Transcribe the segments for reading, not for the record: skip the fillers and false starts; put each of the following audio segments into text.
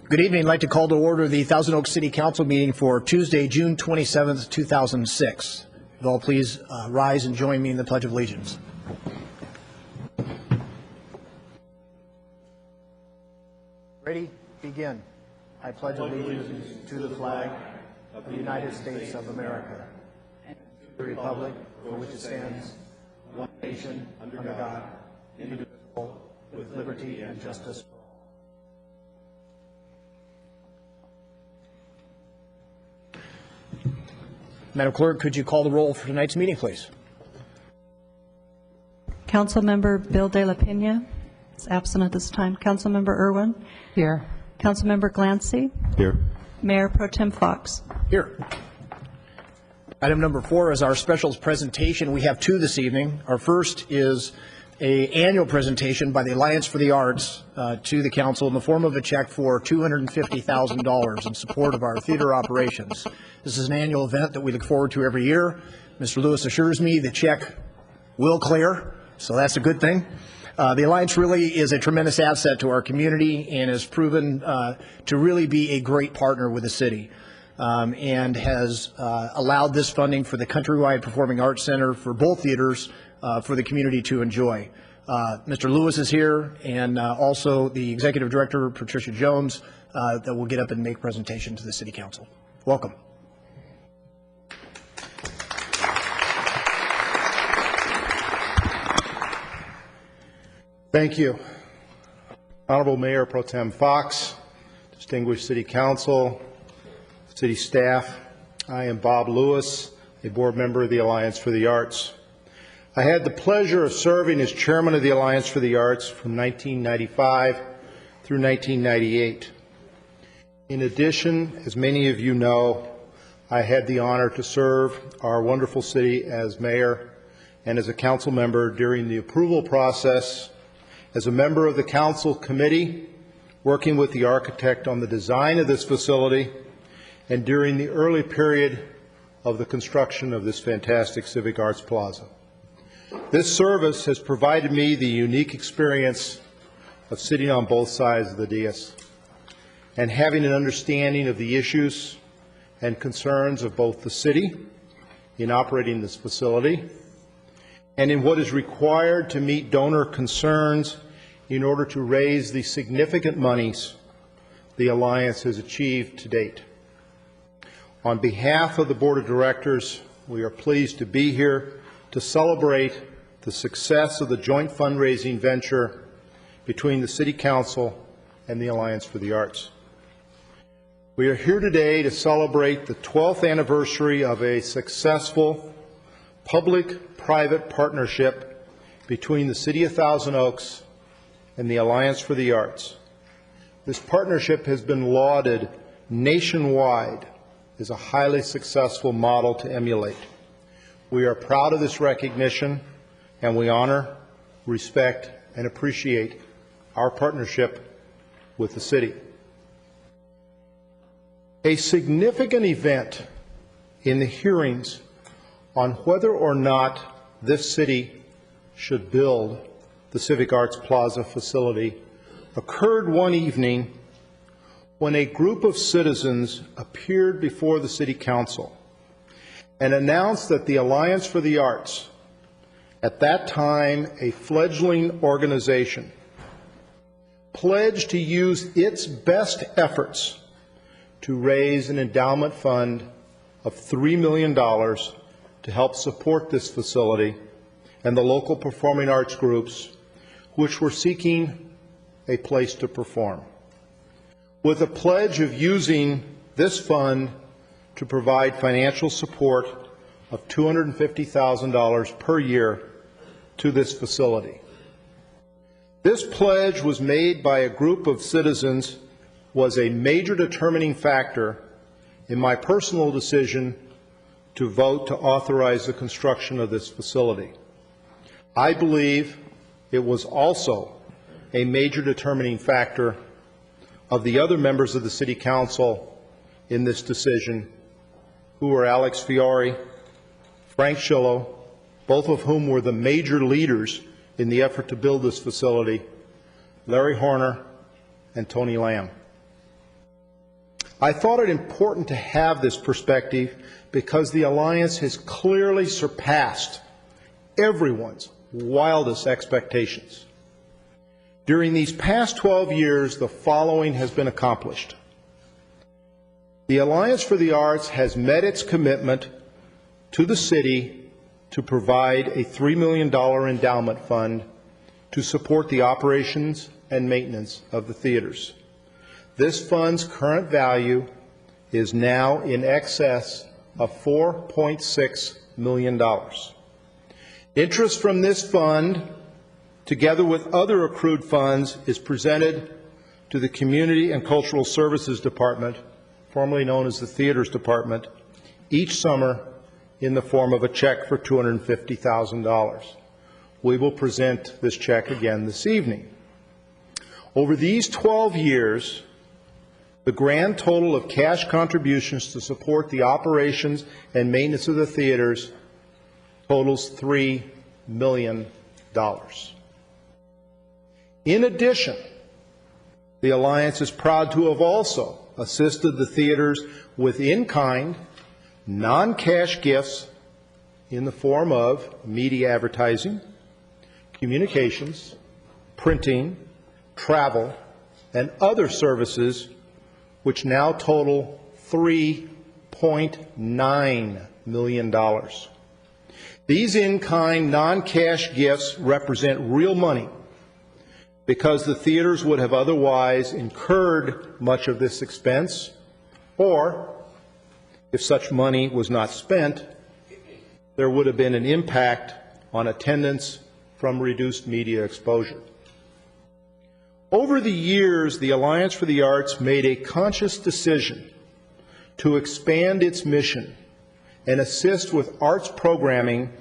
Good evening. I'd like to call to order the Thousand Oaks City Council meeting for Tuesday, June 27th, 2006. If all please rise and join me in the Pledge of Allegiance. Ready? Begin. I pledge allegiance to the flag of the United States of America and to the republic for which it stands, one nation, under God, indivisible, with liberty and justice. Madam Clerk, could you call the roll for tonight's meeting, please? Councilmember Bill De La Pena is absent at this time. Councilmember Irwin? Here. Councilmember Glancy? Here. Mayor Pro Tem Fox? Here. Item number 4 is our specials presentation. We have two this evening. Our first is an annual presentation by the Alliance for the Arts to the council in the form of a check for $250,000 in support of our theater operations. This is an annual event that we look forward to every year. Mr. Lewis assures me the check will clear, so that's a good thing. The Alliance really is a tremendous asset to our community and has proven to really be a great partner with the city. And has allowed this funding for the Countrywide Performing Arts Center for both theaters for the community to enjoy. Mr. Lewis is here, and also the Executive Director, Patricia Jones, that will get up and make a presentation to the City Council. Welcome. Thank you. Honorable Mayor Pro Tem Fox, distinguished City Council, City staff, I am Bob Lewis, a board member of the Alliance for the Arts. I had the pleasure of serving as chairman of the Alliance for the Arts from 1995 through 1998. In addition, as many of you know, I had the honor to serve our wonderful city as mayor and as a council member during the approval process, as a member of the council committee working with the architect on the design of this facility, and during the early period of the construction of this fantastic Civic Arts Plaza. This service has provided me the unique experience of sitting on both sides of the dais and having an understanding of the issues and concerns of both the city in operating this facility and in what is required to meet donor concerns in order to raise the significant monies the Alliance has achieved to date. On behalf of the Board of Directors, we are pleased to be here to celebrate the success of the joint fundraising venture between the City Council and the Alliance for the Arts. We are here today to celebrate the 12th anniversary of a successful public-private partnership between the City of Thousand Oaks and the Alliance for the Arts. This partnership has been lauded nationwide is a highly successful model to emulate. We are proud of this recognition, and we honor, respect, and appreciate our partnership with the city. A significant event in the hearings on whether or not this city should build the Civic Arts Plaza facility occurred one evening when a group of citizens appeared before the City Council and announced that the Alliance for the Arts, at that time a fledgling organization, pledged to use its best efforts to raise an endowment fund of $3 million to help support this facility and the local performing arts groups which were seeking a place to perform, with a pledge of using this fund to provide financial support of $250,000 per year to this facility. This pledge was made by a group of citizens, was a major determining factor in my personal decision to vote to authorize the construction of this facility. I believe it was also a major determining factor of the other members of the City Council in this decision, who were Alex Fiore, Frank Schillo, both of whom were the major leaders in the effort to build this facility, Larry Horner, and Tony Lamb. I thought it important to have this perspective because the Alliance has clearly surpassed everyone's wildest expectations. During these past 12 years, the following has been accomplished. The Alliance for the Arts has met its commitment to the city to provide a $3 million endowment fund to support the operations and maintenance of the theaters. This fund's current value is now in excess of $4.6 million. Interest from this fund, together with other accrued funds, is presented to the Community and Cultural Services Department, formerly known as the Theaters Department, each summer in the form of a check for $250,000. We will present this check again this evening. Over these 12 years, the grand total of cash contributions to support the operations and maintenance of the theaters totals $3 million. In addition, the Alliance is proud to have also assisted the theaters with in-kind, non-cash gifts in the form of media advertising, communications, printing, travel, and other services, which now total $3.9 million. These in-kind, non-cash gifts represent real money because the theaters would have otherwise incurred much of this expense, or if such money was not spent, there would have been an impact on attendance from reduced media exposure. Over the years, the Alliance for the Arts made a conscious decision to expand its mission and assist with arts programming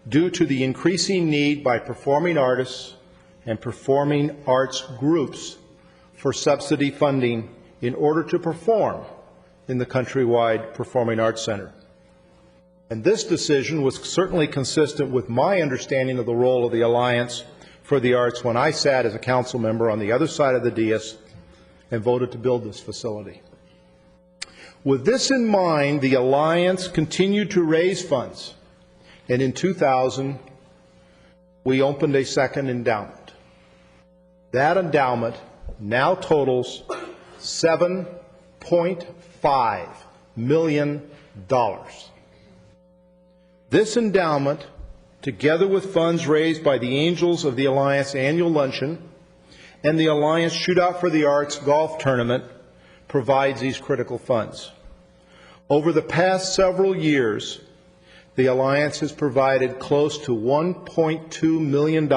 due to the increasing need by performing artists and performing arts groups for subsidy funding in order to perform in the countrywide Performing Arts Center. And this decision was certainly consistent with my understanding of the role of the Alliance for the Arts when I sat as a council member on the other side of the dais and voted to build this facility. With this in mind, the Alliance continued to raise funds, and in 2000, we opened a second endowment. That endowment now totals $7.5 million. This endowment, together with funds raised by the Angels of the Alliance annual luncheon and the Alliance Shootout for the Arts golf tournament, provides these critical funds. Over the past several years, the Alliance has provided close to $1.2 million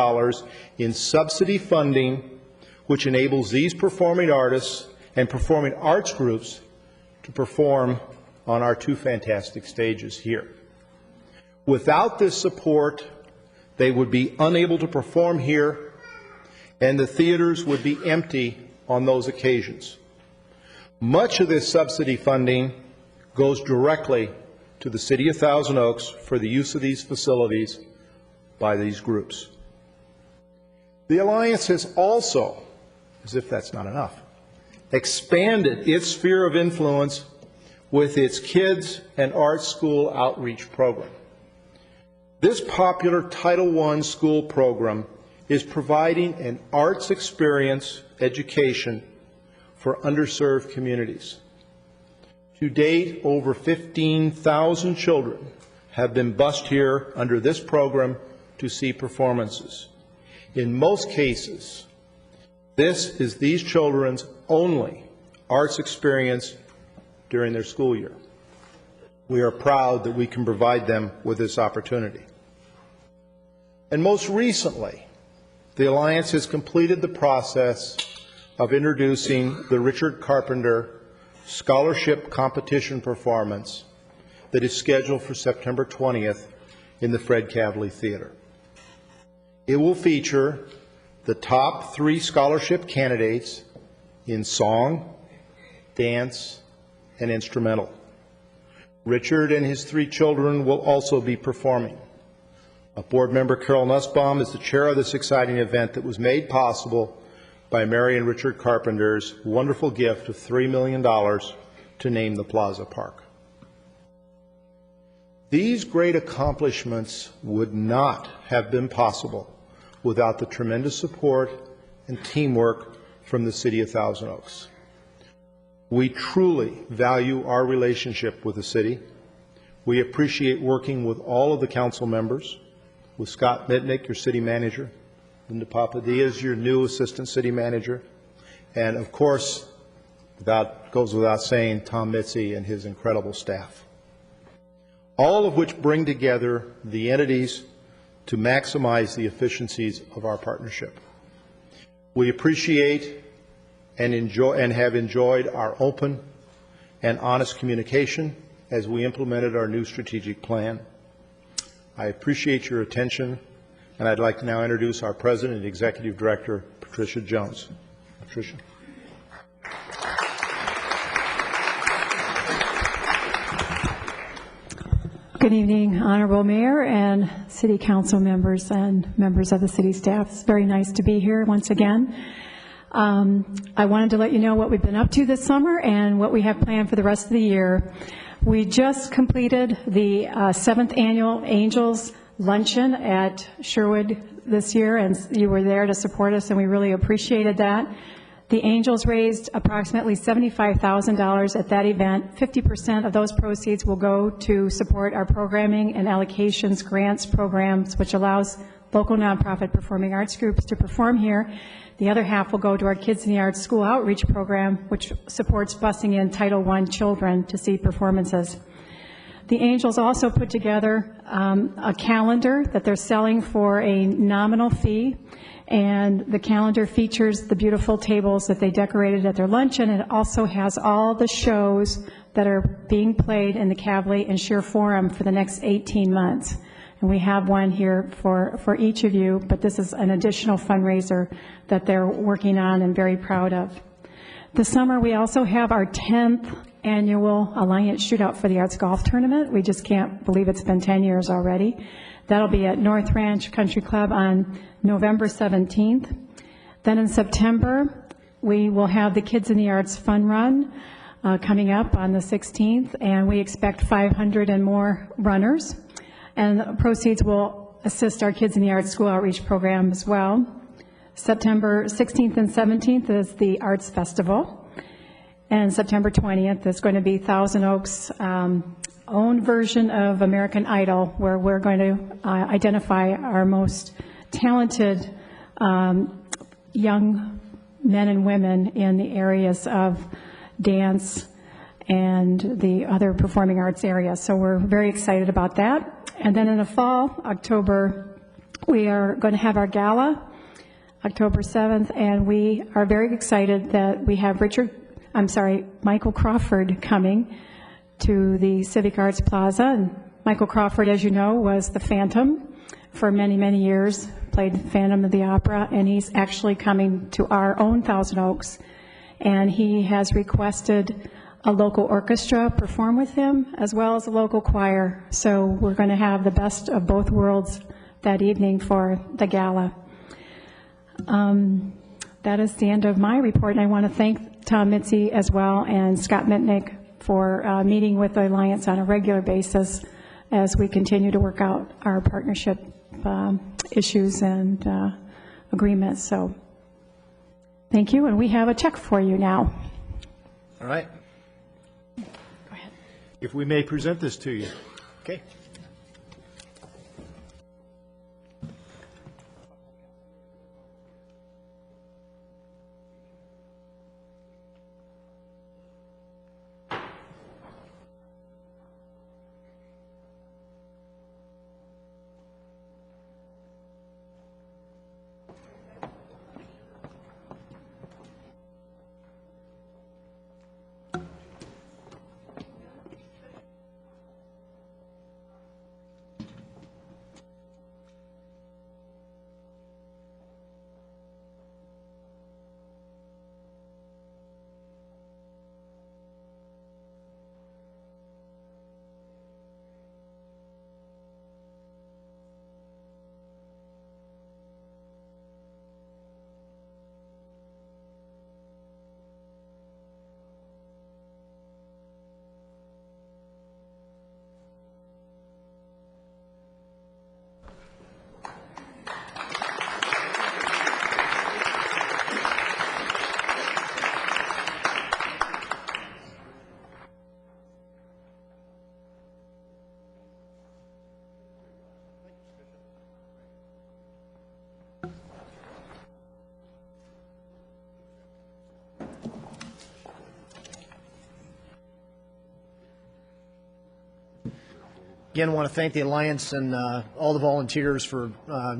in subsidy funding, which enables these performing artists and performing arts groups to perform on our two fantastic stages here. Without this support, they would be unable to perform here, and the theaters would be empty on those occasions. Much of this subsidy funding goes directly to the City of Thousand Oaks for the use of these facilities by these groups. The Alliance has also, as if that's not enough, expanded its sphere of influence with its Kids and Arts School outreach program. This popular Title I school program is providing an arts experience education for underserved communities. To date, over 15,000 children have been bused here under this program to see performances. In most cases, this is these children's only arts experience during their school year. We are proud that we can provide them with this opportunity. And most recently, the Alliance has completed the process of introducing the Richard Carpenter Scholarship Competition performance that is scheduled for September 20th in the Fred Cavely Theater. It will feature the top 3 scholarship candidates in song, dance, and instrumental. Richard and his 3 children will also be performing. Board member Carol Nussbaum is the chair of this exciting event that was made possible by Mary and Richard Carpenter's wonderful gift of $3 million to name the Plaza Park. These great accomplishments would not have been possible without the tremendous support and teamwork from the City of Thousand Oaks. We truly value our relationship with the city. We appreciate working with all of the council members, with Scott Mitnick, your city manager, Linda Papadias, your new assistant city manager, and of course, goes without saying, Tom Mitzi and his incredible staff. All of which bring together the entities to maximize the efficiencies of our partnership. We appreciate and have enjoyed our open and honest communication as we implemented our new strategic plan. I appreciate your attention, and I'd like to now introduce our President and Executive Director, Patricia Jones. Patricia. Good evening, Honorable Mayor and City Council members and members of the city staff. It's very nice to be here once again. I wanted to let you know what we've been up to this summer and what we have planned for the rest of the year. We just completed the 7th Annual Angels Luncheon at Sherwood this year, and you were there to support us, and we really appreciated that. The Angels raised approximately $75,000 at that event. 50% of those proceeds will go to support our programming and allocations grants programs, which allows local nonprofit performing arts groups to perform here. The other half will go to our Kids in the Arts School Outreach Program, which supports busing in Title I children to see performances. The Angels also put together a calendar that they're selling for a nominal fee, and the calendar features the beautiful tables that they decorated at their luncheon. It also has all the shows that are being played in the Kavli and Shear Forum for the next 18 months. And we have one here for each of you, but this is an additional fundraiser that they're working on and very proud of. This summer we also have our 10th annual Alliance Shootout for the Arts Golf Tournament. We just can't believe it's been 10 years already. That'll be at North Ranch Country Club on November 17th. Then in September, we will have the Kids in the Arts Fun Run coming up on the 16th, and we expect 500 and more runners. And the proceeds will assist our Kids in the Arts School Outreach Program as well. September 16th and 17th is the Arts Festival. And September 20th is going to be Thousand Oaks' own version of American Idol, where we're going to identify our most talented young men and women in the areas of dance and the other performing arts areas. So we're very excited about that. And then in the fall, October, we are going to have our gala, October 7th, and we are very excited that we have Michael Crawford coming to the Civic Arts Plaza. And Michael Crawford, as you know, was the Phantom for many, many years, played Phantom of the Opera, and he's actually coming to our own Thousand Oaks, and he has requested a local orchestra perform with him, as well as a local choir. So we're going to have the best of both worlds that evening for the gala. That is the end of my report, and I want to thank Tom Mitzi as well and Scott Mitnick for meeting with the Alliance on a regular basis as we continue to work out our partnership issues and agreements. So thank you, and we have a check for you now. All right. Go ahead. If we may present this to you. Okay. Again, I want to thank the Alliance and all the volunteers for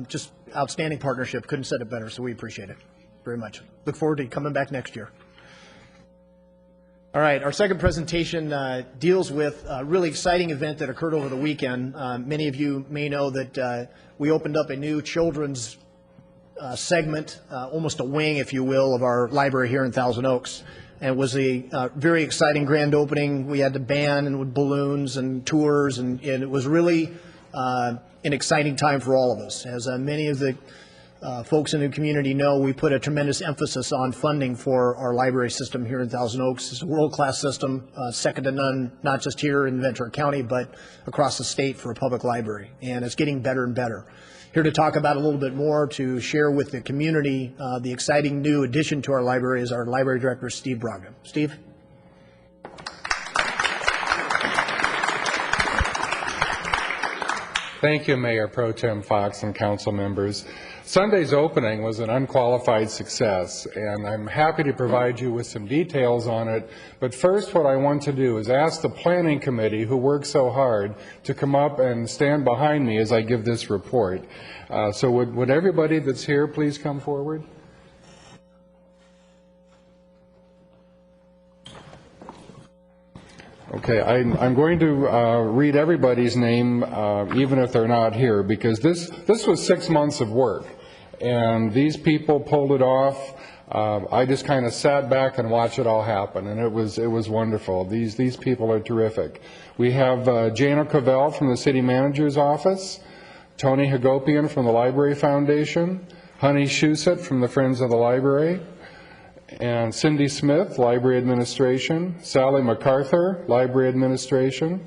just outstanding partnership. Couldn't have said it better, so we appreciate it very much. Look forward to coming back next year. All right, our second presentation deals with a really exciting event that occurred over the weekend. Many of you may know that we opened up a new children's segment, almost a wing, if you will, of our library here in Thousand Oaks. And it was a very exciting grand opening. We had the band and with balloons and tours, and it was really an exciting time for all of us. As many of the folks in the community know, we put a tremendous emphasis on funding for our library system here in Thousand Oaks. It's a world-class system, second to none, not just here in Ventura County, but across the state for a public library. And it's getting better and better. Here to talk about a little bit more, to share with the community the exciting new addition to our library is our library director, Steve Brogdon. Steve? Thank you, Mayor Pro Tem Fox and council members. Sunday's opening was an unqualified success, and I'm happy to provide you with some details on it. But first, what I want to do is ask the planning committee, who worked so hard, to come up and stand behind me as I give this report. So would everybody that's here please come forward? Okay, I'm going to read everybody's name, even if they're not here, because this was 6 months of work, and these people pulled it off. I just kind of sat back and watched it all happen, and it was wonderful. These people are terrific. We have Jana Cavell from the City Manager's Office, Tony Hagopian from the Library Foundation, Honey Shusett from the Friends of the Library, and Cindy Smith, Library Administration, Sally MacArthur, Library Administration,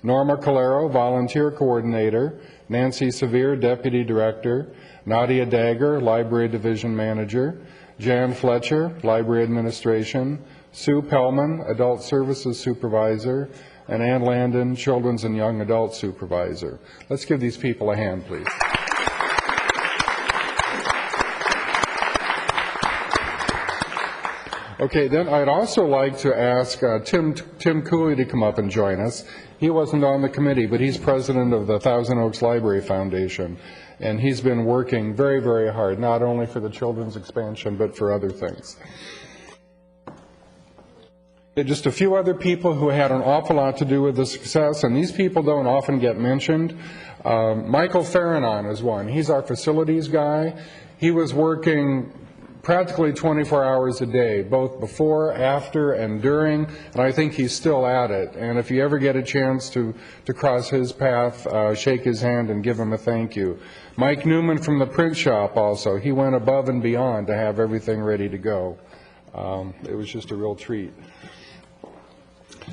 Norma Calero, Volunteer Coordinator, Nancy Severe, Deputy Director, Nadia Dagger, Library Division Manager, Jan Fletcher, Library Administration, Sue Pellman, Adult Services Supervisor, and Ann Landon, Children's and Young Adult Supervisor. Let's give these people a hand, please. Okay, then I'd also like to ask Tim Cooley to come up and join us. He wasn't on the committee, but he's president of the Thousand Oaks Library Foundation, and he's been working very, very hard, not only for the children's expansion, but for other things. Just a few other people who had an awful lot to do with the success, and these people don't often get mentioned. Michael Farranon is one. He's our facilities guy. He was working practically 24 hours a day, both before, after, and during, and I think he's still at it. And if you ever get a chance to cross his path, shake his hand and give him a thank you. Mike Newman from the print shop also, he went above and beyond to have everything ready to go. It was just a real treat.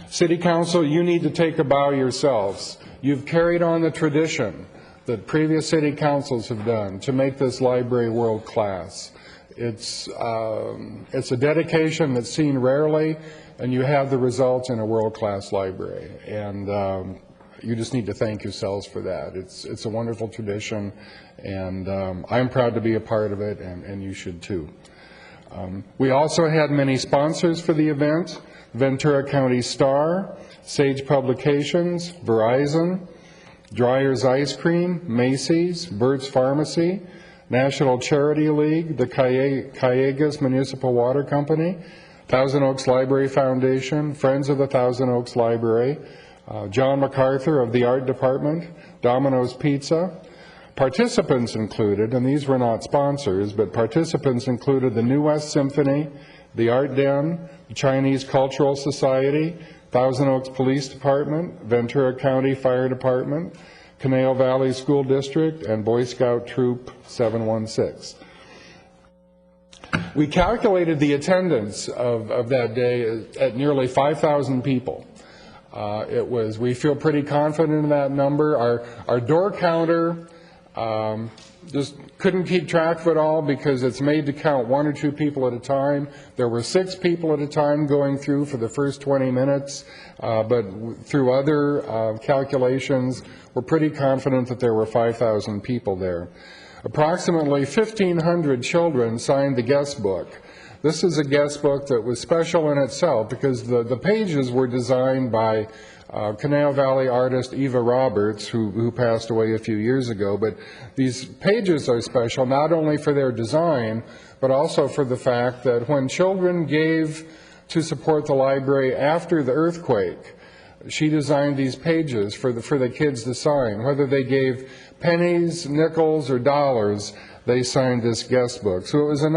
City Council, you need to take a bow yourselves. You've carried on the tradition that previous city councils have done to make this library world class. It's a dedication that's seen rarely, and you have the results in a world-class library. And you just need to thank yourselves for that. It's a wonderful tradition, and I'm proud to be a part of it, and you should too. We also had many sponsors for the event: Ventura County Star, Sage Publications, Verizon, Dreyer's Ice Cream, Macy's, Burt's Pharmacy, National Charity League, the Callegas Municipal Water Company, Thousand Oaks Library Foundation, Friends of the Thousand Oaks Library, John MacArthur of the Art Department, Domino's Pizza. Participants included, and these were not sponsors, but participants included the New West Symphony, the Art Den, the Chinese Cultural Society, Thousand Oaks Police Department, Ventura County Fire Department, Conejo Valley School District, and Boy Scout Troop 716. We calculated the attendance of that day at nearly 5,000 people. We feel pretty confident in that number. Our door counter just couldn't keep track of it all because it's made to count 1 or 2 people at a time. There were 6 people at a time going through for the first 20 minutes, but through other calculations, we're pretty confident that there were 5,000 people there. Approximately 1,500 children signed the guest book. This is a guest book that was special in itself because the pages were designed by Canal Valley artist Eva Roberts, who passed away a few years ago. But these pages are special not only for their design, but also for the fact that when children gave to support the library after the earthquake, she designed these pages for the kids to sign. Whether they gave pennies, nickels, or dollars, they signed this guest book. So it was a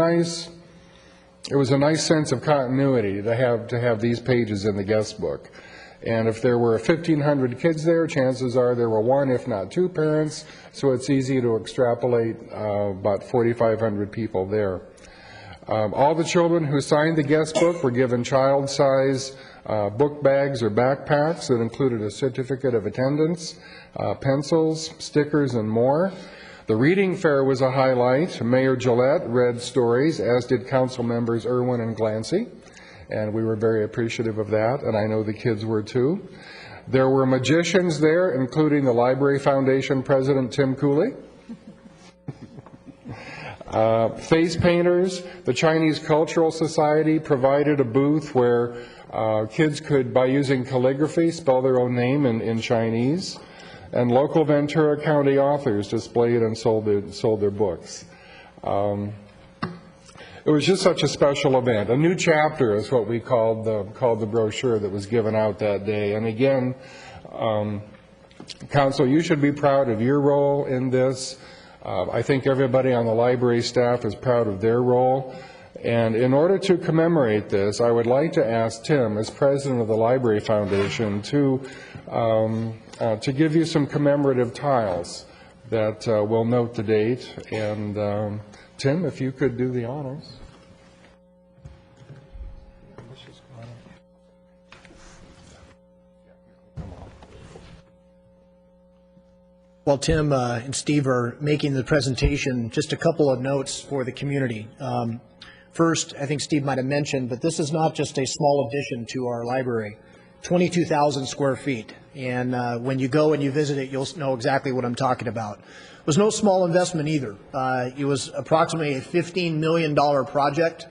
nice sense of continuity to have these pages in the guest book. And if there were 1,500 kids there, chances are there were one, if not two parents, so it's easy to extrapolate about 4,500 people there. All the children who signed the guest book were given child-size book bags or backpacks that included a certificate of attendance, pencils, stickers, and more. The reading fair was a highlight. Mayor Gillette read stories, as did council members Irwin and Glancy, and we were very appreciative of that, and I know the kids were too. There were magicians there, including the Library Foundation president, Tim Cooley. Face painters. The Chinese Cultural Society provided a booth where kids could, by using calligraphy, spell their own name in Chinese. And local Ventura County authors displayed and sold their books. It was just such a special event. A new chapter is what we called the brochure that was given out that day. And again, Council, you should be proud of your role in this. I think everybody on the library staff is proud of their role. And in order to commemorate this, I would like to ask Tim, as president of the Library Foundation, to give you some commemorative tiles that will note the date. And Tim, if you could do the honors. While Tim and Steve are making the presentation, just a couple of notes for the community. First, I think Steve might have mentioned, but this is not just a small addition to our library. 22,000 square feet. And when you go and you visit it, you'll know exactly what I'm talking about. It was no small investment either. It was approximately a $15 million project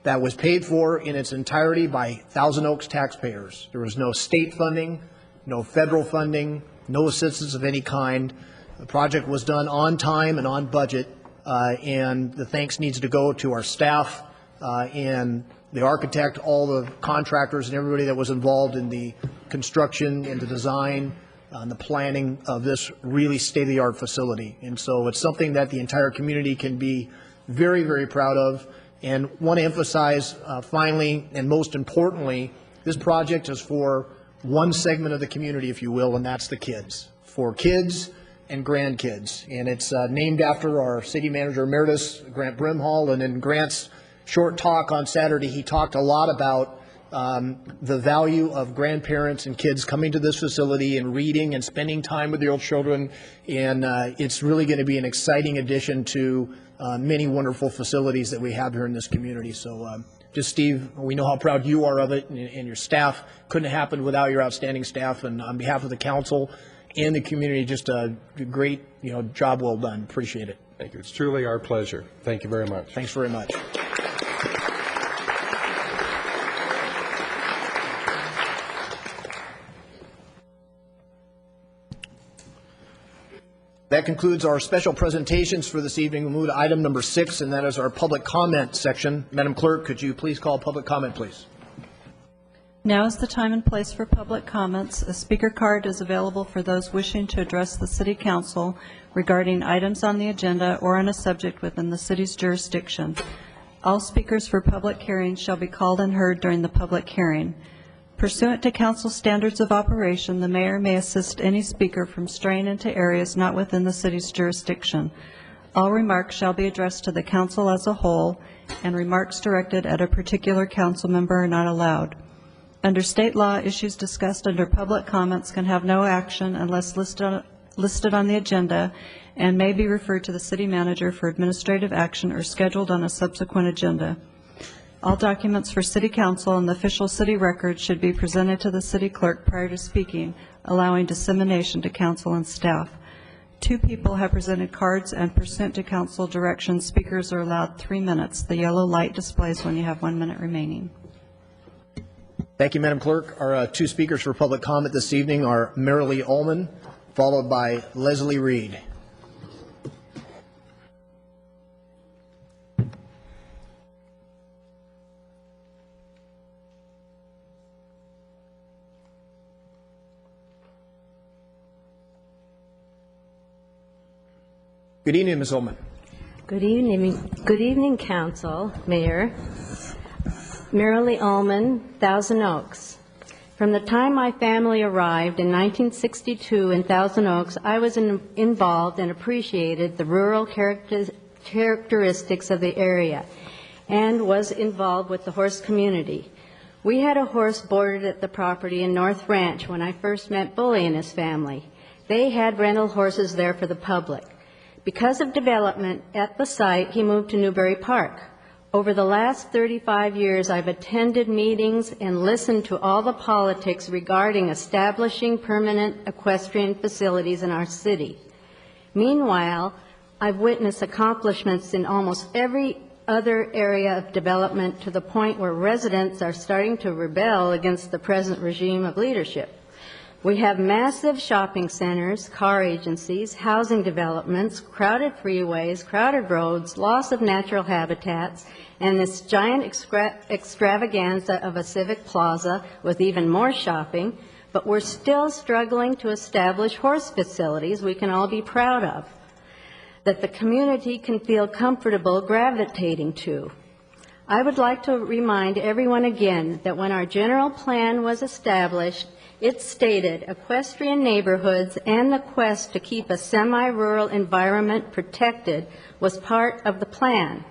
that was paid for in its entirety by Thousand Oaks taxpayers. There was no state funding, no federal funding, no assistance of any kind. The project was done on time and on budget, and the thanks needs to go to our staff and the architect, all the contractors and everybody that was involved in the construction and the design and the planning of this really state-of-the-art facility. And so it's something that the entire community can be very, very proud of. And want to emphasize finally and most importantly, this project is for one segment of the community, if you will, and that's the kids. For kids and grandkids. And it's named after our city manager emeritus, Grant Brimhall. And in Grant's short talk on Saturday, he talked a lot about the value of grandparents and kids coming to this facility and reading and spending time with their children. And it's really going to be an exciting addition to many wonderful facilities that we have here in this community. So just Steve, we know how proud you are of it, and your staff. Couldn't have happened without your outstanding staff. And on behalf of the council and the community, just a great, job well done. Appreciate it. Thank you. It's truly our pleasure. Thank you very much. Thanks very much. That concludes our special presentations for this evening. We'll move to item number 6, and that is our public comment section. Madam Clerk, could you please call public comment, please? Now is the time and place for public comments. A speaker card is available for those wishing to address the City Council regarding items on the agenda or on a subject within the city's jurisdiction. All speakers for public hearings shall be called and heard during the public hearing. Pursuant to council standards of operation, the mayor may assist any speaker from straying into areas not within the city's jurisdiction. All remarks shall be addressed to the council as a whole, and remarks directed at a particular council member are not allowed. Under state law, issues discussed under public comments can have no action unless listed on the agenda and may be referred to the city manager for administrative action or scheduled on a subsequent agenda. All documents for City Council and the official city record should be presented to the city clerk prior to speaking, allowing dissemination to council and staff. 2 people have presented cards, and pursuant to council direction, speakers are allowed 3 minutes. The yellow light displays when you have 1 minute remaining. Thank you, Madam Clerk. Our two speakers for public comment this evening are Marilee Ullman, followed by Leslie Reed. Good evening, Ms. Ullman. Good evening, Council, Mayor. Marilee Ullman, Thousand Oaks. From the time my family arrived in 1962 in Thousand Oaks, I was involved and appreciated the rural characteristics of the area and was involved with the horse community. We had a horse boarded at the property in North Ranch when I first met Bully and his family. They had rental horses there for the public. Because of development at the site, he moved to Newbury Park. Over the last 35 years, I've attended meetings and listened to all the politics regarding establishing permanent equestrian facilities in our city. Meanwhile, I've witnessed accomplishments in almost every other area of development to the point where residents are starting to rebel against the present regime of leadership. We have massive shopping centers, car agencies, housing developments, crowded freeways, crowded roads, loss of natural habitats, and this giant extravaganza of a civic plaza with even more shopping, but we're still struggling to establish horse facilities we can all be proud of, that the community can feel comfortable gravitating to. I would like to remind everyone again that when our general plan was established, it stated equestrian neighborhoods and the quest to keep a semi-rural environment protected was part of the plan.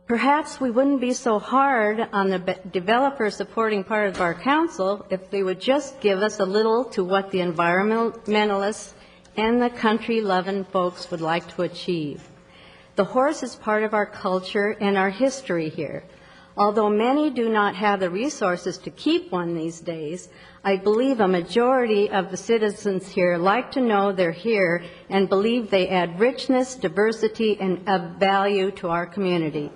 Perhaps we wouldn't be so hard on the developer supporting part of our council if they would just give us a little to what the environmentalists and the country-loving folks would like to achieve. The horse is part of our culture and our history here. Although many do not have the resources to keep one these days, I believe a majority of the citizens here like to know they're here and believe they add richness, diversity, and of value to our community.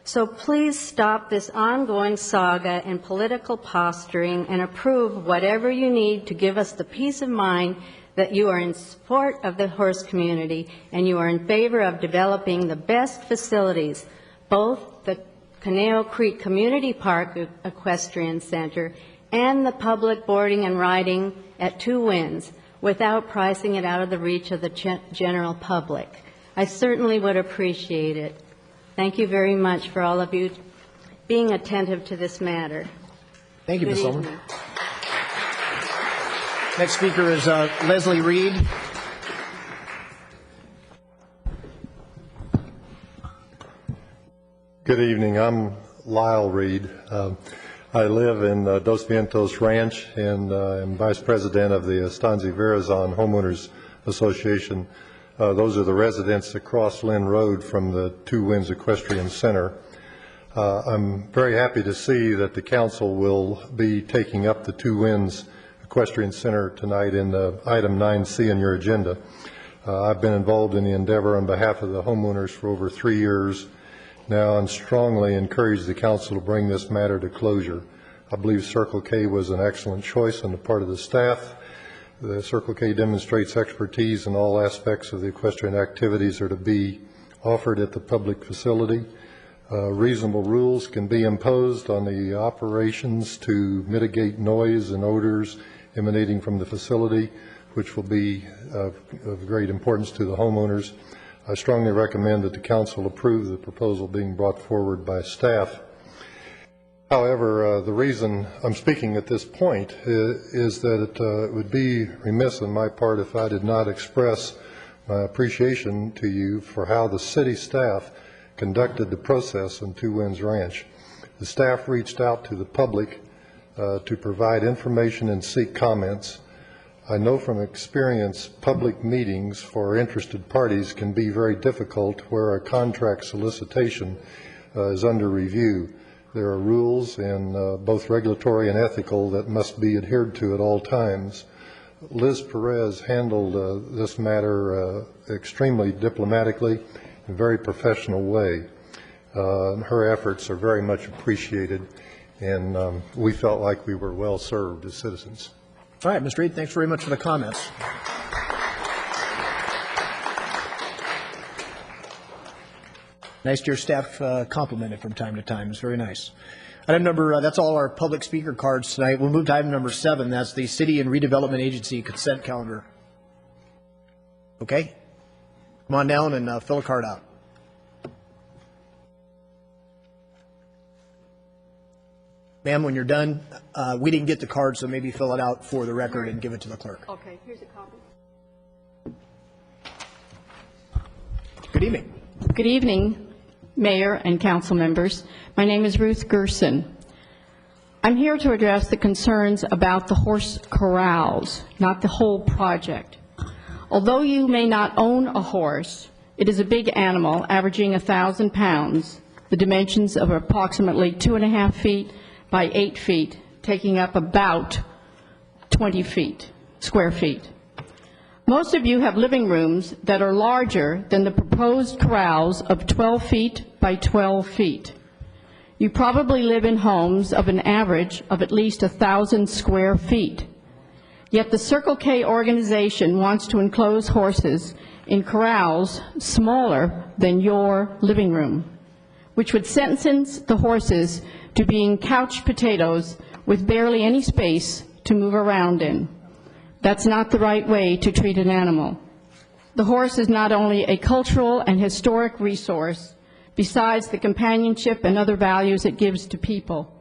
So please stop this ongoing saga and political posturing and approve whatever you need to give us the peace of mind that you are in support of the horse community and you are in favor of developing the best facilities, both the Conejo Creek Community Park Equestrian Center and the public boarding and riding at Two Winds without pricing it out of the reach of the general public. I certainly would appreciate it. Thank you very much for all of you being attentive to this matter. Thank you, Good Ms. Ullman. evening. Next speaker is Leslie Reed. Good evening. I'm Lyle Reed. I live in Dos Vientos Ranch and am vice president of the Estancia Verazon Homeowners Association. Those are the residents across Lynn Road from the Two Winds Equestrian Center. I'm very happy to see that the council will be taking up the Two Winds Equestrian Center tonight in item 9C in your agenda. I've been involved in the endeavor on behalf of the homeowners for over 3 years now and strongly encourage the council to bring this matter to closure. I believe Circle K was an excellent choice on the part of the staff. The Circle K demonstrates expertise in all aspects of the equestrian activities that are to be offered at the public facility. Reasonable rules can be imposed on the operations to mitigate noise and odors emanating from the facility, which will be of great importance to the homeowners. I strongly recommend that the council approve the proposal being brought forward by staff. However, the reason I'm speaking at this point is that it would be remiss on my part if I did not express my appreciation to you for how the city staff conducted the process on Two Winds Ranch. The staff reached out to the public to provide information and seek comments. I know from experience public meetings for interested parties can be very difficult where a contract solicitation is under review. There are rules, and both regulatory and ethical, that must be adhered to at all times. Liz Perez handled this matter extremely diplomatically in a very professional way. Her efforts are very much appreciated. and we felt like we were well served as citizens. All right, Mr. Reed, thanks very much for the comments. Nice to hear staff complimented from time to time. It's very nice. Item number, that's all our public speaker cards tonight. We'll move to item number 7. That's the City and Redevelopment Agency consent calendar. Okay? Come on down and fill a card out. Ma'am, when you're done, we didn't get the card, so maybe fill it out for the record and give it to the clerk. Okay, here's a copy. Good evening. Good evening, Mayor and council members. My name is Ruth Gerson. I'm here to address the concerns about the horse corrals, not the whole project. Although you may not own a horse, it is a big animal averaging 1,000 pounds, the dimensions of approximately 2.5 feet by 8 feet, taking up about 20 feet, square feet. Most of you have living rooms that are larger than the proposed corrals of 12 feet by 12 feet. You probably live in homes of an average of at least 1,000 square feet. Yet the Circle K organization wants to enclose horses in corrals smaller than your living room, which would sentence the horses to being couch potatoes with barely any space to move around in. That's not the right way to treat an animal. The horse is not only a cultural and historic resource, besides the companionship and other values it gives to people,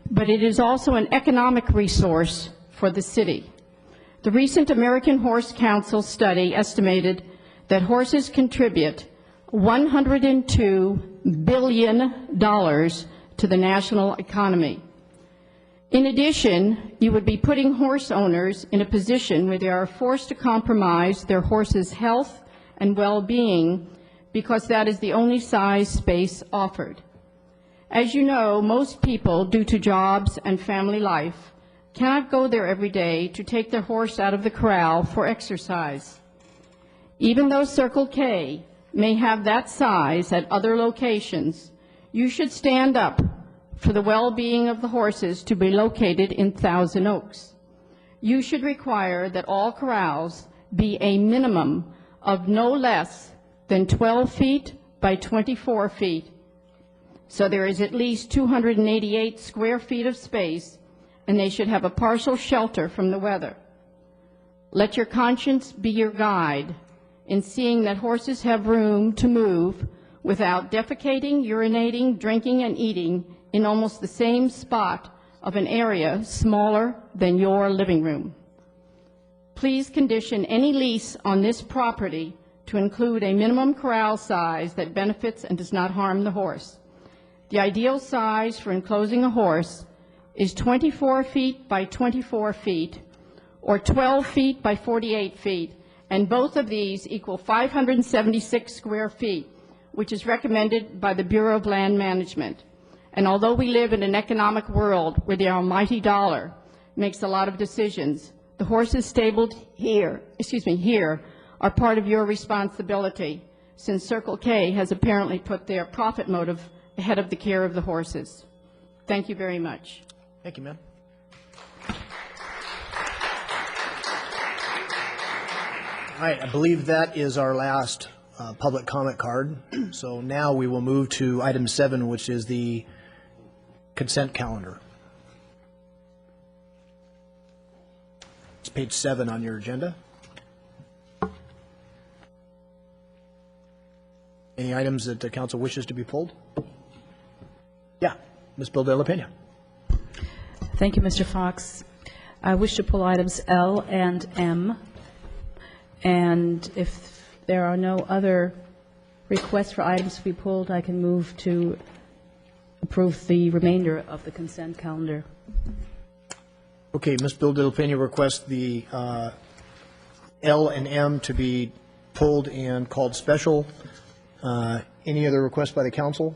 but it is also an economic resource for the city. The recent American Horse Council study estimated that horses contribute $102 billion to the national economy. In addition, you would be putting horse owners in a position where they are forced to compromise their horse's health and well-being because that is the only size space offered. As you know, most people, due to jobs and family life, cannot go there every day to take their horse out of the corral for exercise. Even though Circle K may have that size at other locations, you should stand up for the well-being of the horses to be located in Thousand Oaks. You should require that all corrals be a minimum of no less than 12 feet by 24 feet, so there is at least 288 square feet of space, and they should have a partial shelter from the weather. Let your conscience be your guide in seeing that horses have room to move without defecating, urinating, drinking, and eating in almost the same spot of an area smaller than your living room. Please condition any lease on this property to include a minimum corral size that benefits and does not harm the horse. The ideal size for enclosing a horse is 24 feet by 24 feet or 12 feet by 48 feet, and both of these equal 576 square feet, which is recommended by the Bureau of Land Management. And although we live in an economic world where the almighty dollar makes a lot of decisions, the horses stabled here are part of your responsibility, since Circle K has apparently put their profit motive ahead of the care of the horses. Thank you very much. Thank you, ma'am. All right, I believe that is our last public comment card. So now we will move to item 7, which is the consent calendar. It's page 7 on your agenda. Any items that the council wishes to be pulled? Yeah, Ms. Bill de la Pena. Thank you, Mr. Fox. I wish to pull items L and M, and if there are no other requests for items to be pulled, I can move to approve the remainder of the consent calendar. Okay, Ms. Bill de la Pena requests the L and M to be pulled and called special. Any other requests by the council?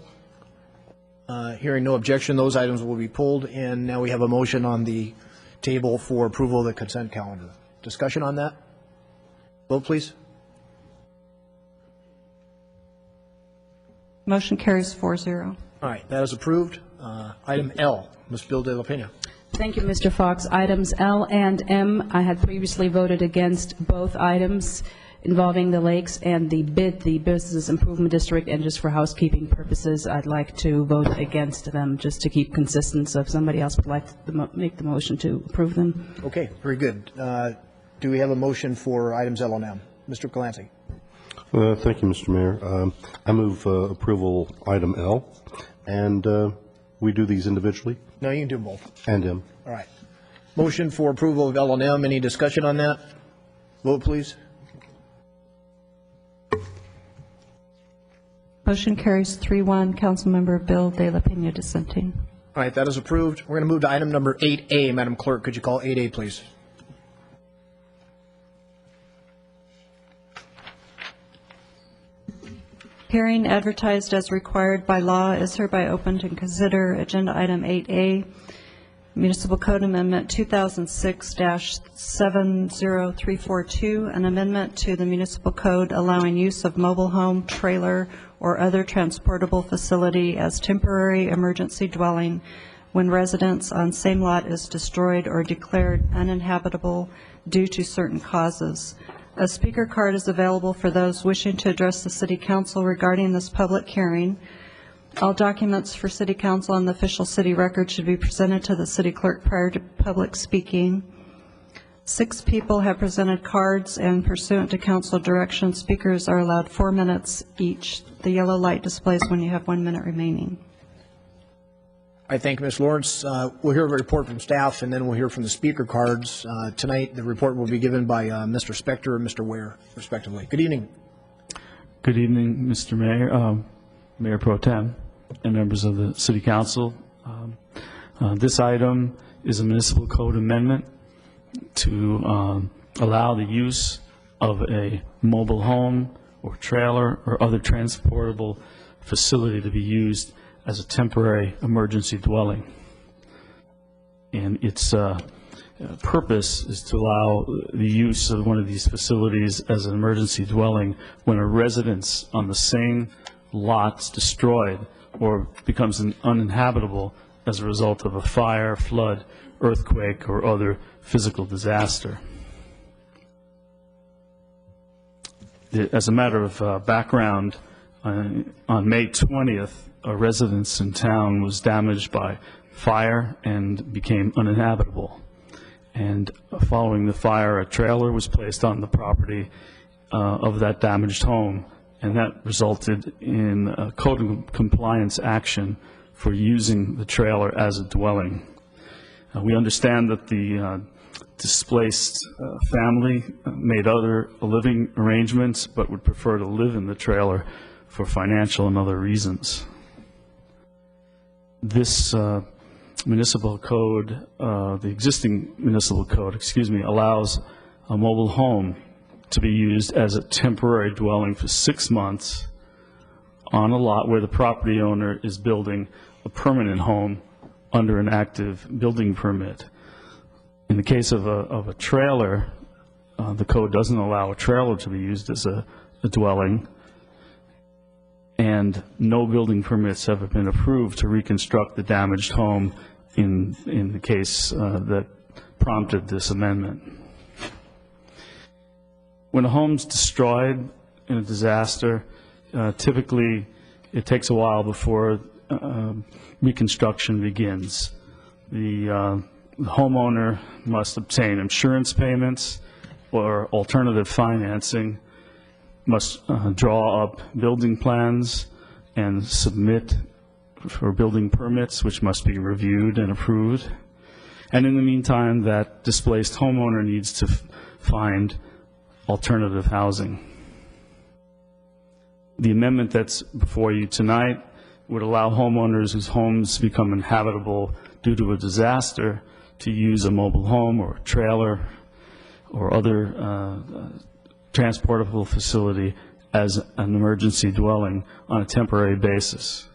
Hearing no objection, those items will be pulled, and now we have a motion on the table for approval of the consent calendar. Discussion on that? Vote, please. Motion carries 4-0. All right, that is approved. Item L, Ms. Bill De La Pena. Thank you, Mr. Fox. Items L and M, I had previously voted against both items involving the lakes and the BID, the Business Improvement District, and just for housekeeping purposes, I'd like to vote against them just to keep consistent. So if somebody else would like to make the motion to approve them. Okay, very good. Do we have a motion for items L and M? Mr. Clancy. Thank you, Mr. Mayor. I move approval item L, and we do these individually? No, you can do them both. And M. All right. Motion for approval of L and M. Any discussion on that? Vote, please. Motion carries 3-1. Councilmember Bill De La Pena dissenting. All right, that is approved. We're going to move to item number 8A. Madam Clerk, could you call 8A, please? Hearing advertised as required by law is hereby opened to consider agenda item 8A, Municipal Code Amendment 2006-70342, an amendment to the municipal code allowing use of mobile home, trailer, or other transportable facility as temporary emergency dwelling when residence on same lot is destroyed or declared uninhabitable due to certain causes. A speaker card is available for those wishing to address the City Council regarding this public hearing. All documents for City Council on the official city record should be presented to the City Clerk prior to public speaking. 6 people have presented cards, and pursuant to Council direction, speakers are allowed 4 minutes each. The yellow light displays when you have 1 minute remaining. I thank Ms. Lawrence. We'll hear a report from staff, and then we'll hear from the speaker cards. Tonight, the report will be given by Mr. Spector and Mr. Ware, respectively. Good evening. Good evening, Mr. Mayor, Mayor Pro Tem, and members of the City Council. This item is a municipal code amendment to allow the use of a mobile home or trailer or other transportable facility to be used as a temporary emergency dwelling. And its purpose is to allow the use of one of these facilities as an emergency dwelling when a residence on the same lot is destroyed or becomes uninhabitable as a result of a fire, flood, earthquake, or other physical disaster. As a matter of background, on May 20th, a residence in town was damaged by fire and became uninhabitable. And following the fire, a trailer was placed on the property of that damaged home, and that resulted in a code compliance action for using the trailer as a dwelling. We understand that the displaced family made other living arrangements but would prefer to live in the trailer for financial and other reasons. This municipal code, the existing municipal code, allows a mobile home to be used as a temporary dwelling for 6 months on a lot where the property owner is building a permanent home under an active building permit. In the case of a trailer, the code doesn't allow a trailer to be used as a dwelling, and no building permits have been approved to reconstruct the damaged home in the case that prompted this amendment. When a home's destroyed in a disaster, typically it takes a while before reconstruction begins. The homeowner must obtain insurance payments or alternative financing, must draw up building plans and submit for building permits, which must be reviewed and approved. And in the meantime, that displaced homeowner needs to find alternative housing. The amendment that's before you tonight would allow homeowners whose homes become inhabitable due to a disaster to use a mobile home or a trailer or other transportable facility as an emergency dwelling on a temporary basis.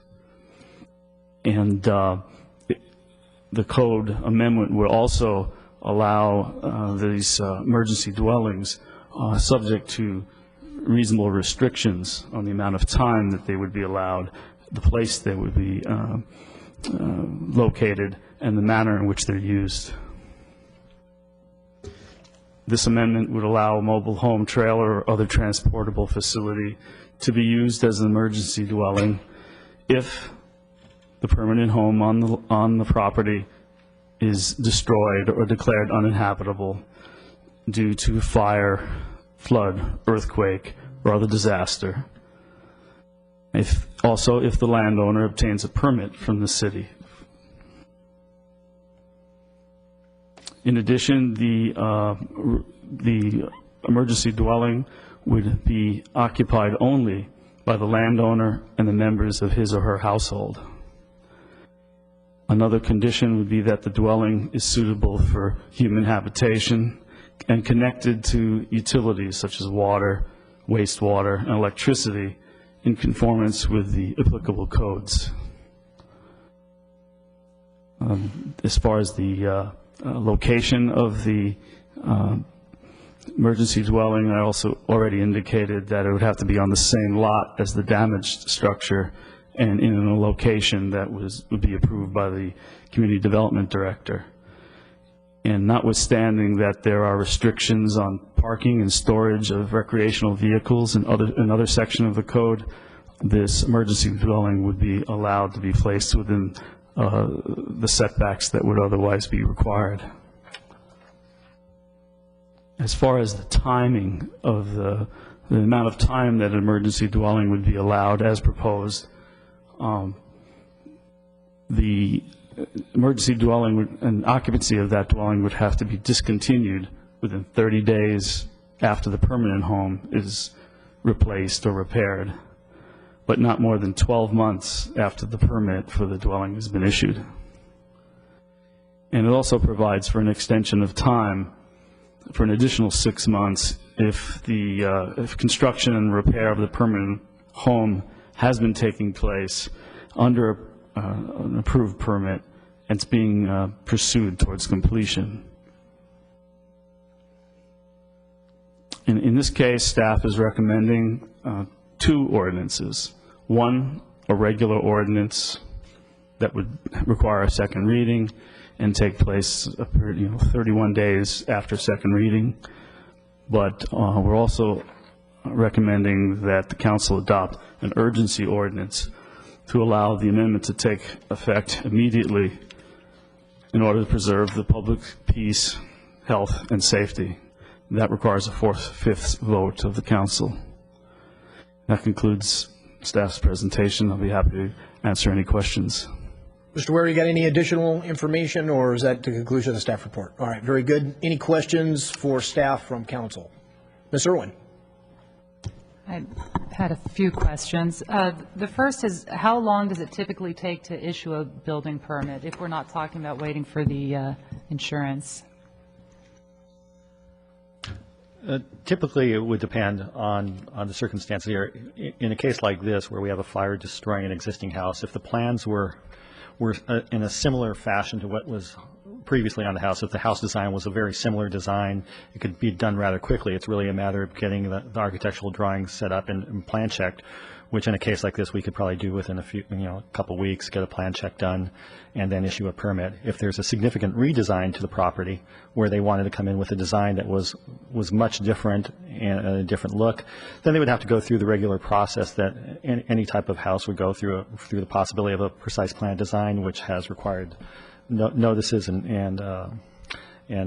And the code amendment would also allow these emergency dwellings subject to reasonable restrictions on the amount of time that they would be allowed, the place they would be located and the manner in which they're used. This amendment would allow a mobile home, trailer, or other transportable facility to be used as an emergency dwelling if the permanent home on the property is destroyed or declared uninhabitable due to fire, flood, earthquake, or other disaster. Also, if the landowner obtains a permit from the city. In addition, the emergency dwelling would be occupied only by the landowner and the members of his or her household. Another condition would be that the dwelling is suitable for human habitation and connected to utilities such as water, wastewater, and electricity in conformance with the applicable codes. As far as the location of the emergency dwelling, I also already indicated that it would have to be on the same lot as the damaged structure and in a location that would be approved by the Community Development Director. And notwithstanding that there are restrictions on parking and storage of recreational vehicles in another section of the code, this emergency dwelling would be allowed to be placed within the setbacks that would otherwise be required. As far as the timing of the amount of time that an emergency dwelling would be allowed as proposed, the emergency dwelling and occupancy of that dwelling would have to be discontinued within 30 days after the permanent home is replaced or repaired, but not more than 12 months after the permit for the dwelling has been issued. And it also provides for an extension of time for an additional 6 months if construction and repair of the permanent home has been taking place under an approved permit and it's being pursued towards completion. In this case, staff is recommending 2 ordinances. One, a regular ordinance that would require a second reading and take place 31 days after second reading. But we're also recommending that the council adopt an urgency ordinance to allow the amendment to take effect immediately in order to preserve the public peace, health, and safety. That requires a 4/5 vote of the council. That concludes staff's presentation. I'll be happy to answer any questions. Mr. Ware, you got any additional information, or is that the conclusion of the staff report? All right, very good. Any questions for staff from council? Ms. Irwin. I had a few questions. The first is, how long does it typically take to issue a building permit if we're not talking about waiting for the insurance? Typically, it would depend on the circumstances here. In a case like this, where we have a fire destroying an existing house, if the plans were in a similar fashion to what was previously on the house, if the house design was a very similar design, it could be done rather quickly. It's really a matter of getting the architectural drawings set up and plan checked, which in a case like this we could probably do within a couple weeks, get a plan check done, and then issue a permit. If there's a significant redesign to the property where they wanted to come in with a design that was much different and a different look, then they would have to go through the regular process that any type of house would go through the possibility of a precise plan design, which has required notices and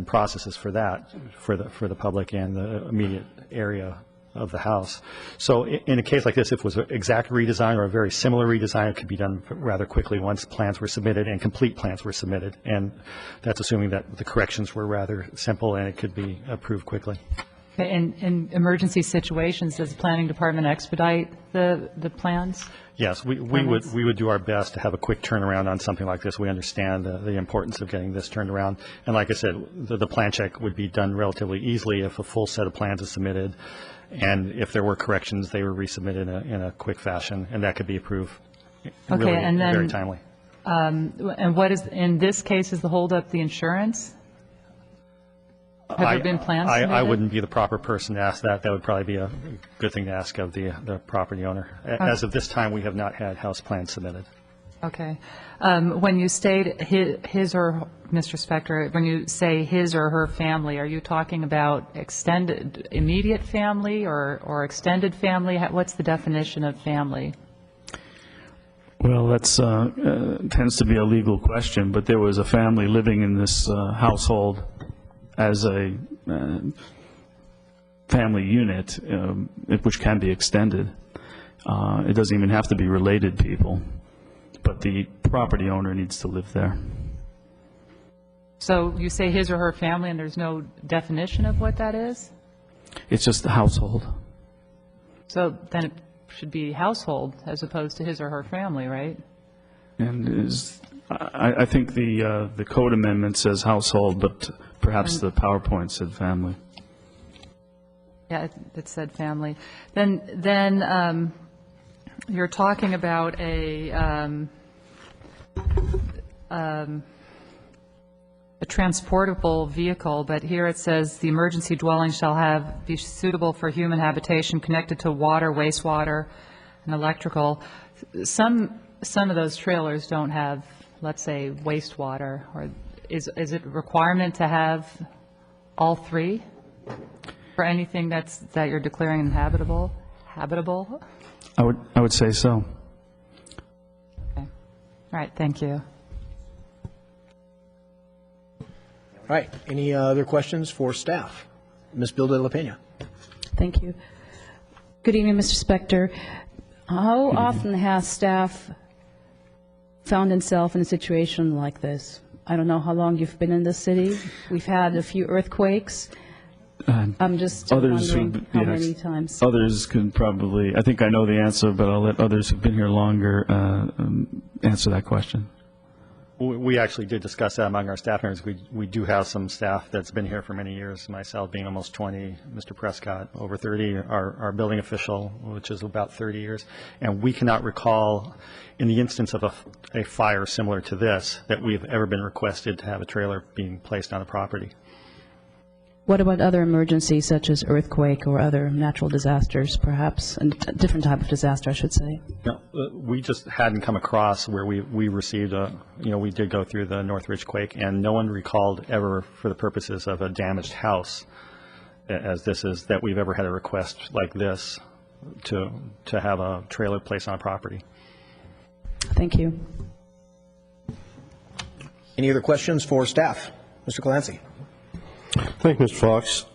processes for that for the public and the immediate area of the house. So in a case like this, if it was an exact redesign or a very similar redesign, it could be done rather quickly once plans were submitted and complete plans were submitted, and that's assuming that the corrections were rather simple and it could be approved quickly. Okay, in emergency situations, does the planning department expedite the plans? Yes, we would do our best to have a quick turnaround on something like this. We understand the importance of getting this turned around, and like I said, the plan check would be done relatively easily if a full set of plans is submitted, and if there were corrections, they were resubmitted in a quick fashion, and that could be approved. Okay, really and then very timely. And what is in this case is the holdup the insurance? Have there been plans submitted? I wouldn't be the proper person to ask that. That would probably be a good thing to ask of the property owner. As of this time, we have not had house plans submitted. Okay. When you state his or, Mr. Spector, when you say his or her family, are you talking about extended, immediate family or extended family? What's the definition of family? Well, that's tends to be a legal question, but there was a family living in this household as a family unit, which can be extended. It doesn't even have to be related people, but the property owner needs to live there. So you say his or her family, and there's no definition of what that is? It's just a household. So then it should be household as opposed to his or her family, right? And I think the code amendment says household, but perhaps the PowerPoint said family. Yeah, it said family. Then you're talking about a transportable vehicle, but here it says the emergency dwelling shall be suitable for human habitation, connected to water, wastewater, and electrical. Some of those trailers don't have, let's say, wastewater. Or is it a requirement to have all three for anything that you're declaring inhabitable? Habitable? I would say so. Okay. All right. Thank you. All right. Any other questions for staff? Ms. Bilda La Pena. Thank you. Good evening, Mr. Spector. How often has staff found itself in a situation like this? I don't know how long you've been in the city. We've had a few earthquakes. I'm just wondering how many times. Others can probably, I think I know the answer, but I'll let others who've been here longer answer that question. We actually did discuss that among our staff members. We do have some staff that's been here for many years, myself being almost 20, Mr. Prescott over 30, our building official, which is about 30 years. And we cannot recall, in the instance of a fire similar to this, that we've ever been requested to have a trailer being placed on the property. What about other emergencies such as earthquake or other natural disasters, perhaps, a different type of disaster, I should say? No, we just hadn't come across where we received we did go through the Northridge quake, and no one recalled ever, for the purposes of a damaged house, as this is, that we've ever had a request like this to have a trailer placed on a property. Thank you. Any other questions for staff? Mr. Clancy. Thank you, Mr. Fox.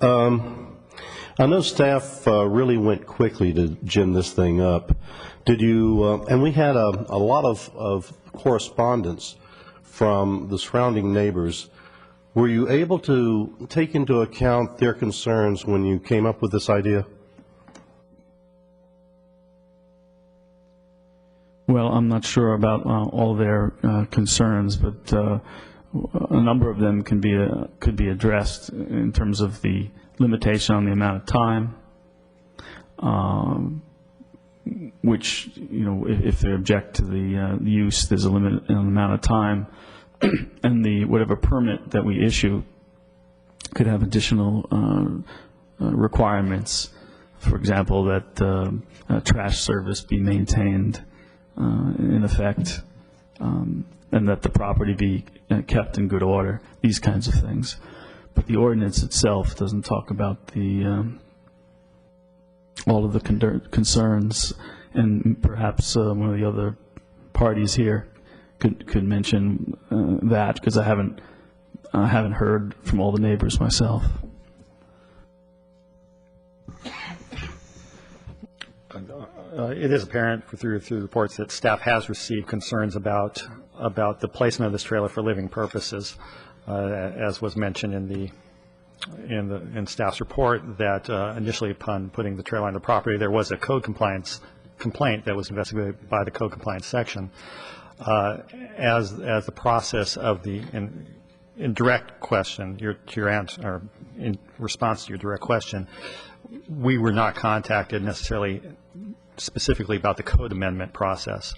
I know staff really went quickly to gin this thing up. Did you, and we had a lot of correspondence from the surrounding neighbors. Were you able to take into account their concerns when you came up with this idea? Well, I'm not sure about all their concerns, but a number of them could be addressed in terms of the limitation on the amount of time, which, if they object to the use, there's a limit on the amount of time, and whatever permit that we issue could have additional requirements. For example, that trash service be maintained in effect, and that the property be kept in good order, these kinds of things. But the ordinance itself doesn't talk about all of the concerns, and perhaps one of the other parties here could mention that, because I haven't heard from all the neighbors myself. It is apparent through reports that staff has received concerns about the placement of this trailer for living purposes, as was mentioned in staff's report, that initially upon putting the trailer on the property, there was a code compliance complaint that was investigated by the code compliance section. As the process of in direct question, to your answer, or in response to your direct question, we were not contacted necessarily specifically about the code amendment process.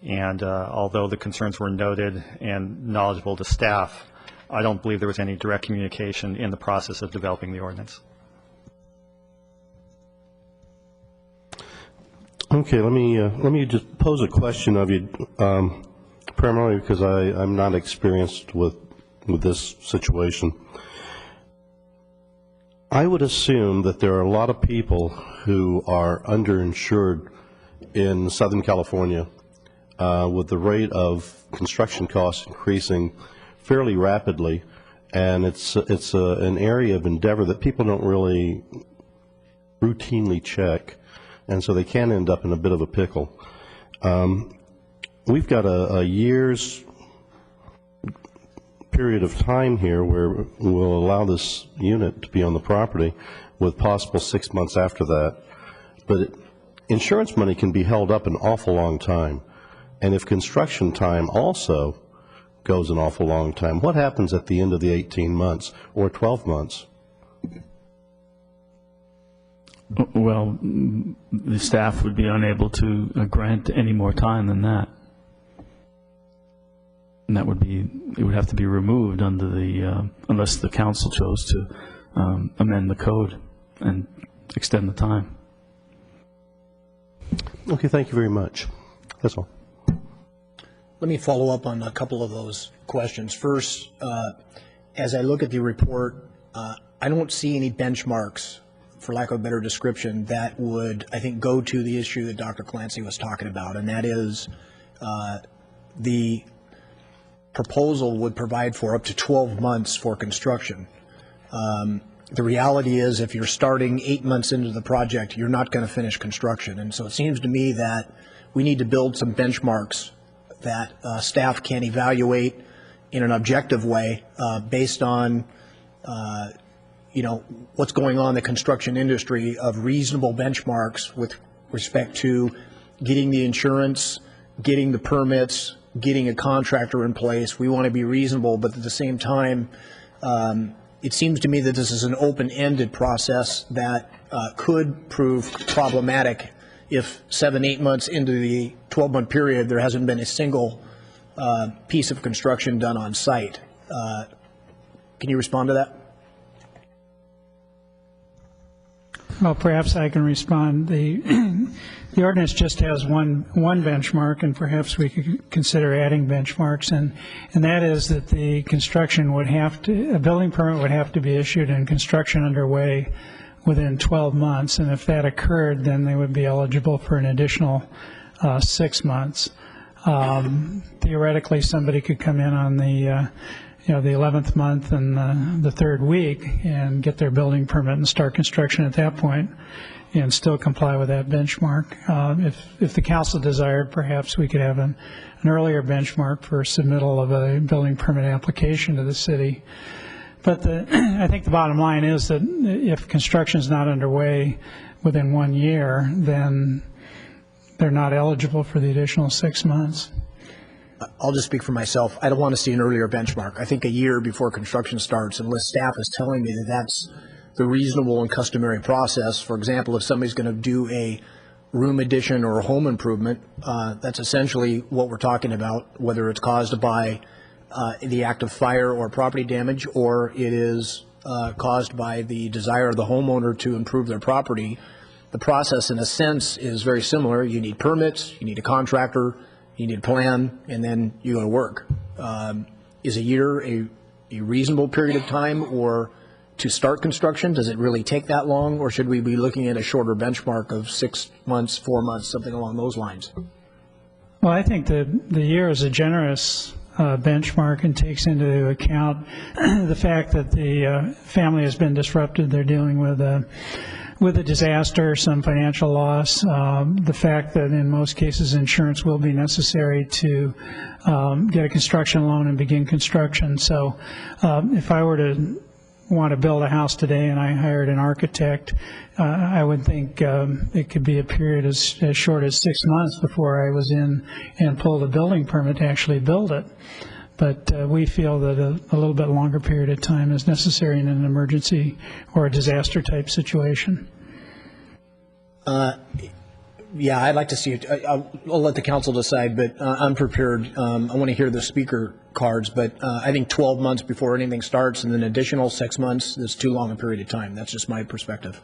And although the concerns were noted and knowledgeable to staff, I don't believe there was any direct communication in the process of developing the ordinance. Okay, let me just pose a question of you. primarily because I'm not experienced with this situation. I would assume that there are a lot of people who are underinsured in Southern California with the rate of construction costs increasing fairly rapidly, and it's an area of endeavor that people don't really routinely check, and so they can end up in a bit of a pickle. We've got a year's period of time here where we'll allow this unit to be on the property with possible 6 months after that. But insurance money can be held up an awful long time. And if construction time also goes an awful long time, what happens at the end of the 18 months or 12 months? Well, the staff would be unable to grant any more time than that. And that would be, it would have to be removed under the, unless the council chose to amend the code and extend the time. Okay, thank you very much. That's all. Let me follow up on a couple of those questions. First, as I look at the report, I don't see any benchmarks, for lack of a better description, that would, I think, go to the issue that Dr. Clancy was talking about, and that is the proposal would provide for up to 12 months for construction. The reality is if you're starting 8 months into the project, you're not going to finish construction. And so it seems to me that we need to build some benchmarks that staff can evaluate in an objective way based on what's going on in the construction industry, of reasonable benchmarks with respect to getting the insurance, getting the permits, getting a contractor in place. We want to be reasonable, but at the same time, it seems to me that this is an open-ended process that could prove problematic if 7-8 months into the 12-month period there hasn't been a single piece of construction done on site. Can you respond to that? Well, perhaps I can respond. The ordinance just has one benchmark, and perhaps we could consider adding benchmarks, and that is that the construction would have to, a building permit would have to be issued and construction underway within 12 months, and if that occurred, then they would be eligible for an additional 6 months. Theoretically, somebody could come in on the the 11th month and the 3rd week and get their building permit and start construction at that point and still comply with that benchmark. If the council desired, perhaps we could have an earlier benchmark for submittal of a building permit application to the city. But I think the bottom line is that if construction is not underway within 1 year, then they're not eligible for the additional 6 months. I'll just speak for myself. I don't want to see an earlier benchmark. I think a year before construction starts, unless staff is telling me that that's the reasonable and customary process. For example, if somebody's going to do a room addition or a home improvement, that's essentially what we're talking about, whether it's caused by the act of fire or property damage, or it is caused by the desire of the homeowner to improve their property. The process, in a sense, is very similar. You need permits, you need a contractor, you need a plan, and then you go to work. Is a year a reasonable period of time or to start construction? Does it really take that long, or should we be looking at a shorter benchmark of 6 months, 4 months, something along those lines? Well, I think the year is a generous benchmark and takes into account the fact that the family has been disrupted. They're dealing with a disaster, some financial loss, the fact that in most cases insurance will be necessary to get a construction loan and begin construction. So if I were to want to build a house today and I hired an architect, I would think it could be a period as short as 6 months before I was in and pulled a building permit to actually build it. But we feel that a little bit longer period of time is necessary in an emergency or a disaster type situation. Yeah, I'd like to see it. I'll let the council decide, but I'm prepared. I want to hear the speaker cards, but I think 12 months before anything starts and then additional 6 months is too long a period of time. That's just my perspective.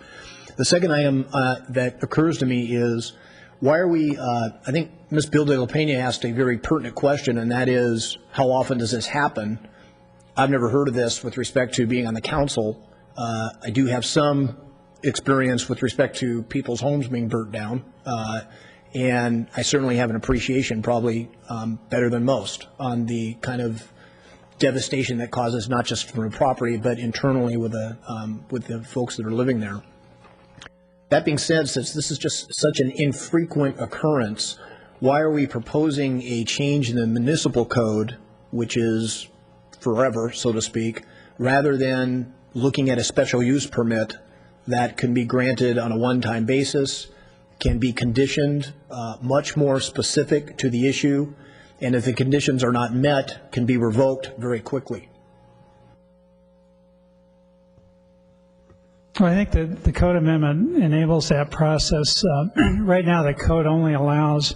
The second item that occurs to me is Why are we, I think Ms. Bill de la Pena asked a very pertinent question, and that is, how often does this happen? I've never heard of this with respect to being on the council. I do have some experience with respect to people's homes being burnt down, and I certainly have an appreciation, probably better than most, on the kind of devastation that causes not just from a property, but internally with the folks that are living there. That being said, since this is just such an infrequent occurrence, why are we proposing a change in the municipal code, which is forever, so to speak, rather than looking at a special use permit that can be granted on a one-time basis, can be conditioned, much more specific to the issue, and if the conditions are not met, can be revoked very quickly? Well, I think that the code amendment enables that process. Right now, the code only allows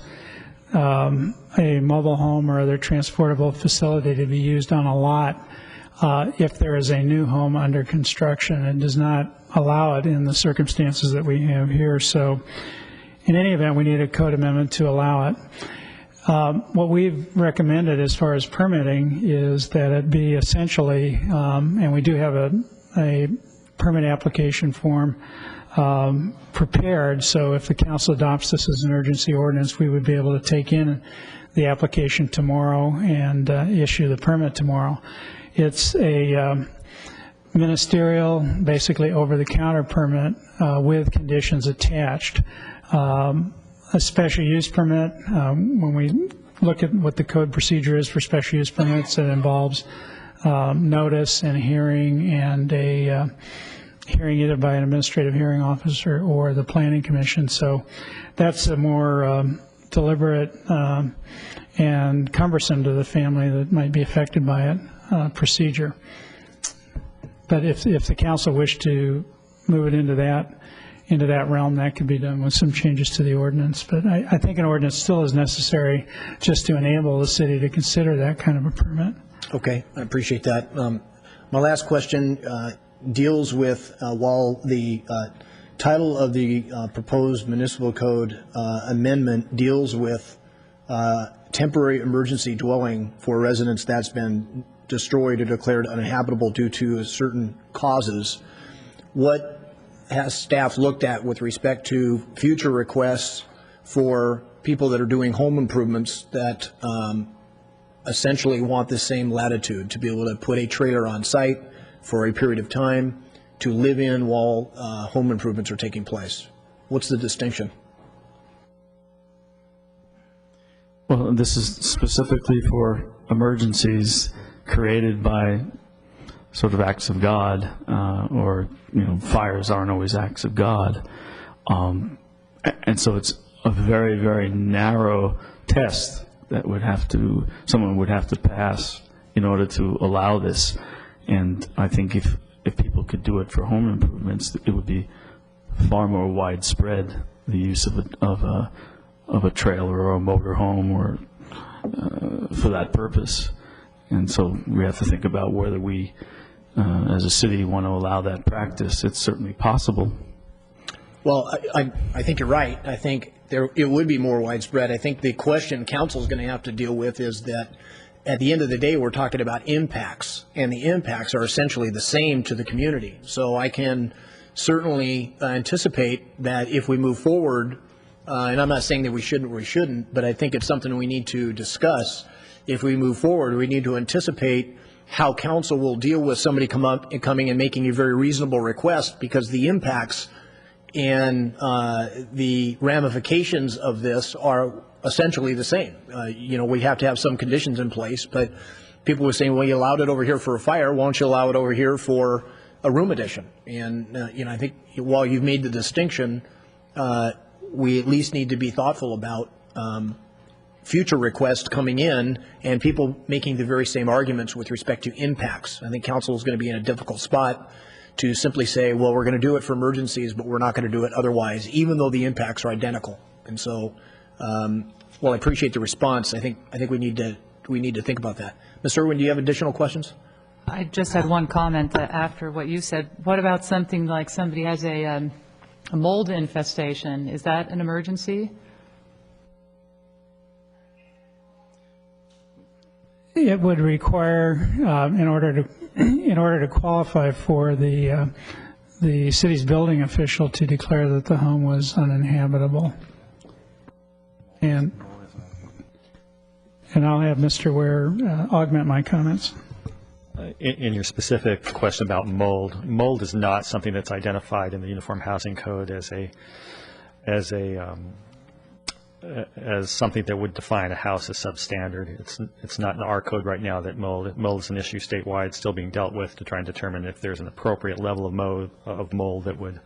a mobile home or other transportable facility to be used on a lot if there is a new home under construction. It does not allow it in the circumstances that we have here. So in any event, we need a code amendment to allow it. What we've recommended as far as permitting is that it be essentially, and we do have a permit application form prepared, so if the council adopts this as an urgency ordinance, we would be able to take in the application tomorrow and issue the permit tomorrow. It's a ministerial, basically over-the-counter permit with conditions attached. A special use permit, when we look at what the code procedure is for special use permits, it involves notice and hearing, and a hearing either by an administrative hearing officer or the planning commission. So that's a more deliberate and cumbersome to the family that might be affected by it procedure. But if the council wished to move it into that realm, that could be done with some changes to the ordinance. But I think an ordinance still is necessary just to enable the city to consider that kind of a permit. Okay, I appreciate that. My last question deals with, while the title of the proposed municipal code amendment deals with temporary emergency dwelling for residents that's been destroyed or declared uninhabitable due to certain causes, what has staff looked at with respect to future requests for people that are doing home improvements that essentially want the same latitude to be able to put a trailer on site for a period of time to live in while home improvements are taking place? What's the distinction? Well, this is specifically for emergencies created by sort of acts of God, or, you know, fires aren't always acts of God. And so it's a very, very narrow test that someone would have to pass in order to allow this. And I think if people could do it for home improvements, it would be far more widespread, the use of a trailer or a motor home or for that purpose. And so we have to think about whether we, as a city, want to allow that practice. It's certainly possible. Well, I think you're right. I think it would be more widespread. I think the question council is going to have to deal with is that at the end of the day, we're talking about impacts, and the impacts are essentially the same to the community. So I can certainly anticipate that if we move forward, and I'm not saying that we shouldn't, but I think it's something we need to discuss. If we move forward, we need to anticipate how council will deal with somebody coming and making a very reasonable request, because the impacts and the ramifications of this are essentially the same. We have to have some conditions in place, but people were saying, well, you allowed it over here for a fire, why don't you allow it over here for a room addition? And, I think while you've made the distinction, we at least need to be thoughtful about future requests coming in and people making the very same arguments with respect to impacts. I think council is going to be in a difficult spot to simply say, well, we're going to do it for emergencies, but we're not going to do it otherwise, even though the impacts are identical. And so, well, I appreciate the response. I think we need to think about that. Ms. Irwin, do you have additional questions? I just had one comment after what you said. What about something like somebody has a mold infestation? Is that an emergency? it would require, in order to qualify for the city's building official to declare that the home was uninhabitable. And I'll have Mr. Ware augment my comments. In your specific question about mold is not something that's identified in the Uniform Housing Code as something that would define a house as substandard. It's not in our code right now that mold is an issue statewide, still being dealt with to try and determine if there's an appropriate level of mold that would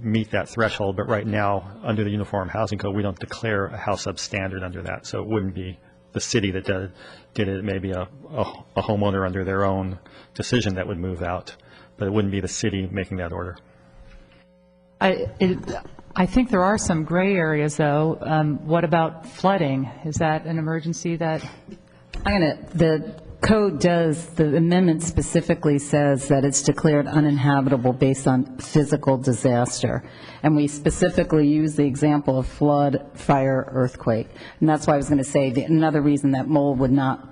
meet that threshold. But right now, under the Uniform Housing Code, we don't declare a house substandard under that, so it wouldn't be the city that did it. Maybe a homeowner under their own decision that would move out, but it wouldn't be the city making that order. I think there are some gray areas, though. What about flooding? Is that an emergency that? The code does, the amendment specifically says that it's declared uninhabitable based on physical disaster. And we specifically use the example of flood, fire, earthquake. And that's why I was going to say another reason that mold would not,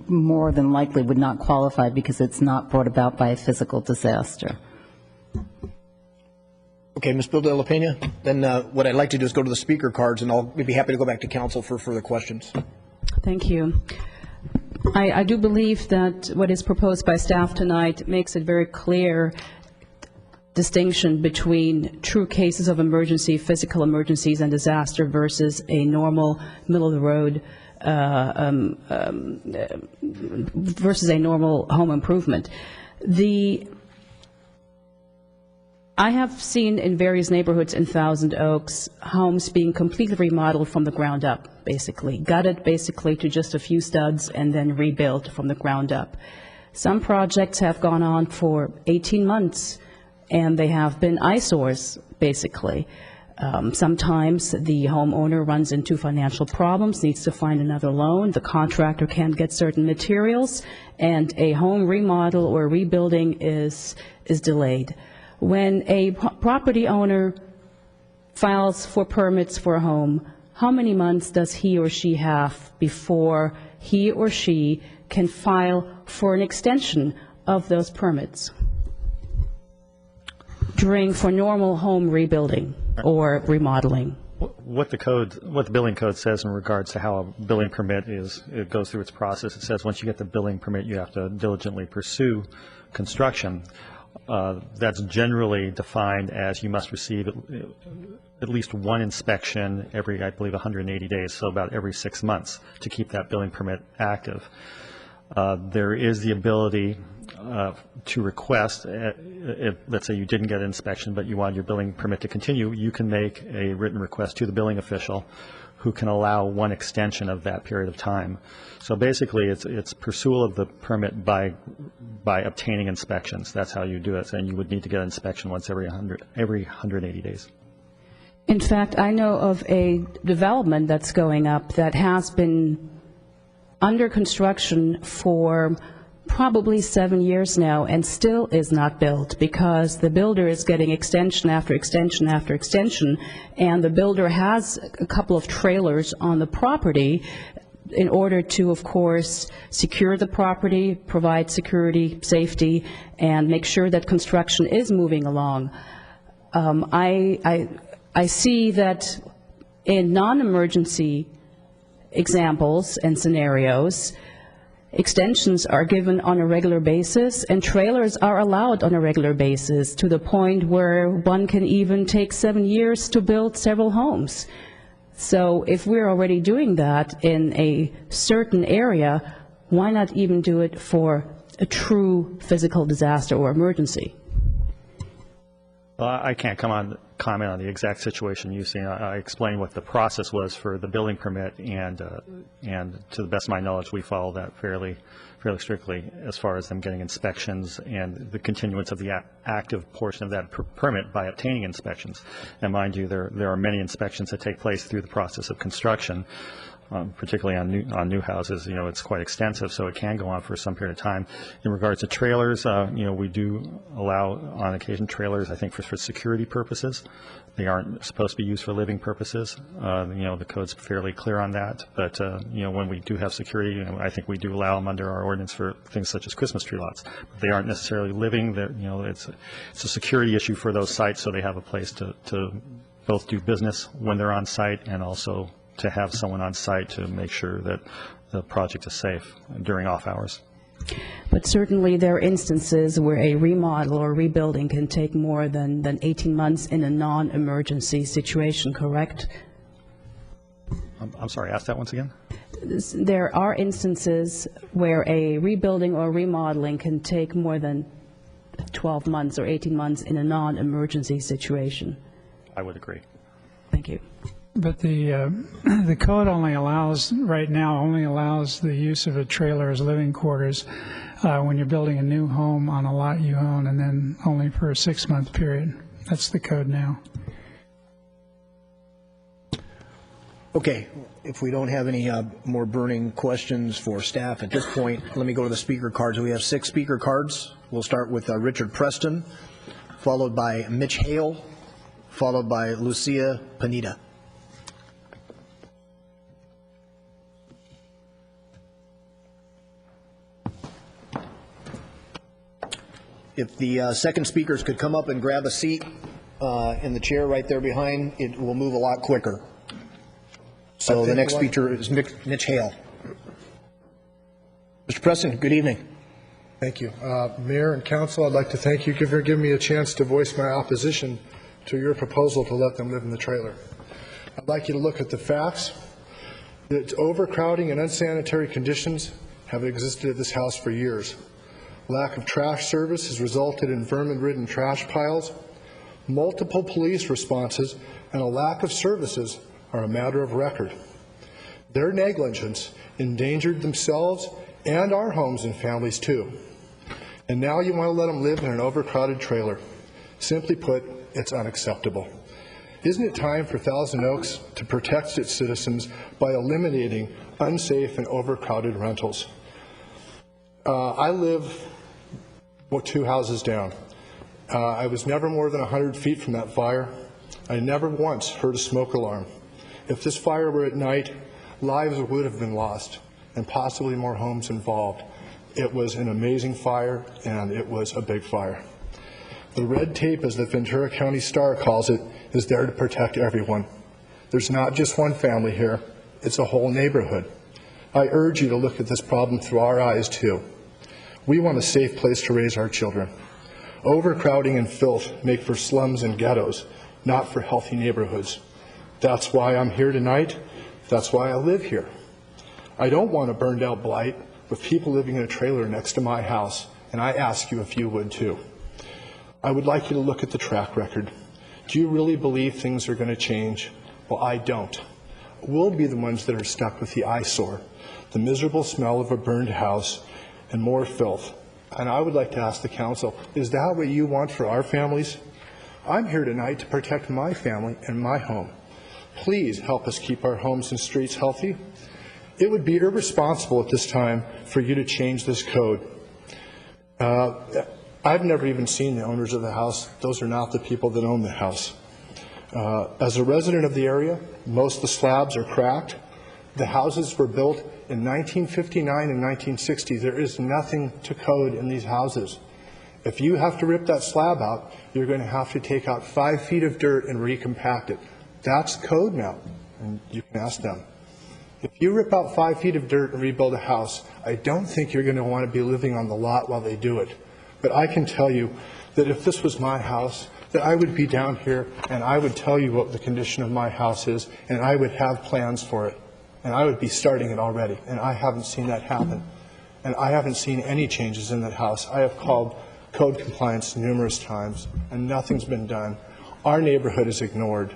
more than likely would not qualify, because it's not brought about by a physical disaster. Okay, Ms. Bill de la Pena, then what I'd like to do is go to the speaker cards, and I'll be happy to go back to council for further questions. Thank you. I do believe that what is proposed by staff tonight makes it very clear distinction between true cases of emergency, physical emergencies and disaster versus a normal middle-of-the-road versus a normal home improvement. I have seen in various neighborhoods in Thousand Oaks homes being completely remodeled from the ground up, basically. Gutted basically to just a few studs and then rebuilt from the ground up. Some projects have gone on for 18 months and they have been eyesores, basically. Sometimes the homeowner runs into financial problems, needs to find another loan, the contractor can't get certain materials, and a home remodel or rebuilding is delayed. When a property owner files for permits for a home, how many months does he or she have before he or she can file for an extension of those permits for normal home rebuilding or remodeling? What the building code says in regards to how a building permit it goes through its process, it says once you get the building permit, you have to diligently pursue construction. That's generally defined as you must receive at least one inspection every, I believe, 180 days, so about every 6 months to keep that building permit active. There is the ability to request, if, let's say you didn't get an inspection but you want your building permit to continue, you can make a written request to the building official who can allow one extension of that period of time. So basically it's pursuit of the permit by obtaining inspections. That's how you do it, and you would need to get an inspection once every 180 days. In fact, I know of a development that's going up that has been under construction for probably 7 years now and still is not built because the builder is getting extension after extension after extension, and the builder has a couple of trailers on the property in order to, of course, secure the property, provide security, safety, and make sure that construction is moving along. I see that in non-emergency examples and scenarios, extensions are given on a regular basis and trailers are allowed on a regular basis to the point where one can even take 7 years to build several homes. So if we're already doing that in a certain area, why not even do it for a true physical disaster or emergency? Well, I can't comment on the exact situation you've seen. I explained what the process was for the building permit, and to the best of my knowledge, we follow that fairly strictly as far as them getting inspections and the continuance of the active portion of that permit by obtaining inspections. And mind you, there are many inspections that take place through the process of construction. particularly on new houses, it's quite extensive, so it can go on for some period of time. In regards to trailers, we do allow on occasion trailers, I think for security purposes. They aren't supposed to be used for living purposes. The code's fairly clear on that. But, when we do have security, I think we do allow them under our ordinance for things such as Christmas tree lots. But they aren't necessarily living. It's a security issue for those sites, so they have a place to both do business when they're on site and also to have someone on site to make sure that the project is safe during off hours. But certainly there are instances where a remodel or rebuilding can take more than 18 months in a non-emergency situation, correct? I'm sorry, ask that once again? There are instances where a rebuilding or remodeling can take more than 12 months or 18 months in a non-emergency situation. I would agree. Thank you. But the code right now only allows the use of a trailer as living quarters when you're building a new home on a lot you own, and then only for a 6-month period. That's the code now. Okay, if we don't have any more burning questions for staff at this point, let me go to the speaker cards. We have 6 speaker cards. We'll start with Richard Preston, followed by Mitch Hale, followed by Lucia Panetta. If the second speakers could come up and grab a seat in the chair right there behind, it will move a lot quicker. So the next speaker is Mitch Hale. Mr. Preston, good evening. Thank you. Mayor and Council, I'd like to thank you for giving me a chance to voice my opposition to your proposal to let them live in the trailer. I'd like you to look at the facts. That overcrowding and unsanitary conditions have existed at this house for years. Lack of trash service has resulted in vermin-ridden trash piles. Multiple police responses and a lack of services are a matter of record. Their negligence endangered themselves and our homes and families too. And now you want to let them live in an overcrowded trailer. Simply put, it's unacceptable. Isn't it time for Thousand Oaks to protect its citizens by eliminating unsafe and overcrowded rentals? I live 2 houses down. I was never more than 100 feet from that fire. I never once heard a smoke alarm. If this fire were at night, lives would have been lost and possibly more homes involved. It was an amazing fire, and it was a big fire. The red tape, as the Ventura County Star calls it, is there to protect everyone. There's not just one family here, it's a whole neighborhood. I urge you to look at this problem through our eyes too. We want a safe place to raise our children. Overcrowding and filth make for slums and ghettos, not for healthy neighborhoods. That's why I'm here tonight. That's why I live here. I don't want a burned out blight with people living in a trailer next to my house, and I ask you if you would too. I would like you to look at the track record. Do you really believe things are going to change? Well, I don't. We'll be the ones that are stuck with the eyesore, the miserable smell of a burned house, and more filth. And I would like to ask the council, is that what you want for our families? I'm here tonight to protect my family and my home. Please help us keep our homes and streets healthy. It would be irresponsible at this time for you to change this code. I've never even seen the owners of the house. Those are not the people that own the house. As a resident of the area, most of the slabs are cracked. The houses were built in 1959 and 1960. There is nothing to code in these houses. If you have to rip that slab out, you're going to have to take out 5 feet of dirt and recompact it. That's code now, and you can ask them. If you rip out 5 feet of dirt and rebuild a house, I don't think you're going to want to be living on the lot while they do it. But I can tell you that if this was my house, that I would be down here and I would tell you what the condition of my house is, and I would have plans for it. And I would be starting it already, and I haven't seen that happen. And I haven't seen any changes in that house. I have called code compliance numerous times, and nothing's been done. Our neighborhood is ignored.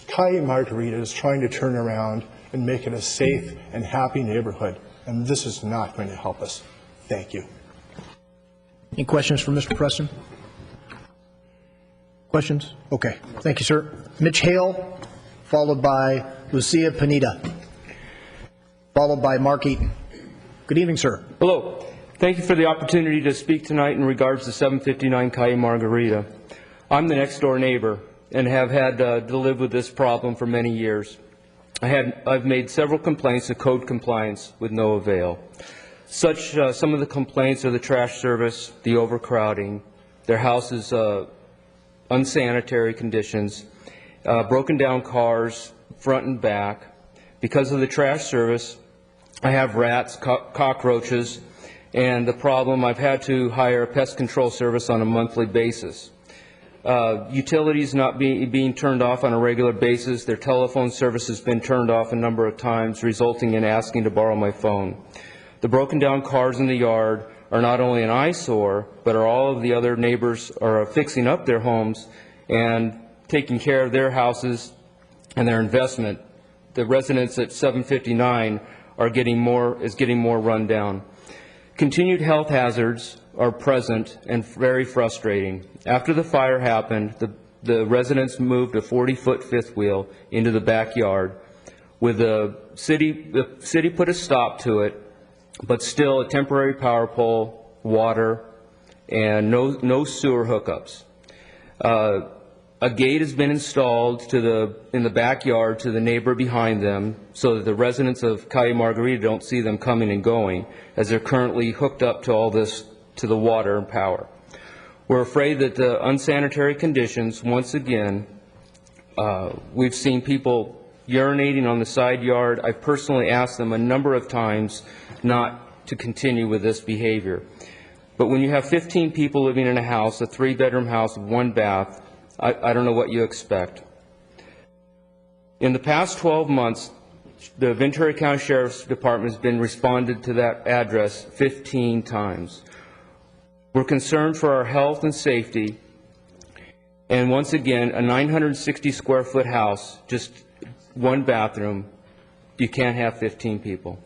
Calle Margarita is trying to turn around and make it a safe and happy neighborhood, and this is not going to help us. Thank you. Any questions for Mr. Preston? Questions? Okay. Thank you, sir. Mitch Hale, followed by Lucia Panetta. followed by Mark Eaton. Good evening, sir. Hello. Thank you for the opportunity to speak tonight in regards to 759 Calle Margarita. I'm the next door neighbor and have had to live with this problem for many years. I've made several complaints to code compliance with no avail. Some of the complaints are the trash service, the overcrowding, their houses' unsanitary conditions, broken down cars front and back. Because of the trash service, I have rats, cockroaches, and the problem, I've had to hire a pest control service on a monthly basis. Utilities not being turned off on a regular basis. Their telephone service has been turned off a number of times, resulting in asking to borrow my phone. The broken down cars in the yard are not only an eyesore, but are all of the other neighbors are fixing up their homes and taking care of their houses and their investment. The residents at 759 are getting more run down. Continued health hazards are present and very frustrating. After the fire happened, the residents moved a 40-foot fifth wheel into the backyard. With the city put a stop to it, but still a temporary power pole, water, and no sewer hookups. A gate has been installed in the backyard to the neighbor behind them so that the residents of Calle Margarita don't see them coming and going, as they're currently hooked up to all this, to the water and power. We're afraid that the unsanitary conditions, once again, we've seen people urinating on the side yard. I've personally asked them a number of times not to continue with this behavior. But when you have 15 people living in a house, a 3-bedroom house with 1 bath, I don't know what you expect. In the past 12 months, the Ventura County Sheriff's Department has been responded to that address 15 times. We're concerned for our health and safety, and once again, a 960 square foot house, just 1 bathroom, you can't have 15 people.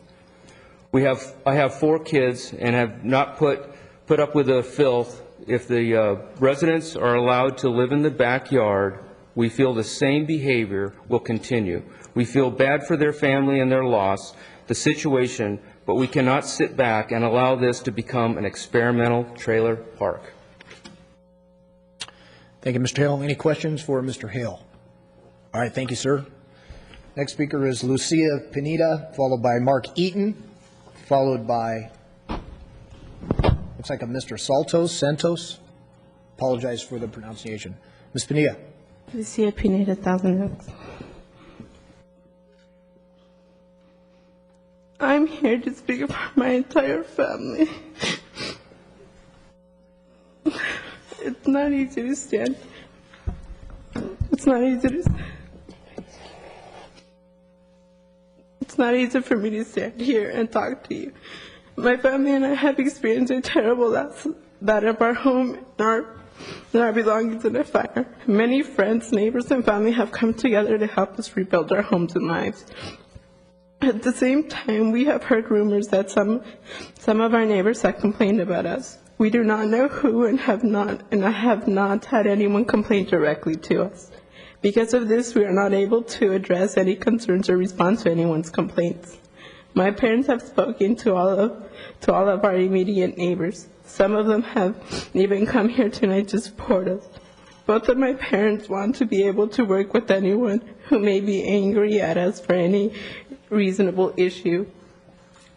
I have 4 kids and have not put up with the filth. If the residents are allowed to live in the backyard, we feel the same behavior will continue. We feel bad for their family and their loss, the situation, but we cannot sit back and allow this to become an experimental trailer park. Thank you, Mr. Hale. Any questions for Mr. Hale? All right, thank you, sir. Next speaker is Lucia Pineda, followed by Mark Eaton, followed by, looks like a Mr. Santos. Apologize for the pronunciation. Ms. Pineda. Lucia Pineda, Thousand Oaks. I'm here to speak for my entire family. It's not easy to stand. It's not easy for me to stand here and talk to you. My family and I have experienced a terrible loss, that of our home and our belongings in a fire. Many friends, neighbors, and family have come together to help us rebuild our homes and lives. At the same time, we have heard rumors that some of our neighbors have complained about us. We do not know who and I have not had anyone complain directly to us. Because of this, we are not able to address any concerns or respond to anyone's complaints. My parents have spoken to all of our immediate neighbors. Some of them have even come here tonight to support us. Both of my parents want to be able to work with anyone who may be angry at us for any reasonable issue,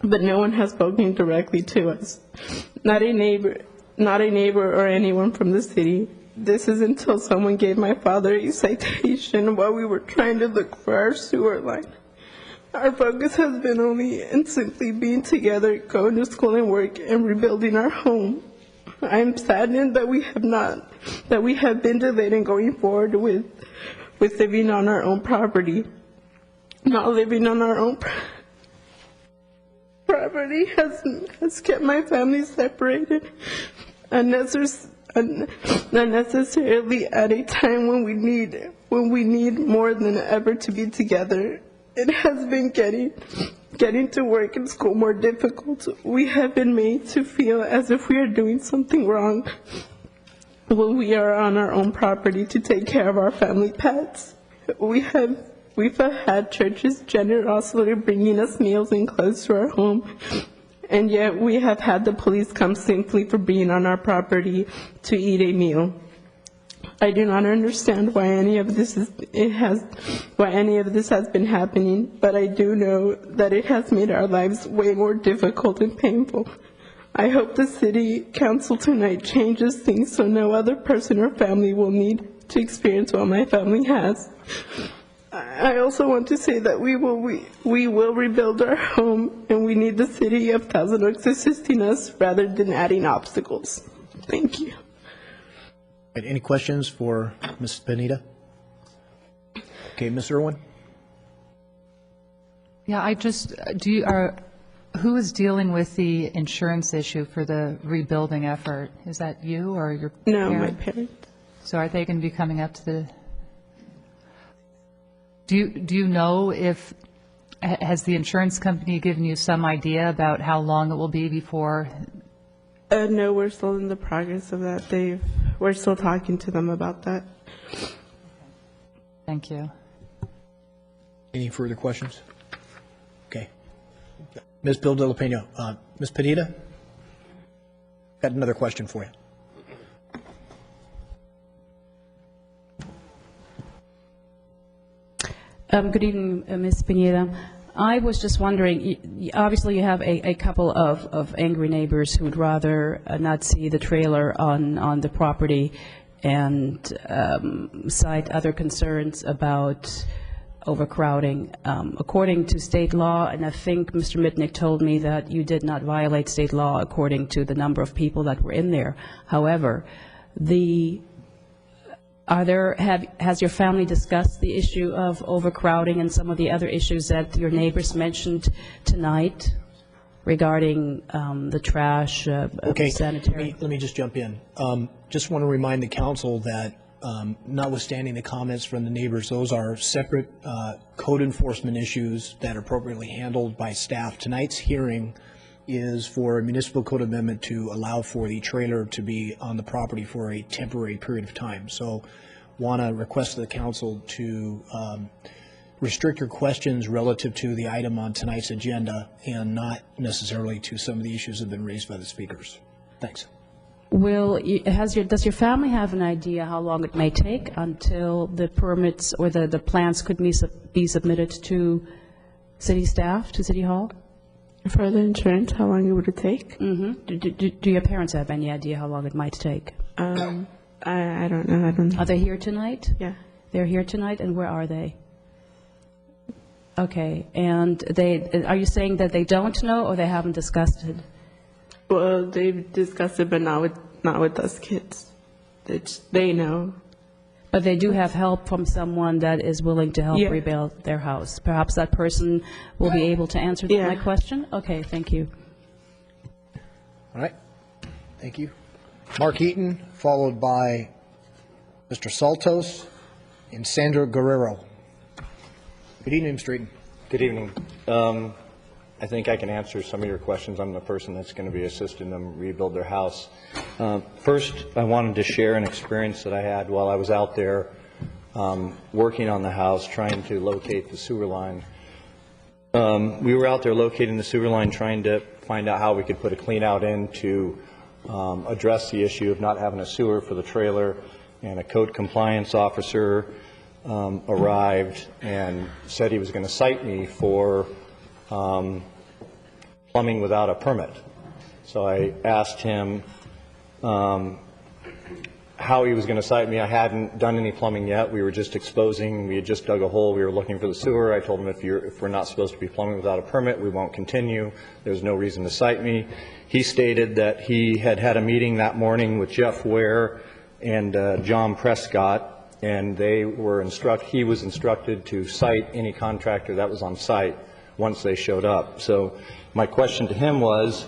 but no one has spoken directly to us. Not a neighbor or anyone from the city. This is until someone gave my father a citation while we were trying to look for our sewer line. Our focus has been only and simply being together, going to school and work, and rebuilding our home. I am saddened that we have been delayed in going forward with living on our own property. Not living on our own property has kept my family separated unnecessarily at a time when we need more than ever to be together. It has been getting to work and school more difficult. We have been made to feel as if we are doing something wrong when we are on our own property to take care of our family pets. We have We've had churches generously bringing us meals and clothes to our home, and yet we have had the police come simply for being on our property to eat a meal. I do not understand why any of this has been happening, but I do know that it has made our lives way more difficult and painful. I hope the city council tonight changes things so no other person or family will need to experience what my family has. I also want to say that we will rebuild our home, and we need the city of Thousand Oaks assisting us rather than adding obstacles. Thank you. Any questions for Ms. Benita? Okay, Ms. Irwin? Yeah, who is dealing with the insurance issue for the rebuilding effort? Is that you or your No, parent? my parents. So are they going to be coming up to the... Do you know if... Has the insurance company given you some idea about how long it will be before... No, we're still in the progress of that. We're still talking to them about that. Thank you. Any further questions? Okay. Ms. Bill De La Pena. Ms. Pineda? Got another question for you. Good evening, Ms. Pineda. I was just wondering, obviously you have a couple of angry neighbors who would rather not see the trailer on the property and cite other concerns about overcrowding. According to state law, and I think Mr. Mitnick told me that you did not violate state law according to the number of people that were in there. However, has your family discussed the issue of overcrowding and some of the other issues that your neighbors mentioned tonight regarding the trash, Okay, sanitary? let me just jump in. Just want to remind the council that notwithstanding the comments from the neighbors, those are separate code enforcement issues that are appropriately handled by staff. Tonight's hearing is for a municipal code amendment to allow for the trailer to be on the property for a temporary period of time. So want to request the council to restrict your questions relative to the item on tonight's agenda and not necessarily to some of the issues that have been raised by the speakers. Thanks. Does your family have an idea how long it may take until the permits or the plans could be submitted to city staff, to City Hall? For the insurance, how long would it take? Mm-hmm. Do your parents have any idea how long it might take? I don't know. Are they here tonight? Yeah. They're here tonight, and where are they? Okay, and are you saying that they don't know or they haven't discussed it? Well, they've discussed it, but not with us kids. They know. But they do have help from someone that is willing to help rebuild their house. Perhaps that person will be able to answer my question? Okay, thank you. All right. Thank you. Mark Eaton, followed by Mr. Saltos and Sandra Guerrero. Good evening, Mr. Eaton. Good evening. I think I can answer some of your questions. I'm the person that's going to be assisting them rebuild their house. First, I wanted to share an experience that I had while I was out there working on the house, trying to locate the sewer line. We were out there locating the sewer line, trying to find out how we could put a clean out in to address the issue of not having a sewer for the trailer, and a code compliance officer arrived and said he was going to cite me for plumbing without a permit. So I asked him how he was going to cite me. I hadn't done any plumbing yet. We were just exposing. We had just dug a hole. We were looking for the sewer. I told him if we're not supposed to be plumbing without a permit, we won't continue. There's no reason to cite me. He stated that he had had a meeting that morning with Jeff Ware and John Prescott, and he was instructed to cite any contractor that was on site once they showed up. So my question to him was,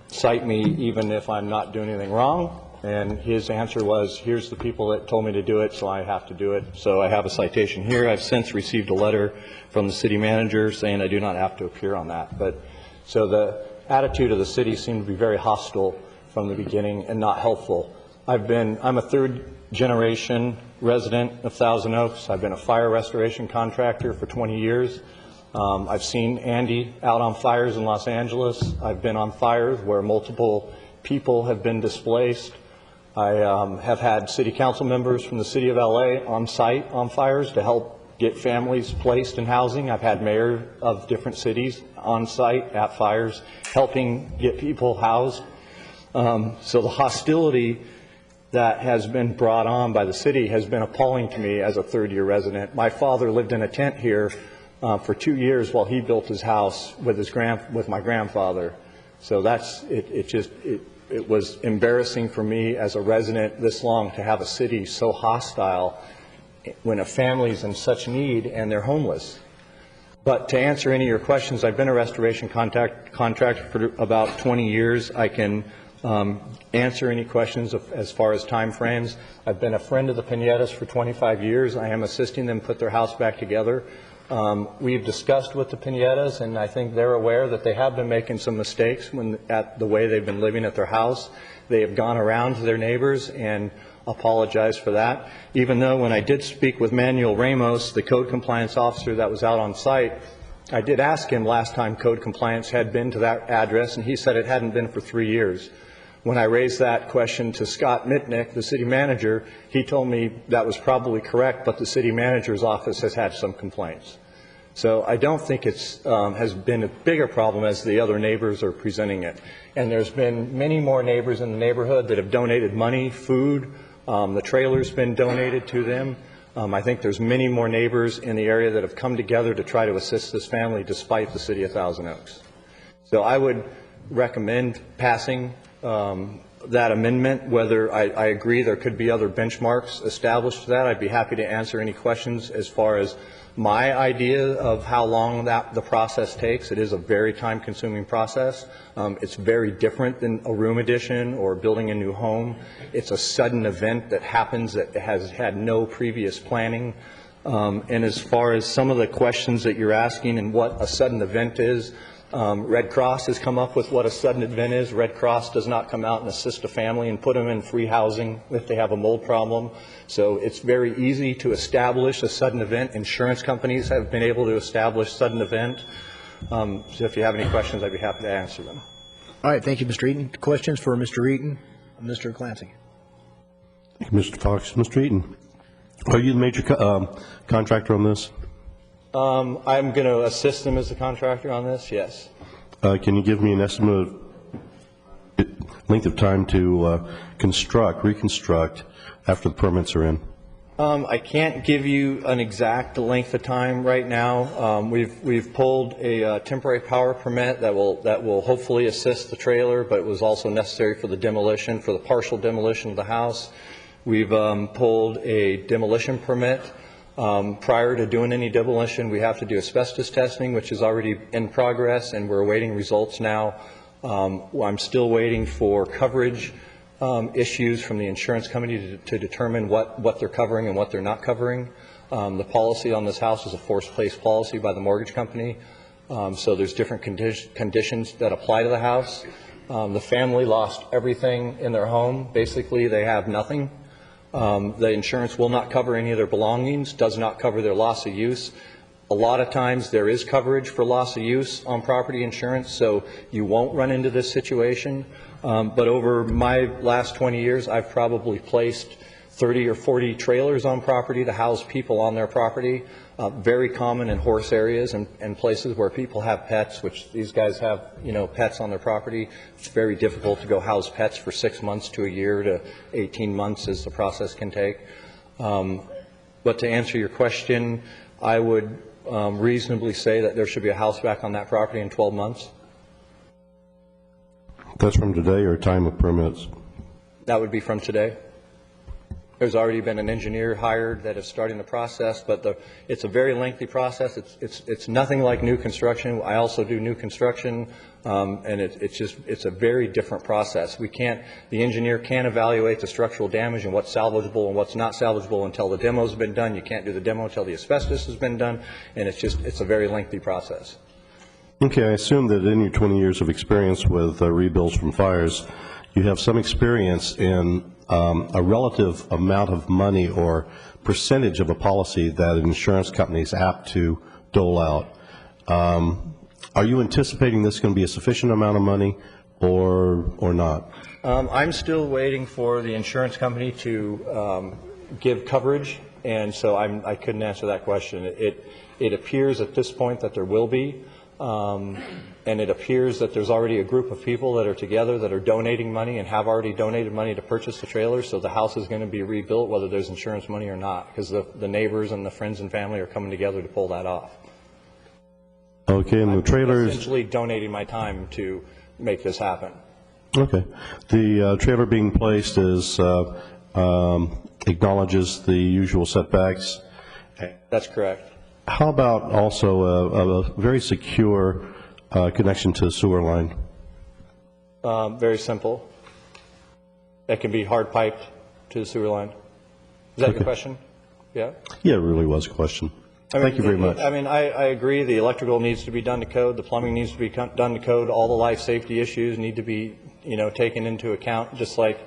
cite me even if I'm not doing anything wrong? And his answer was, here's the people that told me to do it, so I have to do it. So I have a citation here. I've since received a letter from the city manager saying I do not have to appear on that. So the attitude of the city seemed to be very hostile from the beginning and not helpful. I'm a third-generation resident of Thousand Oaks. I've been a fire restoration contractor for 20 years. I've seen Andy out on fires in Los Angeles. I've been on fires where multiple people have been displaced. I have had city council members from the city of LA on site on fires to help get families placed in housing. I've had mayors of different cities on site at fires helping get people housed. So the hostility that has been brought on by the city has been appalling to me as a third-year resident. My father lived in a tent here for 2 years while he built his house with my grandfather. So it was embarrassing for me as a resident this long to have a city so hostile when a family's in such need and they're homeless. But to answer any of your questions, I've been a restoration contractor for about 20 years. I can answer any questions as far as time frames. I've been a friend of the Pinetas for 25 years. I am assisting them put their house back together. We've discussed with the Pinetas, and I think they're aware that they have been making some mistakes at the way they've been living at their house. They have gone around to their neighbors and apologized for that. Even though when I did speak with Manuel Ramos, the code compliance officer that was out on site, I did ask him last time code compliance had been to that address, and he said it hadn't been for 3 years. When I raised that question to Scott Mitnick, the city manager, he told me that was probably correct, but the city manager's office has had some complaints. So I don't think it's has been a bigger problem as the other neighbors are presenting it. And there's been many more neighbors in the neighborhood that have donated money, food. The trailer's been donated to them. I think there's many more neighbors in the area that have come together to try to assist this family despite the city of Thousand Oaks. So I would recommend passing that amendment. Whether I agree there could be other benchmarks established to that, I'd be happy to answer any questions as far as my idea of how long the process takes. It is a very time-consuming process. It's very different than a room addition or building a new home. It's a sudden event that happens that has had no previous planning. And as far as some of the questions that you're asking and what a sudden event is, Red Cross has come up with what a sudden event is. Red Cross does not come out and assist a family and put them in free housing if they have a mold problem. So it's very easy to establish a sudden event. Insurance companies have been able to establish sudden event. So if you have any questions, I'd be happy to answer them. All right, thank you, Mr. Eaton. Questions for Mr. Eaton? Mr. Clancy. Thank you, Mr. Fox. Mr. Eaton, are you the major contractor on this? I'm going to assist them as a contractor on this, yes. Can you give me an estimate of length of time to reconstruct after the permits are in? I can't give you an exact length of time right now. We've pulled a temporary power permit that will hopefully assist the trailer, but it was also necessary for the partial demolition of the house. We've pulled a demolition permit. Prior to doing any demolition, we have to do asbestos testing, which is already in progress, and we're awaiting results now. I'm still waiting for coverage issues from the insurance company to determine what they're covering and what they're not covering. The policy on this house is a forced place policy by the mortgage company, so there's different conditions that apply to the house. The family lost everything in their home. Basically, they have nothing. The insurance will not cover any of their belongings, does not cover their loss of use. A lot of times there is coverage for loss of use on property insurance, so you won't run into this situation. But over my last 20 years, I've probably placed 30 or 40 trailers on property to house people on their property. Very common in horse areas and places where people have pets, which these guys have, pets on their property. It's very difficult to go house pets for 6 months to a year to 18 months as the process can take. But to answer your question, I would reasonably say that there should be a house back on that property in 12 months. That's from today or time of permits? That would be from today. There's already been an engineer hired that is starting the process, but it's a very lengthy process. It's nothing like new construction. I also do new construction, and it's a very different process. The engineer can't evaluate the structural damage and what's salvageable and what's not salvageable until the demo's been done. You can't do the demo until the asbestos has been done, and it's a very lengthy process. Okay, I assume that in your 20 years of experience with rebuilds from fires, you have some experience in a relative amount of money or percentage of a policy that an insurance company is apt to dole out. Are you anticipating this is going to be a sufficient amount of money or not? I'm still waiting for the insurance company to give coverage, and so I couldn't answer that question. It appears at this point that there will be, and it appears that there's already a group of people that are together that are donating money and have already donated money to purchase the trailer, so the house is going to be rebuilt whether there's insurance money or not, because the neighbors and the friends and family are coming together to pull that off. Okay, and the trailers... essentially donating my time to make this happen. Okay. The trailer being placed is acknowledges the usual setbacks. That's correct. How about also a very secure connection to the sewer line? Very simple. That can be hard piped to the sewer line. Is that your question? Yeah? Yeah, it really was a question. Thank you very much. I mean, I agree the electrical needs to be done to code, the plumbing needs to be done to code, all the life safety issues need to be, taken into account, just like,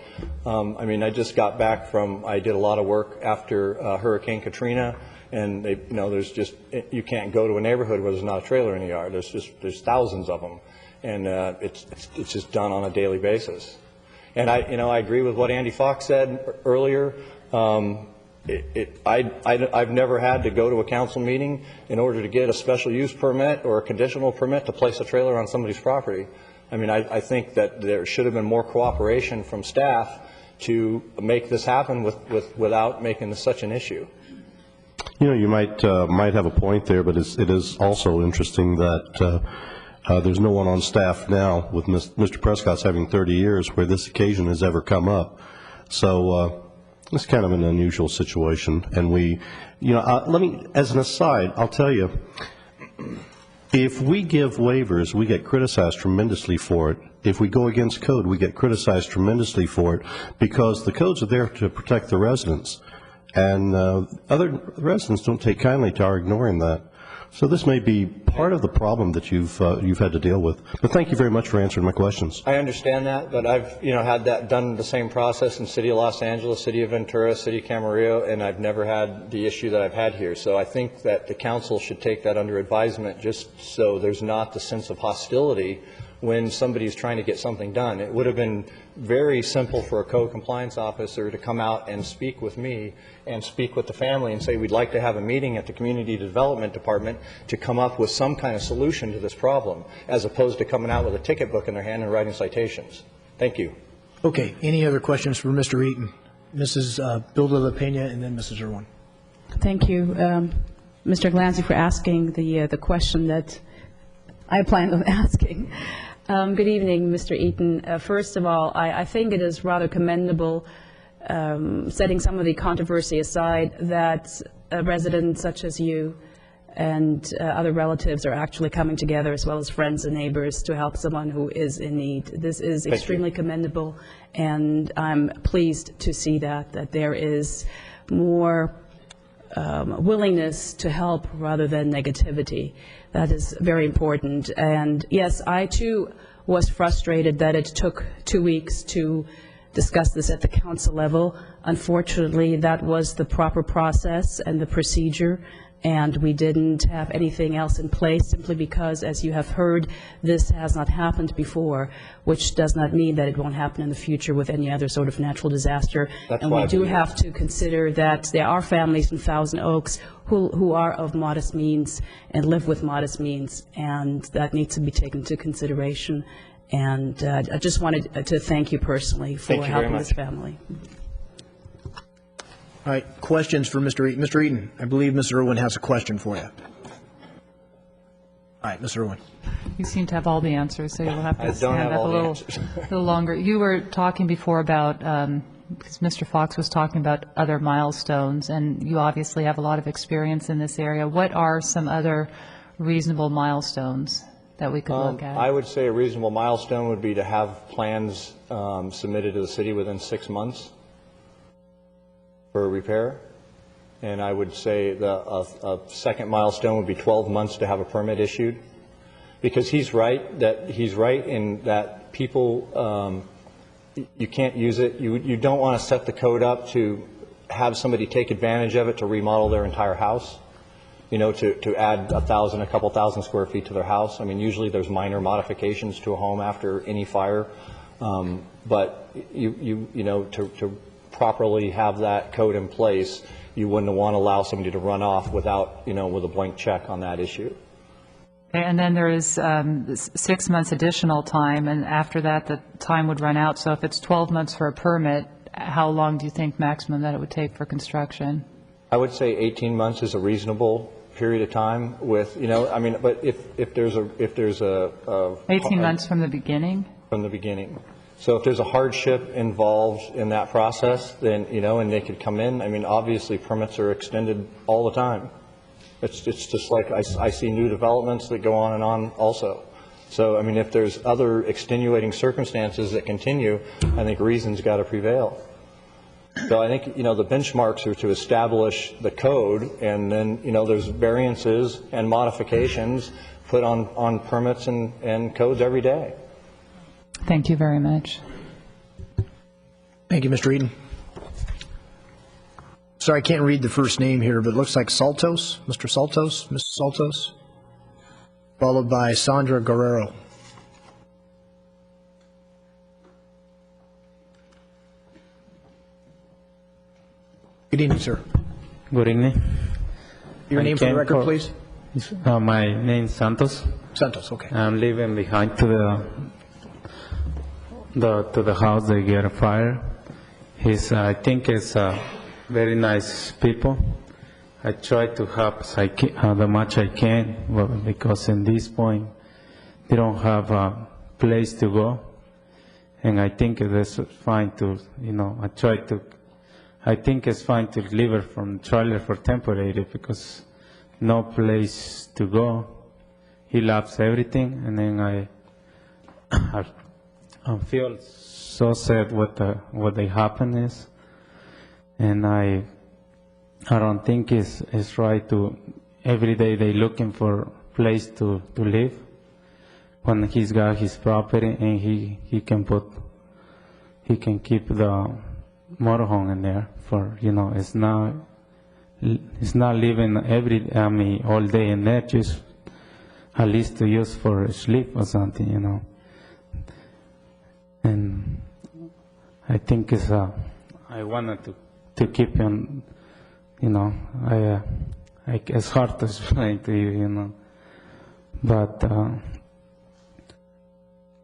I just got back from, I did a lot of work after Hurricane Katrina, and there's just, you can't go to a neighborhood where there's not a trailer in the yard. There's thousands of them, and it's just done on a daily basis. And I agree with what Andy Fox said earlier. I've never had to go to a council meeting in order to get a special use permit or a conditional permit to place a trailer on somebody's property. I mean, I think that there should have been more cooperation from staff to make this happen without making this such an issue. You might have a point there, but it is also interesting that there's no one on staff now, with Mr. Prescott's having 30 years, where this occasion has ever come up. So it's kind of an unusual situation, and let me, as an aside, I'll tell you, if we give waivers, we get criticized tremendously for it. If we go against code, we get criticized tremendously for it, because the codes are there to protect the residents, and other residents don't take kindly to our ignoring that. So this may be part of the problem that you've had to deal with. But thank you very much for answering my questions. I understand that, but I've had that done the same process in City of Los Angeles, City of Ventura, City of Camarillo, and I've never had the issue that I've had here. So I think that the council should take that under advisement, just so there's not the sense of hostility when somebody's trying to get something done. It would have been very simple for a code compliance officer to come out and speak with me and speak with the family and say, we'd like to have a meeting at the Community Development Department to come up with some kind of solution to this problem, as opposed to coming out with a ticket book in their hand and writing citations. Thank you. Okay. Any other questions for Mr. Eaton? Mrs. Bilda La Pena and then Mrs. Irwin. Thank you, Mr. Glancy, for asking the question that I planned on asking. Good evening, Mr. Eaton. First of all, I think it is rather commendable, setting some of the controversy aside, that a resident such as you and other relatives are actually coming together, as well as friends and neighbors, to help someone who is in need. This is extremely commendable, and I'm pleased to see that there is more willingness to help rather than negativity. That is very important. And yes, I too was frustrated that it took 2 weeks to discuss this at the council level. Unfortunately, that was the proper process and the procedure, and we didn't have anything else in place, simply because, as you have heard, this has not happened before, which does not mean that it won't happen in the future with any other sort of natural disaster. And we do have to consider that there are families in Thousand Oaks who are of modest means and live with modest means, and that needs to be taken into consideration. And I just wanted to thank you personally for helping this family. All right, questions for Mr. Eaton. Mr. Eaton, I believe Mr. Irwin has a question for you. All right, Mr. Irwin. You seem to have all the answers, so you'll have to stand up a little longer. You were talking before about, because Mr. Fox was talking about other milestones, and you obviously have a lot of experience in this area. What are some other reasonable milestones that we could look at? I would say a reasonable milestone would be to have plans submitted to the city within 6 months for repair, and I would say a second milestone would be 12 months to have a permit issued, because he's right in that people you can't use it. You don't want to set the code up to have somebody take advantage of it to remodel their entire house, to add a couple thousand square feet to their house. I mean, usually there's minor modifications to a home after any fire, but to properly have that code in place, you wouldn't want to allow somebody to run off without, with a blank check on that issue. Okay, and then there is 6 months additional time, and after that, the time would run out. So if it's 12 months for a permit, how long do you think maximum that it would take for construction? I would say 18 months is a reasonable period of time with, but if there's a 18 months from the beginning? From the beginning. So if there's a hardship involved in that process, then, and they could come in, I mean, obviously permits are extended all the time. It's just like I see new developments that go on and on also. So, I mean, if there's other extenuating circumstances that continue, I think reason's got to prevail. So I think, the benchmarks are to establish the code, and then, there's variances and modifications put on permits and codes every day. Thank you very much. Thank you, Mr. Eden. Sorry, I can't read the first name here, but it looks like Saltos, Mr. Saltos, Mrs. Saltos, followed by Sandra Guerrero. Good evening, sir. Good evening. Your name for the record, please? My name is Santos. Santos, okay. I'm living behind to the house that get a fire. I think it's very nice people. I try to help the much I can, because in this point they don't have a place to go, and I think it's fine to, I think it's fine to live from trailer for temporary, because no place to go. He loves everything, and then I feel so sad what they happen is, and I don't think it's right to every day they looking for place to live when he's got his property, and he can keep the motorhome in there for, it's not living all day in there, just at least to use for sleep or something, and I think I wanted to keep him, it's hard to explain to you, but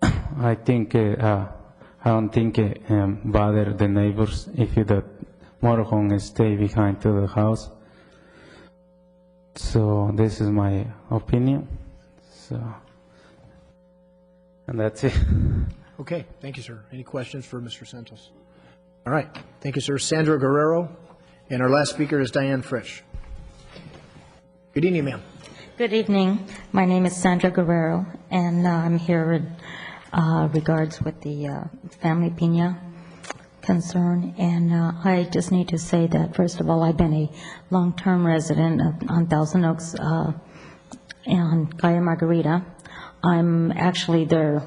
I think I don't think it bother the neighbors if the motorhome stay behind to the house. So this is my opinion. So, and that's it. Okay, thank you, sir. Any questions for Mr. Santos? All right, thank you, sir. Sandra Guerrero, and our last speaker is Diane Frisch. Good evening, ma'am. Good evening. My name is Sandra Guerrero, and I'm here in regards with the family piña concern. And I just need to say that, first of all, I've been a long-term resident on Thousand Oaks on Calle Margarita. I'm actually their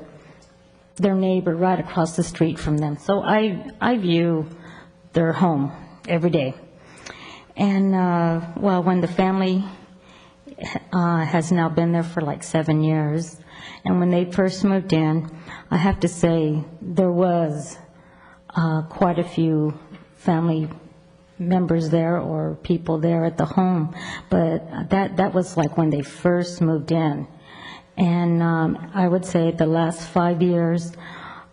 neighbor right across the street from them. So I view their home every day. And, when the family has now been there for like 7 years, and when they first moved in, I have to say there was quite a few family members there or people there at the home, but that was like when they first moved in. And I would say the last 5 years,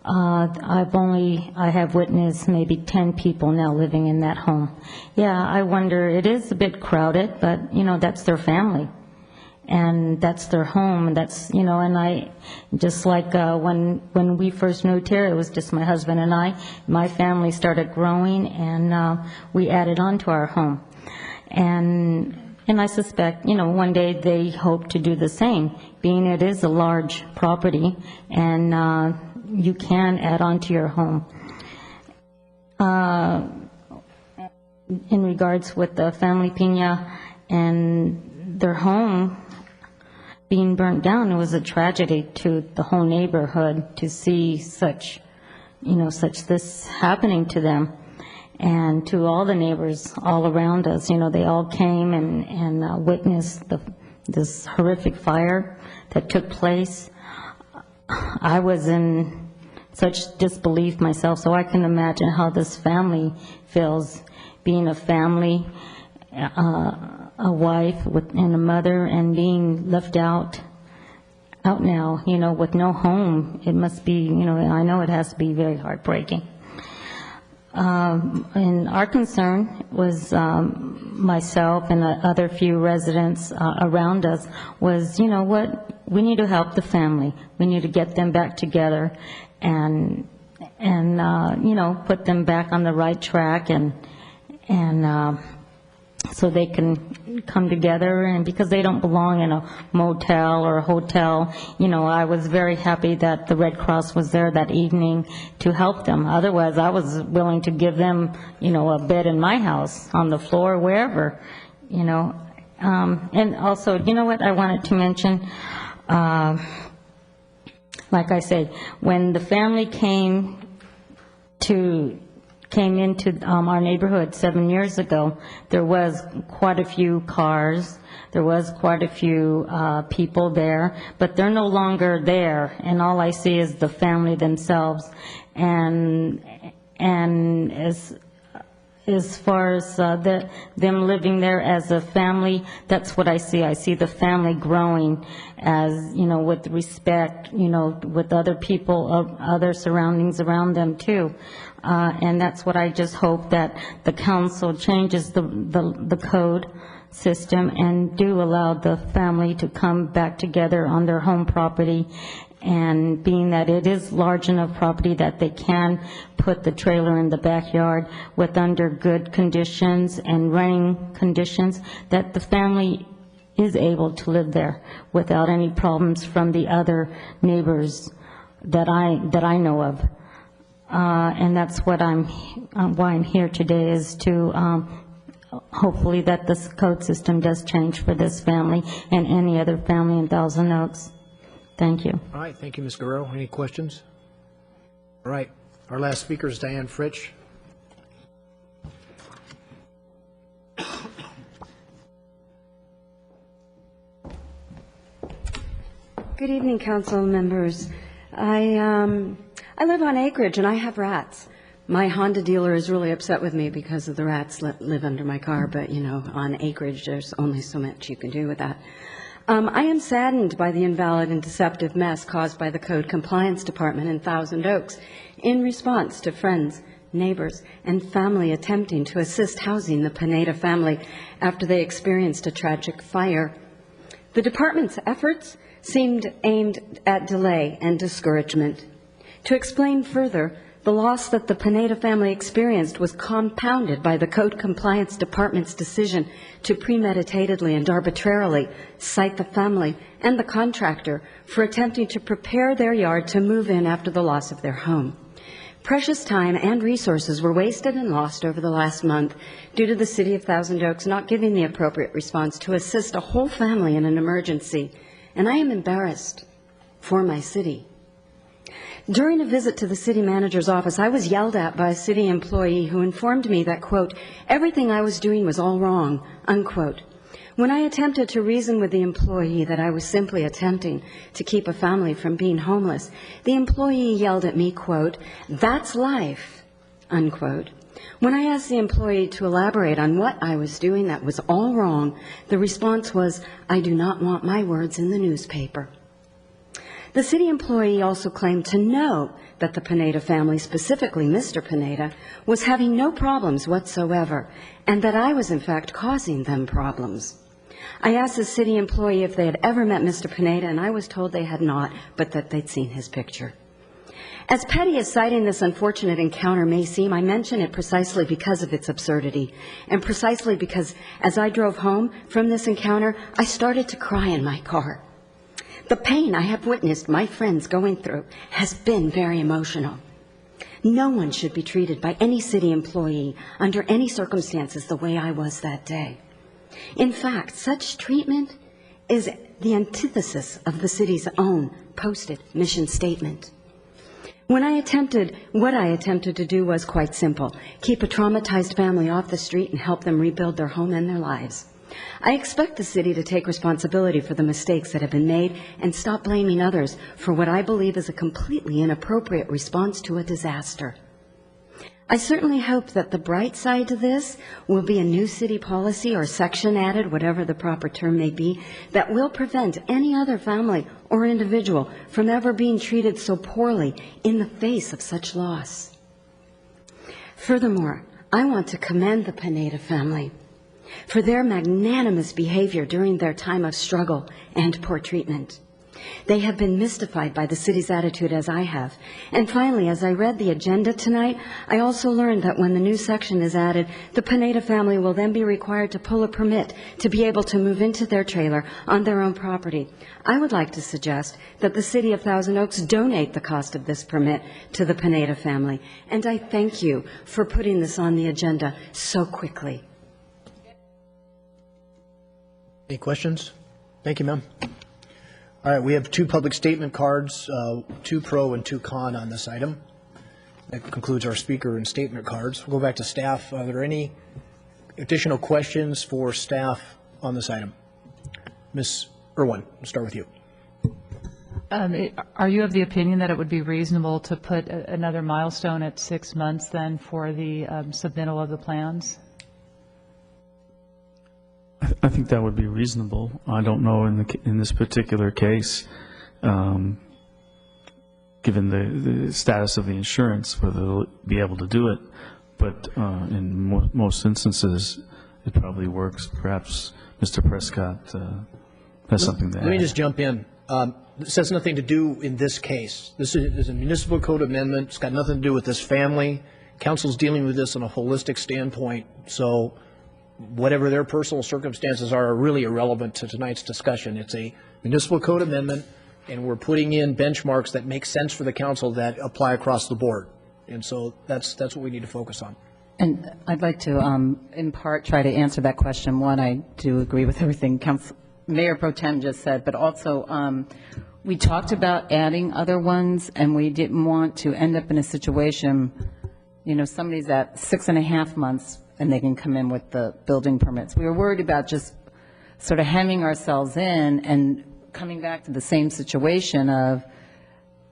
I have witnessed maybe 10 people now living in that home. Yeah, I wonder, it is a bit crowded, but, that's their family. And that's their home, and that's, and I, just like when we first moved here, it was just my husband and I. My family started growing, and we added on to our home. And I suspect, one day they hope to do the same, being it is a large property, and you can add on to your home. In regards with the family piña and their home being burnt down, it was a tragedy to the whole neighborhood to see such such this happening to them. And to all the neighbors all around us, they all came and witnessed this horrific fire that took place. I was in such disbelief myself, so I can imagine how this family feels, being a family, a wife and a mother, and being left out now, with no home. It must be, I know it has to be very heartbreaking. And our concern was myself and the other few residents around us was, we need to help the family. We need to get them back together and put them back on the right track and so they can come together, and because they don't belong in a motel or a hotel. I was very happy that the Red Cross was there that evening to help them. Otherwise, I was willing to give them, a bed in my house, on the floor, wherever, And also, what I wanted to mention, like I said, when the family came into our neighborhood 7 years ago, there was quite a few cars, there was quite a few people there, but they're no longer there, and all I see is the family themselves. And as far as them living there as a family, that's what I see. I see the family growing as, with respect, with other people, other surroundings around them too. And that's what I just hope, that the council changes the code system and do allow the family to come back together on their home property, and being that it is large enough property that they can put the trailer in the backyard with under good conditions and running conditions, that the family is able to live there without any problems from the other neighbors that I know of. And that's what why I'm here today, is to hopefully that this code system does change for this family and any other family in Thousand Oaks. Thank you. All right, thank you, Ms. Guerrero. Any questions? All right, our last speaker is Diane Fritsch. Good evening, council members. I live on acreage and I have rats. My Honda dealer is really upset with me because of the rats that live under my car, but on acreage there's only so much you can do with that. I am saddened by the invalid and deceptive mess caused by the Code Compliance Department in Thousand Oaks in response to friends, neighbors, and family attempting to assist housing the Pineda family after they experienced a tragic fire. The department's efforts seemed aimed at delay and discouragement. To explain further, the loss that the Pineda family experienced was compounded by the Code Compliance Department's decision to premeditatedly and arbitrarily cite the family and the contractor for attempting to prepare their yard to move in after the loss of their home. Precious time and resources were wasted and lost over the last month due to the City of Thousand Oaks not giving the appropriate response to assist a whole family in an emergency. And I am embarrassed for my city. During a visit to the city manager's office, I was yelled at by a city employee who informed me that, quote, everything I was doing was all wrong, unquote. When I attempted to reason with the employee that I was simply attempting to keep a family from being homeless, the employee yelled at me, quote, that's life, unquote. When I asked the employee to elaborate on what I was doing that was all wrong, the response was, I do not want my words in the newspaper. The city employee also claimed to know that the Pineda family, specifically Mr. Pineda, was having no problems whatsoever, and that I was in fact causing them problems. I asked the city employee if they had ever met Mr. Pineda, and I was told they had not, but that they'd seen his picture. As petty as citing this unfortunate encounter may seem, I mention it precisely because of its absurdity, and precisely because as I drove home from this encounter, I started to cry in my car. The pain I have witnessed my friends going through has been very emotional. No one should be treated by any city employee under any circumstances the way I was that day. In fact, such treatment is the antithesis of the city's own posted mission statement. What I attempted to do was quite simple: keep a traumatized family off the street and help them rebuild their home and their lives. I expect the city to take responsibility for the mistakes that have been made and stop blaming others for what I believe is a completely inappropriate response to a disaster. I certainly hope that the bright side to this will be a new city policy or section added, whatever the proper term may be, that will prevent any other family or individual from ever being treated so poorly in the face of such loss. Furthermore, I want to commend the Pineda family for their magnanimous behavior during their time of struggle and poor treatment. They have been mystified by the city's attitude, as I have. And finally, as I read the agenda tonight, I also learned that when the new section is added, the Pineda family will then be required to pull a permit to be able to move into their trailer on their own property. I would like to suggest that the city of Thousand Oaks donate the cost of this permit to the Pineda family. And I thank you for putting this on the agenda so quickly. Any questions? Thank you, ma'am. All right, we have 2 public statement cards, 2 pro and 2 con on this item. That concludes our speaker and statement cards. We'll go back to staff. Are there any additional questions for staff on this item? Ms. Irwin, we'll start with you. Are you of the opinion that it would be reasonable to put another milestone at 6 months then for the submittal of the plans? I think that would be reasonable. I don't know in this particular case, given the status of the insurance, whether they'll be able to do it. But in most instances, it probably works. Perhaps Mr. Prescott has something to add. Let me just jump in. This has nothing to do in this case. This is a municipal code amendment. It's got nothing to do with this family. Council's dealing with this on a holistic standpoint. So whatever their personal circumstances are really irrelevant to tonight's discussion. It's a municipal code amendment, and we're putting in benchmarks that make sense for the council that apply across the board. And so that's what we need to focus on. And I'd like to, in part, try to answer that question. One, I do agree with everything Mayor Pro Tem just said, but also we talked about adding other ones, and we didn't want to end up in a situation, somebody's at 6.5 months, and they can come in with the building permits. We were worried about just sort of hemming ourselves in and coming back to the same situation of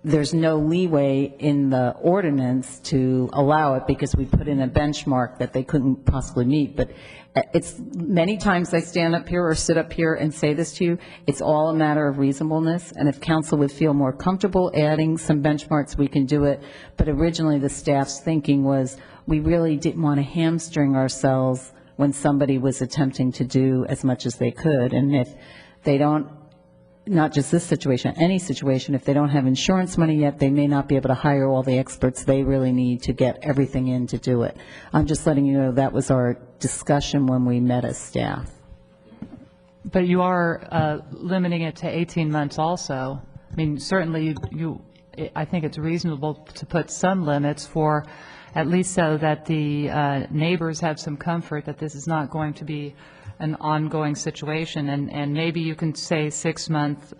there's no leeway in the ordinance to allow it because we put in a benchmark that they couldn't possibly meet. But it's many times I stand up here or sit up here and say this to you, it's all a matter of reasonableness. And if council would feel more comfortable adding some benchmarks, we can do it. But originally the staff's thinking was we really didn't want to hamstring ourselves when somebody was attempting to do as much as they could. And if they don't, not just this situation, any situation, if they don't have insurance money yet, they may not be able to hire all the experts they really need to get everything in to do it. I'm just letting you know that was our discussion when we met as staff. But you are limiting it to 18 months also. I mean, certainly I think it's reasonable to put some limits for at least so that the neighbors have some comfort that this is not going to be an ongoing situation. And maybe you can say 6-month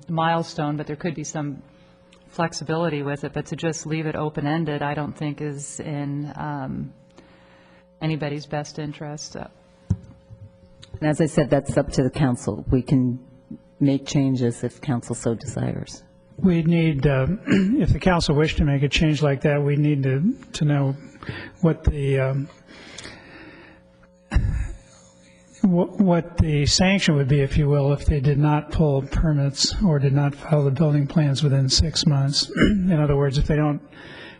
milestone, but there could be some flexibility with it. But to just leave it open-ended, I don't think is in anybody's best interest. And as I said, that's up to the council. We can make changes if council so desires. We need, if the council wished to make a change like that, we need to know what the sanction would be, if you will, if they did not pull permits or did not file the building plans within 6 months. In other words, if they don't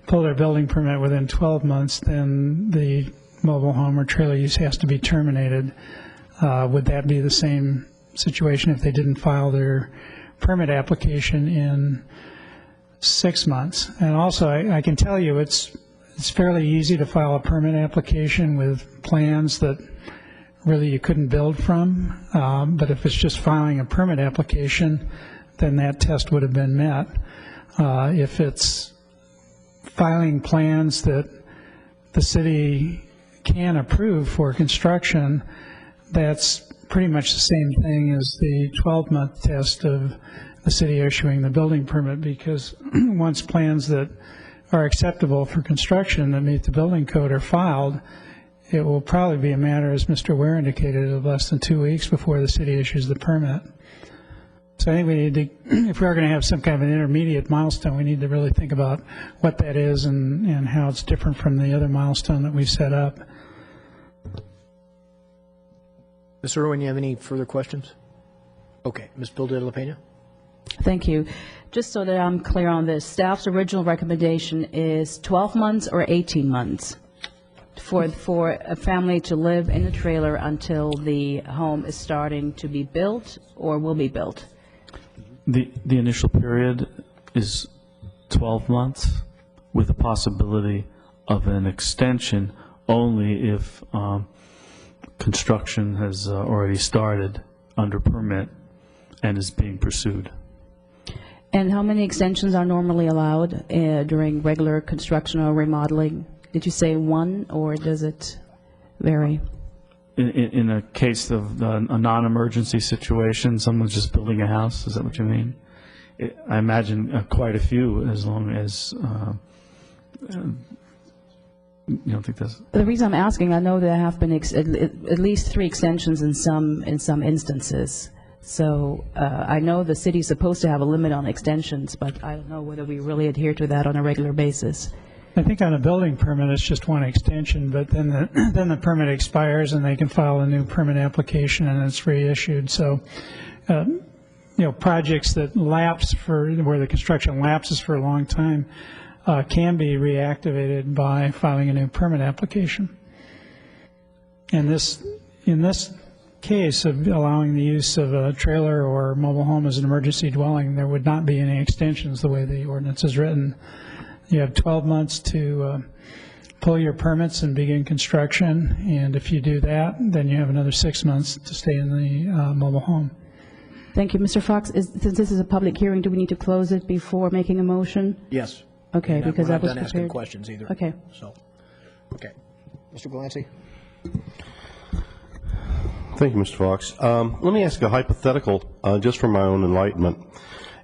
pull their building permit within 12 months, then the mobile home or trailer use has to be terminated. Would that be the same situation if they didn't file their permit application in 6 months? And also, I can tell you it's fairly easy to file a permit application with plans that really you couldn't build from. But if it's just filing a permit application, then that test would have been met. If it's filing plans that the city can approve for construction, that's pretty much the same thing as the 12-month test of the city issuing the building permit, because once plans that are acceptable for construction that meet the building code are filed, it will probably be a matter, as Mr. Ware indicated, of less than 2 weeks before the city issues the permit. So I think we need to, if we are going to have some kind of an intermediate milestone, we need to really think about what that is and how it's different from the other milestone that we've set up. Ms. Irwin, you have any further questions? Okay. Ms. Pilde de la Pena? Thank you. Just so that I'm clear on this, staff's original recommendation is 12 months or 18 months for a family to live in a trailer until the home is starting to be built or will be built? The initial period is 12 months with the possibility of an extension only if construction has already started under permit and is being pursued. And how many extensions are normally allowed during regular construction or remodeling? Did you say one, or does it vary? In a case of a non-emergency situation, someone's just building a house, is that what you mean? I imagine quite a few, as long as, you don't think that's... The reason I'm asking, I know there have been at least 3 extensions in some instances. So I know the city's supposed to have a limit on extensions, but I don't know whether we really adhere to that on a regular basis. I think on a building permit, it's just one extension, but then the permit expires and they can file a new permit application and it's reissued. So, projects that lapse where the construction lapses for a long time can be reactivated by filing a new permit application. And in this case of allowing the use of a trailer or mobile home as an emergency dwelling, there would not be any extensions the way the ordinance is written. You have 12 months to pull your permits and begin construction, and if you do that, then you have another 6 months to stay in the mobile home. Thank you. Mr. Fox, since this is a public hearing, do we need to close it before making a motion? Yes. Okay, And because we're I not was done asking prepared. questions either. Okay. So, okay. Mr. Glancy? Thank you, Mr. Fox. Let me ask a hypothetical, just for my own enlightenment.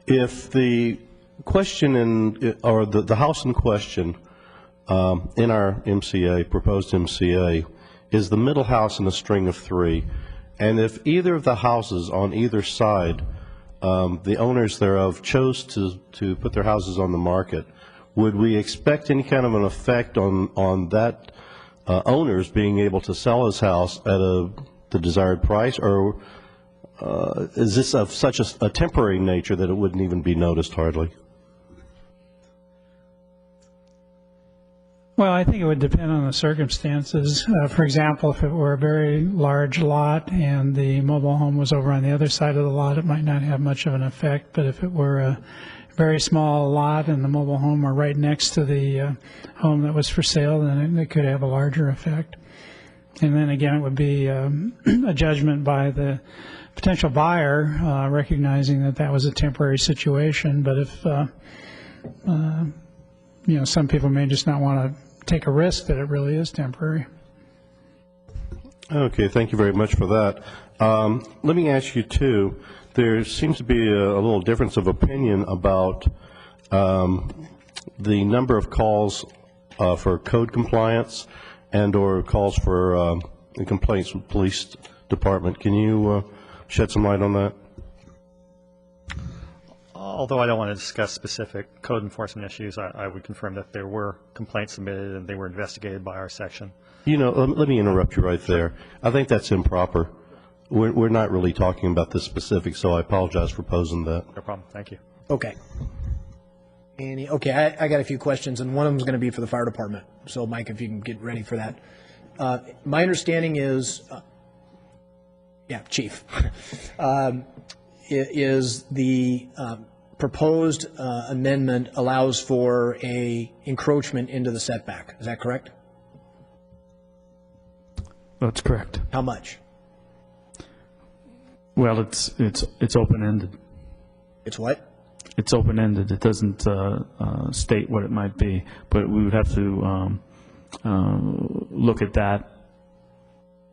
If the question or the house in question in our MCA, proposed MCA, is the middle house in a string of 3, and if either of the houses on either side, the owners thereof chose to put their houses on the market, would we expect any kind of an effect on that owners being able to sell his house at the desired price, or is this of such a temporary nature that it wouldn't even be noticed hardly? Well, I think it would depend on the circumstances. For example, if it were a very large lot and the mobile home was over on the other side of the lot, it might not have much of an effect. But if it were a very small lot and the mobile home were right next to the home that was for sale, then it could have a larger effect. And then again, it would be a judgment by the potential buyer, recognizing that that was a temporary situation. But if some people may just not want to take a risk that it really is temporary. Okay, thank you very much for that. Let me ask you too, there seems to be a little difference of opinion about the number of calls for code compliance and or calls for complaints with police department. Can you shed some light on that? Although I don't want to discuss specific code enforcement issues, I would confirm that there were complaints submitted and they were investigated by our section. Let me interrupt you right there. I think that's improper. We're not really talking about this specific, so I apologize for posing that. No problem. Thank you. Okay. Okay, I got a few questions, and one of them is going to be for the fire department. So, Mike, if you can get ready for that. My understanding is, Chief, is the proposed amendment allows for a encroachment into the setback. Is that correct? That's correct. How much? Well, it's open-ended. It's what? It's open-ended. It doesn't state what it might be, but we would have to look at that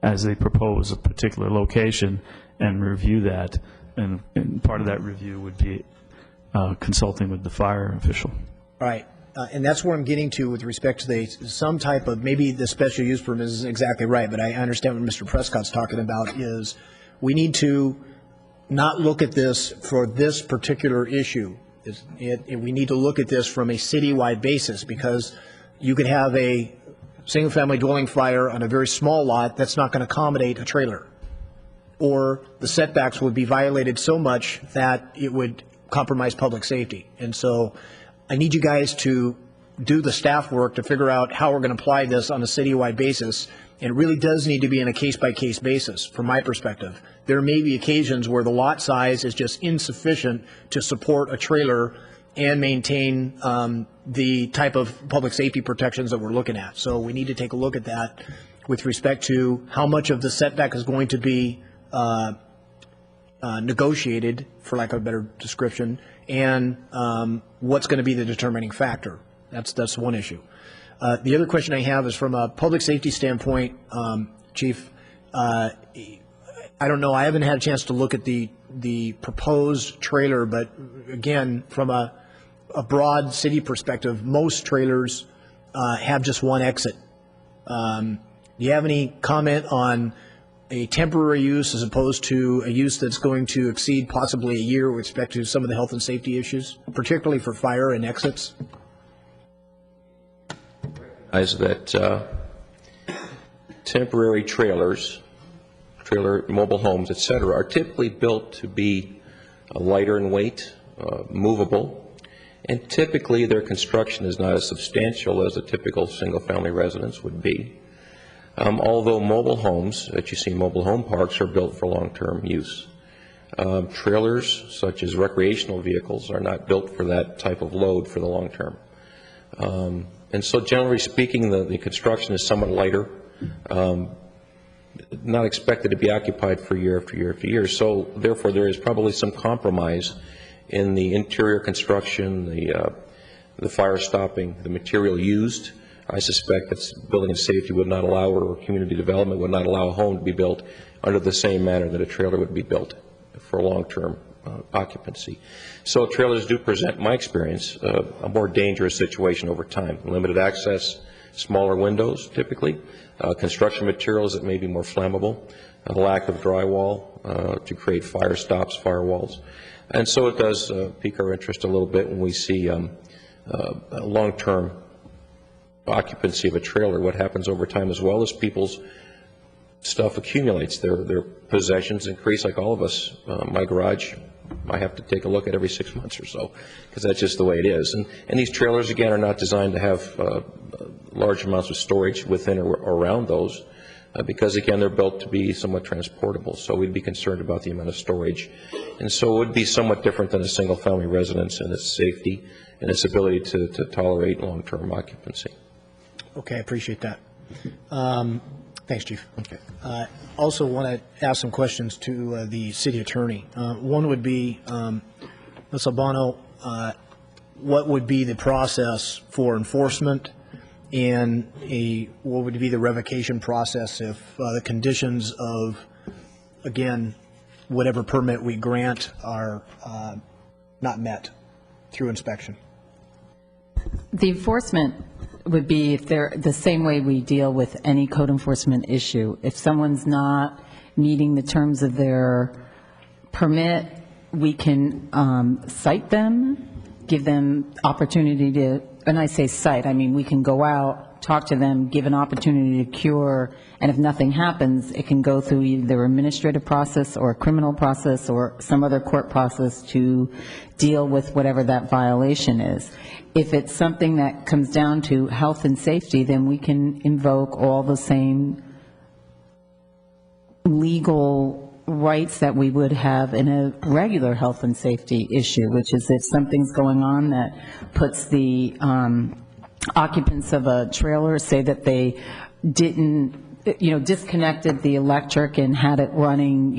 as they propose a particular location and review that, and part of that review would be consulting with the fire official. All right. and that's where I'm getting to with respect to some type of, maybe the special use permit isn't exactly right, but I understand what Mr. Prescott's talking about is we need to not look at this for this particular issue. We need to look at this from a citywide basis, because you could have a single-family dwelling fire on a very small lot that's not going to accommodate a trailer, or the setbacks would be violated so much that it would compromise public safety. And so I need you guys to do the staff work to figure out how we're going to apply this on a citywide basis. And it really does need to be on a case-by-case basis, from my perspective. There may be occasions where the lot size is just insufficient to support a trailer and maintain the type of public safety protections that we're looking at. So we need to take a look at that with respect to how much of the setback is going to be negotiated, for lack of a better description, and what's going to be the determining factor. That's one issue. The other question I have is from a public safety standpoint, Chief. I don't know. I haven't had a chance to look at the proposed trailer, but again, from a broad city perspective, most trailers have just one exit. Do you have any comment on a temporary use as opposed to a use that's going to exceed possibly a year with respect to some of the health and safety issues, particularly for fire and exits? Is that temporary trailers, trailer mobile homes, et cetera, are typically built to be lighter in weight, movable, and typically their construction is not as substantial as a typical single-family residence would be. Although mobile homes that you see in mobile home parks are built for long-term use. Trailers, such as recreational vehicles, are not built for that type of load for the long term. And so generally speaking, the construction is somewhat lighter, not expected to be occupied for year after year after year. So therefore there is probably some compromise in the interior construction, the fire stopping, the material used. I suspect that building and safety would not allow, or community development would not allow a home to be built under the same manner that a trailer would be built for long-term occupancy. So trailers do present, in my experience, a more dangerous situation over time. Limited access, smaller windows typically, construction materials that may be more flammable, a lack of drywall to create fire stops, firewalls. And so it does pique our interest a little bit when we see long-term occupancy of a trailer. What happens over time as well as people's stuff accumulates, their possessions increase, like all of us. My garage, I have to take a look at every 6 months or so, because that's just the way it is. And these trailers, again, are not designed to have large amounts of storage within or around those, because, again, they're built to be somewhat transportable. So we'd be concerned about the amount of storage. And so it would be somewhat different than a single-family residence in its safety and its ability to tolerate long-term occupancy. Okay, I appreciate that. Thanks, Chief. Okay. Also want to ask some questions to the city attorney. One would be, Ms. Albano, what would be the process for enforcement, and what would be the revocation process if the conditions of, again, whatever permit we grant are not met through inspection? The enforcement would be if they're the same way we deal with any code enforcement issue. If someone's not meeting the terms of their permit, we can cite them, give them opportunity to, when I say cite, I mean we can go out, talk to them, give an opportunity to cure, and if nothing happens, it can go through either administrative process or a criminal process or some other court process to deal with whatever that violation is. If it's something that comes down to health and safety, then we can invoke all the same legal rights that we would have in a regular health and safety issue, which is if something's going on that puts the occupants of a trailer, say that they didn't, disconnected the electric and had it running,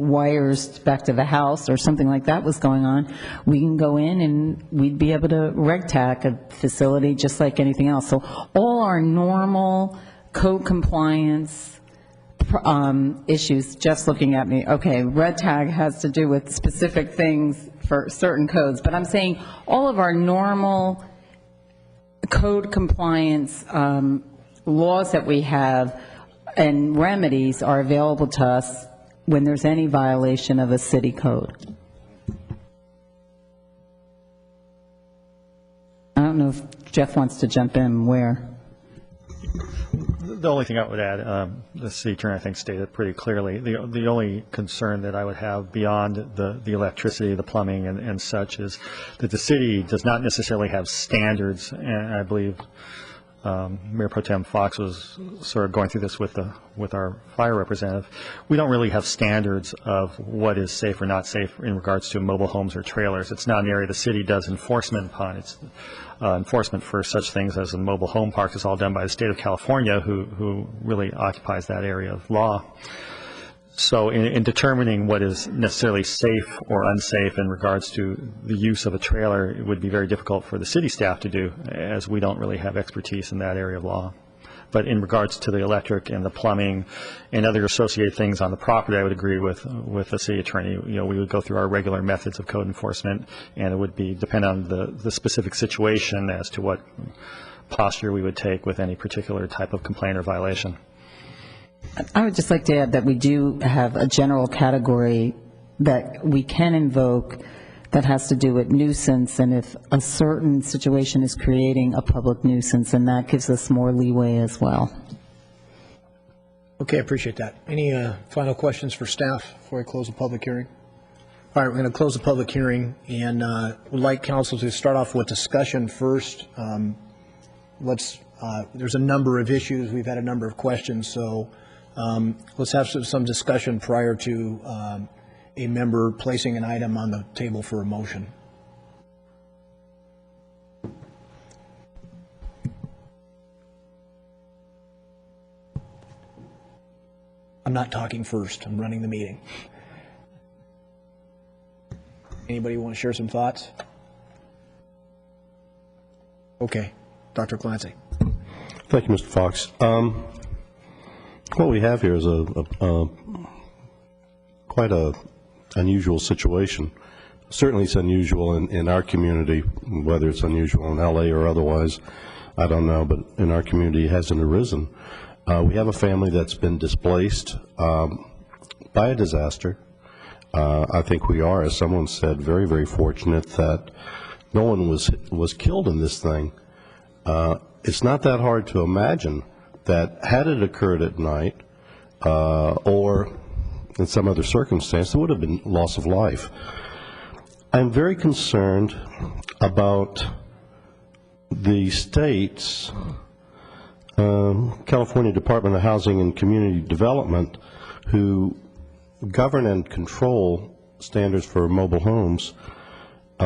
wires back to the house or something like that was going on, we can go in and we'd be able to reg tag a facility just like anything else. So all our normal code compliance issues, Jeff's looking at me, okay, red tag has to do with specific things for certain codes, but I'm saying all of our normal code compliance laws that we have and remedies are available to us when there's any violation of a city code. I don't know if Jeff wants to jump in where. The only thing I would add, the city attorney, I think, stated pretty clearly, the only concern that I would have beyond the electricity, the plumbing, and such is that the city does not necessarily have standards, and I believe Mayor Pro Tem Fox was sort of going through this with our fire representative. We don't really have standards of what is safe or not safe in regards to mobile homes or trailers. It's not an area the city does enforcement upon. It's enforcement for such things as a mobile home park is all done by the state of California, who really occupies that area of law. So in determining what is necessarily safe or unsafe in regards to the use of a trailer, it would be very difficult for the city staff to do, as we don't really have expertise in that area of law. But in regards to the electric and the plumbing and other associated things on the property, I would agree with the city attorney. You know, we would go through our regular methods of code enforcement, and it would depend on the specific situation as to what posture we would take with any particular type of complaint or violation. I would just like to add that we do have a general category that we can invoke that has to do with nuisance, and if a certain situation is creating a public nuisance, and that gives us more leeway as well. Okay, I appreciate that. Any final questions for staff before I close the public hearing? All right, we're going to close the public hearing, and would like council to start off with discussion first. There's a number of issues. We've had a number of questions, so let's have some discussion prior to a member placing an item on the table for a motion. I'm not talking first. I'm running the meeting. Anybody want to share some thoughts? Okay. Dr. Clancy. Thank you, Mr. Fox. What we have here is quite a unusual situation. Certainly it's unusual in our community, whether it's unusual in LA or otherwise, I don't know, but in our community it hasn't arisen. We have a family that's been displaced by a disaster. I think we are, as someone said, very, very fortunate that no one was killed in this thing. It's not that hard to imagine that had it occurred at night or in some other circumstance, there would have been loss of life. I'm very concerned about the state's California Department of Housing and Community Development, who govern and control standards for mobile homes. They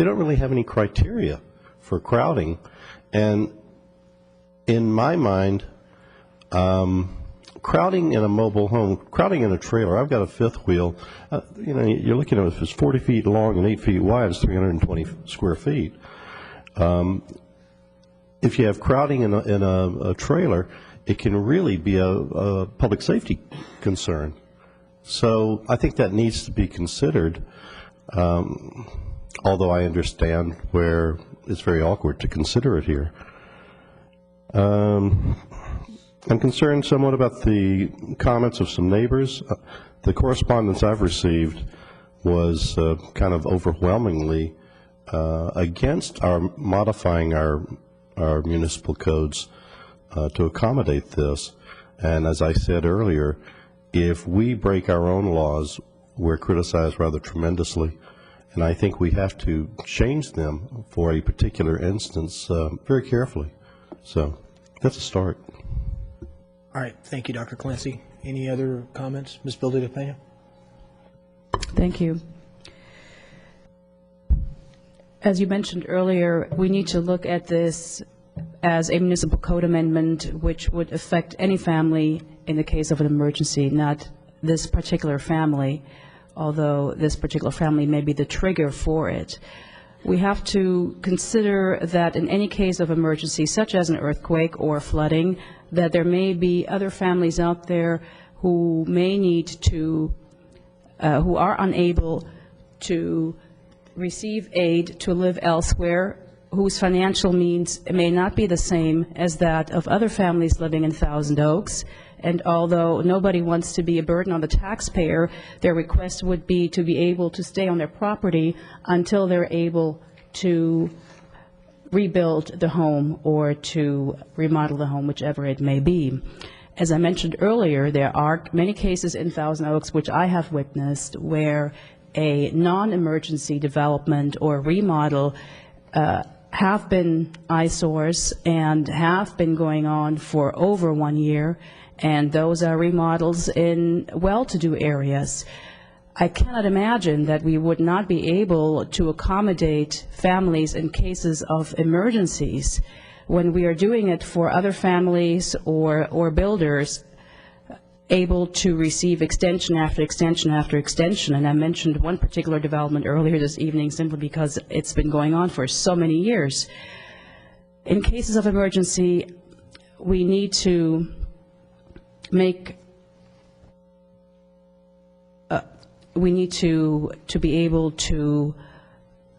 don't really have any criteria for crowding, and in my mind, crowding in a mobile home, crowding in a trailer, I've got a fifth wheel, you're looking at it, if it's 40 feet long and 8 feet wide, it's 320 square feet. If you have crowding in a trailer, it can really be a public safety concern. So I think that needs to be considered, although I understand where it's very awkward to consider it here. I'm concerned somewhat about the comments of some neighbors. The correspondence I've received was kind of overwhelmingly against our modifying our municipal codes to accommodate this. And as I said earlier, if we break our own laws, we're criticized rather tremendously. And I think we have to change them for a particular instance very carefully. So that's a start. All right. Thank you, Dr. Clancy. Any other comments? Ms. Bilde-Pena? Thank you. As you mentioned earlier, we need to look at this as a municipal code amendment which would affect any family in the case of an emergency, not this particular family, although this particular family may be the trigger for it. We have to consider that in any case of emergency, such as an earthquake or flooding, that there may be other families out there who may need to, who are unable to receive aid to live elsewhere, whose financial means may not be the same as that of other families living in Thousand Oaks. And although nobody wants to be a burden on the taxpayer, their request would be to be able to stay on their property until they're able to rebuild the home or to remodel the home, whichever it may be. As I mentioned earlier, there are many cases in Thousand Oaks which I have witnessed where a non-emergency development or remodel have been eyesores and have been going on for over 1 year, and those are remodels in well-to-do areas. I cannot imagine that we would not be able to accommodate families in cases of emergencies when we are doing it for other families or builders able to receive extension after extension after extension. And I mentioned one particular development earlier this evening simply because it's been going on for so many years. In cases of emergency, we need to make to be able to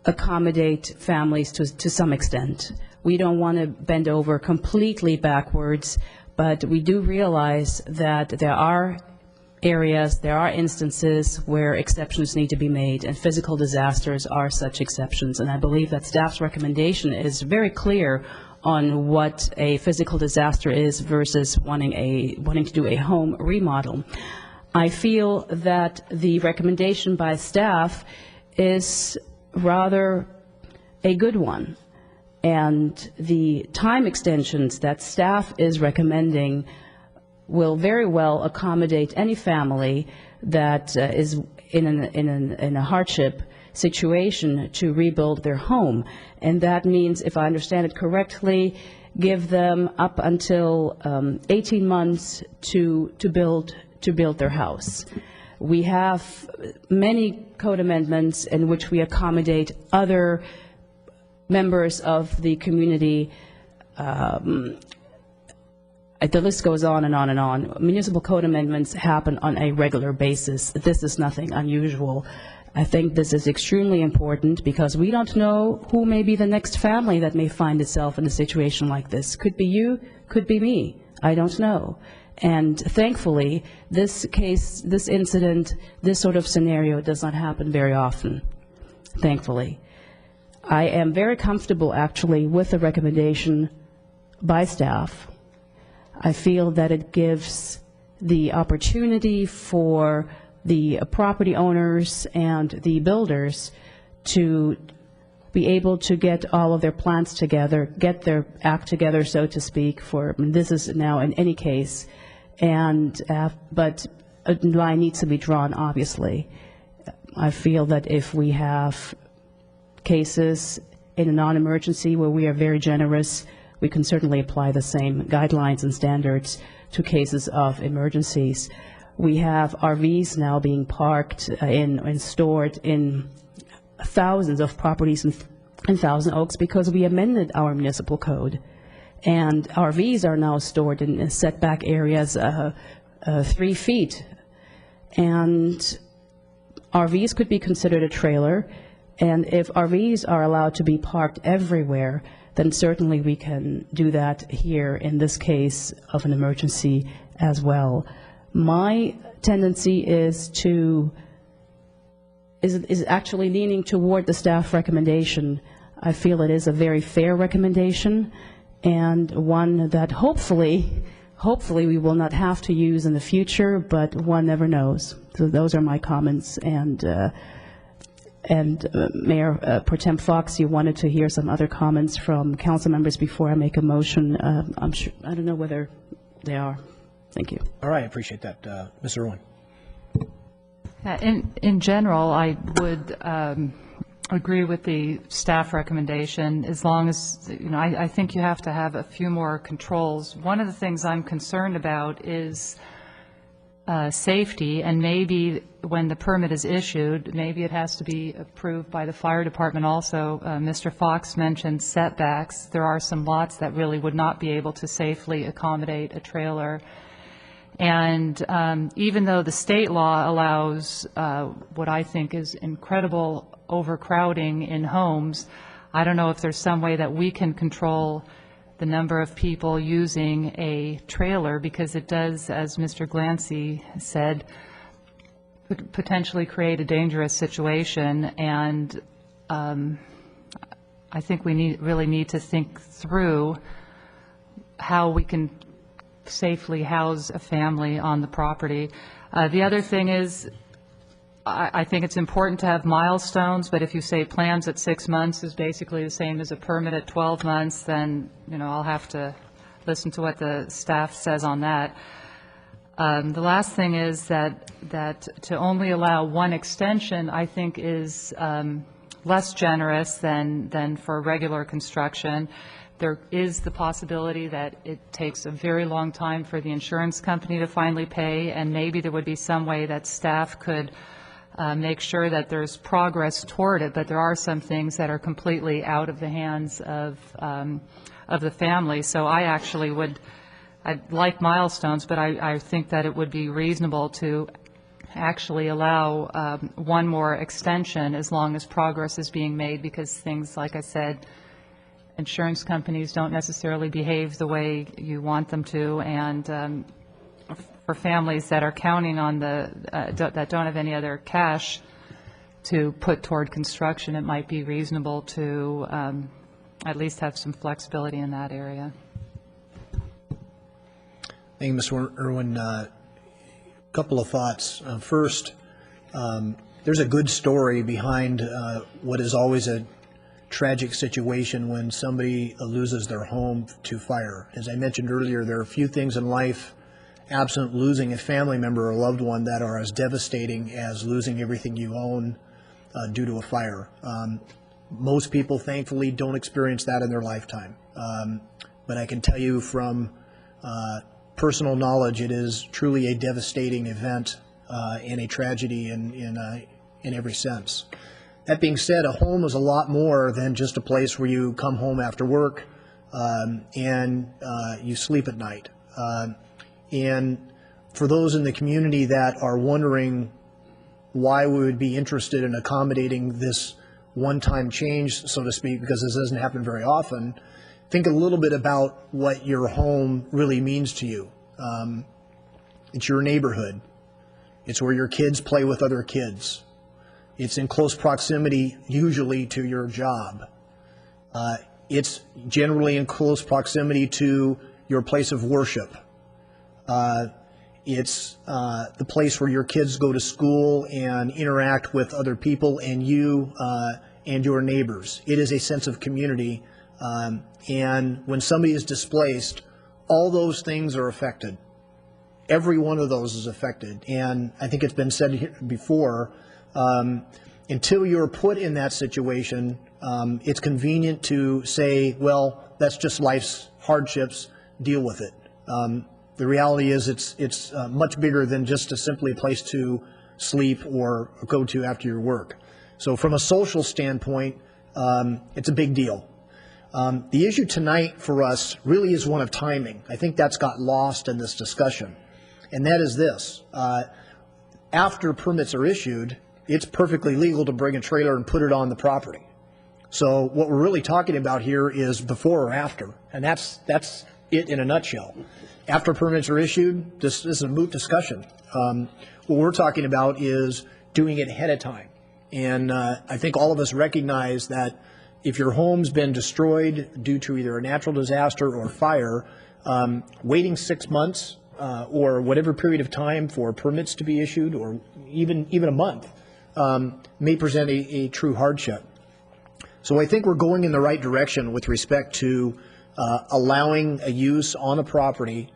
accommodate families to some extent. We don't want to bend over completely backwards, but we do realize that there are areas, there are instances where exceptions need to be made, and physical disasters are such exceptions. And I believe that staff's recommendation is very clear on what a physical disaster is versus wanting to do a home remodel. I feel that the recommendation by staff is rather a good one, and the time extensions that staff is recommending will very well accommodate any family that is in a hardship situation to rebuild their home. And that means, if I understand it correctly, give them up until 18 months to build their house. We have many code amendments in which we accommodate other members of the community. The list goes on and on and on. Municipal code amendments happen on a regular basis. This is nothing unusual. I think this is extremely important because we don't know who may be the next family that may find itself in a situation like this. Could be you, could be me. I don't know. And thankfully, this case, this incident, this sort of scenario does not happen very often, thankfully. I am very comfortable, actually, with the recommendation by staff. I feel that it gives the opportunity for the property owners and the builders to be able to get all of their plans together, get their act together, so to speak, for this is now in any case, and but a line needs to be drawn, obviously. I feel that if we have cases in a non-emergency where we are very generous, we can certainly apply the same guidelines and standards to cases of emergencies. We have RVs now being parked and stored in thousands of properties in Thousand Oaks because we amended our municipal code. And RVs are now stored in setback areas 3 feet. And RVs could be considered a trailer. And if RVs are allowed to be parked everywhere, then certainly we can do that here in this case of an emergency as well. My tendency is actually leaning toward the staff recommendation. I feel it is a very fair recommendation and one that hopefully we will not have to use in the future, but one never knows. So those are my comments. And Mayor Pro Tem Fox, you wanted to hear some other comments from council members before I make a motion. I'm sure, I don't know whether they are. Thank you. All right, I appreciate that. Mr. Irwin. In general, I would agree with the staff recommendation, as long as, I think you have to have a few more controls. One of the things I'm concerned about is safety, and maybe when the permit is issued, maybe it has to be approved by the fire department also. Mr. Fox mentioned setbacks. There are some lots that really would not be able to safely accommodate a trailer. And even though the state law allows what I think is incredible overcrowding in homes, I don't know if there's some way that we can control the number of people using a trailer, because it does, as Mr. Glancy said, potentially create a dangerous situation. And I think we really need to think through how we can safely house a family on the property. The other thing is, I think it's important to have milestones, but if you say plans at 6 months is basically the same as a permit at 12 months, then, I'll have to listen to what the staff says on that. The last thing is that to only allow one extension, I think, is less generous than for regular construction. There is the possibility that it takes a very long time for the insurance company to finally pay, and maybe there would be some way that staff could make sure that there's progress toward it, but there are some things that are completely out of the hands of the family. So I'd like milestones, but I think that it would be reasonable to actually allow one more extension as long as progress is being made, because things, like I said, insurance companies don't necessarily behave the way you want them to, and for families that are counting on that don't have any other cash to put toward construction, it might be reasonable to at least have some flexibility in that area. Thank you, Ms. Irwin. A couple of thoughts. First, there's a good story behind what is always a tragic situation when somebody loses their home to fire. As I mentioned earlier, there are few things in life, absent losing a family member or a loved one, that are as devastating as losing everything you own due to a fire. Most people, thankfully, don't experience that in their lifetime. But I can tell you from personal knowledge, it is truly a devastating event and a tragedy in every sense. That being said, a home is a lot more than just a place where you come home after work and you sleep at night. And for those in the community that are wondering why we would be interested in accommodating this one-time change, so to speak, because this doesn't happen very often, think a little bit about what your home really means to you. It's your neighborhood. It's where your kids play with other kids. It's in close proximity, usually, to your job. It's generally in close proximity to your place of worship. It's the place where your kids go to school and interact with other people and you and your neighbors. It is a sense of community. And when somebody is displaced, all those things are affected. Every one of those is affected. And I think it's been said here before, until you're put in that situation, it's convenient to say, well, that's just life's hardships, deal with it. The reality is it's much bigger than just simply a place to sleep or go to after your work. So from a social standpoint, it's a big deal. The issue tonight for us really is one of timing. I think that's got lost in this discussion. And that is this. After permits are issued, it's perfectly legal to bring a trailer and put it on the property. So what we're really talking about here is before or after. And that's it in a nutshell. After permits are issued, this is a moot discussion. What we're talking about is doing it ahead of time. And I think all of us recognize that if your home's been destroyed due to either a natural disaster or fire, waiting 6 months or whatever period of time for permits to be issued, or even a month, may present a true hardship. So I think we're going in the right direction with respect to allowing a use on a property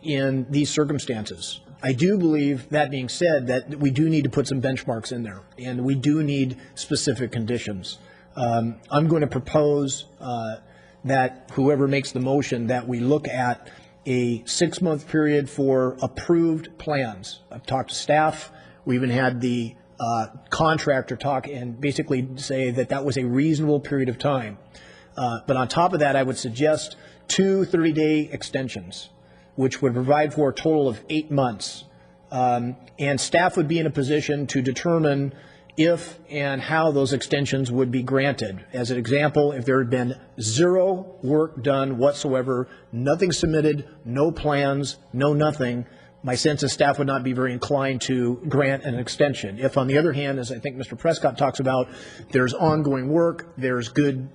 in these circumstances. I do believe, that being said, that we do need to put some benchmarks in there, and we do need specific conditions. I'm going to propose that whoever makes the motion, that we look at a 6-month period for approved plans. I've talked to staff. We even had the contractor talk and basically say that that was a reasonable period of time. But on top of that, I would suggest 2 30-day extensions, which would provide for a total of 8 months. And staff would be in a position to determine if and how those extensions would be granted. As an example, if there had been zero work done whatsoever, nothing submitted, no plans, no nothing, my sense is staff would not be very inclined to grant an extension. If, on the other hand, as I think Mr. Prescott talks about, there's ongoing work, there's good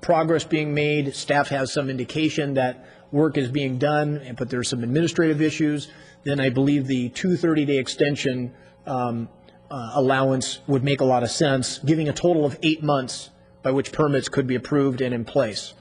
progress being made, staff has some indication that work is being done, but there's some administrative issues, then I believe the 230-day extension allowance would make a lot of sense, giving a total of 8 months by which permits could be approved and in place.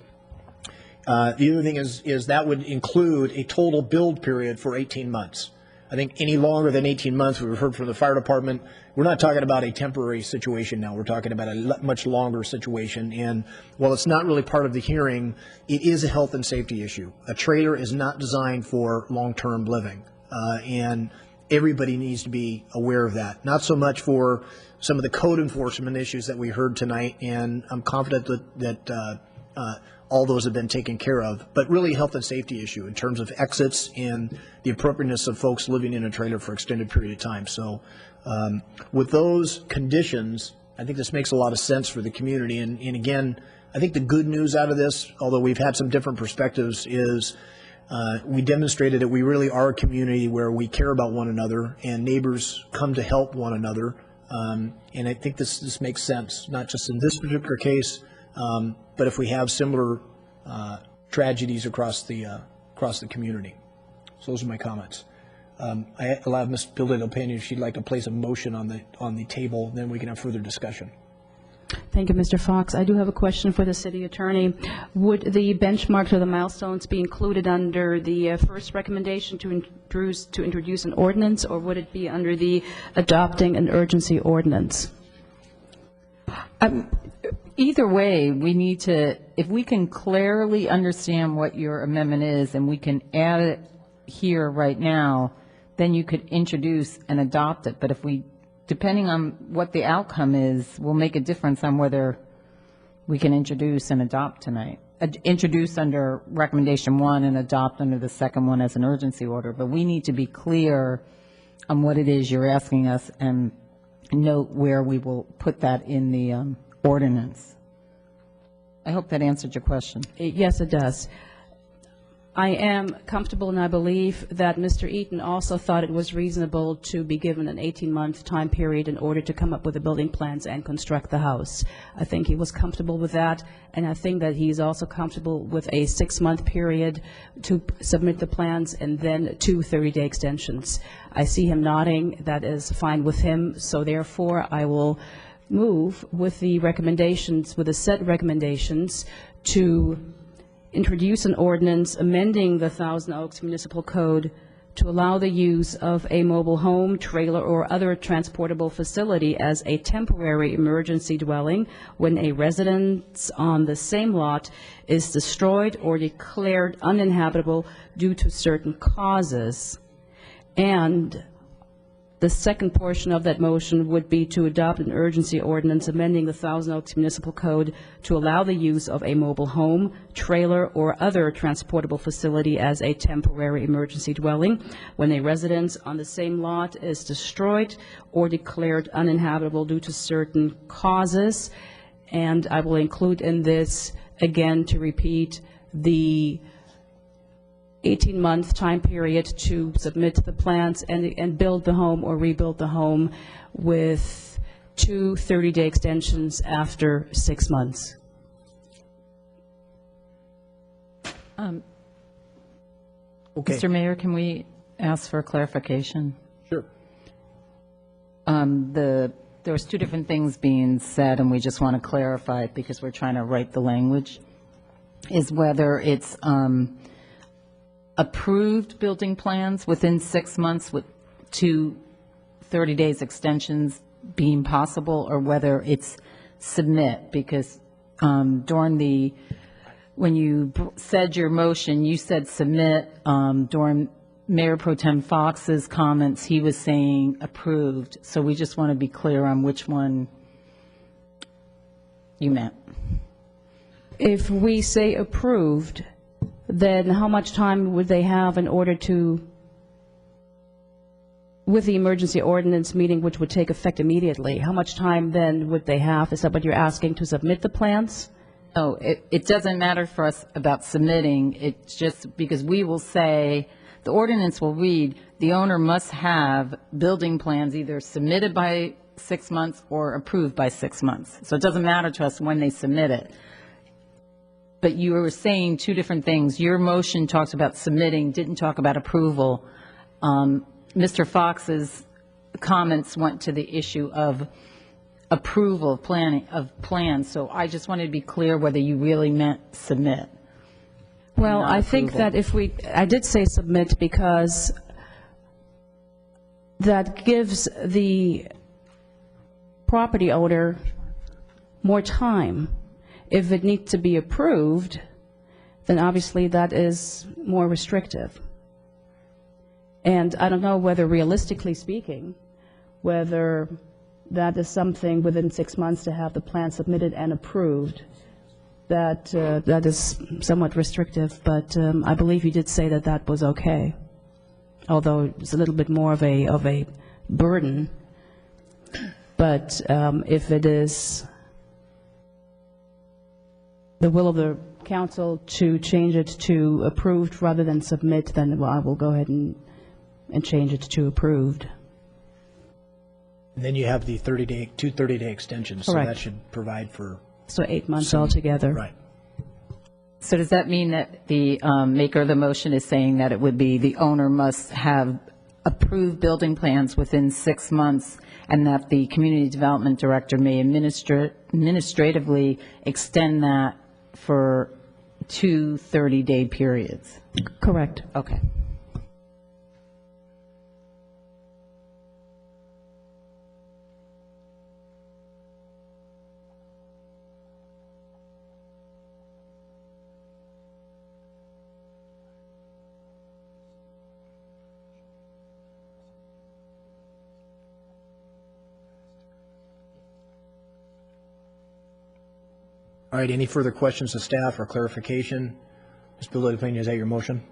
The other thing is that would include a total build period for 18 months. I think any longer than 18 months, we've heard from the fire department, we're not talking about a temporary situation now. We're talking about a much longer situation. And while it's not really part of the hearing, it is a health and safety issue. A trailer is not designed for long-term living. And everybody needs to be aware of that. Not so much for some of the code enforcement issues that we heard tonight, and I'm confident that all those have been taken care of, but really a health and safety issue in terms of exits and the appropriateness of folks living in a trailer for extended period of time. So with those conditions, I think this makes a lot of sense for the community. And again, I think the good news out of this, although we've had some different perspectives, is we demonstrated that we really are a community where we care about one another and neighbors come to help one another. And I think this makes sense, not just in this particular case, but if we have similar tragedies across the community. So those are my comments. I allow Ms. Bilden-Opena if she'd like to place a motion on the table, then we can have further discussion. Thank you, Mr. Fox. I do have a question for the city attorney. Would the benchmarks or the milestones be included under the first recommendation to introduce an ordinance, or would it be under the adopting an urgency ordinance? Either way, we need to, if we can clearly understand what your amendment is and we can add it here right now, then you could introduce and adopt it. But if we, depending on what the outcome is, will make a difference on whether we can introduce and adopt tonight. Introduce under recommendation 1 and adopt under the second one as an urgency order. But we need to be clear on what it is you're asking us and note where we will put that in the ordinance. I hope that answered your question. Yes, it does. I am comfortable, and I believe that Mr. Eaton also thought it was reasonable to be given an 18-month time period in order to come up with the building plans and construct the house. I think he was comfortable with that, and I think that he's also comfortable with a 6-month period to submit the plans and then 2 30-day extensions. I see him nodding. That is fine with him, so therefore I will move with the recommendations, with the set recommendations, to introduce an ordinance amending the Thousand Oaks Municipal Code to allow the use of a mobile home, trailer, or other transportable facility as a temporary emergency dwelling when a residence on the same lot is destroyed or declared uninhabitable due to certain causes. And the second portion of that motion would be to adopt an urgency ordinance amending the Thousand Oaks Municipal Code to allow the use of a mobile home, trailer, or other transportable facility as a temporary emergency dwelling when a residence on the same lot is destroyed or declared uninhabitable due to certain causes. And I will include in this, again, to repeat, the 18-month time period to submit the plans and build the home or rebuild the home with 2 30-day extensions after 6 months. Okay. Mr. Mayor, can we ask for clarification? Sure. There was 2 different things being said, and we just want to clarify it because we're trying to write the language, is whether it's approved building plans within 6 months with 2 30 days extensions being possible, or whether it's submit, because during when you said your motion, you said submit. During Mayor Pro Tem Fox's comments, he was saying approved. So we just want to be clear on which one you meant. If we say approved, then how much time would they have in order to with the emergency ordinance meeting, which would take effect immediately, how much time then would they have? Is that what you're asking, to submit the plans? No, it doesn't matter for us about submitting. It's just because we will say, the ordinance will read, the owner must have building plans either submitted by 6 months or approved by 6 months. So it doesn't matter to us when they submit it. But you were saying two different things. Your motion talks about submitting, didn't talk about approval. Mr. Fox's comments went to the issue of approval of planning, of plans. So I just wanted to be clear whether you really meant submit. Well, I think that I did say submit because that gives the property owner more time. If it needs to be approved, then obviously that is more restrictive. And I don't know whether, realistically speaking, whether that is something within 6 months to have the plan submitted and approved. That is somewhat restrictive, but I believe you did say that that was okay, although it's a little bit more of a burden. But if it is the will of the council to change it to approved rather than submit, then I will go ahead and change it to approved. And then you have the 30-day extensions, so Correct. that should provide for... So 8 months altogether. Right. So does that mean that the maker of the motion is saying that it would be the owner must have approved building plans within 6 months, and that the community development director may administratively extend that for 2 30-day periods? Correct. Okay. All right, any further questions to staff or clarification? Ms. Billy, is that your motion?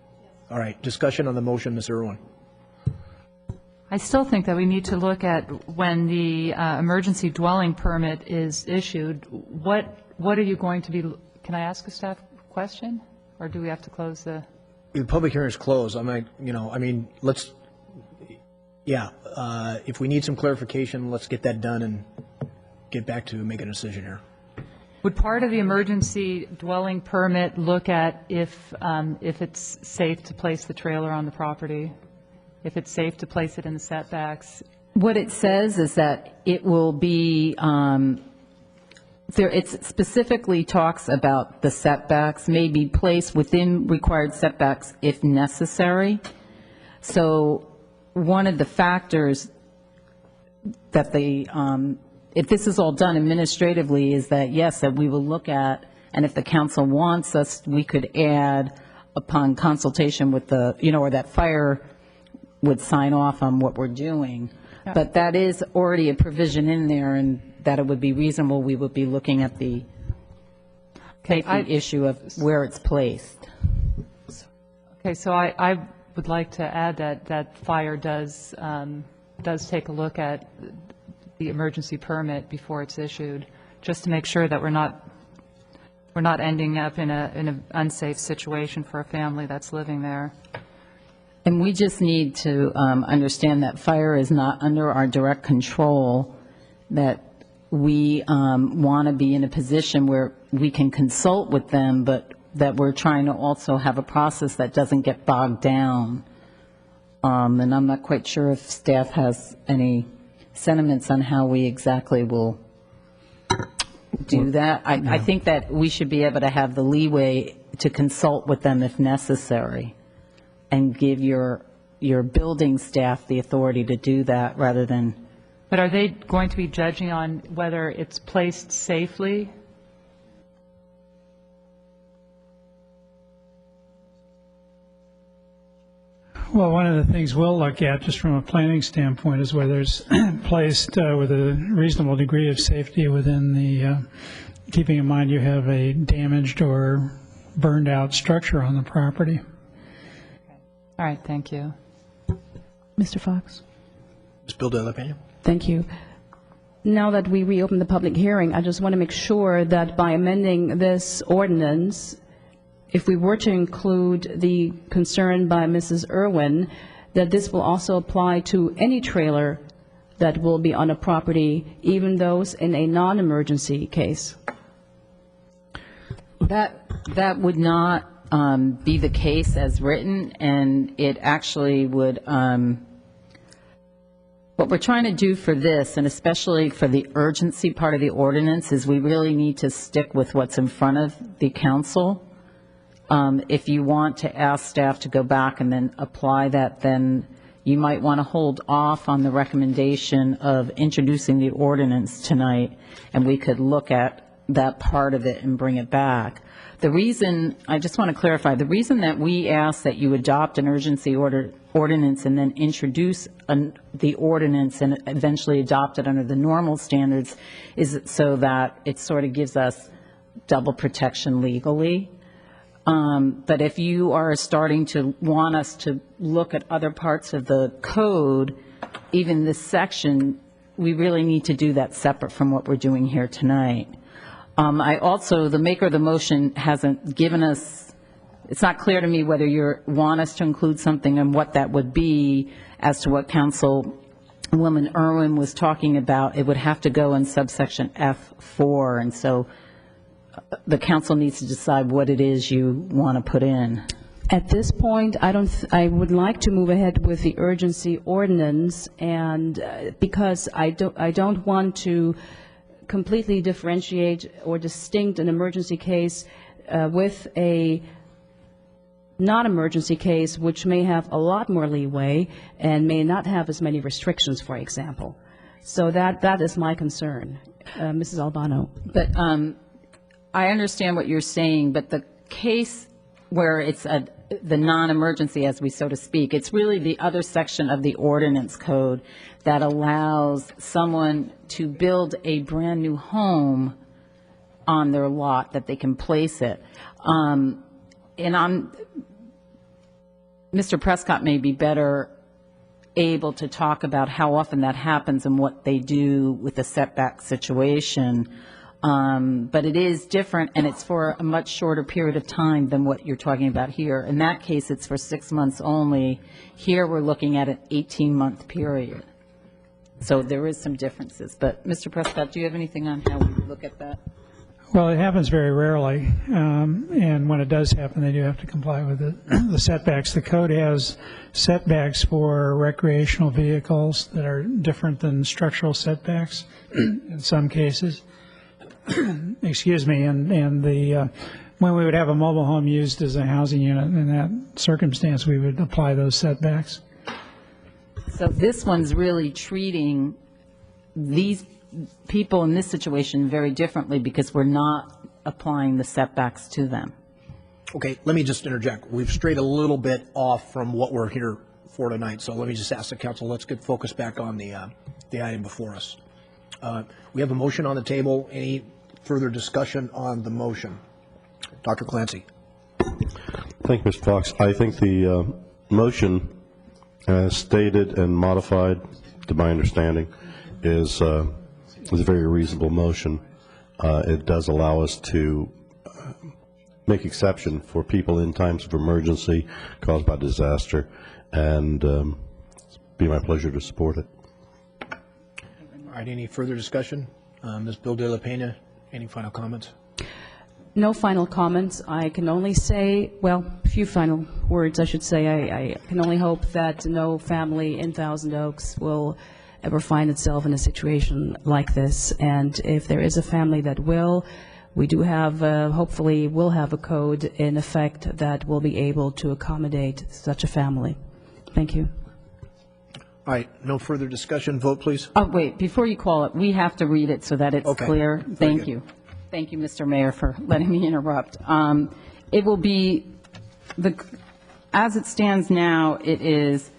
All right, discussion on the motion, Ms. Irwin. I still think that we need to look at when the emergency dwelling permit is issued, what are you going to be, can I ask a staff question? Or do we have to close the? The public hearing is closed. If we need some clarification, let's get that done and get back to making a decision here. Would part of the emergency dwelling permit look at if it's safe to place the trailer on the property? If it's safe to place it in the setbacks? What it says is that it will be, it specifically talks about the setbacks may be placed within required setbacks if necessary. So one of the factors that if this is all done administratively, is that, yes, that we will look at, and if the council wants us, we could add upon consultation with or that fire would sign off on what we're doing. Yeah. But that is already a provision in there, and that it would be reasonable, we would be looking at the issue of where it's placed. Okay, so I would like to add that fire does take a look at the emergency permit before it's issued, just to make sure that we're not ending up in an unsafe situation for a family that's living there. And we just need to understand that fire is not under our direct control, that we want to be in a position where we can consult with them, but that we're trying to also have a process that doesn't get bogged down. And I'm not quite sure if staff has any sentiments on how we exactly will do that. I think that we should be able to have the leeway to consult with them if necessary, and give your building staff the authority to do that rather than. But are they going to be judging on whether it's placed safely? Well, one of the things we'll look at, just from a planning standpoint, is whether it's placed with a reasonable degree of safety within the, keeping in mind you have a damaged or burned out structure on the property. All right, thank you. Mr. Fox? Ms. Bill de la Pena? Thank you. Now that we reopen the public hearing, I just want to make sure that by amending this ordinance, if we were to include the concern by Mrs. Irwin, that this will also apply to any trailer that will be on a property, even those in a non-emergency case. That would not be the case as written, and it actually would, what we're trying to do for this, and especially for the urgency part of the ordinance, is we really need to stick with what's in front of the council. If you want to ask staff to go back and then apply that, then you might want to hold off on the recommendation of introducing the ordinance tonight, and we could look at that part of it and bring it back. The reason, I just want to clarify, the reason that we ask that you adopt an urgency ordinance and then introduce the ordinance and eventually adopt it under the normal standards is so that it sort of gives us double protection legally. But if you are starting to want us to look at other parts of the code, even this section, we really need to do that separate from what we're doing here tonight. I also, the maker of the motion hasn't given us, it's not clear to me whether you want us to include something and what that would be as to what Councilwoman Irwin was talking about. It would have to go in subsection F4, and so the council needs to decide what it is you want to put in. At this point, I would like to move ahead with the urgency ordinance, and because I don't want to completely differentiate or distinct an emergency case with a non-emergency case, which may have a lot more leeway and may not have as many restrictions, for example. So that is my concern. Mrs. Albano. But I understand what you're saying, but the case where it's the non-emergency, as we so to speak, it's really the other section of the ordinance code that allows someone to build a brand-new home on their lot, that they can place it. And Mr. Prescott may be better able to talk about how often that happens and what they do with the setback situation. But it is different, and it's for a much shorter period of time than what you're talking about here. In that case, it's for 6 months only. Here, we're looking at an 18-month period. So there is some differences. But, Mr. Prescott, do you have anything on how we look at that? Well, it happens very rarely, and when it does happen, they do have to comply with the setbacks. The code has setbacks for recreational vehicles that are different than structural setbacks in some cases. Excuse me, and when we would have a mobile home used as a housing unit, in that circumstance, we would apply those setbacks. So this one's really treating these people in this situation very differently because we're not applying the setbacks to them. Okay, let me just interject. We've strayed a little bit off from what we're here for tonight, so let me just ask the council, let's get focused back on the item before us. We have a motion on the table. Any further discussion on the motion? Dr. Clancy. Thank you, Mr. Fox. I think the motion, as stated and modified, to my understanding, is a very reasonable motion. It does allow us to make exception for people in times of emergency caused by disaster, and it's be my pleasure to support it. All right, any further discussion? Ms. Bill de la Pena, any final comments? No final comments. I can only say, well, a few final words, I should say. I can only hope that no family in Thousand Oaks will ever find itself in a situation like this. And if there is a family that will, we do have, hopefully, we'll have a code in effect that will be able to accommodate such a family. Thank you. All right, no further discussion. Vote, please. Oh, wait, before you call it, we have to read it so that it's clear. Thank you. Thank you, Mr. Mayor, for letting me interrupt. It will be, as it stands now, it is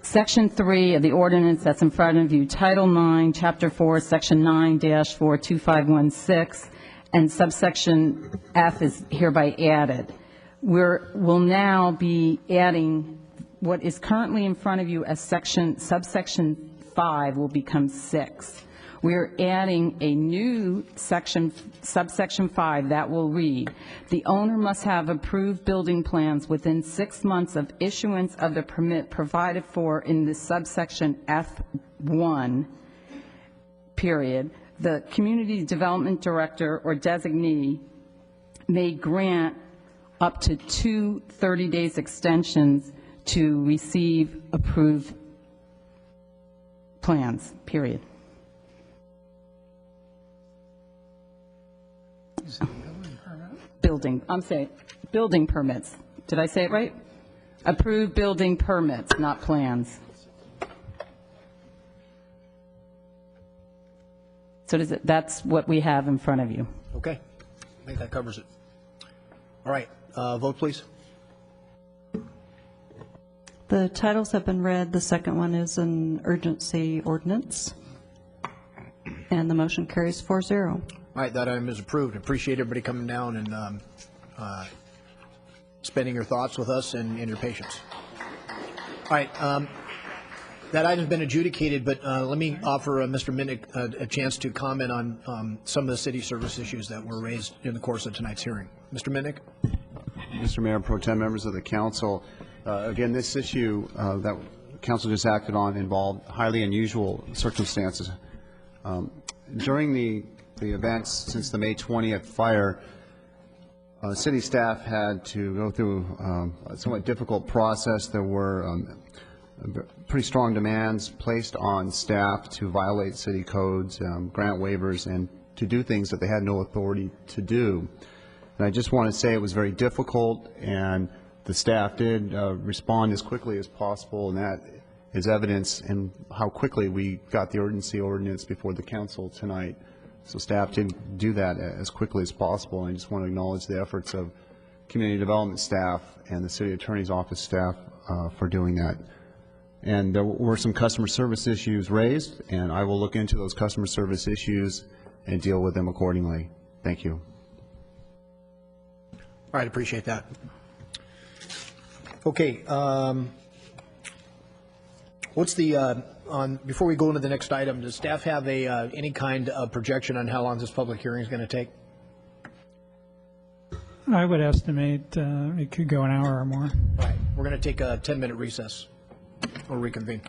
Section 3 of the ordinance that's in front of you, Title 9, Chapter 4, Section 9-42516, and subsection F is hereby added. We'll now be adding what is currently in front of you as subsection 5 will become 6. We're adding a new section, subsection 5, that will read, "The owner must have approved building plans within 6 months of issuance of the permit provided for in this subsection F1, period. The Community Development Director or designee may grant up to 2 30-day extensions to receive approved plans, period." Building permits. Did I say it right? Approved building permits, not plans. So that's what we have in front of you. Okay. I think that covers it. All right. Vote, please. The titles have been read. The second one is an urgency ordinance. And the motion carries 4-0. All right, that item is approved. Appreciate everybody coming down and spending your thoughts with us and your patience. All right, that item's been adjudicated, but let me offer Mr. Minnick a chance to comment on some of the city service issues that were raised in the course of tonight's hearing. Mr. Minnick? Mr. Mayor, Pro Tem, members of the council, again, this issue that council just acted on involved highly unusual circumstances. During the events since the May 20th fire, city staff had to go through a somewhat difficult process. There were pretty strong demands placed on staff to violate city codes, grant waivers, and to do things that they had no authority to do. And I just want to say it was very difficult, and the staff did respond as quickly as possible, and that is evidence in how quickly we got the urgency ordinance before the council tonight. So staff did do that as quickly as possible, and I just want to acknowledge the efforts of community development staff and the city attorney's office staff for doing that. And there were some customer service issues raised, and I will look into those customer service issues and deal with them accordingly. Thank you. All right, appreciate that. Okay, what's the before we go into the next item, does staff have any kind of projection on how long this public hearing is going to take? I would estimate it could go an hour or more. All right, we're going to take a 10-minute recess or reconvene.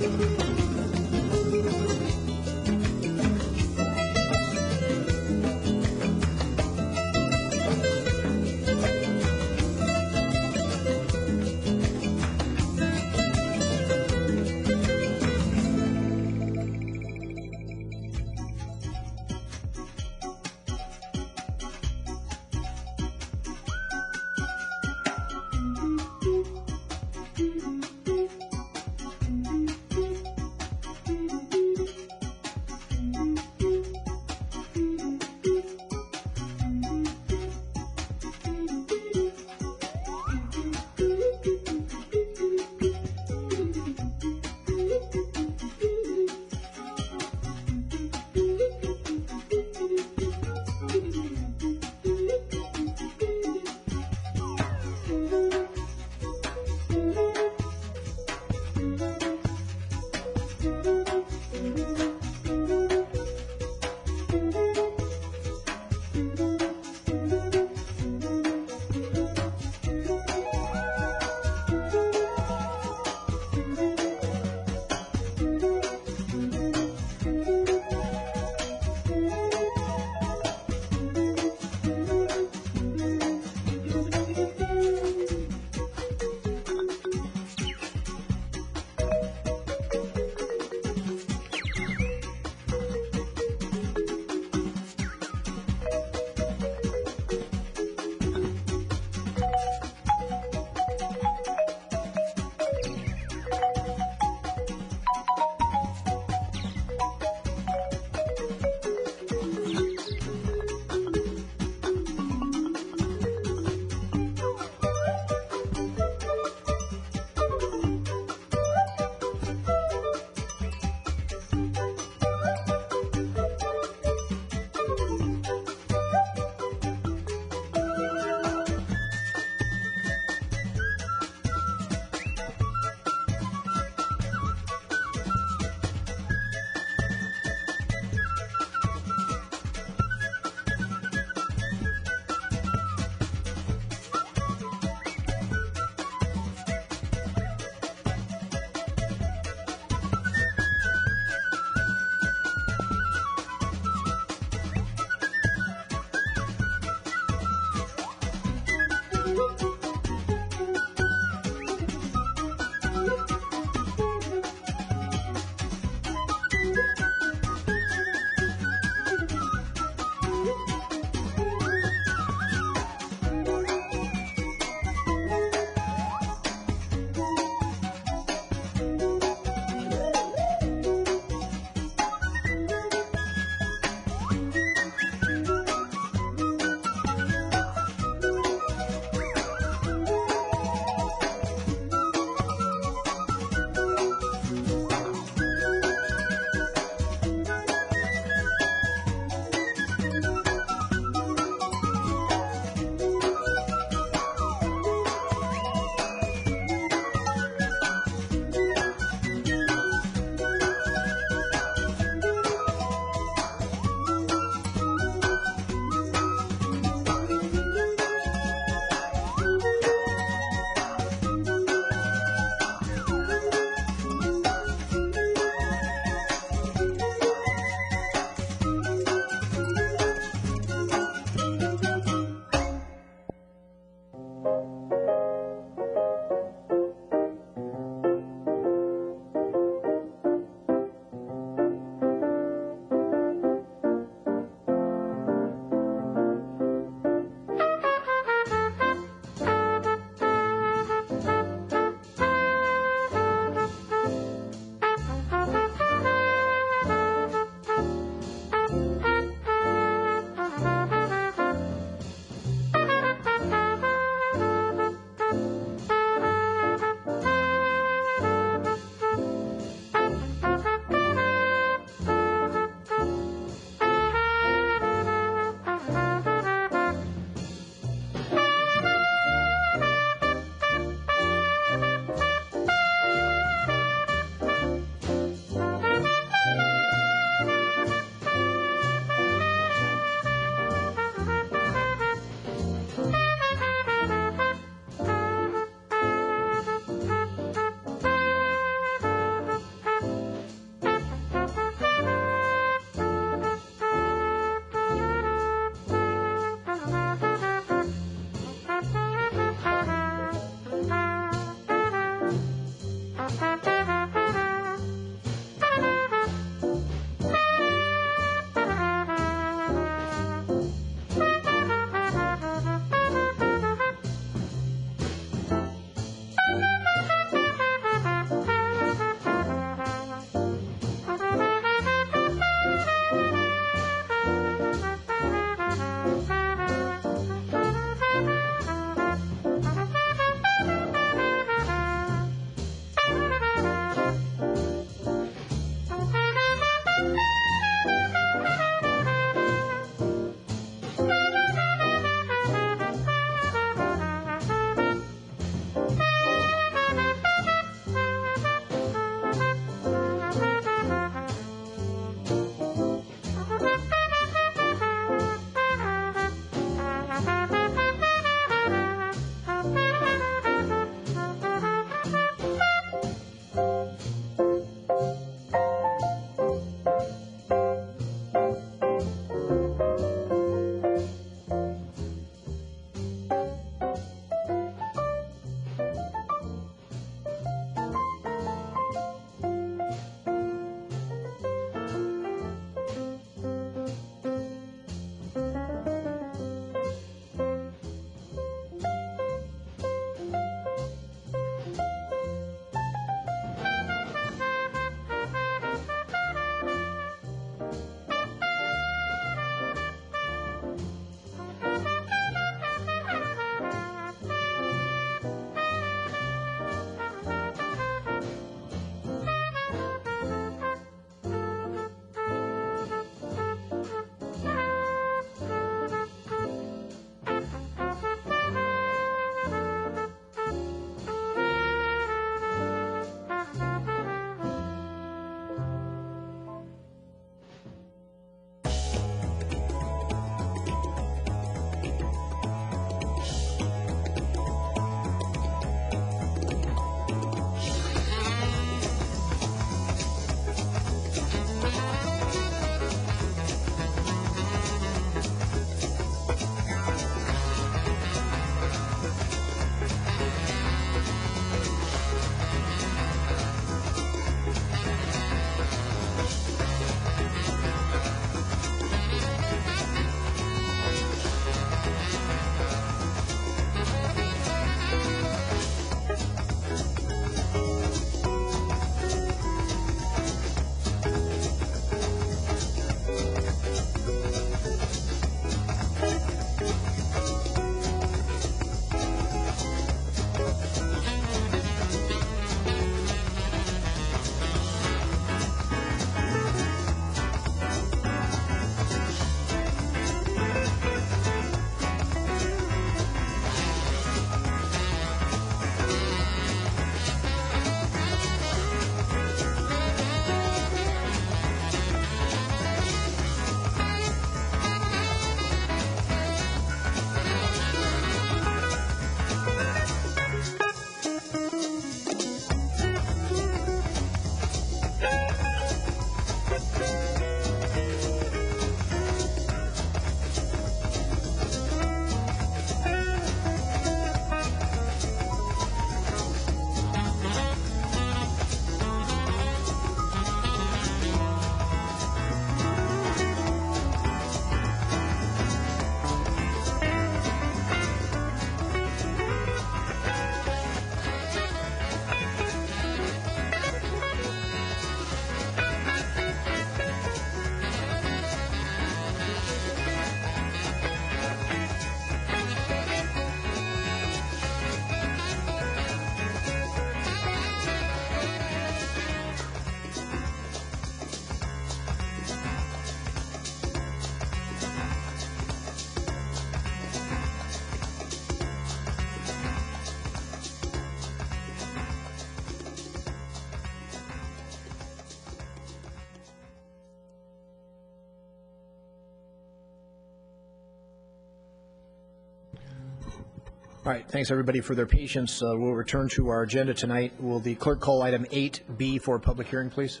All right, thanks everybody for their patience. We'll return to our agenda tonight. Will the clerk call item 8B for a public hearing, please?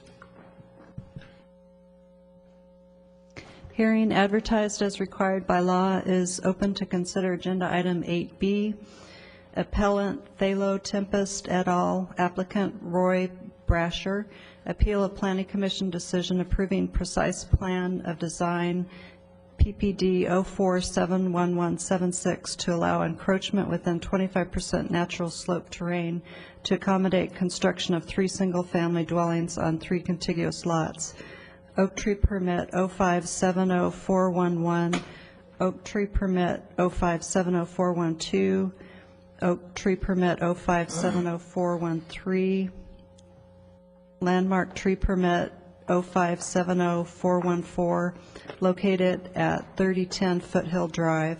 Hearing advertised as required by law is open to consider agenda item 8B. Appellant Thalo Tempest et al., applicant Roy Brasher, appeal of Planning Commission decision approving precise plan of design PPD 0471176 to allow encroachment within 25% natural slope terrain to accommodate construction of 3 single-family dwellings on 3 contiguous lots. Oak Tree Permit 0570411, Oak Tree Permit 0570412, Oak Tree Permit 0570413, Landmark Tree Permit 0570414, located at 3010 Foothill Drive.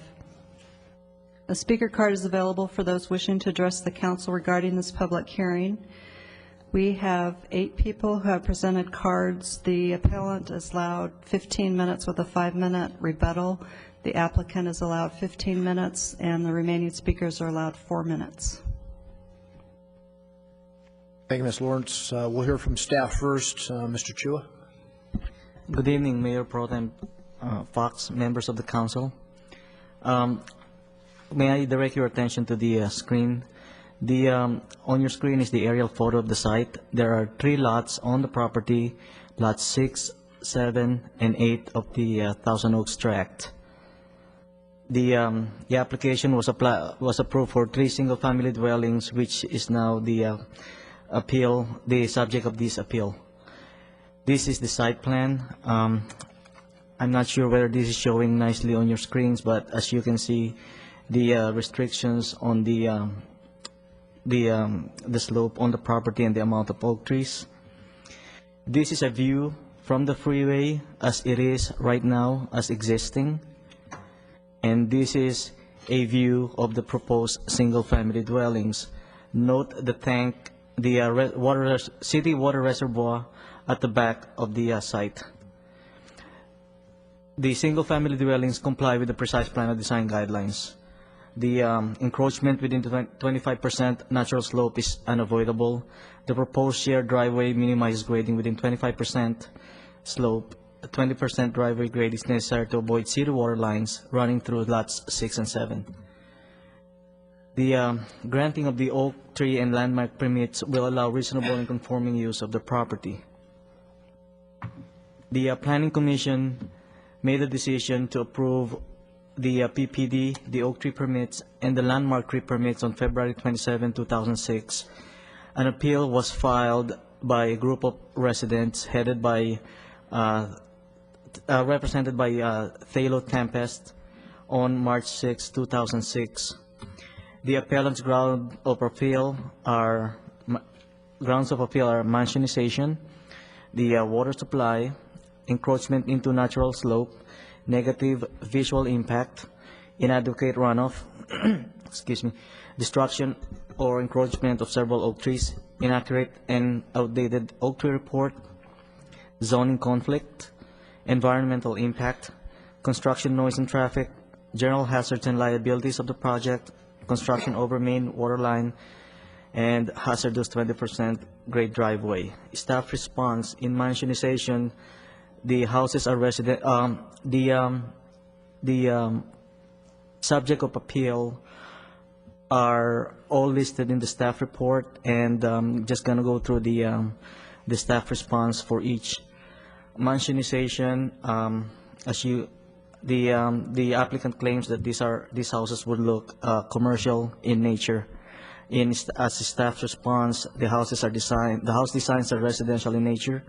A speaker card is available for those wishing to address the council regarding this public hearing. We have 8 people who have presented cards. The appellant is allowed 15 minutes with a 5-minute rebuttal. The applicant is allowed 15 minutes, and the remaining speakers are allowed 4 minutes. Thank you, Ms. Lawrence. We'll hear from staff first. Mr. Chua. Good evening, Mayor Pro Tem Fox, members of the council. May I direct your attention to the screen? On your screen is the aerial photo of the site. There are 3 lots on the property, lots 6, 7, and 8 of the Thousand Oaks tract. The application was approved for 3 single-family dwellings, which is now the subject of this appeal. This is the site plan. I'm not sure whether this is showing nicely on your screens, but as you can see, the restrictions on the slope on the property and the amount of oak trees. This is a view from the freeway as it is right now, as existing. And this is a view of the proposed single-family dwellings. Note the tank, the city water reservoir at the back of the site. The single-family dwellings comply with the precise plan of design guidelines. The encroachment within the 25% natural slope is unavoidable. The proposed shared driveway minimizes grading within 25% slope. A 20% driveway grade is necessary to avoid city water lines running through lots 6 and 7. The granting of the oak tree and landmark permits will allow reasonable and conforming use of the property. The Planning Commission made a decision to approve the PPD, the oak tree permits, and the landmark tree permits on February 27, 2006. An appeal was filed by a group of residents headed by represented by Thalo Tempest on March 6, 2006. The appellant's grounds of appeal are mansionization, the water supply, encroachment into natural slope, negative visual impact, inadequate runoff, destruction or encroachment of several oak trees, inaccurate and outdated oak tree report, zoning conflict, environmental impact, construction noise and traffic, general hazards and liabilities of the project, construction over main water line, and hazardous 20% grade driveway. Staff response: in mansionization, the houses are resident. The subject of appeal are all listed in the staff report, and just gonna go through the staff response for each. Mansionization, the applicant claims that these houses would look commercial in nature. As a staff response, the house designs are residential in nature.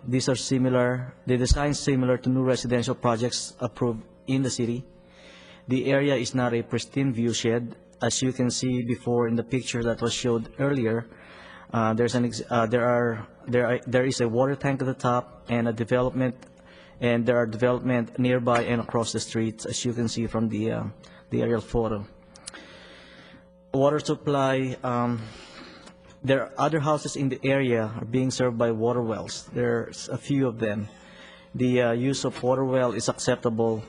These are similar, the design is similar to new residential projects approved in the city. The area is not a pristine view shed. As you can see before in the picture that was showed earlier, there is a water tank at the top and there are development nearby and across the streets, as you can see from the aerial photo. Water supply, there are other houses in the area are being served by water wells. There's a few of them. The use of water well is acceptable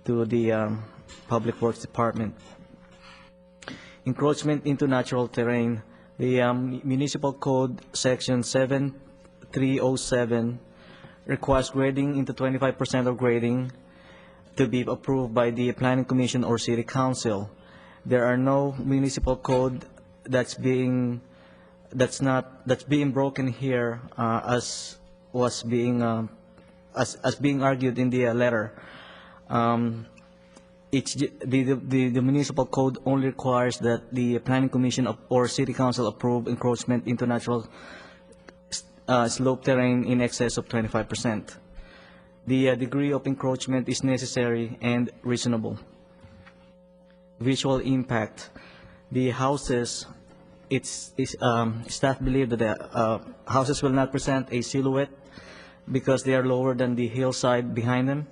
to the Public Works Department. Encroachment into natural terrain. The Municipal Code Section 7307 requires grading into 25% of grading to be approved by the Planning Commission or City Council. There are no municipal code that's being broken here as was being as being argued in the letter. The municipal code only requires that the Planning Commission or City Council approve encroachment into natural slope terrain in excess of 25%. The degree of encroachment is necessary and reasonable. Visual impact. The houses, staff believe that the houses will not present a silhouette because they are lower than the hillside behind them.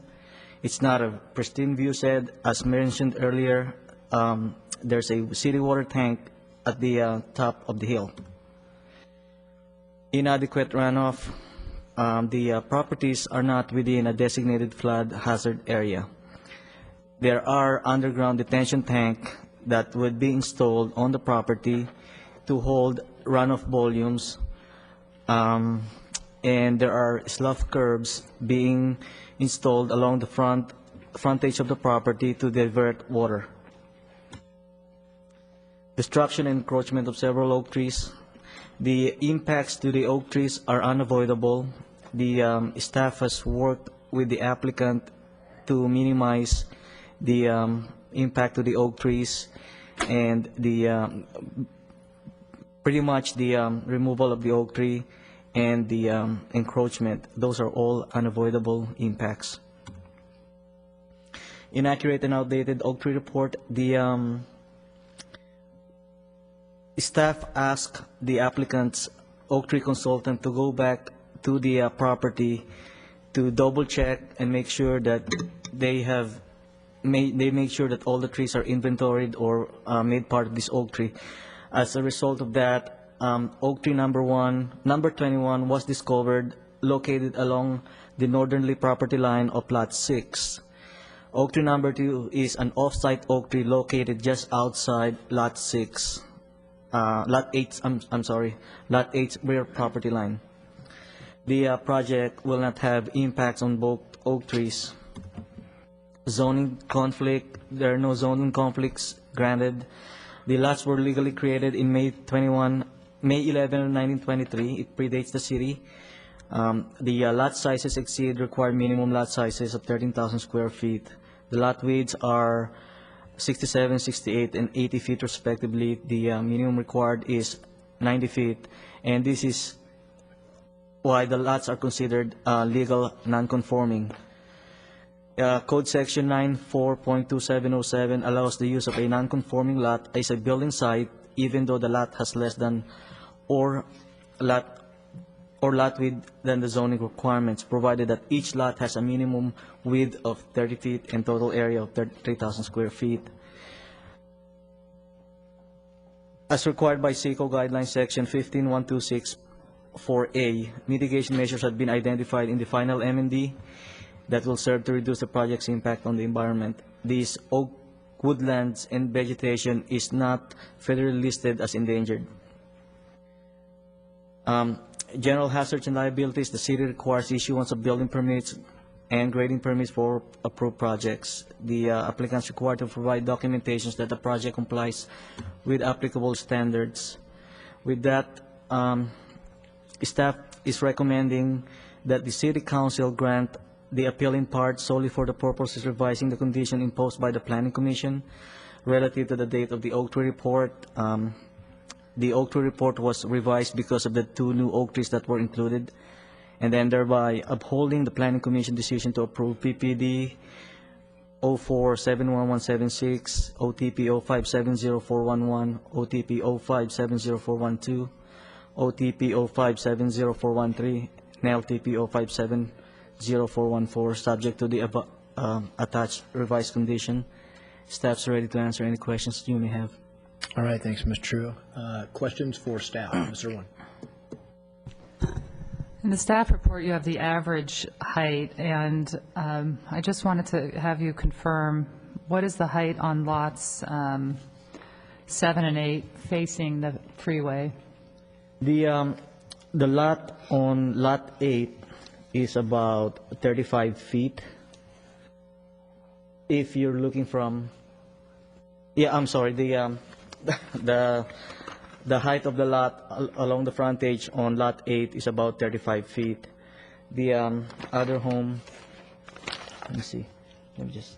It's not a pristine view said. As mentioned earlier, there's a city water tank at the top of the hill. Inadequate runoff. The properties are not within a designated flood hazard area. There are underground detention tank that would be installed on the property to hold runoff volumes, and there are slough curbs being installed along the frontage of the property to divert water. Destruction and encroachment of several oak trees. The impacts to the oak trees are unavoidable. The staff has worked with the applicant to minimize the impact to the oak trees and the pretty much the removal of the oak tree and the encroachment. Those are all unavoidable impacts. Inaccurate and outdated oak tree report. The staff asked the applicant's oak tree consultant to go back to the property to double check and make sure that they make sure that all the trees are inventoried or made part of this oak tree. As a result of that, oak tree number 21 was discovered located along the northerly property line of lot 6. Oak tree number 2 is an off-site oak tree located just outside lot 6. Lot 8's rear property line. The project will not have impacts on both oak trees. Zoning conflict, there are no zoning conflicts granted. The lots were legally created in May 11, 1923. It predates the city. The lot sizes exceed required minimum lot sizes of 13,000 square feet. The lot widths are 67, 68, and 80 feet respectively. The minimum required is 90 feet, and this is why the lots are considered legal non-conforming. Code Section 94.2707 allows the use of a non-conforming lot as a building site even though the lot has less than or lot width than the zoning requirements, provided that each lot has a minimum width of 30 feet and total area of 3,000 square feet. As required by SECO Guidelines Section 15126(4)A, mitigation measures have been identified in the final M&D that will serve to reduce the project's impact on the environment. These oak woodlands and vegetation is not federally listed as endangered. General hazards and liabilities, the city requires issuance of building permits and grading permits for approved projects. The applicants required to provide documentations that the project complies with applicable standards. With that, staff is recommending that the City Council grant the appeal in part solely for the purpose of revising the condition imposed by the Planning Commission relative to the date of the oak tree report. The oak tree report was revised because of the 2 new oak trees that were included, and then thereby upholding the Planning Commission decision to approve PPD 0471176, OTP 0570411, OTP 0570412, OTP 0570413, and LTP 0570414, subject to the attached revised condition. Staff's ready to answer any questions you may have. All right, thanks, Mr. Trujillo. Questions for staff? Mr. Irwin. In the staff report, you have the average height, and I just wanted to have you confirm, what is the height on lots 7 and 8 facing the freeway? The lot on Lot 8 is about 35 feet. If you're looking from, yeah, I'm sorry, the height of the lot along the frontage on Lot 8 is about 35 feet. The other home, let me see, let me just.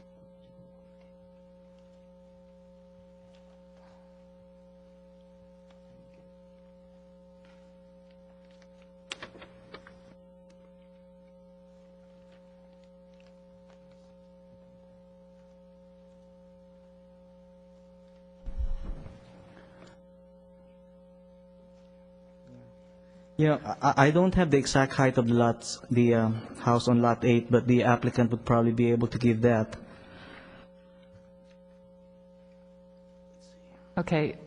Yeah, I don't have the exact height of the lots, the house on Lot 8, but the applicant would probably be able to give that. Okay.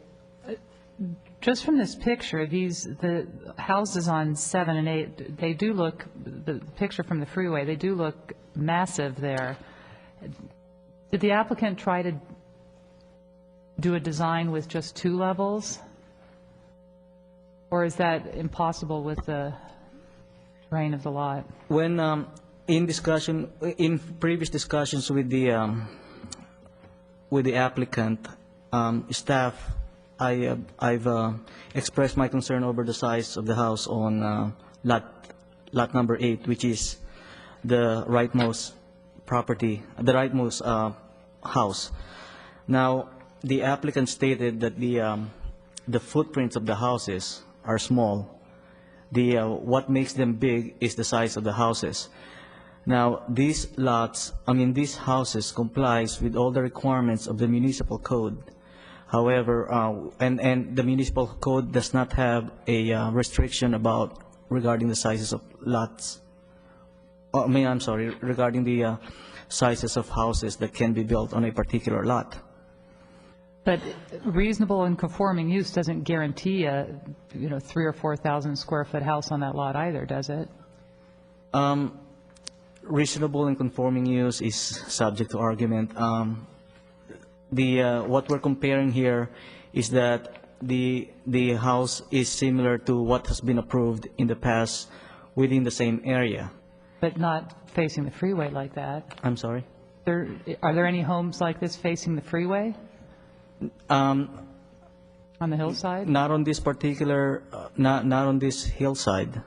Just from this picture, the houses on 7 and 8, they do look, the picture from the freeway, they do look massive there. Did the applicant try to do a design with just 2 levels? Or is that impossible with the terrain of the lot? When in previous discussions with the applicant, staff, I've expressed my concern over the size of the house on lot number 8, which is the rightmost property, the rightmost house. Now, the applicant stated that the footprints of the houses are small. What makes them big is the size of the houses. Now, these houses complies with all the requirements of the municipal code. However, and the municipal code does not have a restriction regarding the sizes of lots. Regarding the sizes of houses that can be built on a particular lot. But reasonable and conforming use doesn't guarantee a 3,000 or 4,000 square foot house on that lot either, does it? Reasonable and conforming use is subject to argument. What we're comparing here is that the house is similar to what has been approved in the past within the same area. But not facing the freeway like that. I'm sorry? Are there any homes like this facing the freeway? On the hillside? Not on this particular, not on this hillside.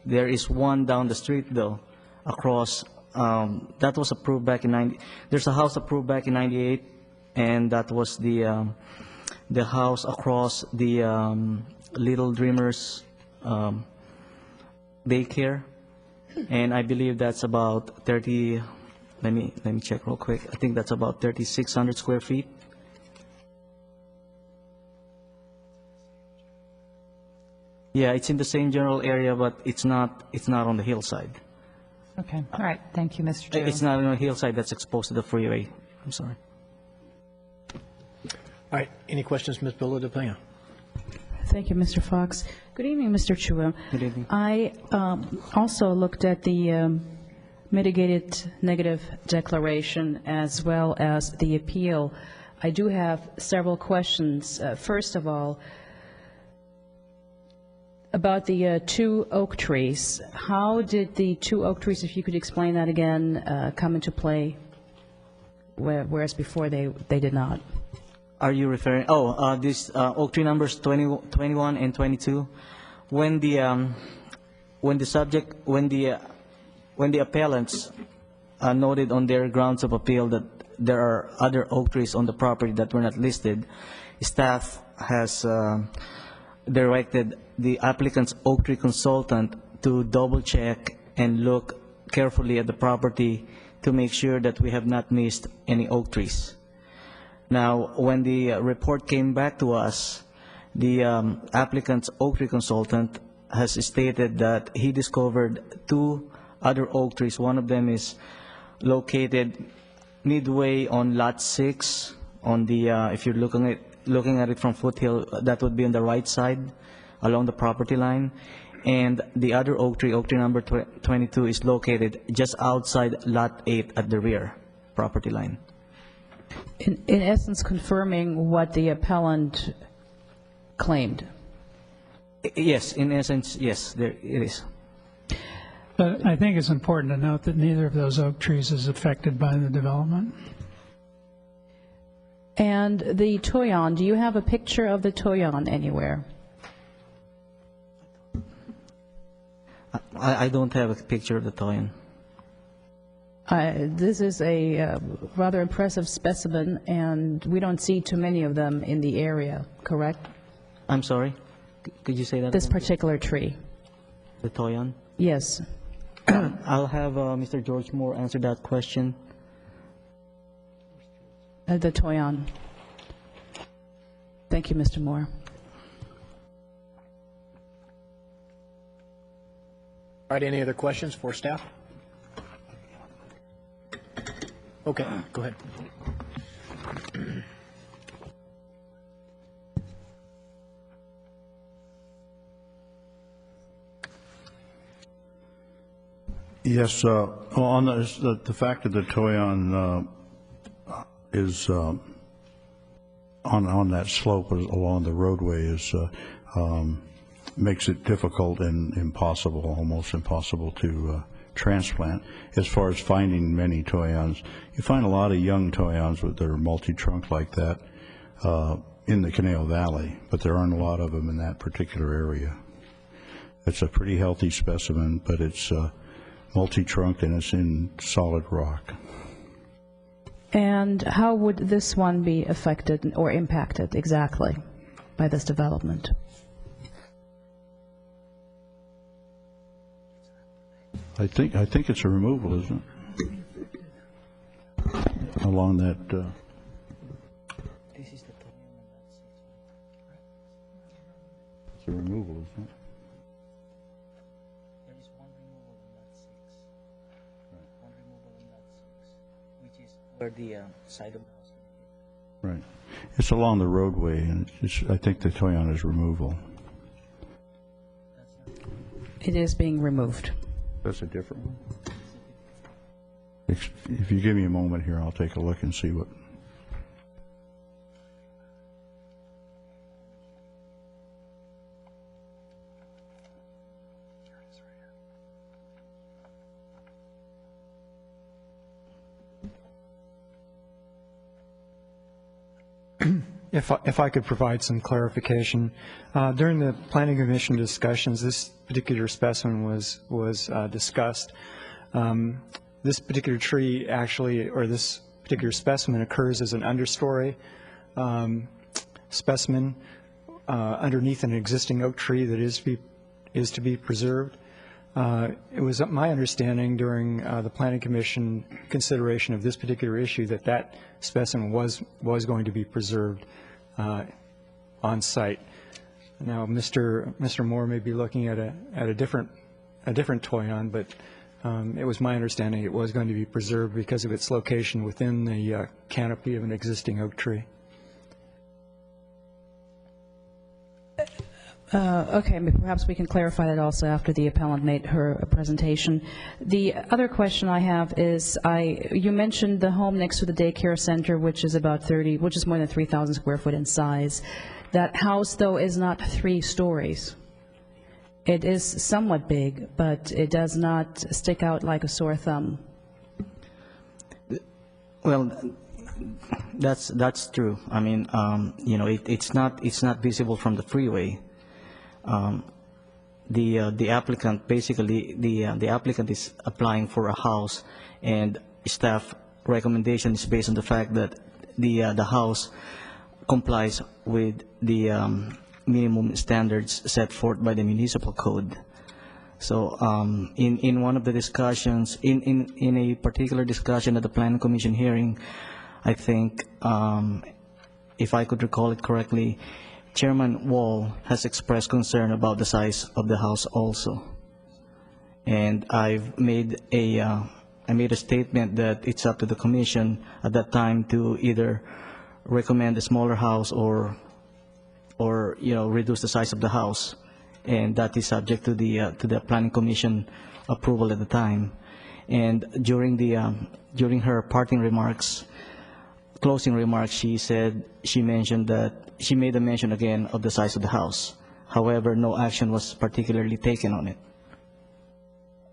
There is one down the street though, across, that was approved back in there's a house approved back in 98, and that was the house across the Little Dreamers daycare, and I believe that's about 30, let me check real quick, I think that's about 3,600 square feet. Yeah, it's in the same general area, but it's not on the hillside. Okay, all right, thank you, Mr. Chair. It's not on a hillside that's exposed to the freeway. I'm sorry. All right, any questions, Ms. Billa de Pena? Thank you, Mr. Fox. Good evening, Mr. Chua. Good evening. I also looked at the mitigated negative declaration as well as the appeal. I do have several questions. First of all, about the 2 oak trees. How did the 2 oak trees, if you could explain that again, come into play, whereas before they did not? Are you referring, these oak tree numbers 21 and 22? When the appellants noted on their grounds of appeal that there are other oak trees on the property that were not listed, staff has directed the applicant's oak tree consultant to double check and look carefully at the property to make sure that we have not missed any oak trees. Now, when the report came back to us, the applicant's oak tree consultant has stated that he discovered 2 other oak trees. One of them is located midway on lot 6 on the, if you're looking at it from Foothill, that would be on the right side along the property line. And the other oak tree number 22, is located just outside lot 8 at the rear property line. In essence, confirming what the appellant claimed. Yes, in essence, yes, there it is. But I think it's important to note that neither of those oak trees is affected by the development. And the Toyon, do you have a picture of the Toyon anywhere? I don't have a picture of the Toyon. This is a rather impressive specimen, and we don't see too many of them in the area, correct? I'm sorry? Could you say that This again? particular tree. The Toyon? Yes. I'll have Mr. George Moore answer that question. The Toyon. Thank you, Mr. Moore. All right, any other questions for staff? Okay, go ahead. Yes, on the fact that the Toyon is on that slope along the roadway is makes it difficult and impossible, almost impossible to transplant. As far as finding many Toyons, you find a lot of young Toyons that are multi-trunk like that in the Canal Valley, but there aren't a lot of them in that particular area. It's a pretty healthy specimen, but it's multi-trunked and it's in solid rock. And how would this one be affected or impacted exactly by this development? I think it's a removal, isn't it? Along that. This is the Toyon. It's a removal, isn't it? There is one removal in lot 6. One removal in lot 6, which is where the side of the house. Right. It's along the roadway, and I think the Toyon is removal. It is being removed. That's a different one? If you give me a moment here, I'll take a look and see what. If I could provide some clarification. During the Planning Commission discussions, this particular specimen was discussed. This particular tree actually, or this particular specimen occurs as an understory specimen underneath an existing oak tree that is to be preserved. It was my understanding during the Planning Commission consideration of this particular issue that that specimen was going to be preserved on site. Now, Mr. Moore may be looking at a different Toyon, but it was my understanding it was going to be preserved because of its location within the canopy of an existing oak tree. Okay, perhaps we can clarify that also after the appellant made her presentation. The other question I have is, you mentioned the home next to the daycare center, which is more than 3,000 square foot in size. That house, though, is not 3 stories. It is somewhat big, but it does not stick out like a sore thumb. Well, that's true. I mean, it's not visible from the freeway. The applicant, basically, the applicant is applying for a house, and staff recommendation is based on the fact that the house complies with the minimum standards set forth by the municipal code. So in one of the discussions, in a particular discussion at the Planning Commission hearing, I think, if I could recall it correctly, Chairman Wall has expressed concern about the size of the house also. And I made a statement that it's up to the commission at that time to either recommend a smaller house or reduce the size of the house, and that is subject to the Planning Commission approval at the time. And during her parting remarks, closing remarks, she mentioned that she made a mention again of the size of the house. However, no action was particularly taken on it.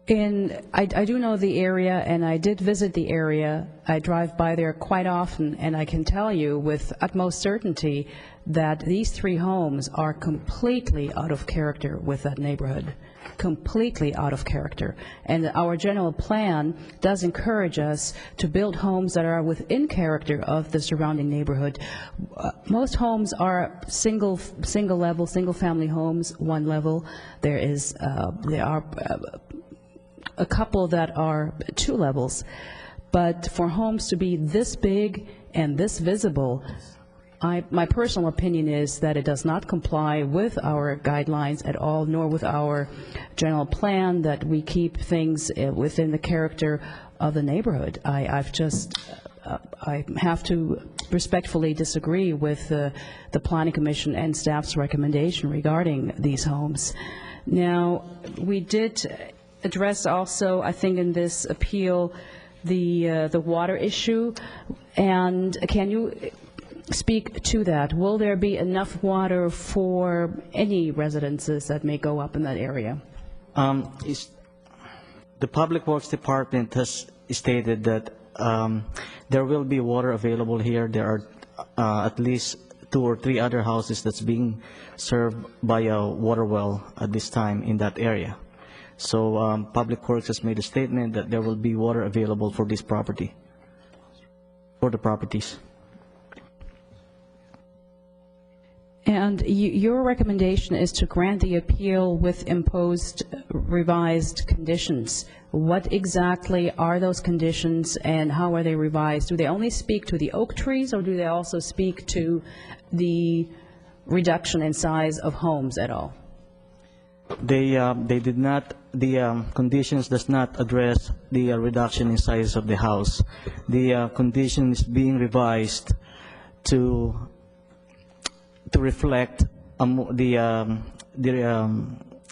I do know the area, and I did visit the area. I drive by there quite often, and I can tell you with utmost certainty that these 3 homes are completely out of character with that neighborhood, completely out of character. And our general plan does encourage us to build homes that are within character of the surrounding neighborhood. Most homes are single level, single family homes, 1 level. There are a couple that are 2 levels, but for homes to be this big and this visible, my personal opinion is that it does not comply with our guidelines at all, nor with our general plan that we keep things within the character of the neighborhood. I have to respectfully disagree with the Planning Commission and staff's recommendation regarding these homes. Now, we did address also, I think in this appeal, the water issue, and can you speak to that? Will there be enough water for any residences that may go up in that area? The Public Works Department has stated that there will be water available here. There are at least 2 or 3 other houses that's being served by a water well at this time in that area. So Public Works has made a statement that there will be water available for this property, for the properties. And your recommendation is to grant the appeal with imposed revised conditions. What exactly are those conditions and how are they revised? Do they only speak to the oak trees, or do they also speak to the reduction in size of homes at all? They did not, the conditions does not address the reduction in size of the house. The condition is being revised to reflect the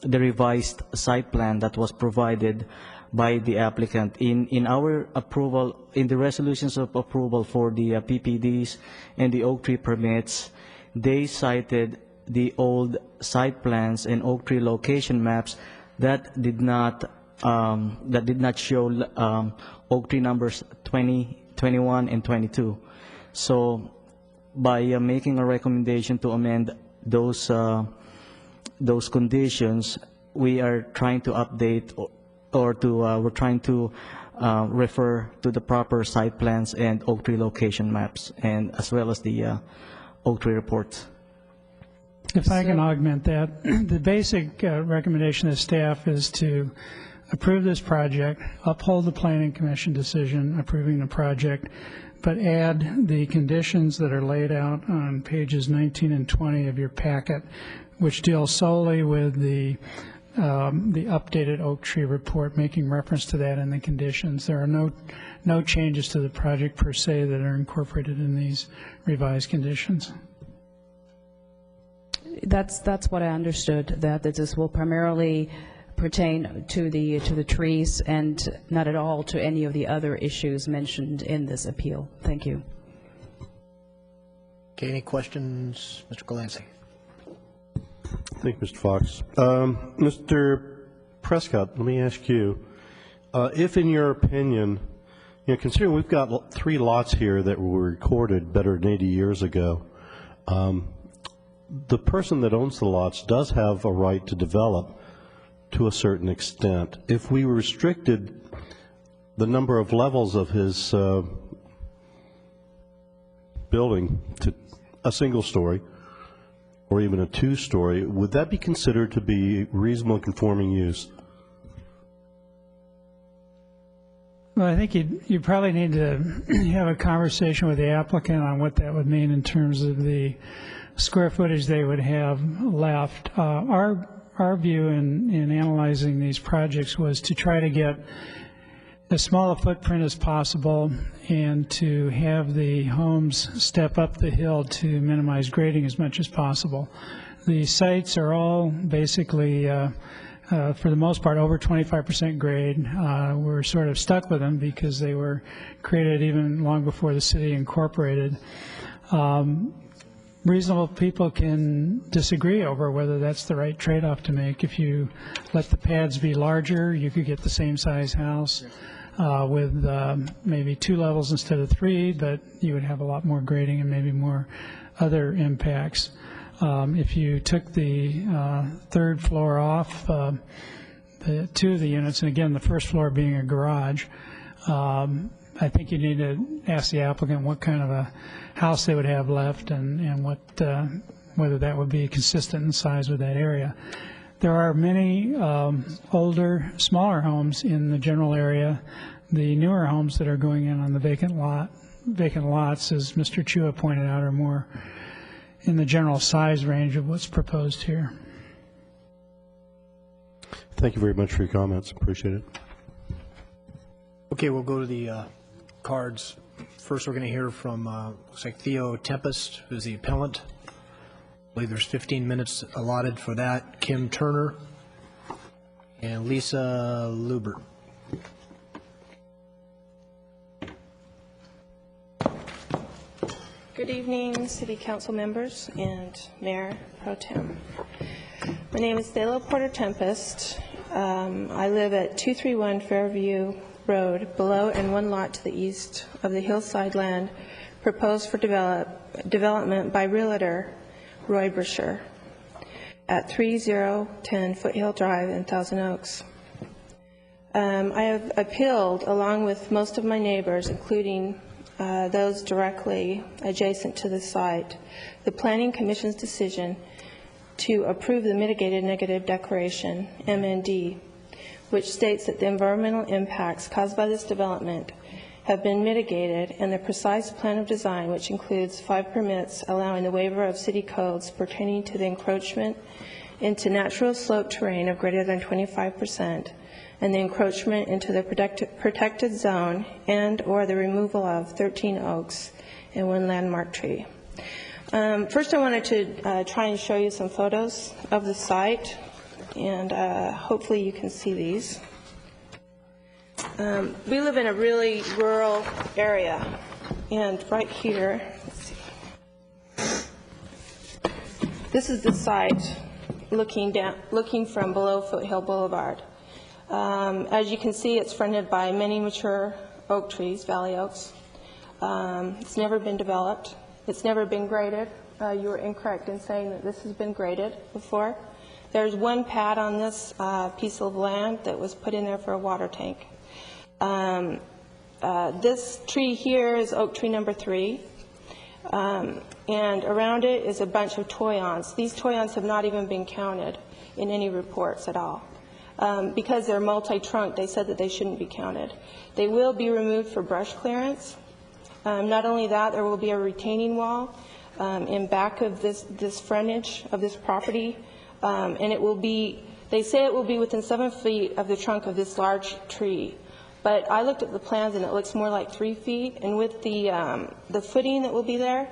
revised site plan that was provided by the applicant. In our approval, in the resolutions of approval for the PPDs and the oak tree permits, they cited the old site plans and oak tree location maps that did not show oak tree numbers 20, 21, and 22. So by making a recommendation to amend those conditions, we are trying to update we're trying to refer to the proper site plans and oak tree location maps, and as well as the oak tree reports. If I can augment that, the basic recommendation of staff is to approve this project, uphold the Planning Commission decision approving the project, but add the conditions that are laid out on pages 19 and 20 of your packet, which deal solely with the updated oak tree report, making reference to that in the conditions. There are no changes to the project per se that are incorporated in these revised conditions. That's what I understood, that this will primarily pertain to the trees and not at all to any of the other issues mentioned in this appeal. Thank you. Okay, any questions, Mr. Galansky? Thank you, Mr. Fox. Mr. Prescott, let me ask you, if in your opinion, considering we've got 3 lots here that were recorded better than 80 years ago, the person that owns the lots does have a right to develop to a certain extent. If we restricted the number of levels of his building to a single story or even a 2-story, would that be considered to be reasonable and conforming use? Well, I think you probably need to have a conversation with the applicant on what that would mean in terms of the square footage they would have left. Our view in analyzing these projects was to try to get as small a footprint as possible and to have the homes step up the hill to minimize grading as much as possible. The sites are all basically for the most part, over 25% grade. We're sort of stuck with them because they were created even long before the city incorporated. Reasonable people can disagree over whether that's the right trade-off to make. If you let the pads be larger, you could get the same size house with maybe 2 levels instead of 3, but you would have a lot more grading and maybe more other impacts. If you took the 3rd floor off, 2 of the units, and again, the 1st floor being a garage, I think you need to ask the applicant what kind of a house they would have left and what, whether that would be consistent in size with that area. There are many older, smaller homes in the general area. The newer homes that are going in on the vacant lots, as Mr. Chua pointed out, are more in the general size range of what's proposed here. Thank you very much for your comments. Appreciate it. Okay, we'll go to the cards. First, we're going to hear from, looks like Theo Tempest, who's the appellant. I believe there's 15 minutes allotted for that. Kim Turner and Lisa Lubert. Good evening, City Council members and Mayor Pro Tem. My name is Thela Porter Tempest. I live at 231 Fairview Road, below and 1 lot to the east of the hillside land proposed for development by Realtor Roy Brasher at 3010 Foothill Drive in Thousand Oaks. I have appealed, along with most of my neighbors, including those directly adjacent to the site, the Planning Commission's decision to approve the Mitigated Negative Declaration, MND, which states that the environmental impacts caused by this development have been mitigated, and the precise plan of design, which includes 5 permits allowing the waiver of city codes pertaining to the encroachment into natural slope terrain of greater than 25%, and the encroachment into the protected zone and or the removal of 13 oaks and 1 landmark tree. First, I wanted to try and show you some photos of the site, and hopefully you can see these. We live in a really rural area, and right here, let's see. This is the site looking from below Foothill Boulevard. As you can see, it's fronted by many mature oak trees, valley oaks. It's never been developed. It's never been graded. You were incorrect in saying that this has been graded before. There's 1 pad on this piece of land that was put in there for a water tank. This tree here is oak tree number 3, and around it is a bunch of toyons. These toyons have not even been counted in any reports at all. Because they're multi-trunk, they said that they shouldn't be counted. They will be removed for brush clearance. Not only that, there will be a retaining wall in back of this frontage of this property, and it will be, they say it will be within 7 feet of the trunk of this large tree. But I looked at the plans and it looks more like 3 feet, and with the footing that will be there,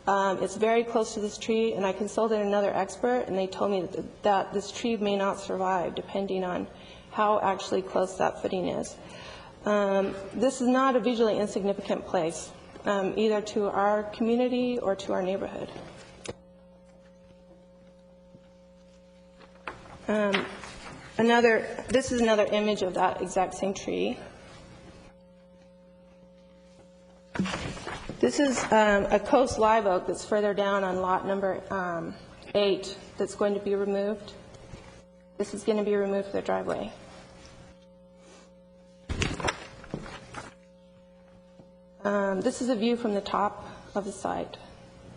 it's very close to this tree, and I consulted another expert, and they told me that this tree may not survive depending on how actually close that footing is. This is not a visually insignificant place, either to our community or to our neighborhood. This is another image of that exact same tree. This is a coast live oak that's further down on lot number 8 that's going to be removed. This is going to be removed for the driveway. This is a view from the top of the site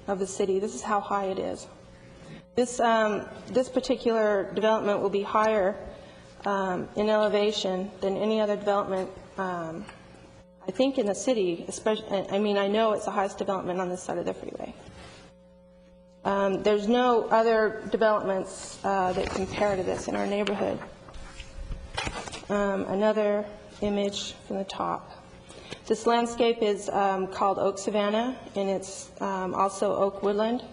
of the city. This is how high it is. This particular development will be higher in elevation than any other development, I think, in the city. Especially, I mean, I know it's the highest development on this side of the freeway. There's no other developments that compare to this in our neighborhood. Another image from the top. This landscape is called Oak Savanna, and it's also oak woodland.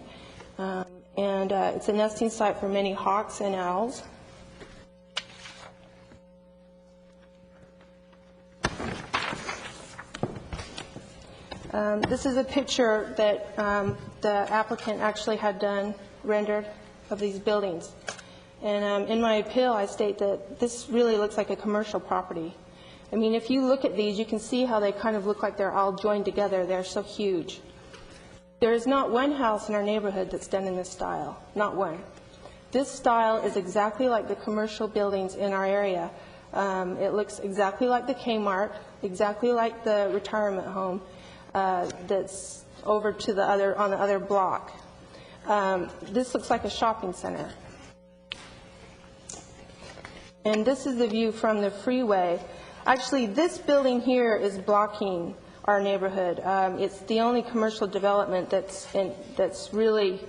And it's a nesting site for many hawks and owls. This is a picture that the applicant actually had rendered of these buildings. And in my appeal, I state that this really looks like a commercial property. I mean, if you look at these, you can see how they kind of look like they're all joined together. They're so huge. There is not one house in our neighborhood that's done in this style, not one. This style is exactly like the commercial buildings in our area. It looks exactly like the Kmart, exactly like the retirement home that's over to the other, on the other block. This looks like a shopping center. And this is the view from the freeway. Actually, this building here is blocking our neighborhood. It's the only commercial development that's really,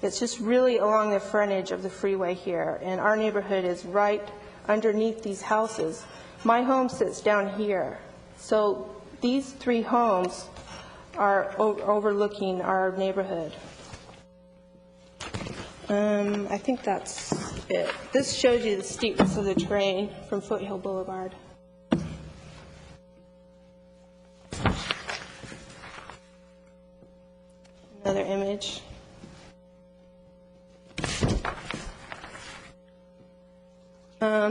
it's just really along the frontage of the freeway here. And our neighborhood is right underneath these houses. My home sits down here. So these three homes are overlooking our neighborhood. I think that's it. This shows you the steepness of the terrain from Foothill Boulevard. Another image.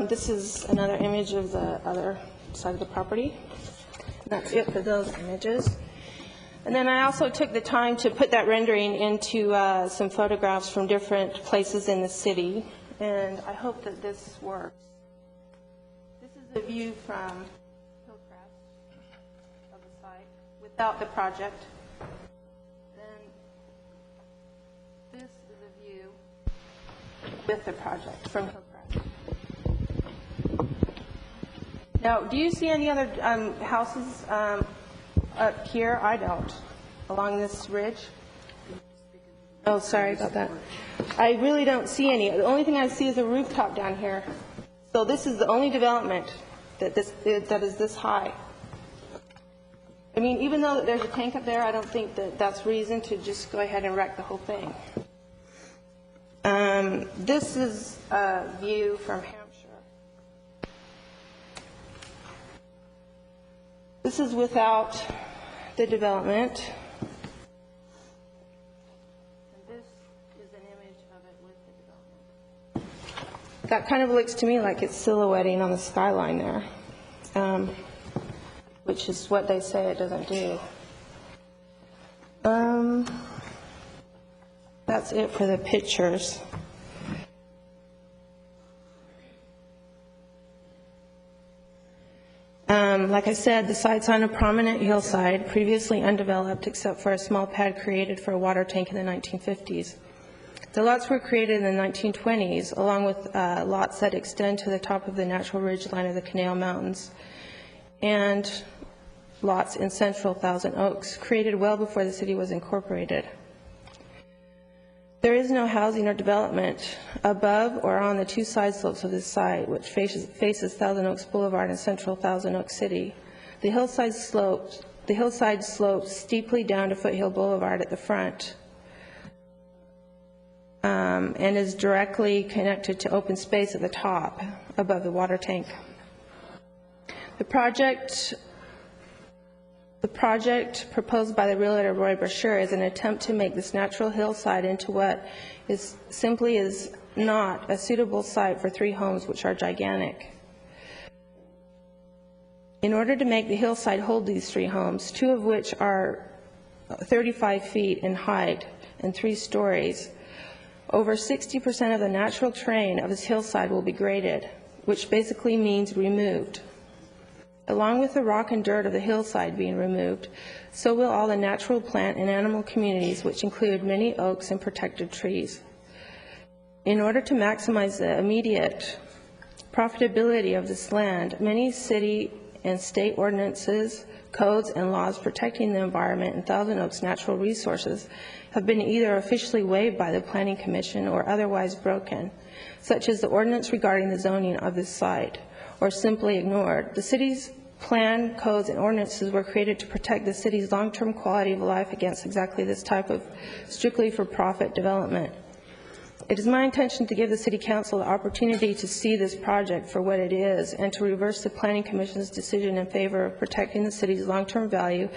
This is another image of the other side of the property. That's it for those images. And then I also took the time to put that rendering into some photographs from different places in the city, and I hope that this works. This is the view from Hillcrest of the site without the project. Then this is a view with the project from Hillcrest. Now, do you see any other houses up here? I don't. Along this ridge? Oh, sorry about that. I really don't see any. The only thing I see is a rooftop down here. So this is the only development that is this high. I mean, even though there's a tank up there, I don't think that that's reason to just go ahead and wreck the whole thing. This is a view from Hampshire. This is without the development. And this is an image of it with the development. That kind of looks to me like it's silhouetting on the skyline there, which is what they say it doesn't do. That's it for the pictures. Like I said, the site's on a prominent hillside, previously undeveloped except for a small pad created for a water tank in the 1950s. The lots were created in the 1920s, along with lots that extend to the top of the natural ridgeline of the Canal Mountains, and lots in central Thousand Oaks, created well before the city was incorporated. There is no housing or development above or on the two side slopes of this site, which faces Thousand Oaks Boulevard and central Thousand Oaks City. The hillside slopes steeply down to Foothill Boulevard at the front, and is directly connected to open space at the top above the water tank. The project proposed by the realtor Roy Brasher is an attempt to make this natural hillside into what is not a suitable site for three homes which are gigantic. In order to make the hillside hold these three homes, two of which are 35 feet in height and 3 stories, over 60% of the natural terrain of this hillside will be graded, which basically means removed. Along with the rock and dirt of the hillside being removed, so will all the natural plant and animal communities, which include many oaks and protected trees. In order to maximize the immediate profitability of this land, many city and state ordinances, codes, and laws protecting the environment and Thousand Oaks natural resources have been either officially waived by the Planning Commission or otherwise broken, such as the ordinance regarding the zoning of this site, or simply ignored. The city's plan, codes, and ordinances were created to protect the city's long-term quality of life against exactly this type of strictly for-profit development. It is my intention to give the City Council the opportunity to see this project for what it is and to reverse the Planning Commission's decision in favor of protecting the city's long-term value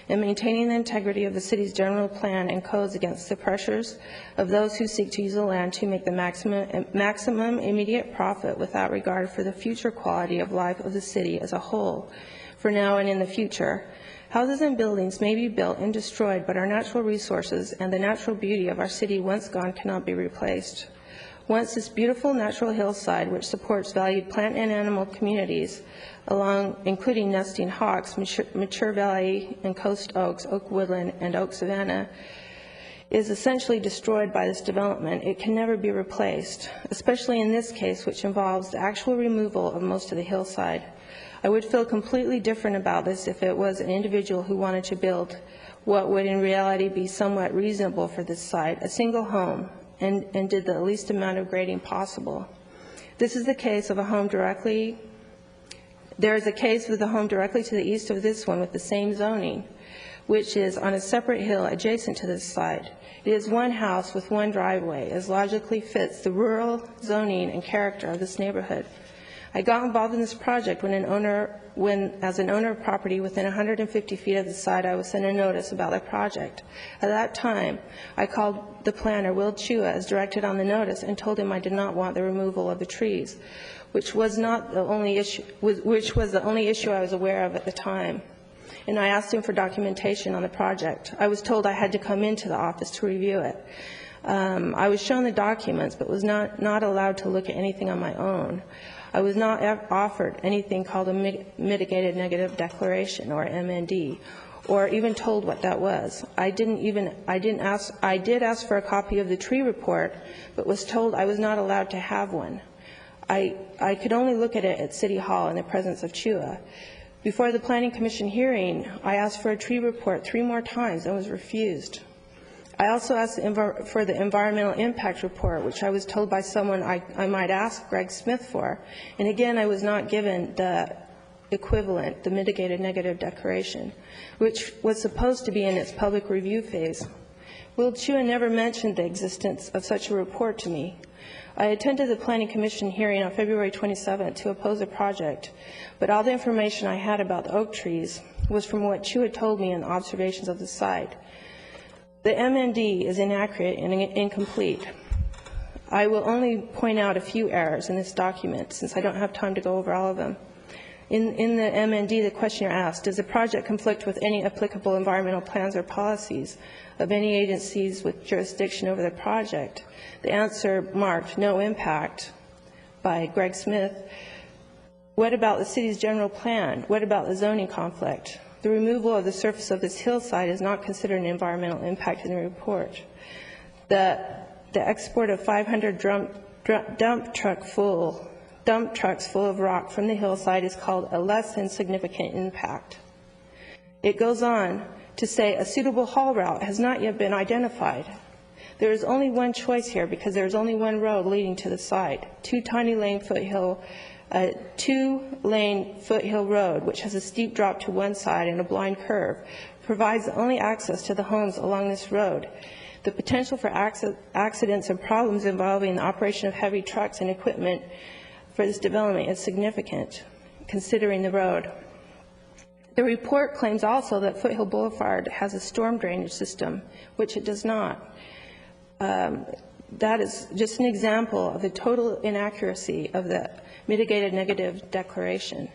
and maintaining the integrity of the city's general plan and codes against the pressures of those who seek to use the land to make the maximum immediate profit without regard for the future quality of life of the city as a whole, for now and in the future. Houses and buildings may be built and destroyed, but our natural resources and the natural beauty of our city, once gone, cannot be replaced. Once this beautiful natural hillside, which supports valued plant and animal communities, including nesting hawks, mature valley and coast oaks, oak woodland, and oak savanna, is essentially destroyed by this development, it can never be replaced, especially in this case, which involves the actual removal of most of the hillside. I would feel completely different about this if it was an individual who wanted to build what would in reality be somewhat reasonable for this site, a single home, and did the least amount of grading possible. This is the case of a home directly, there is a case with a home directly to the east of this one with the same zoning, which is on a separate hill adjacent to this site. It is one house with one driveway, as logically fits the rural zoning and character of this neighborhood. I got involved in this project when as an owner of property within 150 feet of the site, I was sent a notice about the project. At that time, I called the planner, Will Chua, as directed on the notice, and told him I did not want the removal of the trees, which was the only issue I was aware of at the time. And I asked him for documentation on the project. I was told I had to come into the office to review it. I was shown the documents, but was not allowed to look at anything on my own. I was not offered anything called a mitigated negative declaration, or MND, or even told what that was. I did ask for a copy of the tree report, but was told I was not allowed to have one. I could only look at it at City Hall in the presence of Chua. Before the Planning Commission hearing, I asked for a tree report 3 more times and was refused. I also asked for the environmental impact report, which I was told by someone I might ask Greg Smith for. And again, I was not given the equivalent, the mitigated negative declaration, which was supposed to be in its public review phase. Will Chua never mentioned the existence of such a report to me. I attended the Planning Commission hearing on February 27th to oppose the project, but all the information I had about the oak trees was from what Chua told me in observations of the site. The MND is inaccurate and incomplete. I will only point out a few errors in this document, since I don't have time to go over all of them. In the MND, the questioner asked, does the project conflict with any applicable environmental plans or policies of any agencies with jurisdiction over the project? The answer marked no impact by Greg Smith. What about the city's general plan? What about the zoning conflict? The removal of the surface of this hillside is not considered an environmental impact in the report. The export of 500 dump trucks full of rock from the hillside is called a less than significant impact. It goes on to say a suitable haul route has not yet been identified. There is only one choice here because there is only one road leading to the site, a 2-lane foothill road, which has a steep drop to one side and a blind curve, provides the only access to the homes along this road. The potential for accidents and problems involving the operation of heavy trucks and equipment for this development is significant, considering the road. The report claims also that Foothill Boulevard has a storm drainage system, which it does not. That is just an example of the total inaccuracy of the mitigated negative declaration.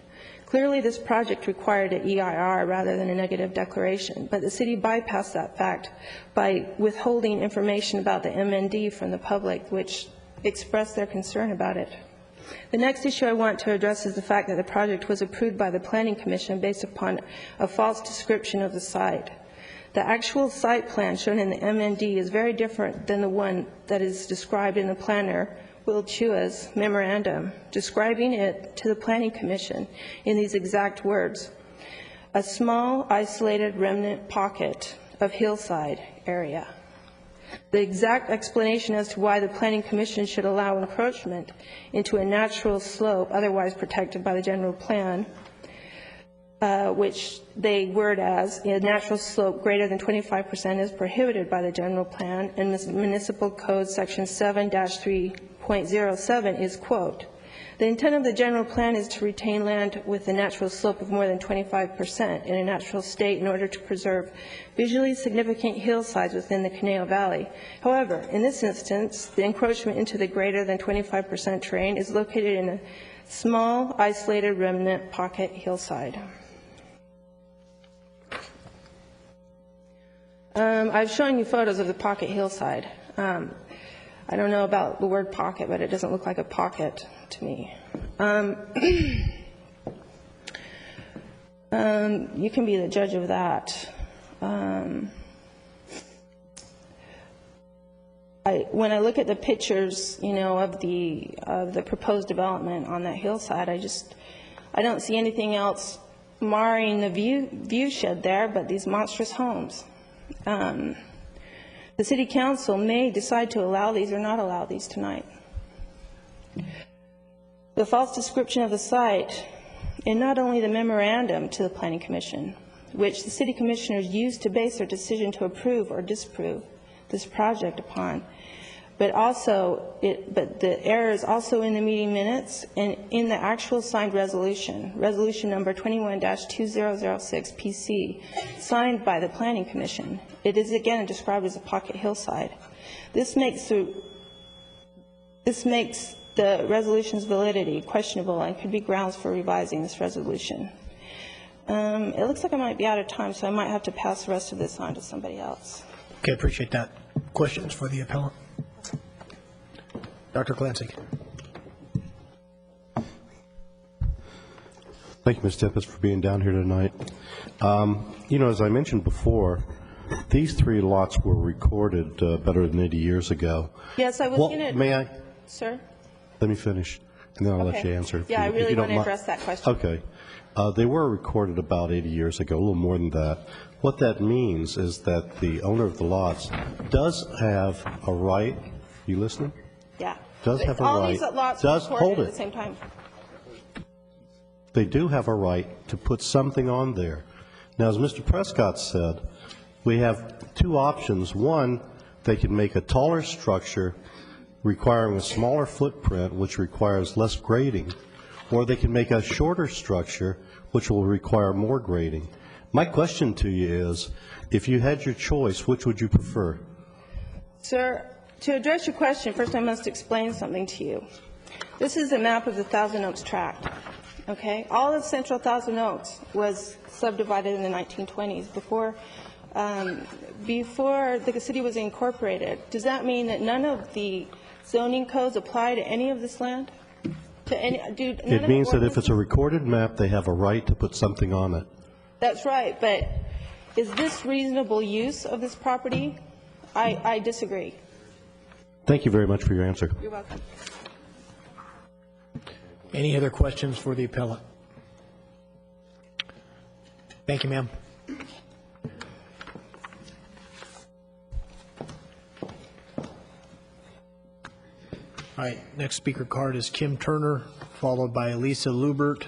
Clearly, this project required an EIR rather than a negative declaration, but the city bypassed that fact by withholding information about the MND from the public, which expressed their concern about it. The next issue I want to address is the fact that the project was approved by the Planning Commission based upon a false description of the site. The actual site plan shown in the MND is very different than the one that is described in the planner, Will Chua's memorandum, describing it to the Planning Commission in these exact words: a small, isolated remnant pocket of hillside area. The exact explanation as to why the Planning Commission should allow encroachment into a natural slope otherwise protected by the general plan which they word as a natural slope greater than 25% is prohibited by the general plan, and Municipal Code Section 7-3.07 is, quote, "The intent of the general plan is to retain land with a natural slope of more than 25% in a natural state in order to preserve visually significant hillsides within the Conejo Valley. However, in this instance, the encroachment into the greater than 25% terrain is located in a small, isolated remnant pocket hillside." I've shown you photos of the pocket hillside. I don't know about the word pocket, but it doesn't look like a pocket to me. You can be the judge of that. When I look at the pictures, you know, of the proposed development on that hillside, I don't see anything else marring the view shed there but these monstrous homes. The City Council may decide to allow these or not allow these tonight. The false description of the site, and not only the memorandum to the Planning Commission, which the City Commissioners used to base their decision to approve or disapprove this project upon, but the errors also in the meeting minutes and in the actual signed resolution number 21-2006 PC, signed by the Planning Commission. It is again described as a pocket hillside. This makes the resolution's validity questionable and could be grounds for revising this resolution. It looks like I might be out of time, so I might have to pass the rest of this on to somebody else. Okay, appreciate that. Questions for the appellant? Dr. Clancy. Thank you, Ms. Tempest, for being down here tonight. You know, as I mentioned before, these three lots were recorded better than 80 years ago. Yes, I was going to... May I? Sir? Let me finish, and then I'll let you answer. Yeah, I really want to address that question. Okay. They were recorded about 80 years ago, a little more than that. What that means is that the owner of the lots does have a right, you listening? Yeah. Does have a all right. These lots Does were hold recorded it. at the same time. They do have a right to put something on there. Now, as Mr. Prescott said, we have two options. One, they can make a taller structure requiring a smaller footprint, which requires less grading, or they can make a shorter structure, which will require more grading. My question to you is, if you had your choice, which would you prefer? Sir, to address your question, first I must explain something to you. This is a map of the Thousand Oaks tract. Okay? All of central Thousand Oaks was subdivided in the 1920s before the city was incorporated. Does that mean that none of the zoning codes apply to any of this land? It means that if it's a recorded map, they have a right to put something on it. That's right, but is this reasonable use of this property? I disagree. Thank you very much for your answer. You're welcome. Any other questions for the appellant? Thank you, ma'am. All right, next speaker card is Kim Turner, followed by Elisa Lubert.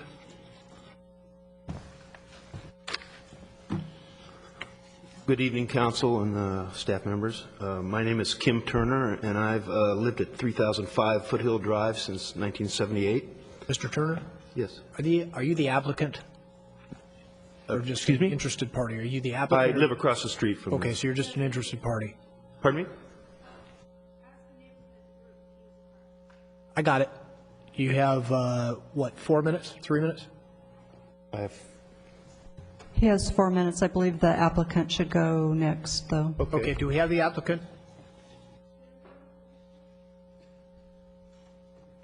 Good evening, council and staff members. My name is Kim Turner, and I've lived at 3005 Foothill Drive since 1978. Mr. Turner? Yes. Are you the applicant? Or just an interested party? Are you the applicant? I live across the street from Okay, so you're just an interested party. Pardon me? I got it. You have, 4 minutes, 3 minutes? I have. He has 4 minutes. I believe the applicant should go next, though. Okay, do we have the applicant?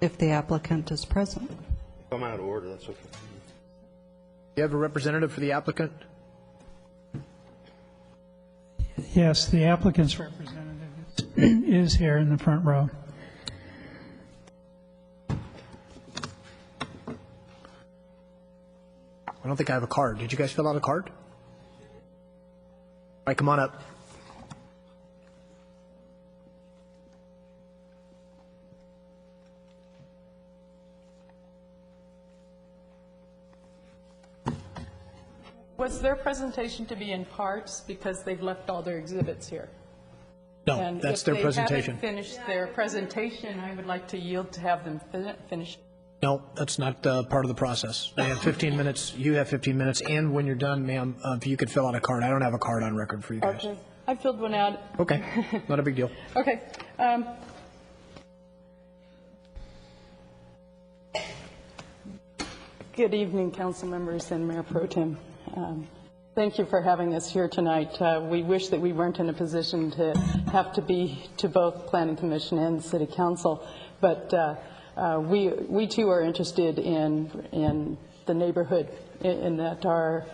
If the applicant is present. If I'm out of order, that's okay. Do you have a representative for the applicant? Yes, the applicant's representative is here in the front row. I don't think I have a card. Did you guys fill out a card? All right, come on up. Was their presentation to be in parts because they've left all their exhibits here? No, And that's their presentation. If they haven't finished their presentation, I would like to yield to have them finish. No, that's not part of the process. They have 15 minutes, you have 15 minutes, and when you're done, ma'am, if you could fill out a card. I don't have a card on record for you guys. Okay, I filled one out. Okay, not a big deal. Okay. Good evening, council members and Mayor Pro Tem. Thank you for having us here tonight. We wish that we weren't in a position to have to be to both Planning Commission and City Council, but we too are interested in the neighborhood, in that our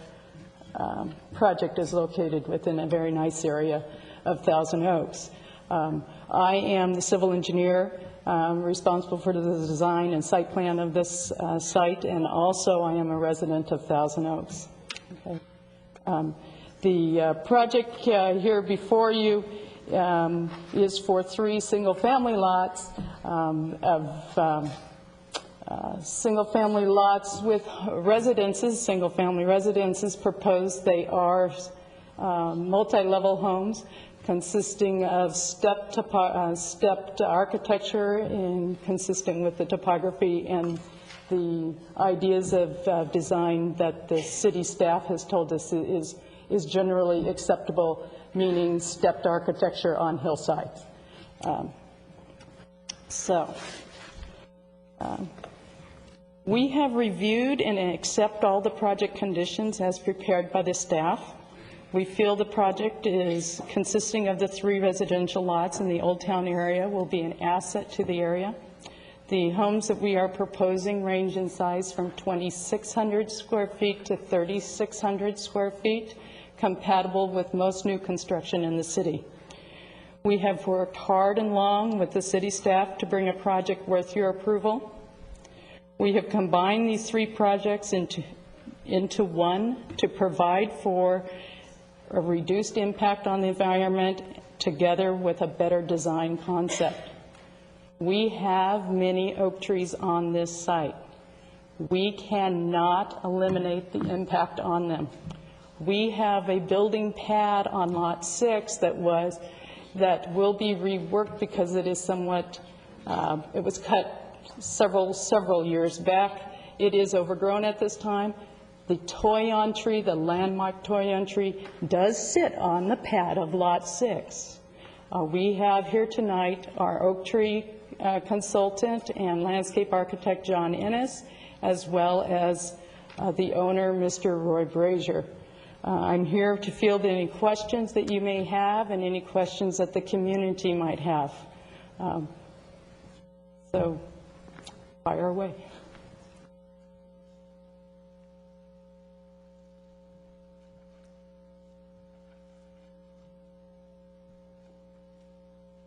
project is located within a very nice area of Thousand Oaks. I am the civil engineer responsible for the design and site plan of this site, and also I am a resident of Thousand Oaks. Okay. The project here before you is for 3 single-family lots single-family lots with residences, single-family residences proposed. They are multi-level homes consisting of stepped architecture and consistent with the topography and the ideas of design that the city staff has told us is generally acceptable, meaning stepped architecture on hillsides. We have reviewed and accept all the project conditions as prepared by the staff. We feel the project is consisting of the 3 residential lots in the Old Town area will be an asset to the area. The homes that we are proposing range in size from 2,600 square feet to 3,600 square feet, compatible with most new construction in the city. We have worked hard and long with the city staff to bring a project worth your approval. We have combined these 3 projects into one to provide for a reduced impact on the environment together with a better design concept. We have many oak trees on this site. We cannot eliminate the impact on them. We have a building pad on Lot 6 that will be reworked because it is somewhat, it was cut several years back. It is overgrown at this time. The toyon tree, the landmark toyon tree, does sit on the pad of Lot 6. We have here tonight our oak tree consultant and landscape architect John Ennis, as well as the owner, Mr. Roy Brazier. I'm here to field any questions that you may have and any questions that the community might have. So, fire away.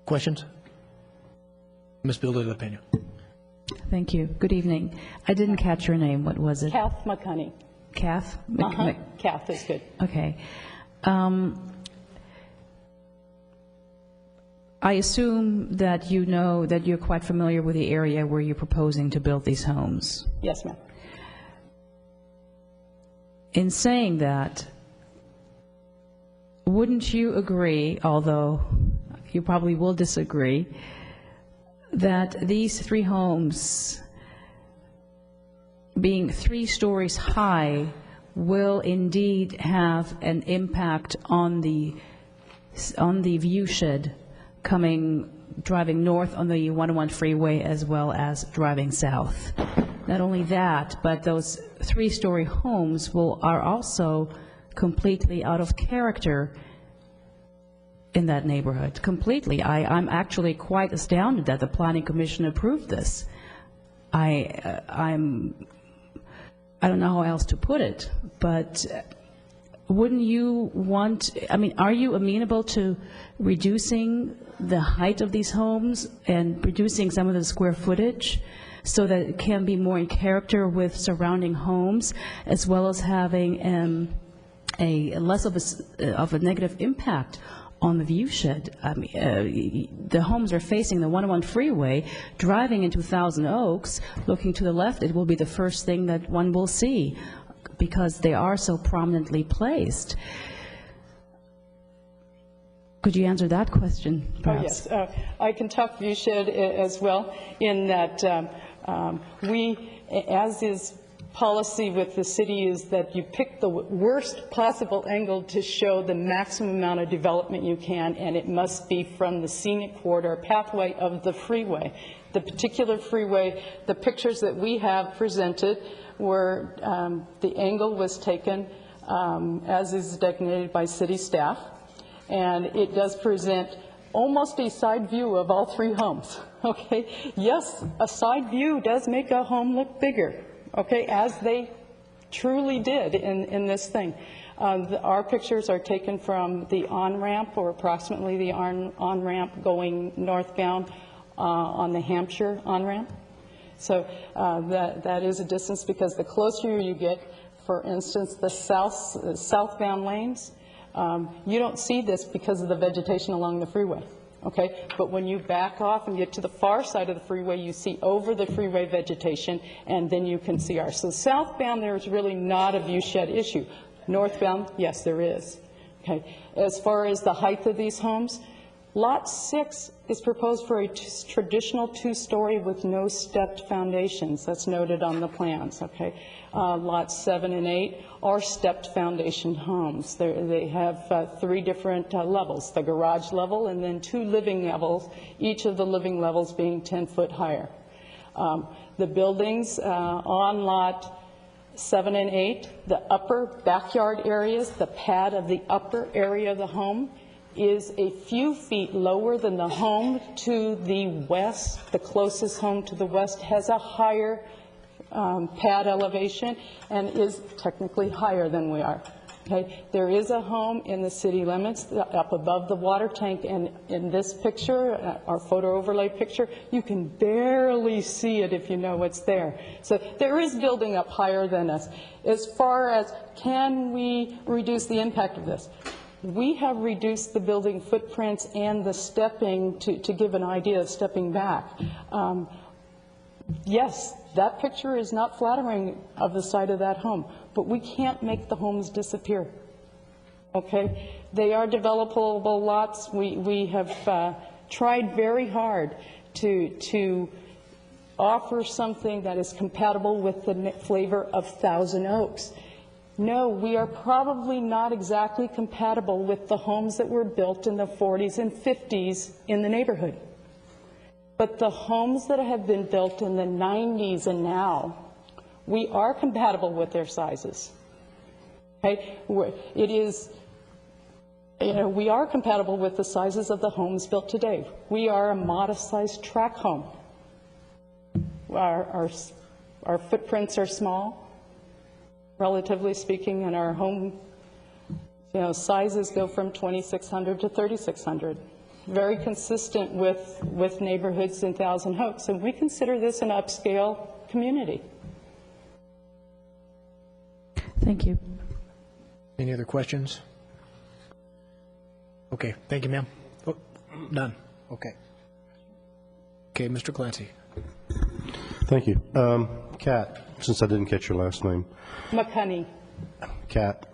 Questions? Ms. Bilda-Pena. Thank you. Good evening. I didn't catch your name. What was it? Kath McConey. Kath? Kath is good. Okay. I assume that you know that you're quite familiar with the area where you're proposing to build these homes. Yes, ma'am. In saying that, wouldn't you agree, although you probably will disagree, that these 3 homes, being 3 stories high, will indeed have an impact on the viewshed driving north on the 101 freeway as well as driving south? Not only that, but those 3-story homes are also completely out of character in that neighborhood, completely. I'm actually quite astounded that the Planning Commission approved this. I don't know how else to put it, but wouldn't you are you amenable to reducing the height of these homes and reducing some of the square footage so that it can be more in character with surrounding homes, as well as having a less of a negative impact on the viewshed? The homes are facing the 101 freeway. Driving into Thousand Oaks, looking to the left, it will be the first thing that one will see. because they are so prominently placed. Could you answer that question, perhaps? Oh, yes. I can talk viewshed as well, in that we, as is policy with the city, is that you pick the worst possible angle to show the maximum amount of development you can, and it must be from the scenic corridor pathway of the freeway. The particular freeway, the pictures that we have presented were, the angle was taken as is designated by city staff, and it does present almost a side view of all three homes. Okay, yes, a side view does make a home look bigger, okay, as they truly did in this thing. Our pictures are taken from the on-ramp, or approximately the on-ramp going northbound on the Hampshire on-ramp. So that is a distance, because the closer you get, for instance, the southbound lanes, you don't see this because of the vegetation along the freeway. Okay, but when you back off and get to the far side of the freeway, you see over the freeway vegetation, and then you can see ours. So southbound, there's really not a view shed issue. Northbound, yes, there is. Okay, as far as the height of these homes, Lot 6 is proposed for a traditional two-story with no stepped foundations. That's noted on the plans, okay? Lots 7 and 8 are stepped foundation homes. They have 3 different levels, the garage level and then 2 living levels, each of the living levels being 10 foot higher. The buildings on Lot 7 and 8, the upper backyard areas, the pad of the upper area of the home is a few feet lower than the home to the west. The closest home to the west has a higher pad elevation and is technically higher than we are. Okay, there is a home in the city limits up above the water tank, and in this picture, our photo overlay picture, you can barely see it if you know what's there. So there is building up higher than us. As far as can we reduce the impact of this? We have reduced the building footprints and the stepping to give an idea of stepping back. Yes, that picture is not flattering of the side of that home, but we can't make the homes disappear. Okay? They are developable lots. We have tried very hard to offer something that is compatible with the flavor of Thousand Oaks. No, we are probably not exactly compatible with the homes that were built in the 40s and 50s in the neighborhood. But the homes that have been built in the 90s and now, we are compatible with their sizes. Okay? It is, we are compatible with the sizes of the homes built today. We are a modest-sized tract home. Our footprints are small, relatively speaking, and our home sizes go from 2,600 to 3,600. Very consistent with neighborhoods in Thousand Oaks, and we consider this an upscale community. Thank you. Any other questions? Okay, thank you, ma'am. Oh, none. Okay. Okay, Mr. Clancy. Thank you. Kat, since I didn't catch your last name. McHoney. Kat,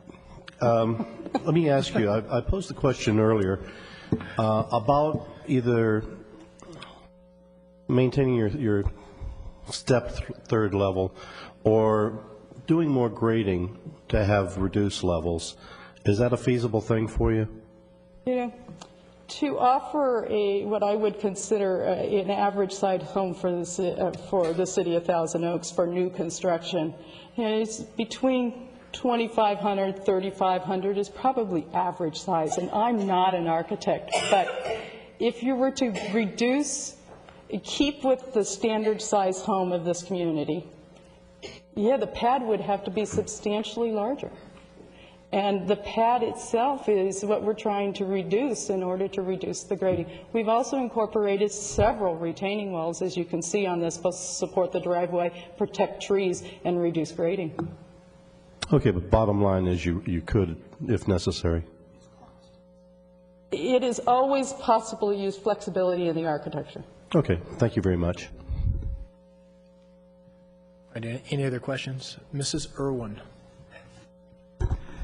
let me ask you, I posed the question earlier about either maintaining your step third level or doing more grading to have reduced levels. Is that a feasible thing for you? To offer what I would consider an average size home for the city of Thousand Oaks for new construction, it's between 2,500, 3,500 is probably average size, and I'm not an architect, but if you were to keep with the standard size home of this community, the pad would have to be substantially larger. And the pad itself is what we're trying to reduce in order to reduce the grading. We've also incorporated several retaining walls, as you can see on this, to support the driveway, protect trees, and reduce grading. Okay, but bottom line is you could, if necessary. It is always possible to use flexibility in the architecture. Okay, thank you very much. Any other questions? Mrs. Irwin.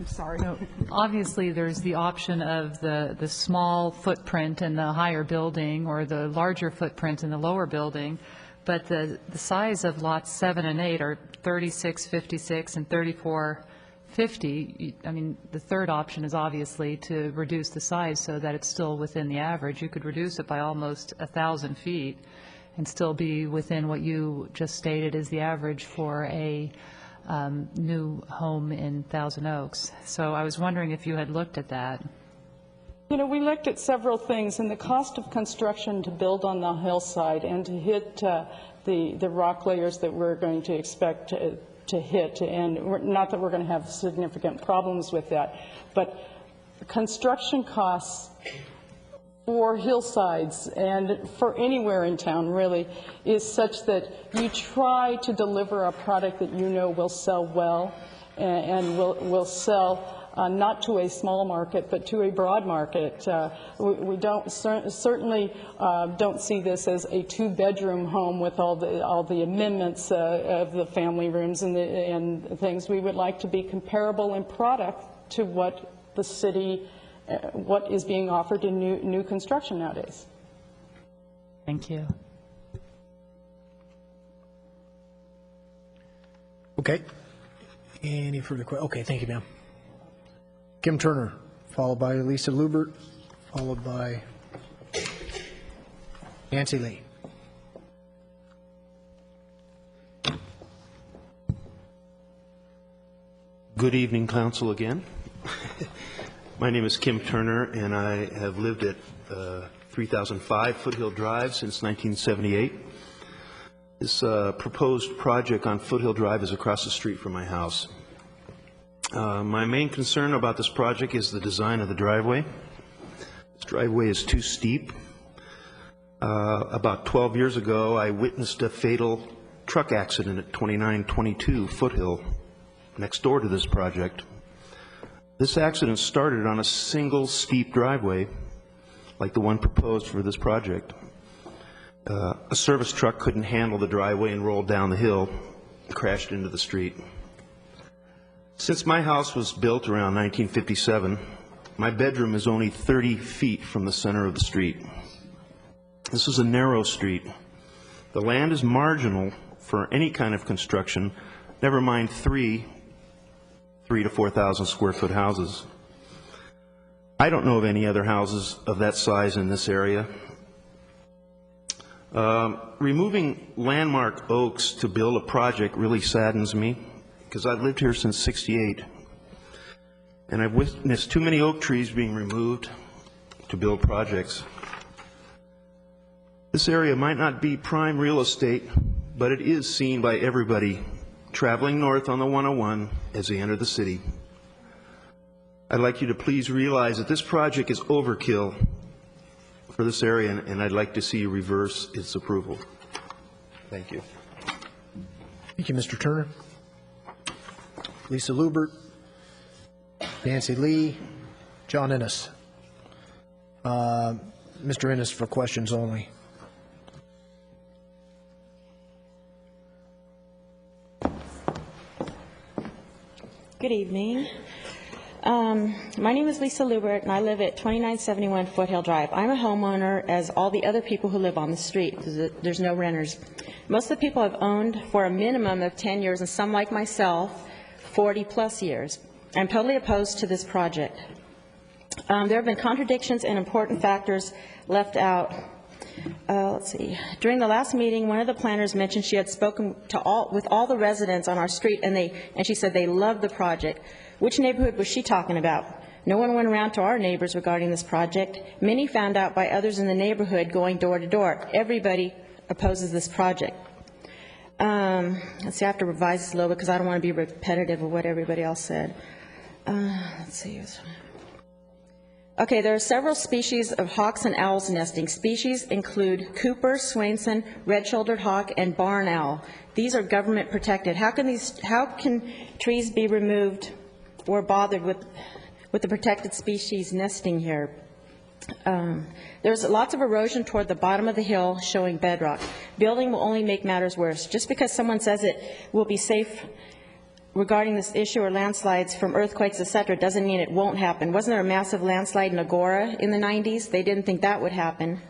sorry. No, obviously, there's the option of the small footprint in the higher building or the larger footprint in the lower building, but the size of lots 7 and 8 are 3656 and 3450. I mean, the third option is obviously to reduce the size so that it's still within the average. You could reduce it by almost 1,000 feet and still be within what you just stated is the average for a new home in Thousand Oaks. So I was wondering if you had looked at that. You know, we looked at several things, and the cost of construction to build on the hillside and to hit the rock layers that we're going to expect to hit, and not that we're going to have significant problems with that, but construction costs for hillsides and for anywhere in town really is such that you try to deliver a product that you know will sell well and will sell not to a small market but to a broad market. We don't certainly don't see this as a 2-bedroom home with all the amendments of the family rooms and things. We would like to be comparable in product to what the city what is being offered in new construction nowadays. Thank you. Okay. Any further questions? Okay, thank you, ma'am. Kim Turner, followed by Lisa Lubert, followed by Nancy Lee. Good evening, Council, again. My name is Kim Turner, and I have lived at 3005 Foothill Drive since 1978. This proposed project on Foothill Drive is across the street from my house. My main concern about this project is the design of the driveway. This driveway is too steep. About 12 years ago, I witnessed a fatal truck accident at 2922 Foothill, next door to this project. This accident started on a single steep driveway, like the one proposed for this project. A service truck couldn't handle the driveway and rolled down the hill, crashed into the street. Since my house was built around 1957, my bedroom is only 30 feet from the center of the street. This is a narrow street. The land is marginal for any kind of construction, never mind 3 to 4,000 square foot houses. I don't know of any other houses of that size in this area. Removing landmark oaks to build a project really saddens me because I've lived here since '68, and I've witnessed too many oak trees being removed to build projects. This area might not be prime real estate, but it is seen by everybody traveling north on the 101 as they enter the city. I'd like you to please realize that this project is overkill for this area, and I'd like to see you reverse its approval. Thank you. Thank you, Mr. Turner. Lisa Lubert, Nancy Lee, John Ennis. Mr. Ennis for questions only. Good evening. My name is Lisa Lubert, and I live at 2971 Foothill Drive. I'm a homeowner, as all the other people who live on the street. There's no renters. Most of the people have owned for a minimum of 10 years, and some, like myself, 40-plus years. I'm totally opposed to this project. There have been contradictions and important factors left out. Let's see. During the last meeting, one of the planners mentioned she had spoken with all the residents on our street, and she said they loved the project. Which neighborhood was she talking about? No one went around to our neighbors regarding this project. Many found out by others in the neighborhood going door to door. Everybody opposes this project. Let's see, I have to revise this a little bit because I don't want to be repetitive of what everybody else said. Let's see. Okay, there are several species of hawks and owls nesting. Species include Cooper, Swainson, red-shouldered hawk, and barn owl. These are government protected. How can trees be removed or bothered with the protected species nesting here? There's lots of erosion toward the bottom of the hill showing bedrock. Building will only make matters worse. Just because someone says it will be safe regarding this issue or landslides from earthquakes, et cetera, doesn't mean it won't happen. Wasn't there a massive landslide in Agora in the 90s? They didn't think that would happen.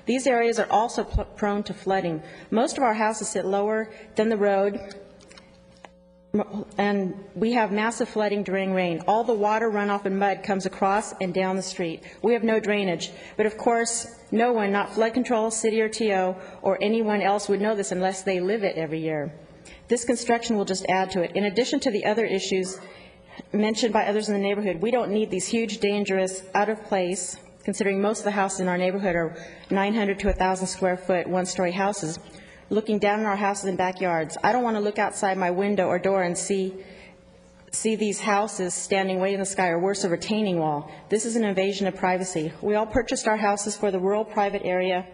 These areas are also prone to flooding. Most of our houses sit lower than the road, and we have massive flooding during rain. All the water, runoff, and mud comes across and down the street. We have no drainage. But of course, no one, not flood control, city or TO, or anyone else would know this unless they live it every year. This construction will just add to it. In addition to the other issues mentioned by others in the neighborhood, we don't need these huge, dangerous, out of place, considering most of the houses in our neighborhood are 900 to 1,000 square foot, one-story houses, looking down on our houses and backyards. I don't want to look outside my window or door and see these houses standing way in the sky, or worse, a retaining wall. This is an invasion of privacy. We all purchased our houses for the rural private area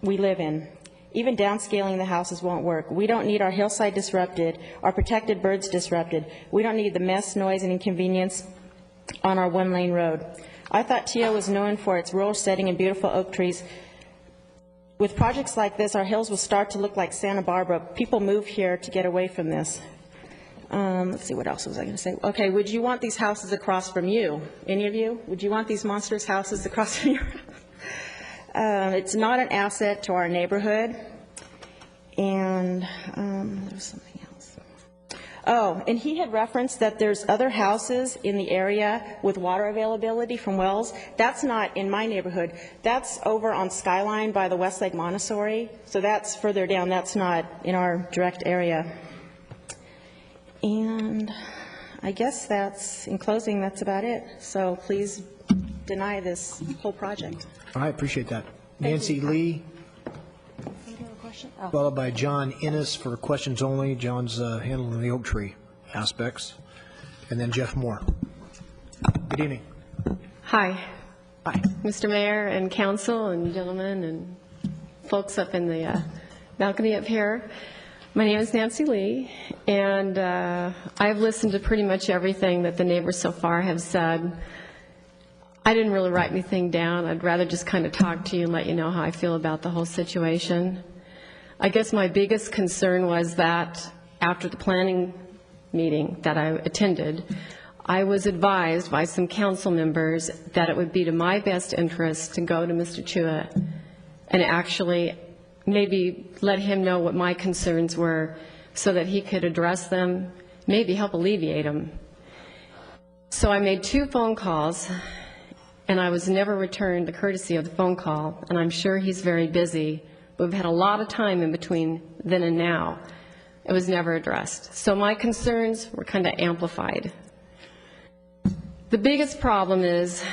we live in. Even downscaling the houses won't work. We don't need our hillside disrupted, our protected birds disrupted. We don't need the mess, noise, and inconvenience on our one-lane road. I thought TO was known for its rural setting and beautiful oak trees. With projects like this, our hills will start to look like Santa Barbara. People move here to get away from this. Let's see, what else was I going to say? Okay, would you want these houses across from you? Any of you? Would you want these monstrous houses across from your house? It's not an asset to our neighborhood. And there was something else. Oh, and he had referenced that there's other houses in the area with water availability from wells. That's not in my neighborhood. That's over on Skyline by the Westlake Montessori. So that's further down. That's not in our direct area. And I guess that's, in closing, that's about it. So please deny this whole project. I appreciate that. Nancy Lee, followed by John Innes for questions only. John's handling the oak tree aspects. And then Jeff Moore. Good evening. Hi. Hi. Mr. Mayor and council and gentlemen and folks up in the balcony up here. My name is Nancy Lee, and I've listened to pretty much everything that the neighbors so far have said. I didn't really write anything down. I'd rather just kind of talk to you and let you know how I feel about the whole situation. I guess my biggest concern was that after the planning meeting that I attended, I was advised by some council members that it would be to my best interest to go to Mr. Chua and actually maybe let him know what my concerns were so that he could address them, maybe help alleviate them. So I made 2 phone calls, and I was never returned the courtesy of the phone call, and I'm sure he's very busy. We've had a lot of time in between then and now. It was never addressed. So my concerns were kind of amplified. The biggest problem is,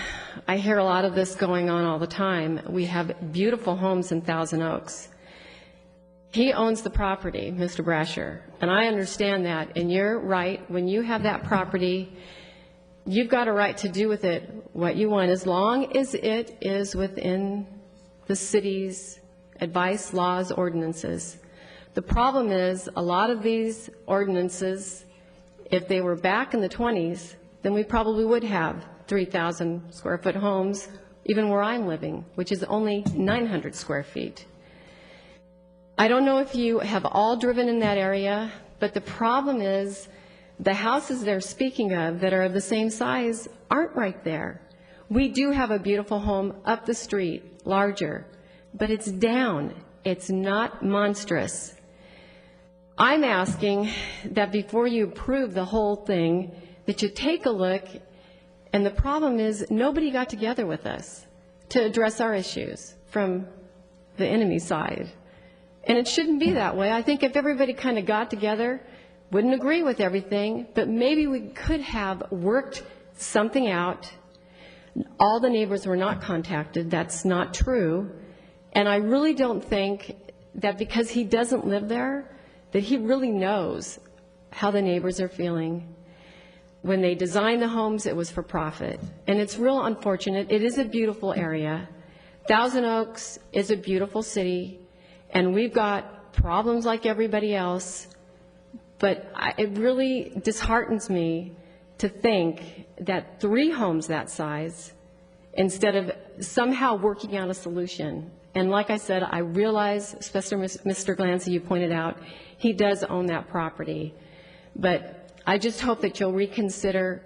I hear a lot of this going on all the time. We have beautiful homes in Thousand Oaks. He owns the property, Mr. Brasher, and I understand that. And you're right, when you have that property, you've got a right to do with it what you want, as long as it is within the city's advice, laws, ordinances. The problem is, a lot of these ordinances, if they were back in the 20s, then we probably would have 3,000 square foot homes, even where I'm living, which is only 900 square feet. I don't know if you have all driven in that area, but the problem is the houses they're speaking of that are of the same size aren't right there. We do have a beautiful home up the street, larger, but it's down. It's not monstrous. I'm asking that before you approve the whole thing, that you take a look, and the problem is nobody got together with us to address our issues from the enemy side. And it shouldn't be that way. I think if everybody kind of got together, wouldn't agree with everything, but maybe we could have worked something out. All the neighbors were not contacted. That's not true. And I really don't think that because he doesn't live there, that he really knows how the neighbors are feeling. When they designed the homes, it was for profit. And it's real unfortunate. It is a beautiful area. Thousand Oaks is a beautiful city, and we've got problems like everybody else. But it really disheartens me to think that 3 homes that size, instead of somehow working out a solution. And like I said, I realize, especially Mr. Glancy, you pointed out, he does own that property. But I just hope that you'll reconsider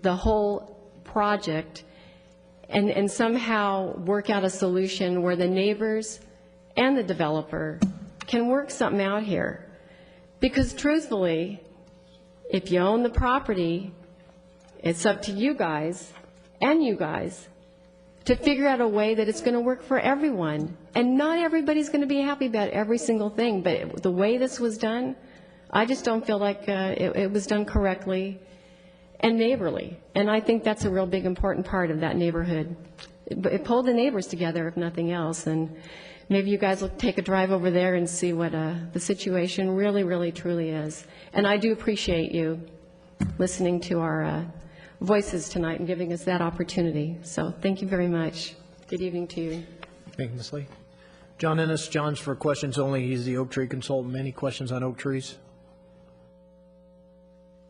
the whole project and somehow work out a solution where the neighbors and the developer can work something out here. Because truthfully, if you own the property, it's up to you guys to figure out a way that it's going to work for everyone. And not everybody's going to be happy about every single thing, but the way this was done, I just don't feel like it was done correctly and neighborly. And I think that's a real big important part of that neighborhood. It pulled the neighbors together, if nothing else. And maybe you guys will take a drive over there and see what the situation really, really, truly is. And I do appreciate you listening to our voices tonight and giving us that opportunity. So thank you very much. Good evening to you. Thank you, Ms. Lee. John Ennis, John's for questions only. He's the oak tree consultant. Any questions on oak trees?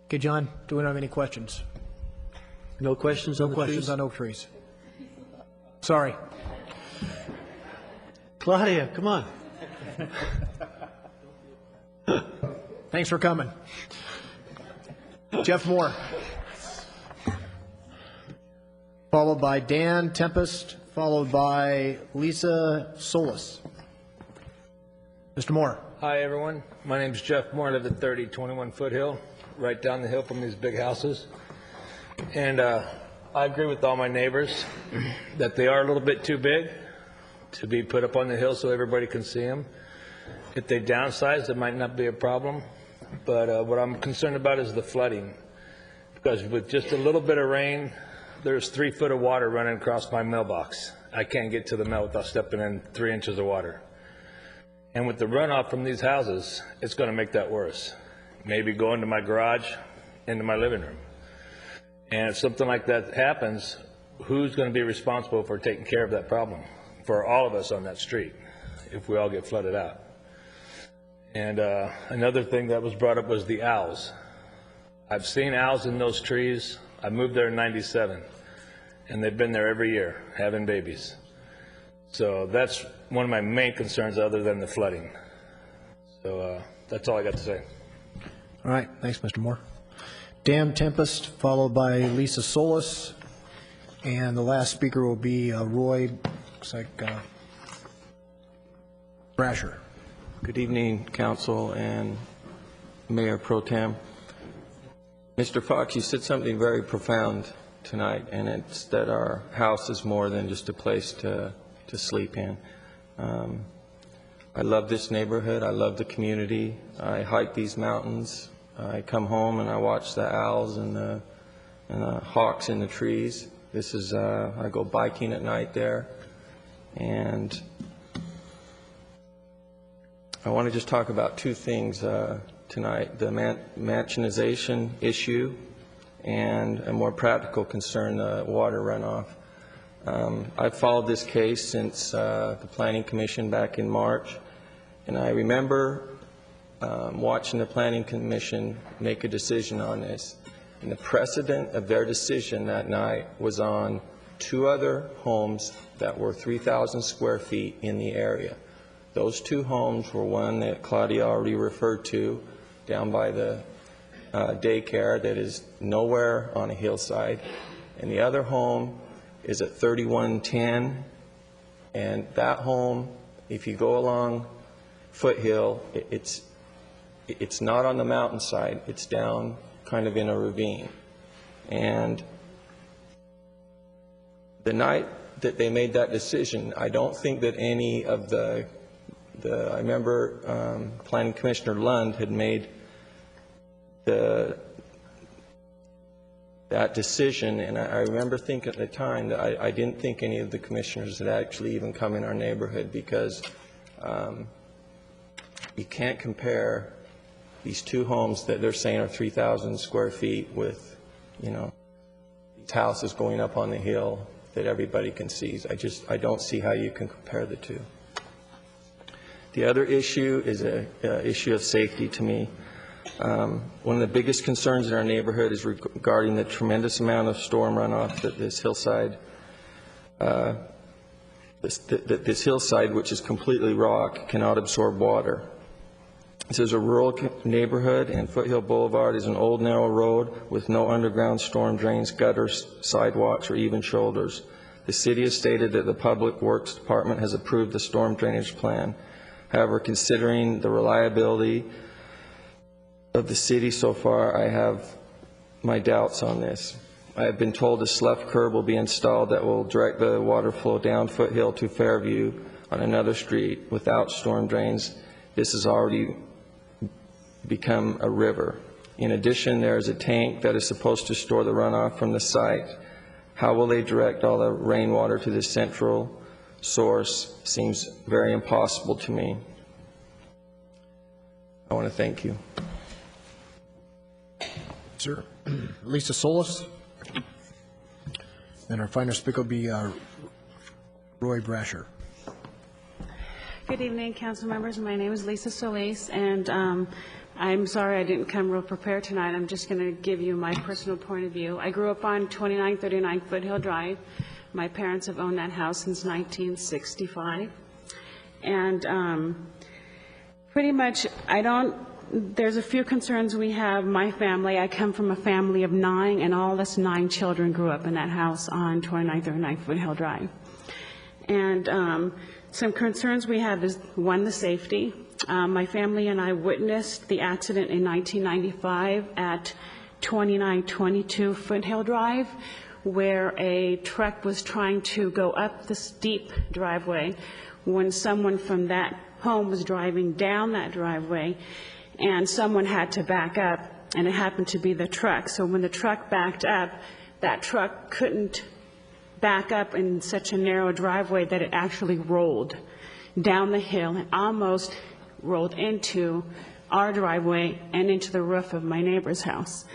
Okay, John, do we have any questions? No questions on the trees? No questions on oak trees. Sorry. Claudia, come on. Thanks for coming. Jeff Moore. Followed by Dan Tempest, followed by Lisa Solis. Mr. Moore. Hi, everyone. My name's Jeff Moore. I live at 3021 Foothill, right down the hill from these big houses. And I agree with all my neighbors that they are a little bit too big to be put up on the hill so everybody can see them. If they downsize, it might not be a problem. But what I'm concerned about is the flooding. Because with just a little bit of rain, there's 3 foot of water running across my mailbox. I can't get to the mail without stepping in 3 inches of water. And with the runoff from these houses, it's going to make that worse. Maybe go into my garage, into my living room. And if something like that happens, who's going to be responsible for taking care of that problem for all of us on that street if we all get flooded out? And another thing that was brought up was the owls. I've seen owls in those trees. I moved there in '97, and they've been there every year having babies. So that's one of my main concerns other than the flooding. So that's all I got to say. All right. Thanks, Mr. Moore. Dan Tempest, followed by Lisa Solis. And the last speaker will be Roy, looks like Brasher. Good evening, Council and Mayor Pro Tem. Mr. Fox, you said something very profound tonight, and it's that our house is more than just a place to sleep in. I love this neighborhood. I love the community. I hike these mountains. I come home and I watch the owls and the hawks in the trees. This is, I go biking at night there. And I want to just talk about 2 things tonight, the mansionization issue and a more practical concern, the water runoff. I've followed this case since the Planning Commission back in March, and I remember watching the Planning Commission make a decision on this. And the precedent of their decision that night was on 2 other homes that were 3,000 square feet in the area. Those 2 homes were one that Claudia already referred to down by the daycare that is nowhere on a hillside. And the other home is at 3110. And that home, if you go along Foothill, it's not on the mountainside. It's down kind of in a ravine. And the night that they made that decision, I don't think that any of I remember Planning Commissioner Lund had made that decision, and I remember thinking at the time that I didn't think any of the commissioners had actually even come in our neighborhood, because you can't compare these 2 homes that they're saying are 3,000 square feet with, you know, these houses going up on the hill that everybody can see. I don't see how you can compare the 2. The other issue is an issue of safety to me. One of the biggest concerns in our neighborhood is regarding the tremendous amount of storm runoff that this hillside, this hillside, which is completely rock, cannot absorb water. This is a rural neighborhood, and Foothill Boulevard is an old narrow road with no underground storm drains, gutters, sidewalks, or even shoulders. The city has stated that the Public Works Department has approved the storm drainage plan. However, considering the reliability of the city so far, I have my doubts on this. I have been told a slough curb will be installed that will direct the water flow down Foothill to Fairview on another street without storm drains. This has already become a river. In addition, there is a tank that is supposed to store the runoff from the site. How will they direct all the rainwater to the central source? Seems very impossible to me. I want to thank you. Sir. Lisa Solis. And our final speaker will be Roy Brasher. Good evening, council members. My name is Lisa Solis, and I'm sorry I didn't come real prepared tonight. I'm just going to give you my personal point of view. I grew up on 2939 Foothill Drive. My parents have owned that house since 1965. And pretty much, there's a few concerns we have. My family, I come from a family of 9, and all us 9 children grew up in that house on 2939 Foothill Drive. And some concerns we have is, one, the safety. My family and I witnessed the accident in 1995 at 2922 Foothill Drive, where a truck was trying to go up the steep driveway when someone from that home was driving down that driveway, and someone had to back up, and it happened to be the truck. So when the truck backed up, that truck couldn't back up in such a narrow driveway that it actually rolled down the hill and almost rolled into our driveway and into the roof of my neighbor's house.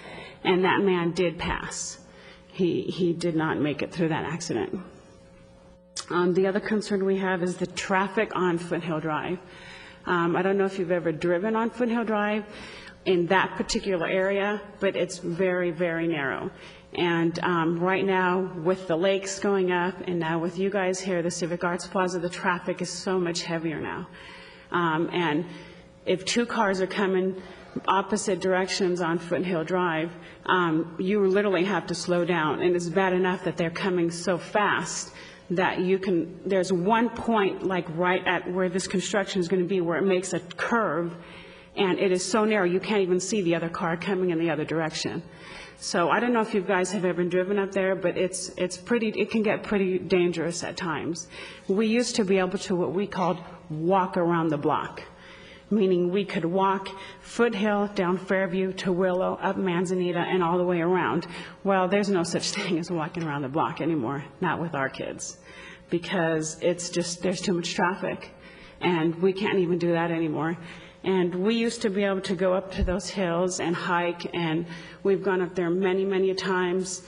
And that man did pass. He did not make it through that accident. The other concern we have is the traffic on Foothill Drive. I don't know if you've ever driven on Foothill Drive in that particular area, but it's very, very narrow. And right now, with the lakes going up, and now with you guys here, the Civic Arts Plaza, the traffic is so much heavier now. And if 2 cars are coming opposite directions on Foothill Drive, you literally have to slow down. And it's bad enough that they're coming so fast that there's one point, like right at where this construction is going to be, where it makes a curve, and it is so narrow you can't even see the other car coming in the other direction. So I don't know if you guys have ever driven up there, but it can get pretty dangerous at times. We used to be able to what we called walk around the block, meaning we could walk Foothill down Fairview to Willow, up Manzanita, and all the way around. Well, there's no such thing as walking around the block anymore, not with our kids, because there's too much traffic, and we can't even do that anymore. And we used to be able to go up to those hills and hike, and we've gone up there many, many times,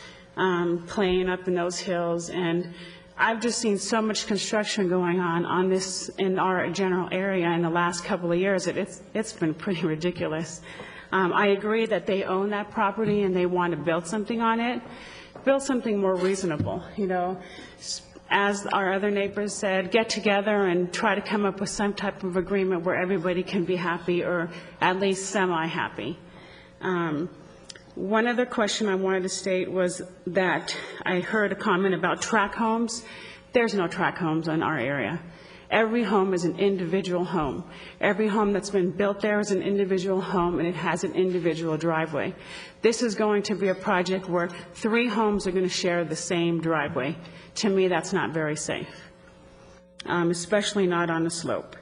playing up in those hills. And I've just seen so much construction going on this in our general area in the last couple of years that it's been pretty ridiculous. I agree that they own that property and they want to build something on it, build something more reasonable, as our other neighbors said, get together and try to come up with some type of agreement where everybody can be happy, or at least semi-happy. One other question I wanted to state was that I heard a comment about tract homes. There's no tract homes in our area. Every home is an individual home. Every home that's been built there is an individual home, and it has an individual driveway. This is going to be a project where 3 homes are going to share the same driveway. To me, that's not very safe, especially not on a slope.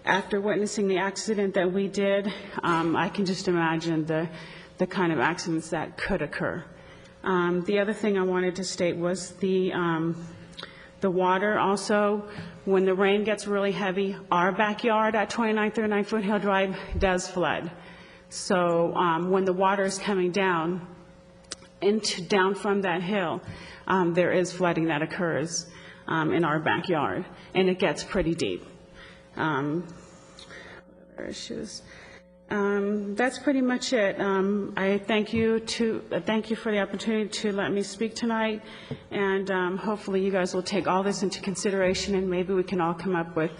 After witnessing the accident that we did, I can just imagine the kind of accidents that could occur. The other thing I wanted to state was the water also. When the rain gets really heavy, our backyard at 2939 Foothill Drive does flood. So when the water is coming down from that hill, there is flooding that occurs in our backyard, and it gets pretty deep. Other issues. That's pretty much it. I thank you for the opportunity to let me speak tonight, and hopefully you guys will take all this into consideration, and maybe we can all come up with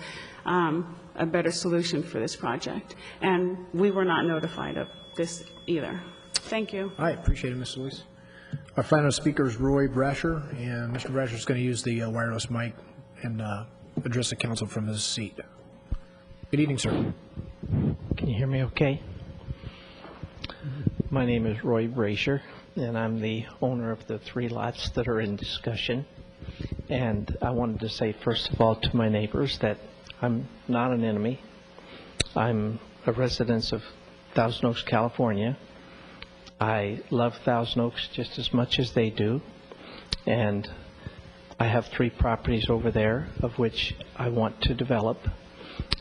a better solution for this project. And we were not notified of this either. Thank you. All right, appreciate it, Ms. Solis. Our final speaker is Roy Brasher, and Mr. Brasher is going to use the wireless mic and address the council from his seat. Good evening, sir. Can you hear me okay? My name is Roy Brasher, and I'm the owner of the 3 lots that are in discussion. And I wanted to say, first of all, to my neighbors that I'm not an enemy. I'm a resident of Thousand Oaks, California. I love Thousand Oaks just as much as they do. And I have 3 properties over there of which I want to develop.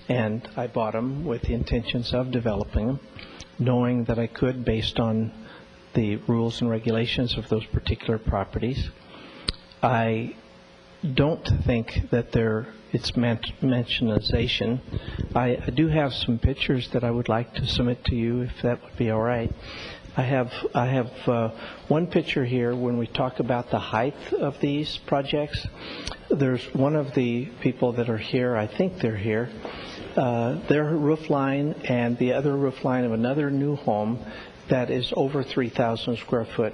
And I bought them with the intentions of developing them, knowing that I could based on the rules and regulations of those particular properties. I don't think that it's mansionization. I do have some pictures that I would like to submit to you, if that would be all right. I have one picture here when we talk about the height of these projects. There's one of the people that are here, I think they're here, their roof line and the other roof line of another new home that is over 3,000 square foot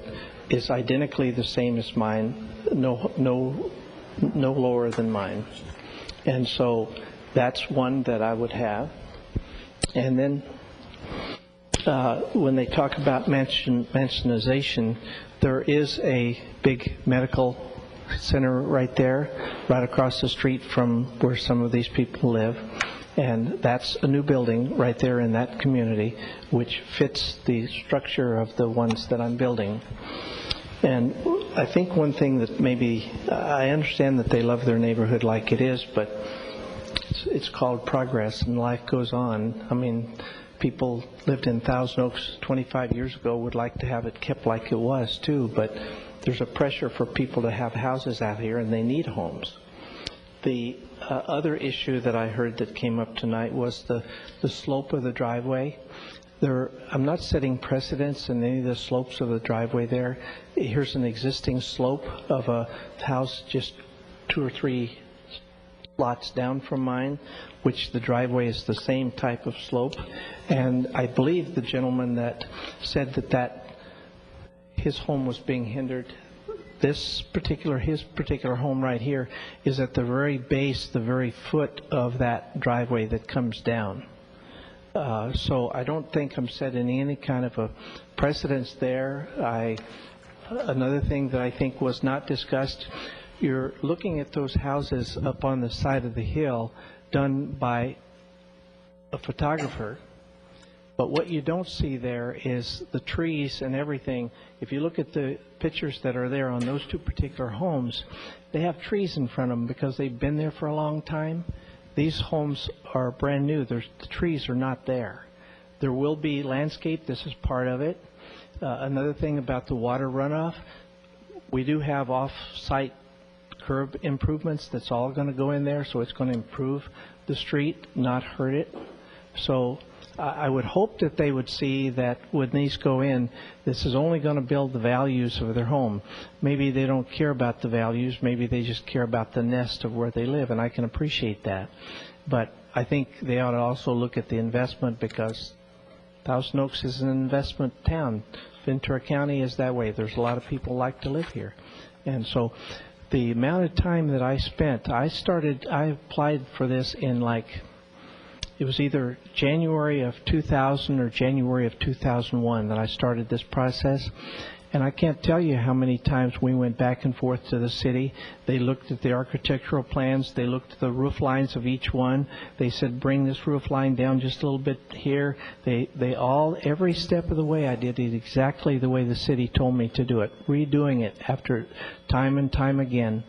is identically the same as mine, no lower than mine. And so that's one that I would have. And then when they talk about mansionization, there is a big medical center right there, right across the street from where some of these people live. And that's a new building right there in that community, which fits the structure of the ones that I'm building. And I think one thing that maybe, I understand that they love their neighborhood like it is, but it's called progress and life goes on. I mean, people lived in Thousand Oaks 25 years ago would like to have it kept like it was too, but there's a pressure for people to have houses out here and they need homes. The other issue that I heard that came up tonight was the slope of the driveway. I'm not setting precedents in any of the slopes of the driveway there. Here's an existing slope of a house just 2 or 3 lots down from mine, which the driveway is the same type of slope. And I believe the gentleman that said that his home was being hindered, his particular home right here is at the very base, the very foot of that driveway that comes down. So I don't think I'm setting any kind of a precedence there. Another thing that I think was not discussed, you're looking at those houses up on the side of the hill done by a photographer, but what you don't see there is the trees and everything. If you look at the pictures that are there on those 2 particular homes, they have trees in front of them because they've been there for a long time. These homes are brand new. The trees are not there. There will be landscape. This is part of it. Another thing about the water runoff, we do have off-site curb improvements. That's all going to go in there, so it's going to improve the street, not hurt it. So I would hope that they would see that when these go in, this is only going to build the values of their home. Maybe they don't care about the values. Maybe they just care about the nest of where they live, and I can appreciate that. But I think they ought to also look at the investment, because Thousand Oaks is an investment town. Ventura County is that way. There's a lot of people who like to live here. And so the amount of time that I spent, I applied for this in it was either January of 2000 or January of 2001 that I started this process. And I can't tell you how many times we went back and forth to the city. They looked at the architectural plans. They looked at the roof lines of each one. They said, bring this roof line down just a little bit here. Every step of the way, I did it exactly the way the city told me to do it, redoing it after time and time again.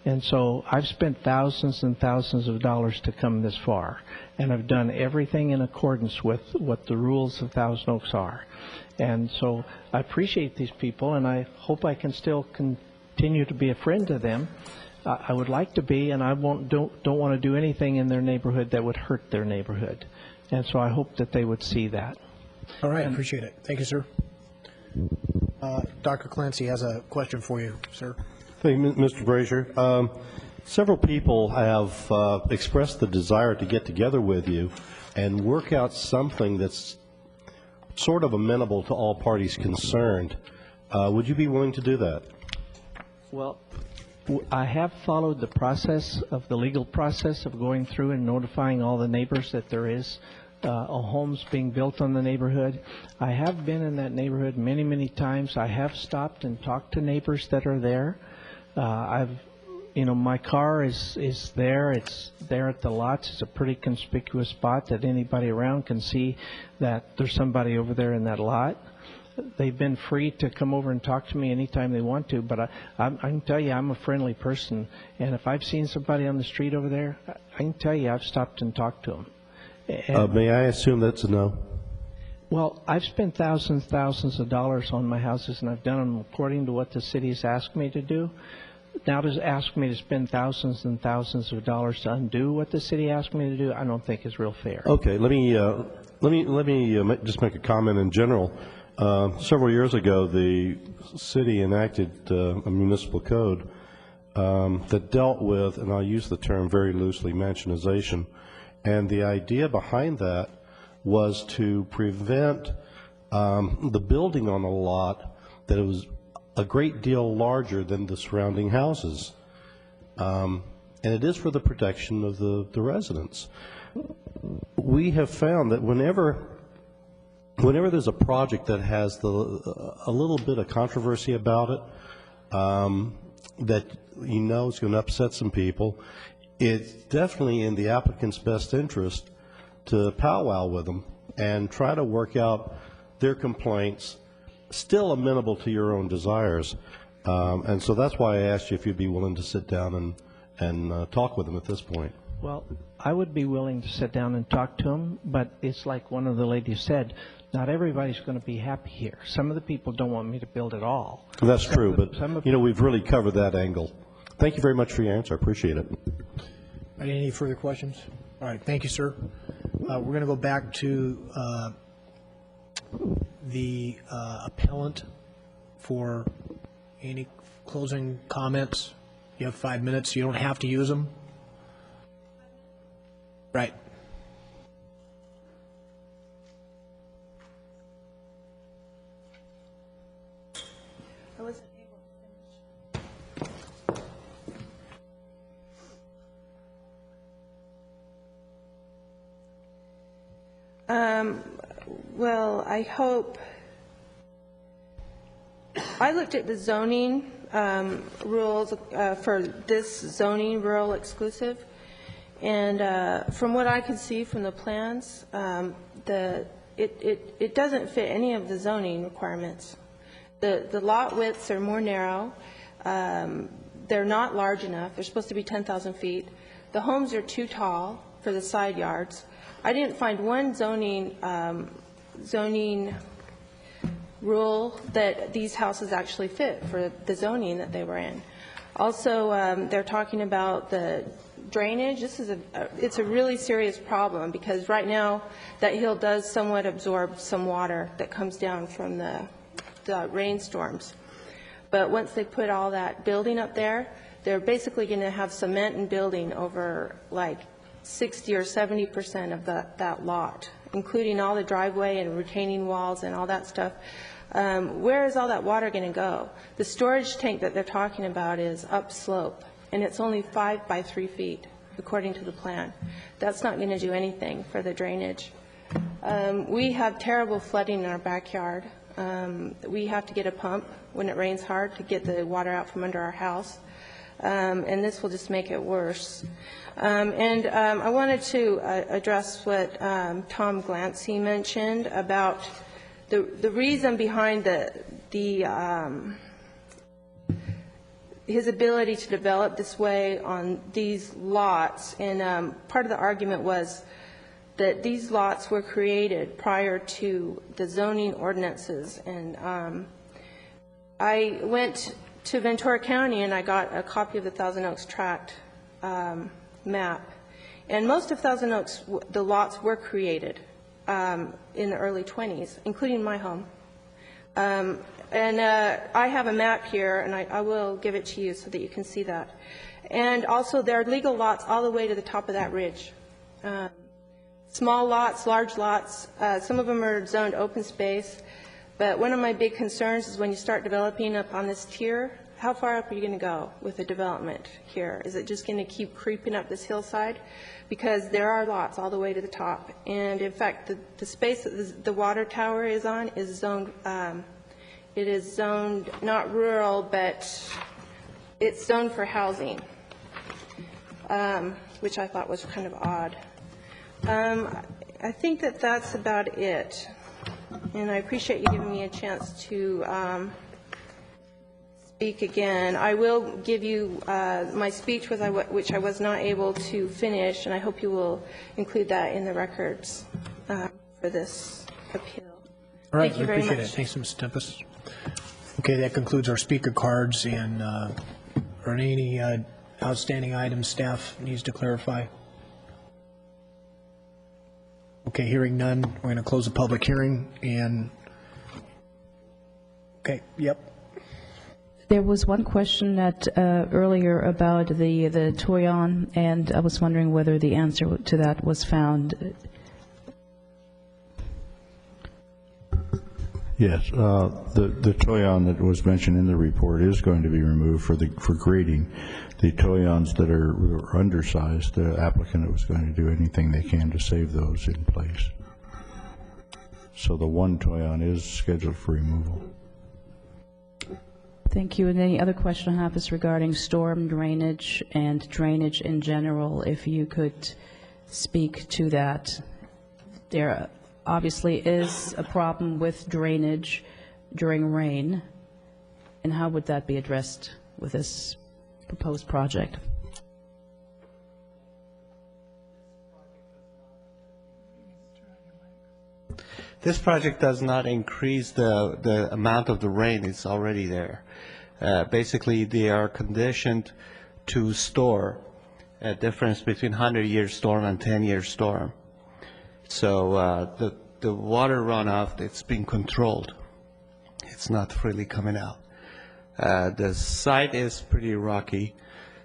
And so I've spent thousands and thousands of dollars to come this far. And I've done everything in accordance with what the rules of Thousand Oaks are. And so I appreciate these people, and I hope I can still continue to be a friend to them. I would like to be, and I don't want to do anything in their neighborhood that would hurt their neighborhood. And so I hope that they would see that. All right, I appreciate it. Thank you, sir. Dr. Clancy has a question for you, sir. Thank you, Mr. Brasher. Several people have expressed the desire to get together with you and work out something that's sort of amenable to all parties concerned. Would you be willing to do that? Well, I have followed the process of the legal process of going through and notifying all the neighbors that there is homes being built on the neighborhood. I have been in that neighborhood many, many times. I have stopped and talked to neighbors that are there. My car is there. It's there at the lots. It's a pretty conspicuous spot that anybody around can see that there's somebody over there in that lot. They've been free to come over and talk to me anytime they want to, but I can tell you I'm a friendly person, and if I've seen somebody on the street over there, I can tell you I've stopped and talked to them. May I assume that's a no? Well, I've spent thousands of dollars on my houses, and I've done them according to what the city has asked me to do. Now to ask me to spend thousands and thousands of dollars to undo what the city asked me to do, I don't think is real fair. Okay, let me just make a comment in general. Several years ago, the city enacted a municipal code that dealt with, and I'll use the term very loosely, mansionization. And the idea behind that was to prevent the building on a lot that it was a great deal larger than the surrounding houses. And it is for the protection of the residents. We have found that whenever there's a project that has a little bit of controversy about it, that is going to upset some people, it's definitely in the applicant's best interest to powwow with them and try to work out their complaints, still amenable to your own desires. And so that's why I asked you if you'd be willing to sit down and talk with them at this point. Well, I would be willing to sit down and talk to them, but it's like one of the ladies said, not everybody's going to be happy here. Some of the people don't want me to build at all. That's true, but we've really covered that angle. Thank you very much for your answer. I appreciate it. Any further questions? All right, thank you, sir. We're going to go back to the appellant for any closing comments. You have 5 minutes. You don't have to use them. Right. I wasn't able to finish. Well, I hope. I looked at the zoning rules for this zoning rural exclusive, and from what I could see from the plans, it doesn't fit any of the zoning requirements. The lot widths are more narrow. They're not large enough. They're supposed to be 10,000 feet. The homes are too tall for the side yards. I didn't find one zoning rule that these houses actually fit for the zoning that they were in. Also, they're talking about the drainage. It's a really serious problem because right now that hill does somewhat absorb some water that comes down from the rainstorms. But once they put all that building up there, they're basically going to have cement and building over like 60 or 70% of that lot, including all the driveway and retaining walls and all that stuff. Where is all that water going to go? The storage tank that they're talking about is upslope, and it's only 5 by 3 feet, according to the plan. That's not going to do anything for the drainage. We have terrible flooding in our backyard. We have to get a pump when it rains hard to get the water out from under our house, and this will just make it worse. I wanted to address what Tom Glancy mentioned about the reason behind his ability to develop this way on these lots. And part of the argument was that these lots were created prior to the zoning ordinances. And I went to Ventura County and I got a copy of the Thousand Oaks tract map. And most of Thousand Oaks, the lots were created in the early 20s, including my home. I have a map here, and I will give it to you so that you can see that. And also, there are legal lots all the way to the top of that ridge. Small lots, large lots, some of them are zoned open space, but one of my big concerns is when you start developing up on this tier, how far up are you going to go with the development here? Is it just going to keep creeping up this hillside? Because there are lots all the way to the top. And in fact, the space that the water tower is on is zoned, it is zoned not rural, but it's zoned for housing, which I thought was kind of odd. I think that that's about it. And I appreciate you giving me a chance to speak again. I will give you my speech, which I was not able to finish, and I hope you will include that in the records for this appeal. All right, Thank you we very appreciate much. it. Thanks, Ms. Tempest. Okay, that concludes our speaker cards, and are there any outstanding items staff needs to clarify? Okay, hearing none, we're going to close the public hearing, and, okay, yep. There was one question that earlier about the Toyon, and I was wondering whether the answer to that was found. Yes, the Toyon that was mentioned in the report is going to be removed for grading. The Toyons that are undersized, the applicant was going to do anything they can to save those in place. So the one Toyon is scheduled for removal. Thank you. And any other question I have is regarding storm drainage and drainage in general, if you could speak to that. There obviously is a problem with drainage during rain, and how would that be addressed with this proposed project? This project does not increase the amount of the rain. It's already there. Basically, they are conditioned to store a difference between 100-year storm and 10-year storm. So the water runoff, it's being controlled. It's not freely coming out. The site is pretty rocky,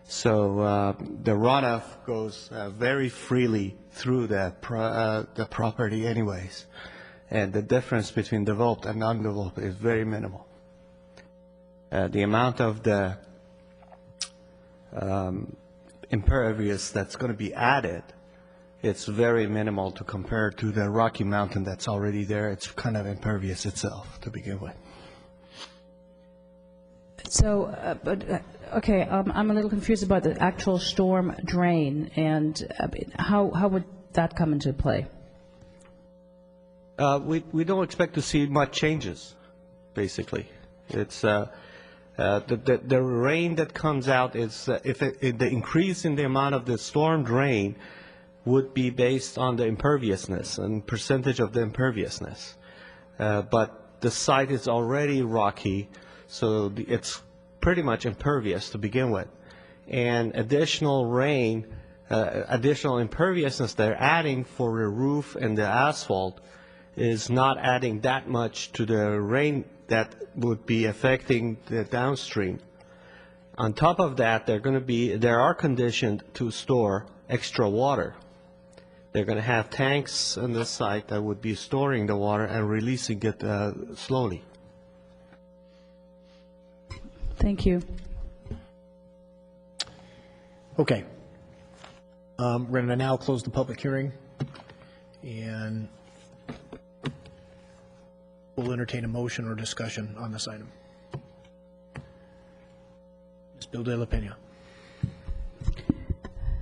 so the runoff goes very freely through the property anyways. And the difference between developed and undeveloped is very minimal. The amount of the impervious that's going to be added, it's very minimal to compare to the Rocky Mountain that's already there. It's kind of impervious itself to begin with. So, okay, I'm a little confused about the actual storm drain, and how would that come into play? We don't expect to see much changes, basically. It's the rain that comes out is the increase in the amount of the storm drain would be based on the imperviousness and percentage of the imperviousness. But the site is already rocky, so it's pretty much impervious to begin with. And additional rain, additional imperviousness they're adding for the roof and the asphalt is not adding that much to the rain that would be affecting the downstream. On top of that, they are conditioned to store extra water. They're going to have tanks on the site that would be storing the water and releasing it slowly. Thank you. Okay. We're going to now close the public hearing, and we'll entertain a motion or discussion on this item. Ms. Bill de la Pena.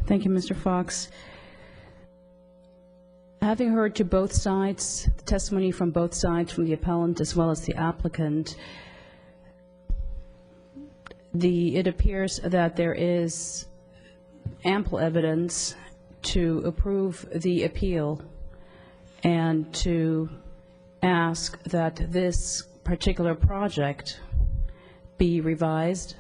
Thank you, Mr. Fox. Having heard to both sides, the testimony from both sides, from the appellant as well as the applicant, it appears that there is ample evidence to approve the appeal and to ask that this particular project be revised,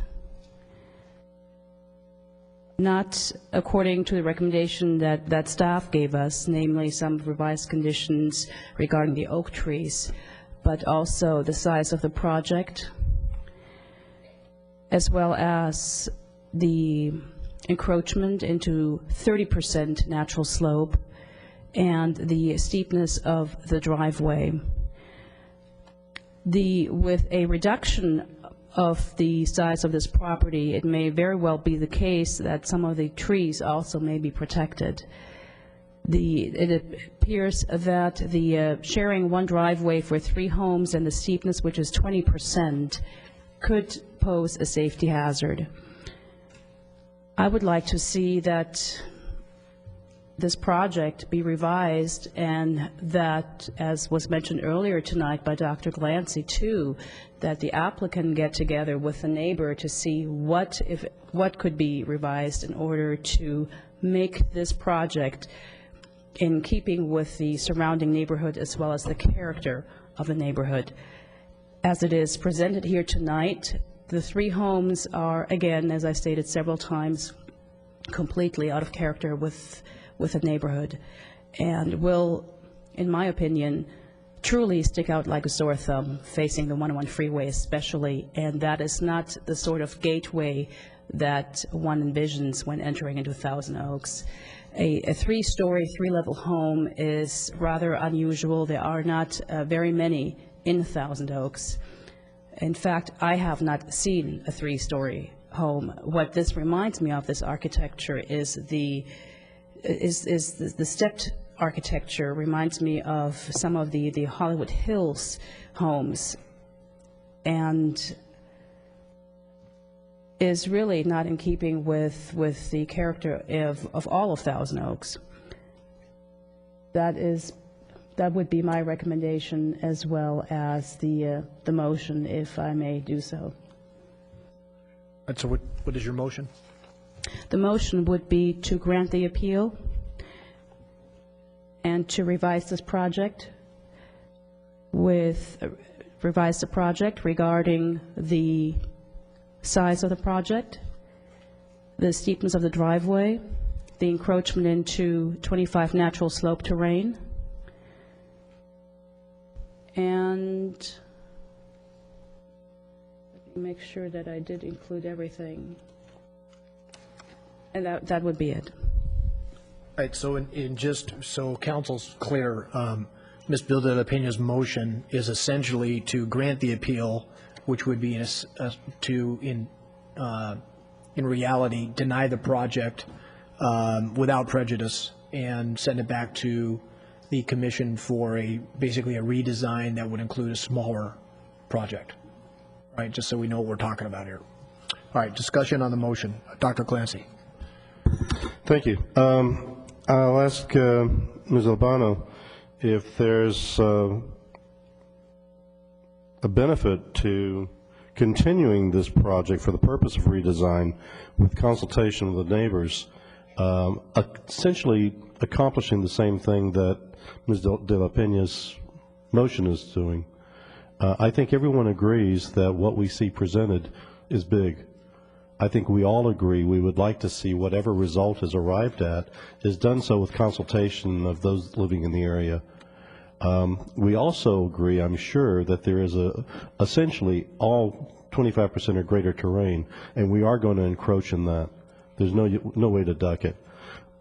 not according to the recommendation that staff gave us, namely some revised conditions regarding the oak trees, but also the size of the project, as well as the encroachment into 30% natural slope and the steepness of the driveway. With a reduction of the size of this property, it may very well be the case that some of the trees also may be protected. It appears that the sharing one driveway for 3 homes and the steepness, which is 20%, could pose a safety hazard. I would like to see that this project be revised, and that, as was mentioned earlier tonight by Dr. Glancy too, that the applicant get together with the neighbor to see what could be revised in order to make this project in keeping with the surrounding neighborhood as well as the character of the neighborhood. As it is presented here tonight, the 3 homes are, again, as I stated several times, completely out of character with the neighborhood, and will, in my opinion, truly stick out like a sore thumb facing the 101 freeway especially, and that is not the sort of gateway that one envisions when entering into Thousand Oaks. A 3-story, 3-level home is rather unusual. There are not very many in Thousand Oaks. In fact, I have not seen a 3-story home. What this reminds me of, this architecture, is the stepped architecture. Reminds me of some of the Hollywood Hills homes, and is really not in keeping with the character of all of Thousand Oaks. That would be my recommendation, as well as the motion, if I may do so. And so what is your motion? The motion would be to grant the appeal and to revise this project revise the project regarding the size of the project, the steepness of the driveway, the encroachment into 25 natural slope terrain, and let me make sure that I did include everything. And that would be it. All right, so in just so council's clear, Ms. Bilda Pena's motion is essentially to grant the appeal, which would be in reality deny the project without prejudice and send it back to the commission for basically a redesign that would include a smaller project, right? Just so we know what we're talking about here. All right, discussion on the motion. Dr. Clancy. Thank you. I'll ask Ms. Albano if there's a benefit to continuing this project for the purpose of redesign with consultation with the neighbors, essentially accomplishing the same thing that Ms. De La Pena's motion is doing. I think everyone agrees that what we see presented is big. I think we all agree we would like to see whatever result is arrived at is done so with consultation of those living in the area. We also agree, I'm sure, that there is essentially all 25% or greater terrain, and we are going to encroach in that. There's no way to duck it.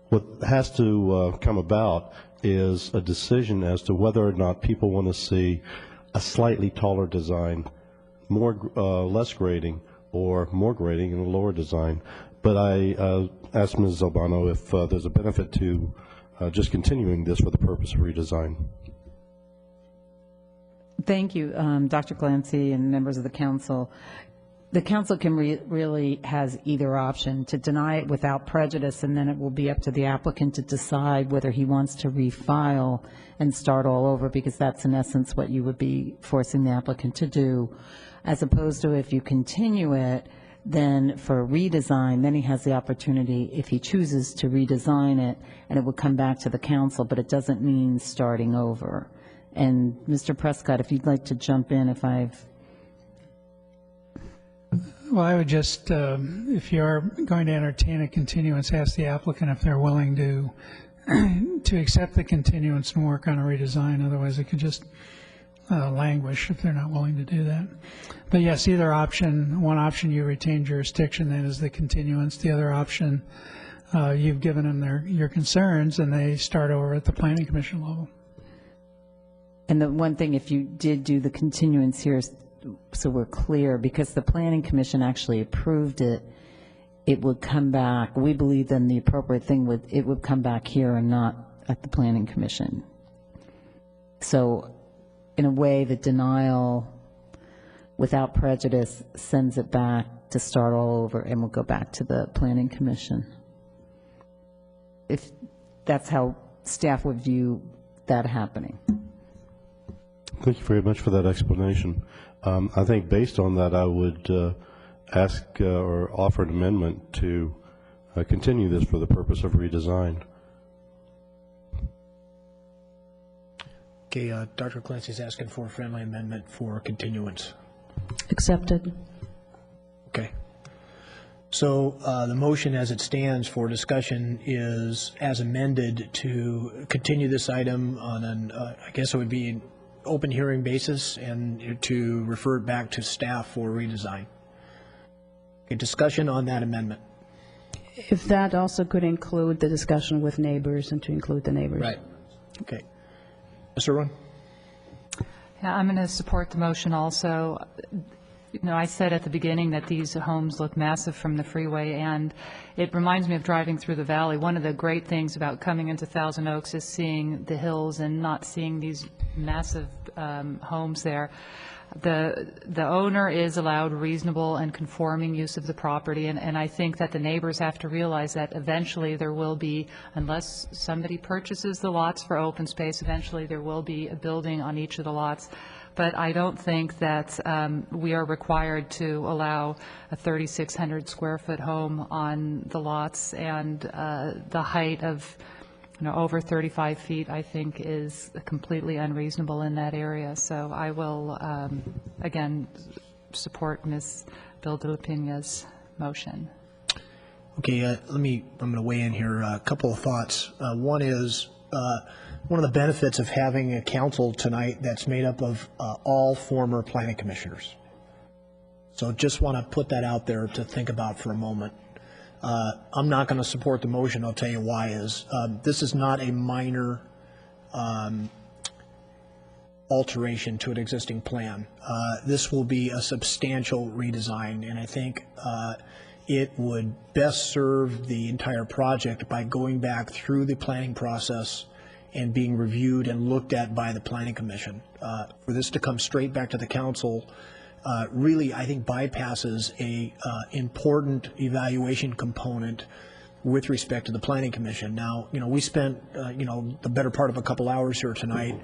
What has to come about is a decision as to whether or not people want to see a slightly taller design, less grading, or more grading and a lower design. But I asked Ms. Albano if there's a benefit to just continuing this for the purpose of redesign. Thank you, Dr. Glancy and members of the council. The council can really has either option: to deny it without prejudice, and then it will be up to the applicant to decide whether he wants to refile and start all over, because that's in essence what you would be forcing the applicant to do, as opposed to if you continue it, then for redesign, then he has the opportunity, if he chooses to redesign it, and it would come back to the council, but it doesn't mean starting over. And Mr. Prescott, if you'd like to jump in, if I've... Well, I would just, if you are going to entertain a continuance, ask the applicant if they're willing to accept the continuance and work on a redesign. Otherwise, it could just languish if they're not willing to do that. But yes, either option, one option you retain jurisdiction, that is the continuance. The other option, you've given them your concerns, and they start over at the Planning Commission level. And the one thing, if you did do the continuance here, so we're clear, because the Planning Commission actually approved it, it would come back. We believe then the appropriate thing would come back here and not at the Planning Commission. So in a way, the denial without prejudice sends it back to start all over, and we'll go back to the Planning Commission. If that's how staff would view that happening. Thank you very much for that explanation. I think based on that, I would ask or offer an amendment to continue this for the purpose of redesign. Okay, Dr. Clancy's asking for a friendly amendment for continuance. Accepted. Okay. So the motion as it stands for discussion is as amended to continue this item on an, I guess it would be an open hearing basis, and to refer it back to staff for redesign. Okay, discussion on that amendment. If that also could include the discussion with neighbors and to include the neighbors. Right. Okay. Mr. Irwin? Yeah, I'm going to support the motion also. You know, I said at the beginning that these homes look massive from the freeway, and it reminds me of driving through the valley. One of the great things about coming into Thousand Oaks is seeing the hills and not seeing these massive homes there. The owner is allowed reasonable and conforming use of the property, and I think that the neighbors have to realize that eventually there will be, unless somebody purchases the lots for open space, eventually there will be a building on each of the lots. But I don't think that we are required to allow a 3,600 square foot home on the lots, and the height of over 35 feet, I think, is completely unreasonable in that area. So I will, again, support Ms. Villalpina's motion. Okay, I'm going to weigh in here. A couple of thoughts. One is one of the benefits of having a council tonight that's made up of all former planning commissioners. So just want to put that out there to think about for a moment. I'm not going to support the motion. I'll tell you why is. This is not a minor alteration to an existing plan. This will be a substantial redesign, and I think it would best serve the entire project by going back through the planning process and being reviewed and looked at by the Planning Commission. For this to come straight back to the council really, I think, bypasses a important evaluation component with respect to the Planning Commission. Now, we spent, the better part of a couple hours here tonight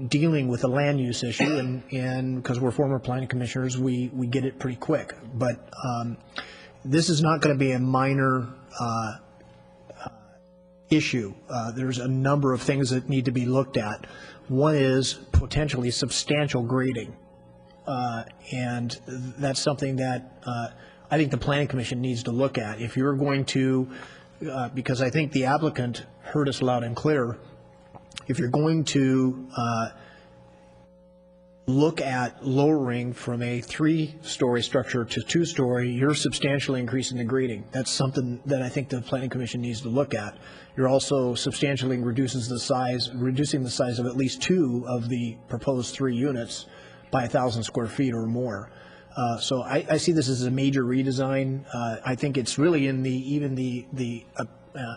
dealing with the land use issue, and because we're former planning commissioners, we get it pretty quick. But this is not going to be a minor issue. There's a number of things that need to be looked at. One is potentially substantial grading. And that's something that I think the Planning Commission needs to look at. If you're going to, because I think the applicant heard us loud and clear, if you're going to look at lowering from a 3-story structure to 2-story, you're substantially increasing the grading. That's something that I think the Planning Commission needs to look at. You're also substantially reducing the size of at least 2 of the proposed 3 units by 1,000 square feet or more. So I see this as a major redesign. I think it's really in the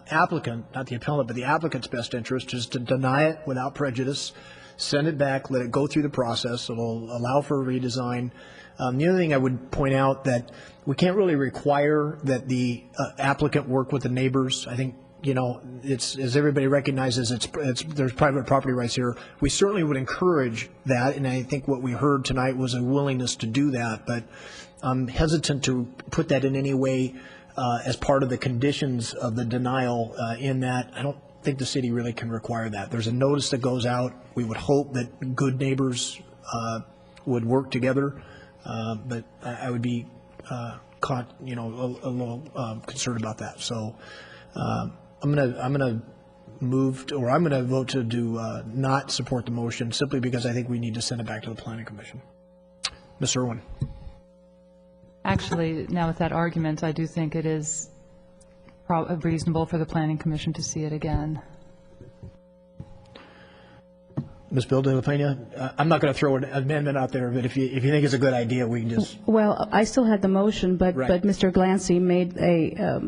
applicant, not the appellant, but the applicant's best interest is to deny it without prejudice, send it back, let it go through the process. It'll allow for a redesign. The other thing I would point out that we can't really require that the applicant work with the neighbors. I think, it's, as everybody recognizes, there's private property rights here. We certainly would encourage that, and I think what we heard tonight was a willingness to do that, but I'm hesitant to put that in any way as part of the conditions of the denial, in that I don't think the city really can require that. There's a notice that goes out. We would hope that good neighbors would work together, but I would be caught, a little concerned about that. So I'm gonna move, or I'm going to vote to do not support the motion simply because I think we need to send it back to the Planning Commission. Ms. Irwin. Actually, now with that argument, I do think it is reasonable for the Planning Commission to see it again. Ms. Bill de la Pena, I'm not going to throw an amendment out there, but if you think it's a good idea, we can just... Well, I still had the motion, but Mr. Glancy made a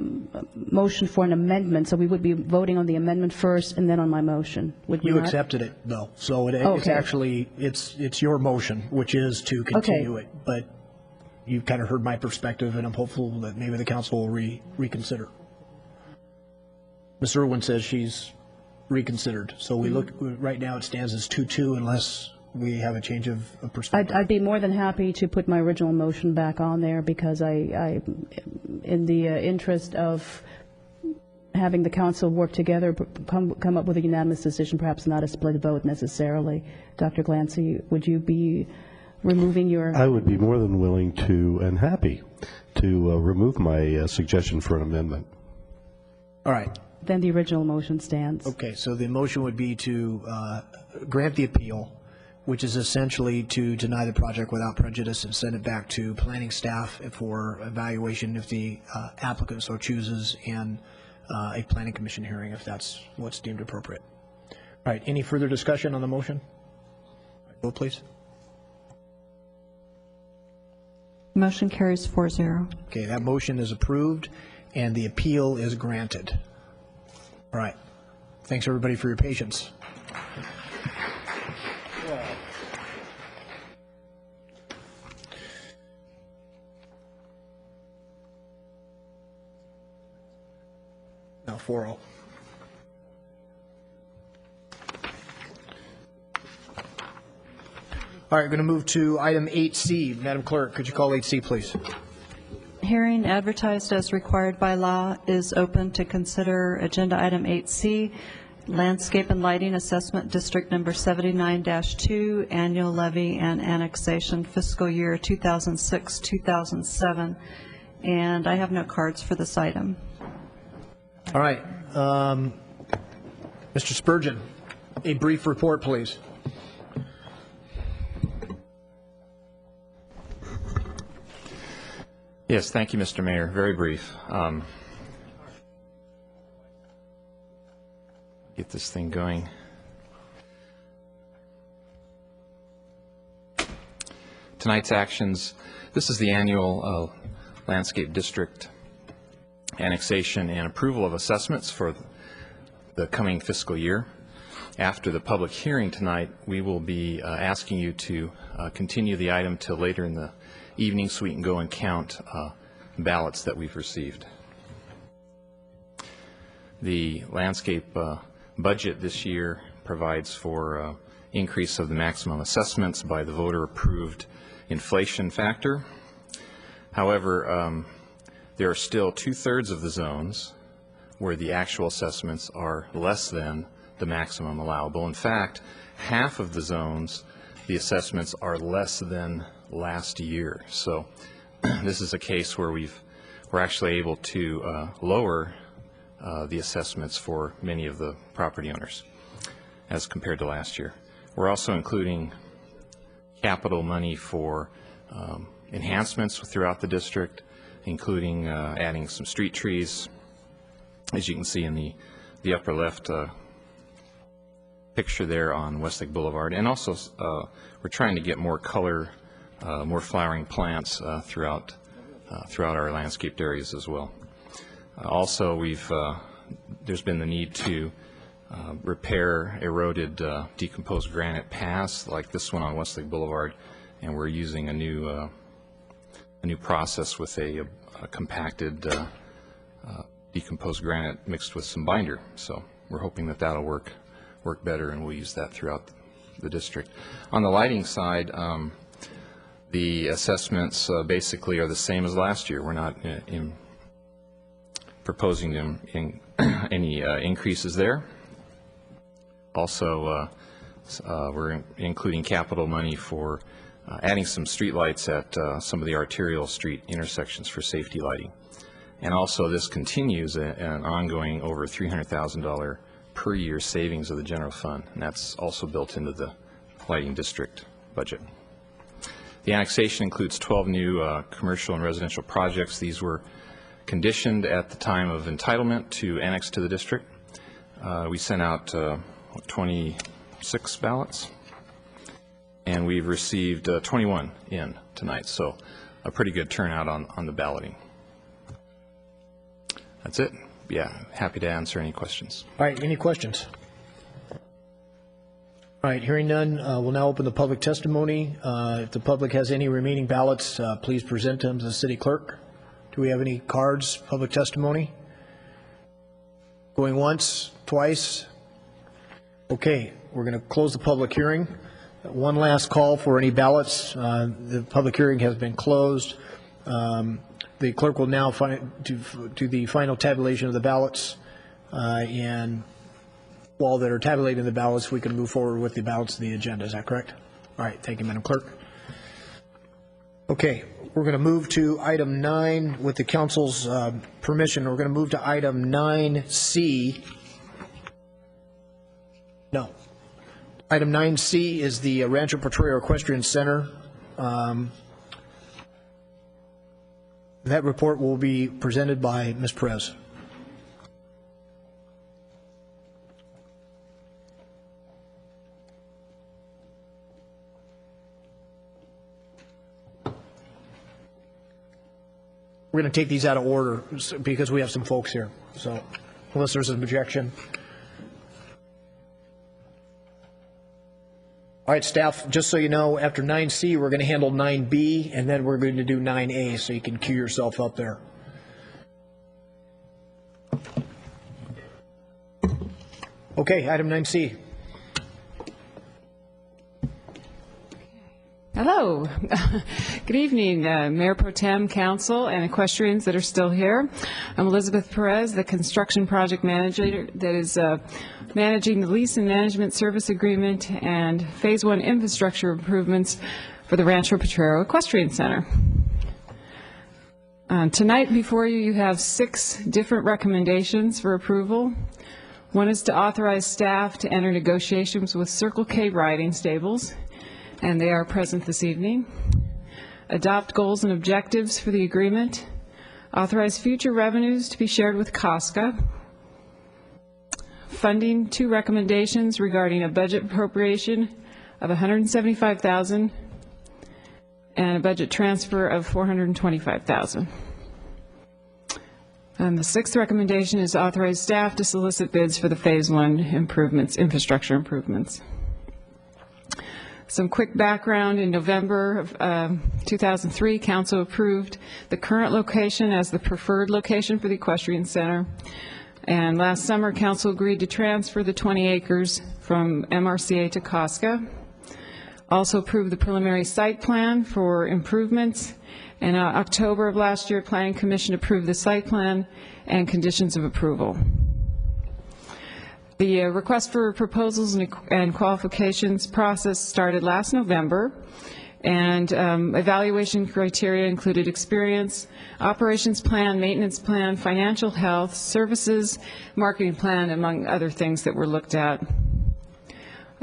motion for an amendment, so we would be voting on the amendment first and then on my motion. Would we You not? accepted it, though, so it's Okay. actually, it's your motion, which is to continue it. But you've kind of heard my perspective, and I'm hopeful that maybe the council will reconsider. Ms. Irwin says she's reconsidered. So we look, right now it stands as 2-2 unless we have a change of perspective. I'd be more than happy to put my original motion back on there because I in the interest of having the council work together, come up with a unanimous decision, perhaps not a split vote necessarily. Dr. Glancy, would you be removing your... I would be more than willing to and happy to remove my suggestion for an amendment. All right. Then the original motion stands. Okay, so the motion would be to grant the appeal, which is essentially to deny the project without prejudice and send it back to planning staff for evaluation if the applicant so chooses, and a planning commission hearing if that's what's deemed appropriate. All right, any further discussion on the motion? Vote, please. Motion carries 4-0. Okay, that motion is approved, and the appeal is granted. All right. Thanks, everybody, for your patience. Now 4-0. All right, we're going to move to item 8C. Madam Clerk, could you call 8C, please? Hearing advertised as required by law is open to consider agenda item 8C, Landscape and Lighting Assessment District Number 79-2, Annual Levy and Annexation Fiscal Year 2006-2007. And I have no cards for this item. All right. Mr. Spurgeon, a brief report, please. Yes, thank you, Mr. Mayor. Very brief. Get this thing going. Tonight's actions, this is the annual Landscape District annexation and approval of assessments for the coming fiscal year. After the public hearing tonight, we will be asking you to continue the item till later in the evening so we can go and count ballots that we've received. The landscape budget this year provides for increase of the maximum assessments by the voter-approved inflation factor. However, there are still 2/3 of the zones where the actual assessments are less than the maximum allowable. In fact, half of the zones, the assessments are less than last year. So this is a case where we're actually able to lower the assessments for many of the property owners as compared to last year. We're also including capital money for enhancements throughout the district, including adding some street trees, as you can see in the upper left picture there on Westlake Boulevard. And also we're trying to get more color, more flowering plants throughout our landscaped areas as well. Also, there's been the need to repair eroded, decomposed granite paths like this one on Westlake Boulevard, and we're using a new process with a compacted decomposed granite mixed with some binder. So we're hoping that that'll work better, and we'll use that throughout the district. On the lighting side, the assessments basically are the same as last year. We're not proposing any increases there. Also, we're including capital money for adding some street lights at some of the arterial street intersections for safety lighting. And also, this continues an ongoing over $300,000 per year savings of the general fund, and that's also built into the lighting district budget. The annexation includes 12 new commercial and residential projects. These were conditioned at the time of entitlement to annex to the district. We sent out 26 ballots, and we've received 21 in tonight, so a pretty good turnout on the balloting. That's it. Yeah, happy to answer any questions. All right, any questions? All right, hearing none, we'll now open the public testimony. If the public has any remaining ballots, please present them to the city clerk. Do we have any cards, public testimony? Going once, twice? Okay, we're going to close the public hearing. One last call for any ballots. The public hearing has been closed. The clerk will now do the final tabulation of the ballots, and while they're tabulating the ballots, we can move forward with the ballots of the agenda. Is that correct? All right, thank you, Madam Clerk. Okay, we're going to move to item 9 with the council's permission. We're going to move to item 9C. No. Item 9C is the Rancho Potrero Equestrian Center. That report will be presented by Ms. Perez. We're going to take these out of order because we have some folks here. So unless there's an objection. All right, staff, just so you know, after 9C, we're going to handle 9B, and then we're going to do 9A, so you can queue yourself up there. Okay, item 9C. Hello. Good evening, Mayor Pro Tem, Council, and equestrians that are still here. I'm Elizabeth Perez, the construction project manager that is managing the lease and management service agreement and Phase 1 infrastructure improvements for the Rancho Potrero Equestrian Center. Tonight before you, you have 6 different recommendations for approval. One is to authorize staff to enter negotiations with Circle K riding stables, and they are present this evening. Adopt goals and objectives for the agreement. Authorize future revenues to be shared with COSCA. Funding 2 recommendations regarding a budget appropriation of $175,000 and a budget transfer of $425,000. And the 6th recommendation is to authorize staff to solicit bids for the Phase 1 improvements, infrastructure improvements. Some quick background. In November of 2003, Council approved the current location as the preferred location for the Equestrian Center. And last summer, Council agreed to transfer the 20 acres from MRCA to COSCA. Also approved the preliminary site plan for improvements. In October of last year, Planning Commission approved the site plan and conditions of approval. The request for proposals and qualifications process started last November, and evaluation criteria included experience, operations plan, maintenance plan, financial health, services, marketing plan, among other things that were looked at.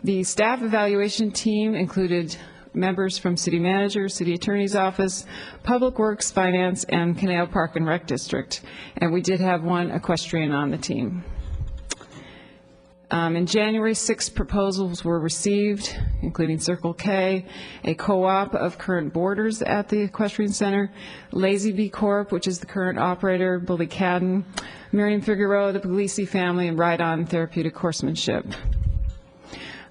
The staff evaluation team included members from City Manager, City Attorney's Office, Public Works, Finance, and Canal Park and Rec District, and we did have 1 equestrian on the team. In January, 6 proposals were received, including Circle K, a co-op of current boarders at the Equestrian Center, Lazy Bee Corp., which is the current operator, Bully Cadden, Miriam Figueroa, the Puglisi family, and Ride On Therapeutic Horsemanship.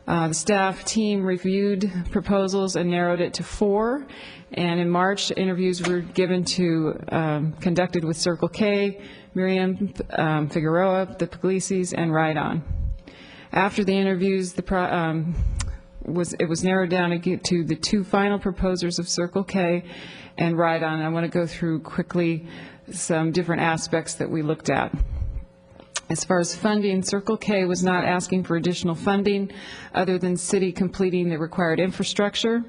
The staff team reviewed proposals and narrowed it to 4, and in March, interviews were conducted with Circle K, Miriam Figueroa, the Puglisis, and Ride On. After the interviews, it was narrowed down to the 2 final proposers of Circle K and Ride On. I want to go through quickly some different aspects that we looked at. As far as funding, Circle K was not asking for additional funding other than city completing the required infrastructure.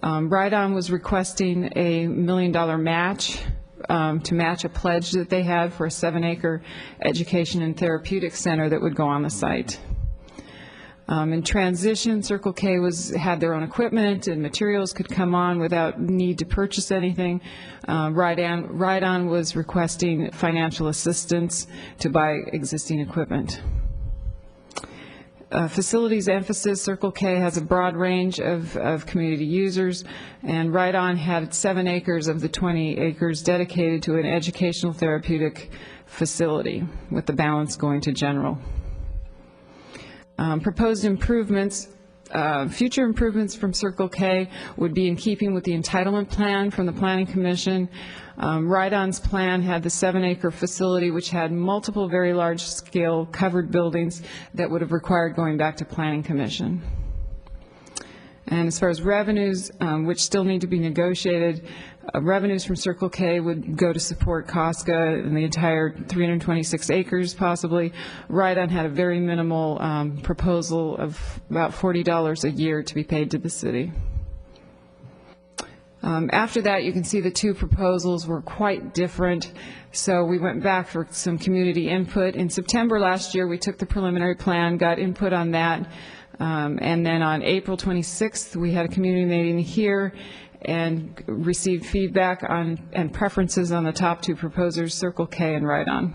Ride On was requesting a $1 million match to match a pledge that they had for a 7-acre education and therapeutic center that would go on the site. In transition, Circle K had their own equipment and materials could come on without need to purchase anything. Ride On was requesting financial assistance to buy existing equipment. Facilities emphasis, Circle K has a broad range of community users, and Ride On had 7 acres of the 20 acres dedicated to an educational therapeutic facility, with the balance going to general. Proposed improvements, future improvements from Circle K would be in keeping with the entitlement plan from the Planning Commission. Ride On's plan had the 7-acre facility, which had multiple very large-scale covered buildings that would have required going back to Planning Commission. And as far as revenues, which still need to be negotiated, revenues from Circle K would go to support Casca and the entire 326 acres possibly. Ride On had a very minimal proposal of about $40 a year to be paid to the city. After that, you can see the two proposals were quite different, so we went back for some community input. In September last year, we took the preliminary plan, got input on that, and then on April 26th, we had a community meeting here and received feedback on and preferences on the top two proposers, Circle K and Ride On.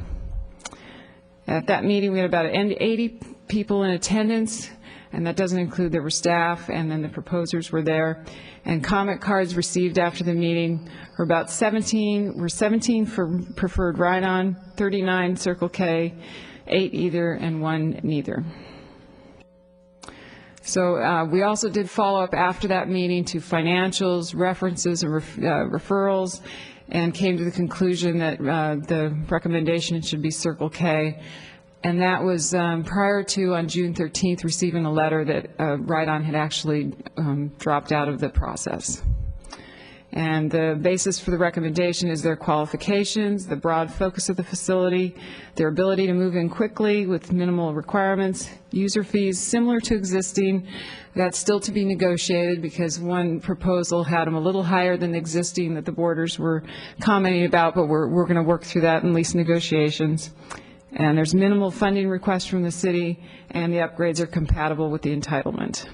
At that meeting, we had about 80 people in attendance, and that doesn't include there were staff, and then the proposers were there. And comment cards received after the meeting were about 17 for preferred Ride On, 39 Circle K, 8 either, and 1 neither. So we also did follow up after that meeting to financials, references, and referrals, and came to the conclusion that the recommendation should be Circle K. And that was prior to, on June 13th, receiving a letter that Ride On had actually dropped out of the process. And the basis for the recommendation is their qualifications, the broad focus of the facility, their ability to move in quickly with minimal requirements, user fees similar to existing. That's still to be negotiated because one proposal had them a little higher than the existing that the boarders were commenting about, but we're going to work through that in lease negotiations. And there's minimal funding requests from the city, and the upgrades are compatible with the entitlement.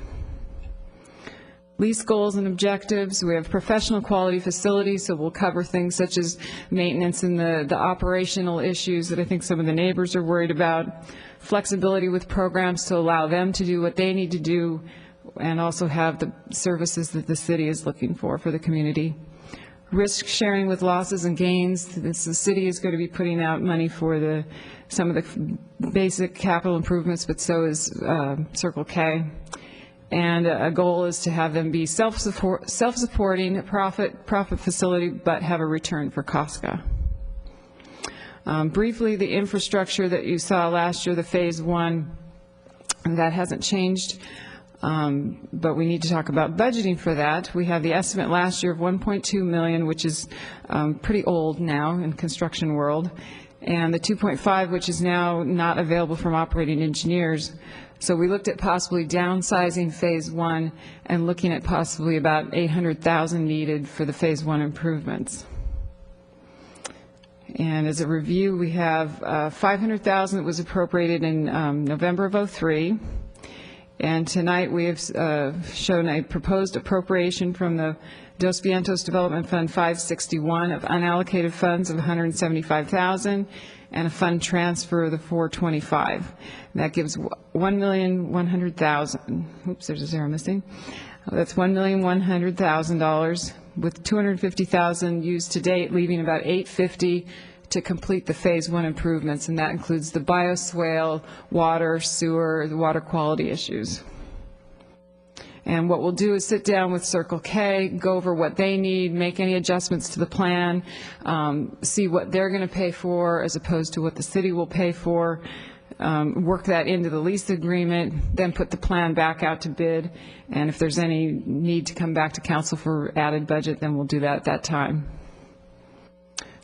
Lease goals and objectives, we have professional quality facilities, so we'll cover things such as maintenance and the operational issues that I think some of the neighbors are worried about, flexibility with programs to allow them to do what they need to do, and also have the services that the city is looking for the community. Risk sharing with losses and gains, the city is going to be putting out money for some of the basic capital improvements, but so is Circle K. And a goal is to have them be self-supporting, profit facility, but have a return for Casca. Briefly, the infrastructure that you saw last year, the Phase 1, that hasn't changed, but we need to talk about budgeting for that. We have the estimate last year of $1.2 million, which is pretty old now in construction world, and the 2.5, which is now not available from operating engineers. So we looked at possibly downsizing Phase 1 and looking at possibly about $800,000 needed for the Phase 1 improvements. And as a review, we have $500,000 that was appropriated in November of 2003. And tonight we have shown a proposed appropriation from the Dos Vientos Development Fund 561 of unallocated funds of $175,000 and a fund transfer of the 425. That gives $1,100,000. Oops, there's a zero missing. That's $1,100,000 with $250,000 used to date, leaving about $850,000 to complete the Phase 1 improvements, and that includes the bioswale, water, sewer, the water quality issues. And what we'll do is sit down with Circle K, go over what they need, make any adjustments to the plan, see what they're going to pay for as opposed to what the city will pay for, work that into the lease agreement, then put the plan back out to bid, and if there's any need to come back to council for added budget, then we'll do that at that time.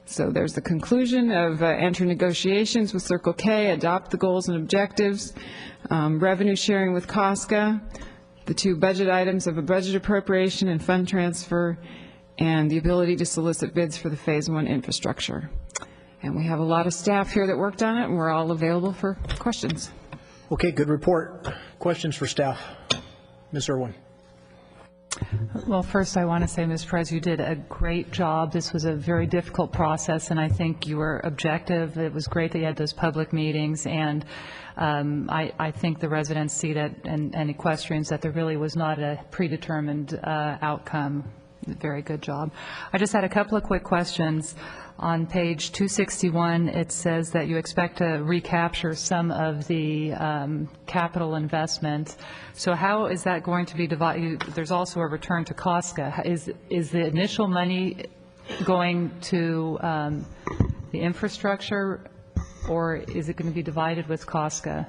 So there's the conclusion of enter negotiations with Circle K, adopt the goals and objectives, revenue sharing with Casca, the two budget items of a budget appropriation and fund transfer, and the ability to solicit bids for the Phase 1 infrastructure. And we have a lot of staff here that worked on it, and we're all available for questions. Okay, good report. Questions for staff? Ms. Irwin. Well, first, I want to say, Ms. Perez, you did a great job. This was a very difficult process, and I think you were objective. It was great that you had those public meetings, and I think the residents see that, and equestrians, that there really was not a predetermined outcome. Very good job. I just had a couple of quick questions. On page 261, it says that you expect to recapture some of the capital investment. So how is that going to be divided? There's also a return to COSCA. Is the initial money going to the infrastructure, or is it going to be divided with COSCA?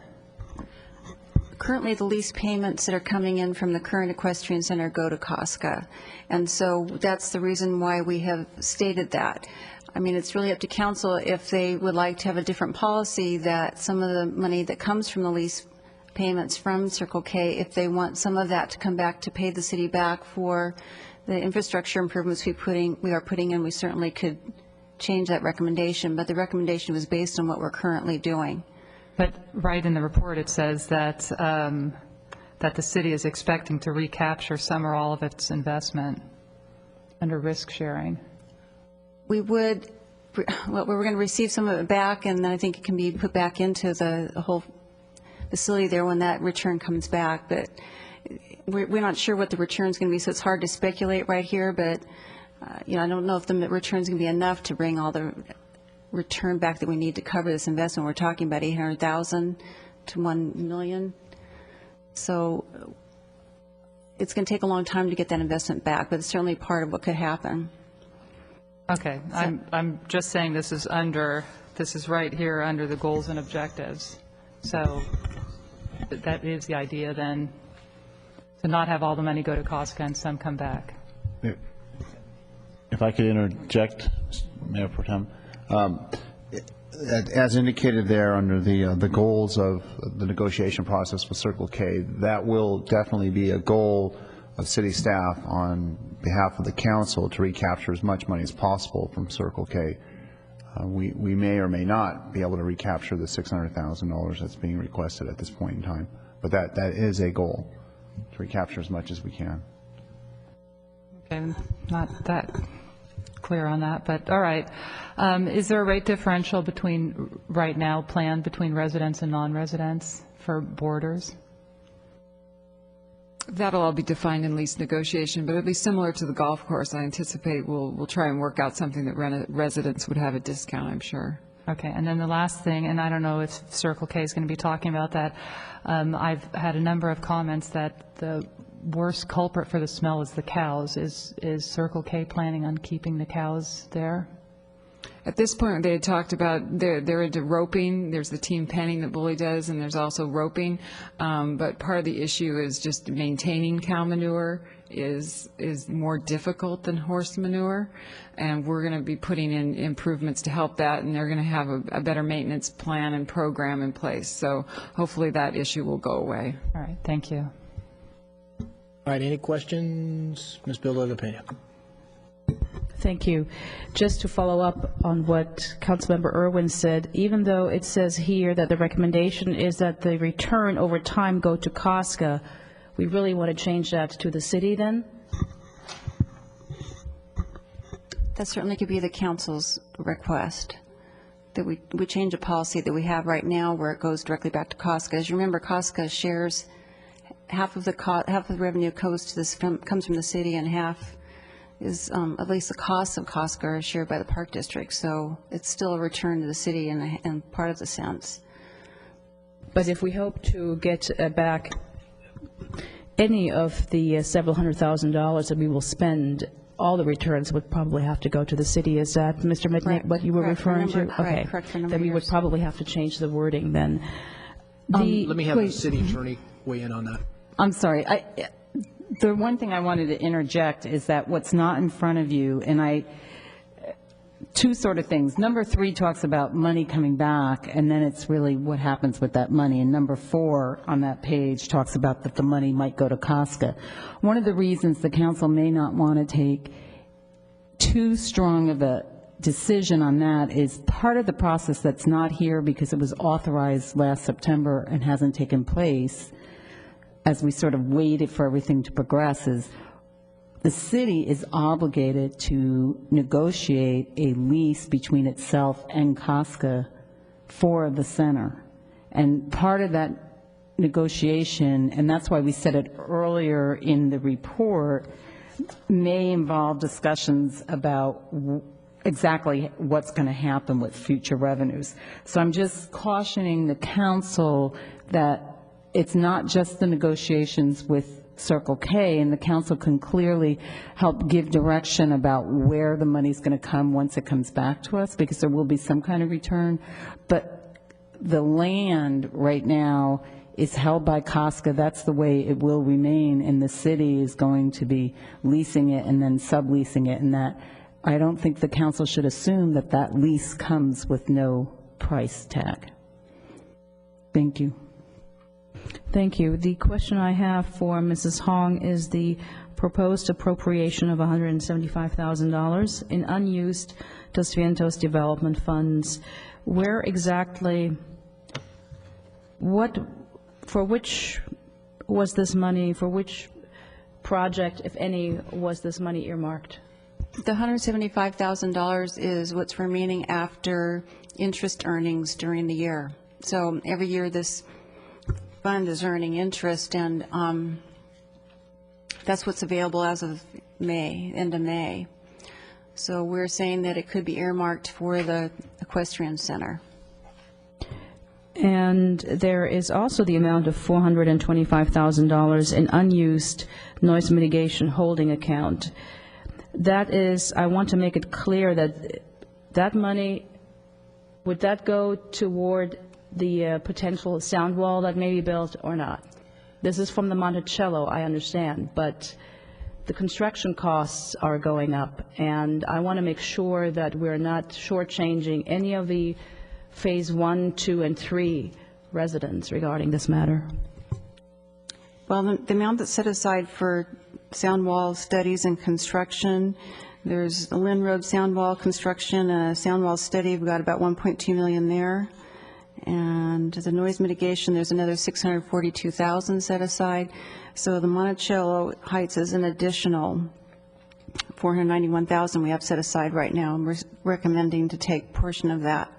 Currently, the lease payments that are coming in from the current equestrian center go to COSCA, and so that's the reason why we have stated that. I mean, it's really up to council if they would like to have a different policy, that some of the money that comes from the lease payments from Circle K, if they want some of that to come back to pay the city back for the infrastructure improvements we are putting in, we certainly could change that recommendation, but the recommendation was based on what we're currently doing. But right in the report, it says that that the city is expecting to recapture some or all of its investment under risk sharing. We're going to receive some of it back, and then I think it can be put back into the whole facility there when that return comes back. But we're not sure what the return is going to be, so it's hard to speculate right here. But I don't know if the return is going to be enough to bring all the return back that we need to cover this investment. We're talking about $800,000 to $1 million. So it's going to take a long time to get that investment back, but it's certainly part of what could happen. Okay, I'm just saying this is right here under the goals and objectives. So that is the idea then, to not have all the money go to COSCA and some come back. If I could interject, Mayor Pro Tem. As indicated there under the goals of the negotiation process with Circle K, that will definitely be a goal of city staff on behalf of the council to recapture as much money as possible from Circle K. We may or may not be able to recapture the $600,000 that's being requested at this point in time, but that is a goal, to recapture as much as we can. Okay, not that clear on that, but all right. Is there a rate differential right now planned between residents and non-residents for boarders? That'll all be defined in lease negotiation, but it'll be similar to the golf course. I anticipate we'll try and work out something that residents would have a discount, I'm sure. Okay, and then the last thing, and I don't know if Circle K is going to be talking about that, I've had a number of comments that the worst culprit for the smell is the cows. Is Circle K planning on keeping the cows there? At this point, they had talked about they're into roping. There's the team penning that Bully does, and there's also roping. But part of the issue is just maintaining cow manure is more difficult than horse manure, and we're going to be putting in improvements to help that, and they're going to have a better maintenance plan and program in place. So hopefully that issue will go away. All right, thank you. All right, any questions? Ms. Bilda-Pena. Thank you. Just to follow up on what Councilmember Irwin said, even though it says here that the recommendation is that the return over time go to COSCA, we really want to change that to the city then? That certainly could be the council's request, that we change a policy that we have right now where it goes directly back to COSCA. As you remember, COSCA shares half of the revenue comes from the city, and half is at least the costs of COSCA are shared by the Park District. So it's still a return to the city in part of the sense. But if we hope to get back any of the several $100,000 that we will spend, all the returns would probably have to go to the city. Is that, Mr. Mitnick, what you were referring to? Okay. Then we would probably have to change the wording then. Let me have the city attorney weigh in on that. I'm sorry. The one thing I wanted to interject is that what's not in front of you, and two sort of things. Number 3 talks about money coming back, and then it's really what happens with that money. And number 4 on that page talks about that the money might go to COSCA. One of the reasons the council may not want to take too strong of a decision on that is part of the process that's not here because it was authorized last September and hasn't taken place as we sort of waited for everything to progress is the city is obligated to negotiate a lease between itself and Casca for the center. And part of that negotiation, and that's why we said it earlier in the report, may involve discussions about exactly what's going to happen with future revenues. So I'm just cautioning the council that it's not just the negotiations with Circle K, and the council can clearly help give direction about where the money's going to come once it comes back to us, because there will be some kind of return. But the land right now is held by Casca. That's the way it will remain, and the city is going to be leasing it and then subleasing it, and that I don't think the council should assume that that lease comes with no price tag. Thank you. Thank you. The question I have for Mrs. Hong is the proposed appropriation of $175,000 in unused Dos Vientos development funds. Where exactly, for which was this money, for which project, if any, was this money earmarked? The $175,000 is what's remaining after interest earnings during the year. So every year this fund is earning interest, and that's what's available as of May, end of May. So we're saying that it could be earmarked for the equestrian center. And there is also the amount of $425,000 in unused noise mitigation holding account. That is, I want to make it clear that that money, would that go toward the potential sound wall that may be built or not? This is from the Monticello, I understand, but the construction costs are going up, and I want to make sure that we're not shortchanging any of the Phase 1, 2, and 3 residents regarding this matter. Well, the amount that's set aside for sound wall studies and construction, there's the Lynn Road sound wall construction and a sound wall study. We've got about $1.2 million there. And the noise mitigation, there's another $642,000 set aside. So the Monticello Heights is an additional $491,000 we have set aside right now, and we're recommending to take a portion of that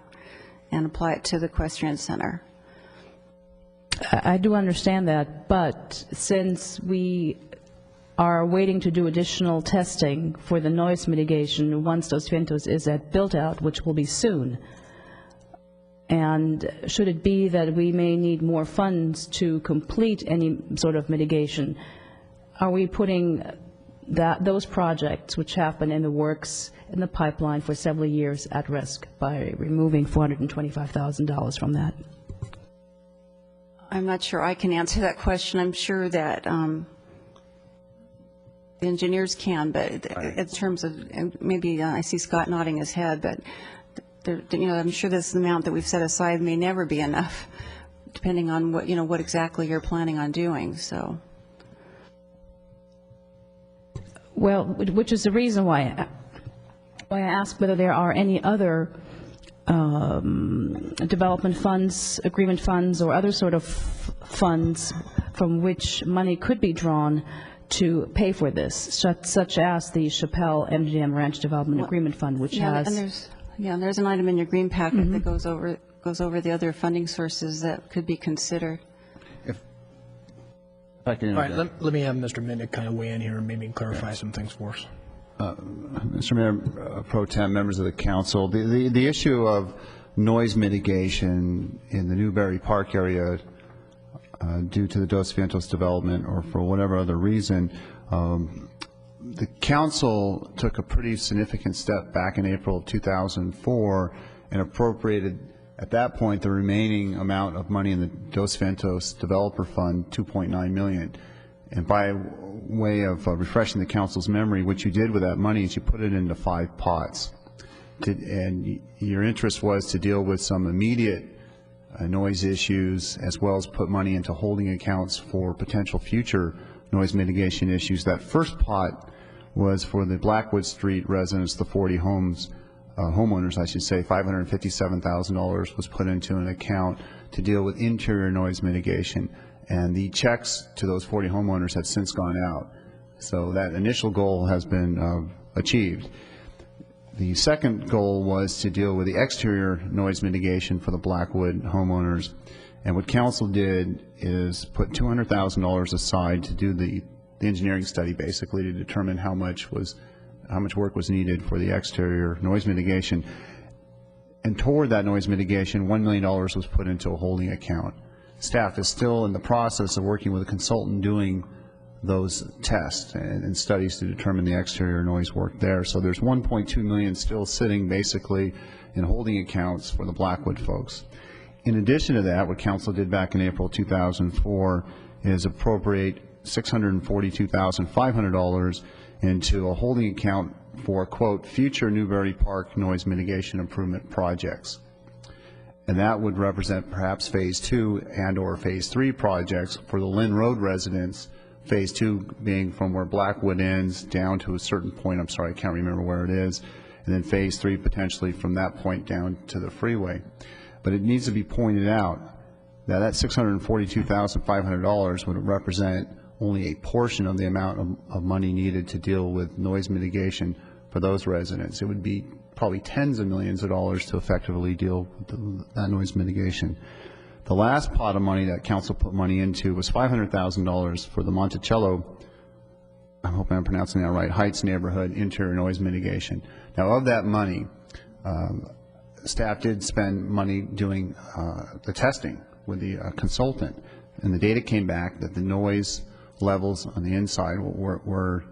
and apply it to the equestrian center. I do understand that, but since we are waiting to do additional testing for the noise mitigation once Dos Vientos is at build-out, which will be soon, and should it be that we may need more funds to complete any sort of mitigation, are we putting those projects which have been in the works in the pipeline for several years at risk by removing $425,000 from that? I'm not sure I can answer that question. I'm sure that the engineers can, but in terms of, maybe I see Scott nodding his head, but I'm sure this amount that we've set aside may never be enough, depending on what exactly you're planning on doing. So, well, which is the reason why I asked whether there are any other development funds, agreement funds, or other sort of funds from which money could be drawn to pay for this, such as the Chappelle MGM Ranch Development Agreement Fund, which has... And there's an item in your green packet that goes over the other funding sources that could be considered. All right, let me have Mr. Minnick kind of weigh in here and maybe clarify some things for us. Mr. Mayor, Pro Tem, members of the council, the issue of noise mitigation in the Newberry Park area due to the Dos Vientos development or for whatever other reason, the council took a pretty significant step back in April of 2004 and appropriated at that point the remaining amount of money in the Dos Vientos Developer Fund, $2.9 million. And by way of refreshing the council's memory, what you did with that money is you put it into 5 pots. And your interest was to deal with some immediate noise issues as well as put money into holding accounts for potential future noise mitigation issues. That first pot was for the Blackwood Street residents, the 40 homes, homeowners, I should say, $557,000 was put into an account to deal with interior noise mitigation. And the checks to those 40 homeowners have since gone out. So that initial goal has been achieved. The second goal was to deal with the exterior noise mitigation for the Blackwood homeowners. And what council did is put $200,000 aside to do the engineering study, basically to determine how much work was needed for the exterior noise mitigation. And toward that noise mitigation, $1 million was put into a holding account. Staff is still in the process of working with a consultant doing those tests and studies to determine the exterior noise work there. So there's $1.2 million still sitting basically in holding accounts for the Blackwood folks. In addition to that, what council did back in April 2004 is appropriate $642,500 into a holding account for, quote, future Newbury Park noise mitigation improvement projects. And that would represent perhaps phase 2 and or phase 3 projects for the Lynn Road residents, phase 2 being from where Blackwood ends down to a certain point, I'm sorry, I can't remember where it is, and then phase 3 potentially from that point down to the freeway. But it needs to be pointed out that that $642,500 would represent only a portion of the amount of money needed to deal with noise mitigation for those residents. It would be probably tens of millions of dollars to effectively deal with that noise mitigation. The last pot of money that council put money into was $500,000 for the Monticello, I hope I'm pronouncing that right, Heights neighborhood interior noise mitigation. Now, of that money, staff did spend money doing the testing with the consultant, and the data came back that the noise levels on the inside were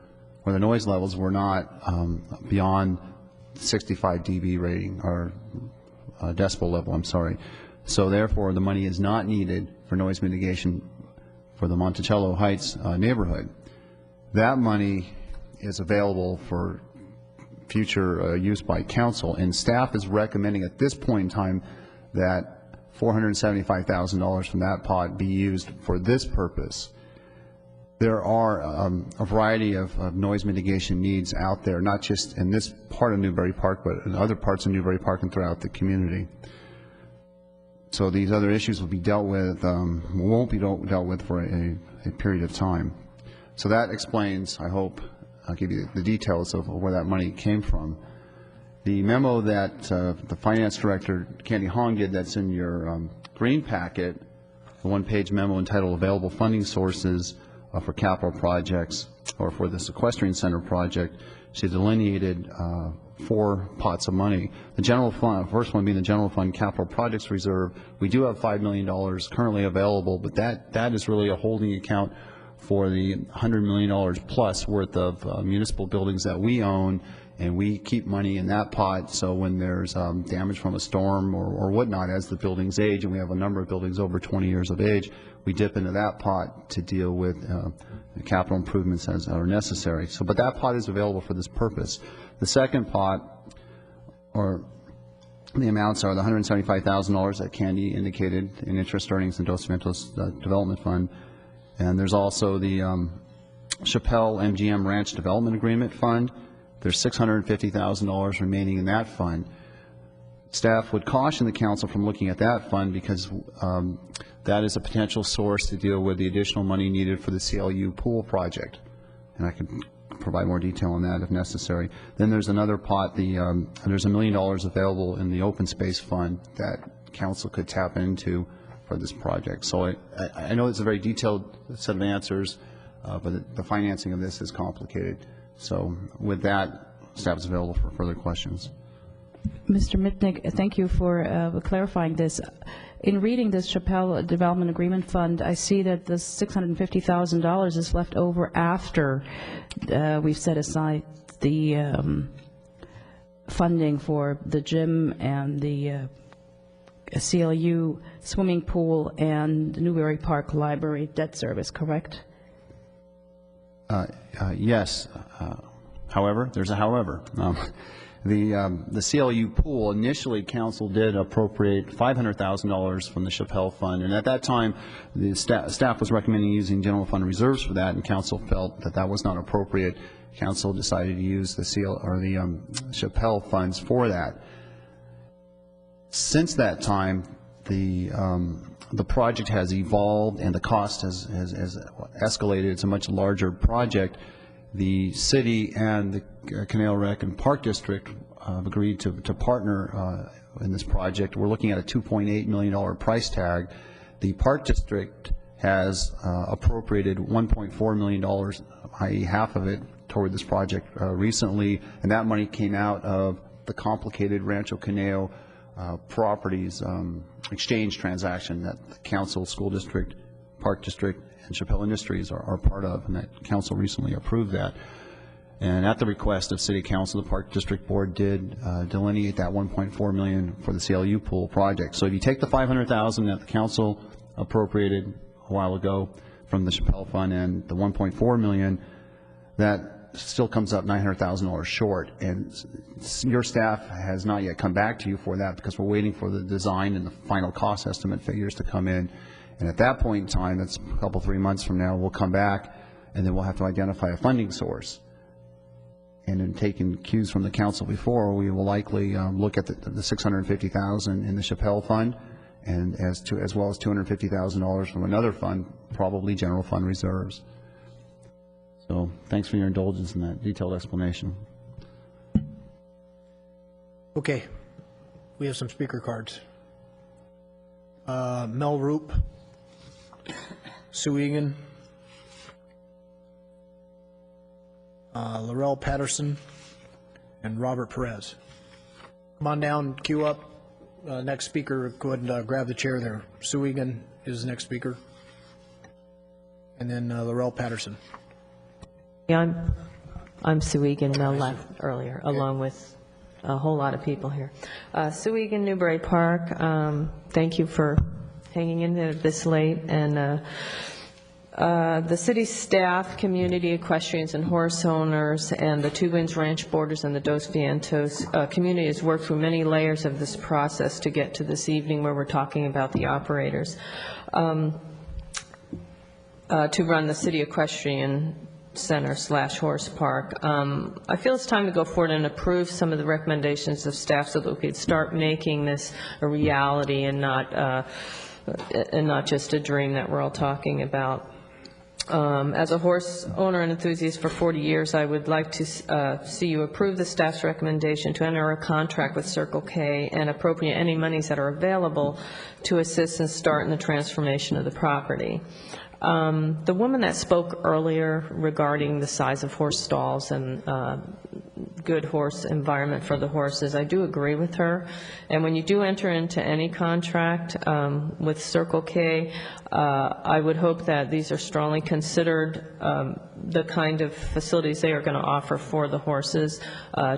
the noise levels were not beyond 65 dB rating, or decibel level, I'm sorry. So therefore, the money is not needed for noise mitigation for the Monticello Heights neighborhood. That money is available for future use by council, and staff is recommending at this point in time that $475,000 from that pot be used for this purpose. There are a variety of noise mitigation needs out there, not just in this part of Newbury Park, but in other parts of Newbury Park and throughout the community. So these other issues will be dealt with, won't be dealt with for a period of time. So that explains, I hope, I'll give you the details of where that money came from. The memo that the Finance Director, Candy Hong, did that's in your green packet, the one-page memo entitled Available Funding Sources for Capital Projects, or for the Sequestering Center project, she delineated 4 pots of money. The general fund, first one being the general fund capital projects reserve. We do have $5 million currently available, but that is really a holding account for the $100 million plus worth of municipal buildings that we own, and we keep money in that pot, so when there's damage from a storm or whatnot, as the buildings age, and we have a number of buildings over 20 years of age, we dip into that pot to deal with the capital improvements as are necessary. So, but that pot is available for this purpose. The second pot, or the amounts, are the $175,000 that Candy indicated in interest earnings and Dos Santos Development Fund, and there's also the Chappelle MGM Ranch Development Agreement Fund. There's $650,000 remaining in that fund. Staff would caution the council from looking at that fund because that is a potential source to deal with the additional money needed for the CLU pool project. And I can provide more detail on that if necessary. Then there's another pot, there's $1 million available in the open space fund that council could tap into for this project. So I know it's a very detailed set of answers, but the financing of this is complicated. So with that, staff is available for further questions. Mr. Mitnick, thank you for clarifying this. In reading this Chappelle Development Agreement Fund, I see that the $650,000 is left over after we've set aside the funding for the gym and the CLU swimming pool and Newbury Park Library debt service, correct? Yes. However, there's a however. The CLU pool, initially, council did appropriate $500,000 from the Chappelle Fund, and at that time, the staff was recommending using general fund reserves for that, and council felt that that was not appropriate. Council decided to use the Chappelle funds for that. Since that time, the project has evolved and the cost has escalated. It's a much larger project. The city and the Canal Rec and Park District have agreed to partner in this project. We're looking at a $2.8 million price tag. The Park District has appropriated $1.4 million, i.e. half of it, toward this project recently, and that money came out of the complicated Rancho Caneo properties exchange transaction that the council, school district, Park District, and Chappelle Industries are part of, and that council recently approved that. And at the request of City Council, the Park District Board did delineate that $1.4 million for the CLU pool project. So if you take the $500,000 that the council appropriated a while ago from the Chappelle Fund and the $1.4 million, that still comes up $900,000 short. And your staff has not yet come back to you for that because we're waiting for the design and the final cost estimate figures to come in. And at that point in time, that's a couple, 3 months from now, we'll come back and then we'll have to identify a funding source. And in taking cues from the council before, we will likely look at the $650,000 in the Chappelle Fund, and as well as $250,000 from another fund, probably general fund reserves. So thanks for your indulgence in that detailed explanation. Okay, we have some speaker cards. Mel Roop, Sue Egan, Laurel Patterson, and Robert Perez. Come on down, queue up. Next speaker, go ahead and grab the chair there. Sue Egan is the next speaker. And then Laurel Patterson. Yeah, I'm Sue Egan, and I left earlier, along with a whole lot of people here. Sue Egan, Newbury Park. Thank you for hanging in there this late. And the city staff, community, equestrians, and horse owners, and the Two Winds Ranch Boarders and the Dos Vientos community has worked through many layers of this process to get to this evening where we're talking about the operators. To run the city equestrian center / horse park. I feel it's time to go forward and approve some of the recommendations of staff so that we could start making this a reality and not just a dream that we're all talking about. As a horse owner and enthusiast for 40 years, I would like to see you approve the staff's recommendation to enter a contract with Circle K and appropriate any monies that are available to assist and start in the transformation of the property. The woman that spoke earlier regarding the size of horse stalls and good horse environment for the horses, I do agree with her. And when you do enter into any contract with Circle K, I would hope that these are strongly considered the kind of facilities they are going to offer for the horses.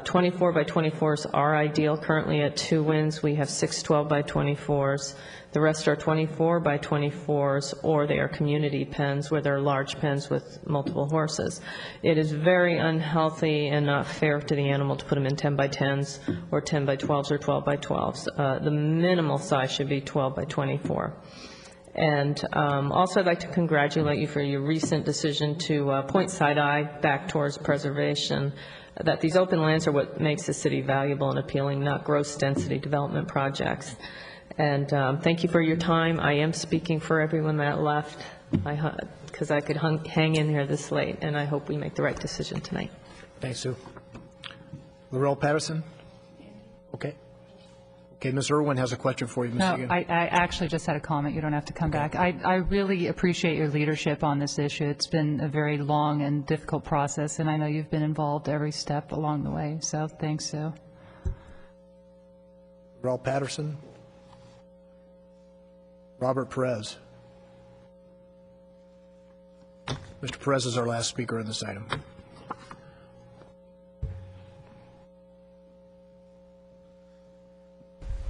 24 by 24s are ideal. Currently at Two Winds, we have 6 12 by 24s. The rest are 24 by 24s, or they are community pens where there are large pens with multiple horses. It is very unhealthy and not fair to the animal to put them in 10 by 10s or 10 by 12s or 12 by 12s. The minimal size should be 12 by 24. And also I'd like to congratulate you for your recent decision to point side-eye back towards preservation, that these open lands are what makes the city valuable and appealing, not gross density development projects. And thank you for your time. I am speaking for everyone that left, because I could hang in here this late, and I hope we make the right decision tonight. Thanks, Sue. Laurel Patterson? Okay. Okay, Ms. Irwin has a question for you, Ms. No, Egan. I actually just had a comment. You don't have to come back. I really appreciate your leadership on this issue. It's been a very long and difficult process, and I know you've been involved every step along the way. So thanks, Sue. Laurel Patterson? Robert Perez. Mr. Perez is our last speaker on this item.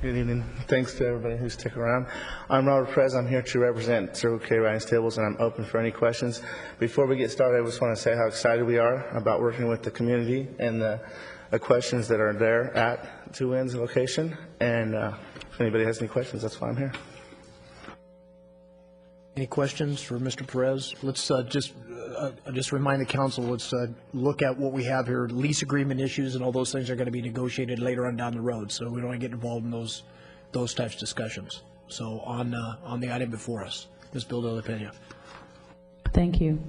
Good evening. Thanks to everybody who's stuck around. I'm Robert Perez. I'm here to represent Circle K Riding Stables, and I'm open for any questions. Before we get started, I just want to say how excited we are about working with the community and the questions that are there at Two Winds location. And if anybody has any questions, that's why I'm here. Any questions for Mr. Perez? Let's just remind the council, let's look at what we have here. Lease agreement issues and all those things are going to be negotiated later on down the road, so we don't want to get involved in those types of discussions. So on the item before us, Ms. Bill de la Pena. Thank you.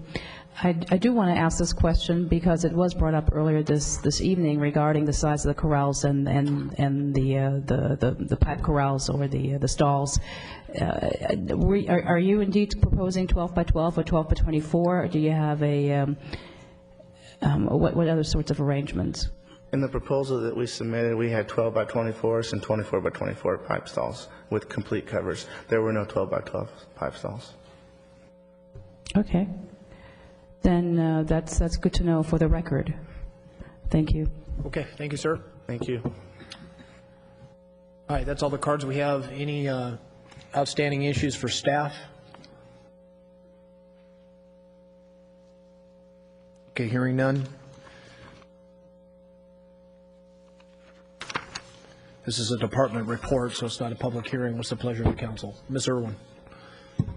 I do want to ask this question because it was brought up earlier this evening regarding the size of the corrals and the pipe corrals or the stalls. Are you indeed proposing 12 by 12 or 12 by 24? Or do you have what other sorts of arrangements? In the proposal that we submitted, we had 12 by 24s and 24 by 24 pipe stalls with complete covers. There were no 12 by 12 pipe stalls. Okay. Then that's good to know for the record. Thank you. Okay, thank you, sir. Thank you. All right, that's all the cards we have. Any outstanding issues for staff? Okay, hearing none. This is a department report, so it's not a public hearing. What's the pleasure of the council? Ms. Irwin.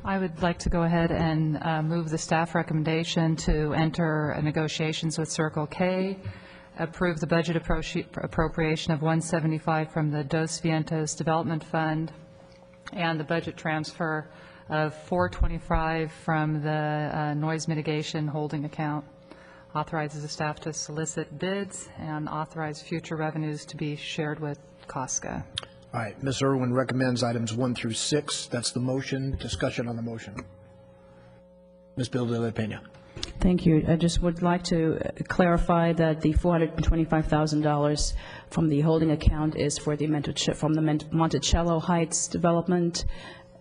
I would like to go ahead and move the staff recommendation to enter negotiations with Circle K, approve the budget appropriation of $175 from the Dos Vientos Development Fund, and the budget transfer of $425 from the noise mitigation holding account. Authorizes the staff to solicit bids and authorize future revenues to be shared with COSCA. All right, Ms. Irwin recommends items 1 through 6. That's the motion. Discussion on the motion. Ms. Bill de la Pena. Thank you. I just would like to clarify that the $425,000 from the holding account is for the Monticello Heights development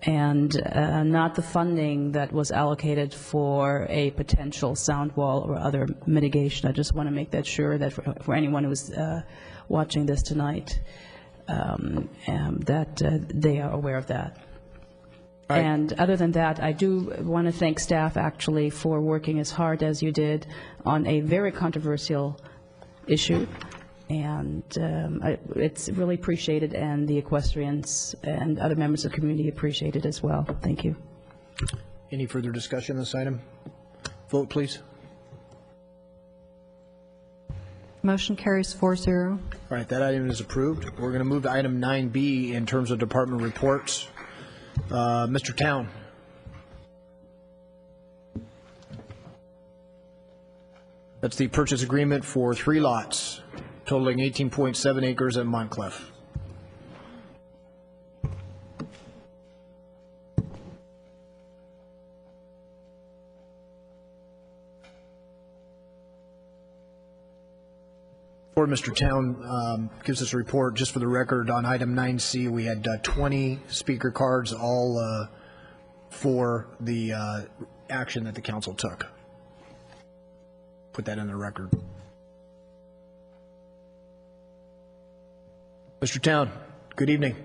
and not the funding that was allocated for a potential sound wall or other mitigation. I just want to make that sure that for anyone who's watching this tonight, that they are aware of that. Right. And other than that, I do want to thank staff actually for working as hard as you did on a very controversial issue, and it's really appreciated, and the equestrians and other members of the community appreciate it as well. Thank you. Any further discussion on this item? Vote, please. Motion carries 4-0. All right, that item is approved. We're going to move to item 9B in terms of department reports. Mr. Town. That's the purchase agreement for 3 lots totaling 18.7 acres at Montclair. Before Mr. Town gives us a report, just for the record, on item 9C, we had 20 speaker cards, all for the action that the council took. Put that in the record. Mr. Town, good evening.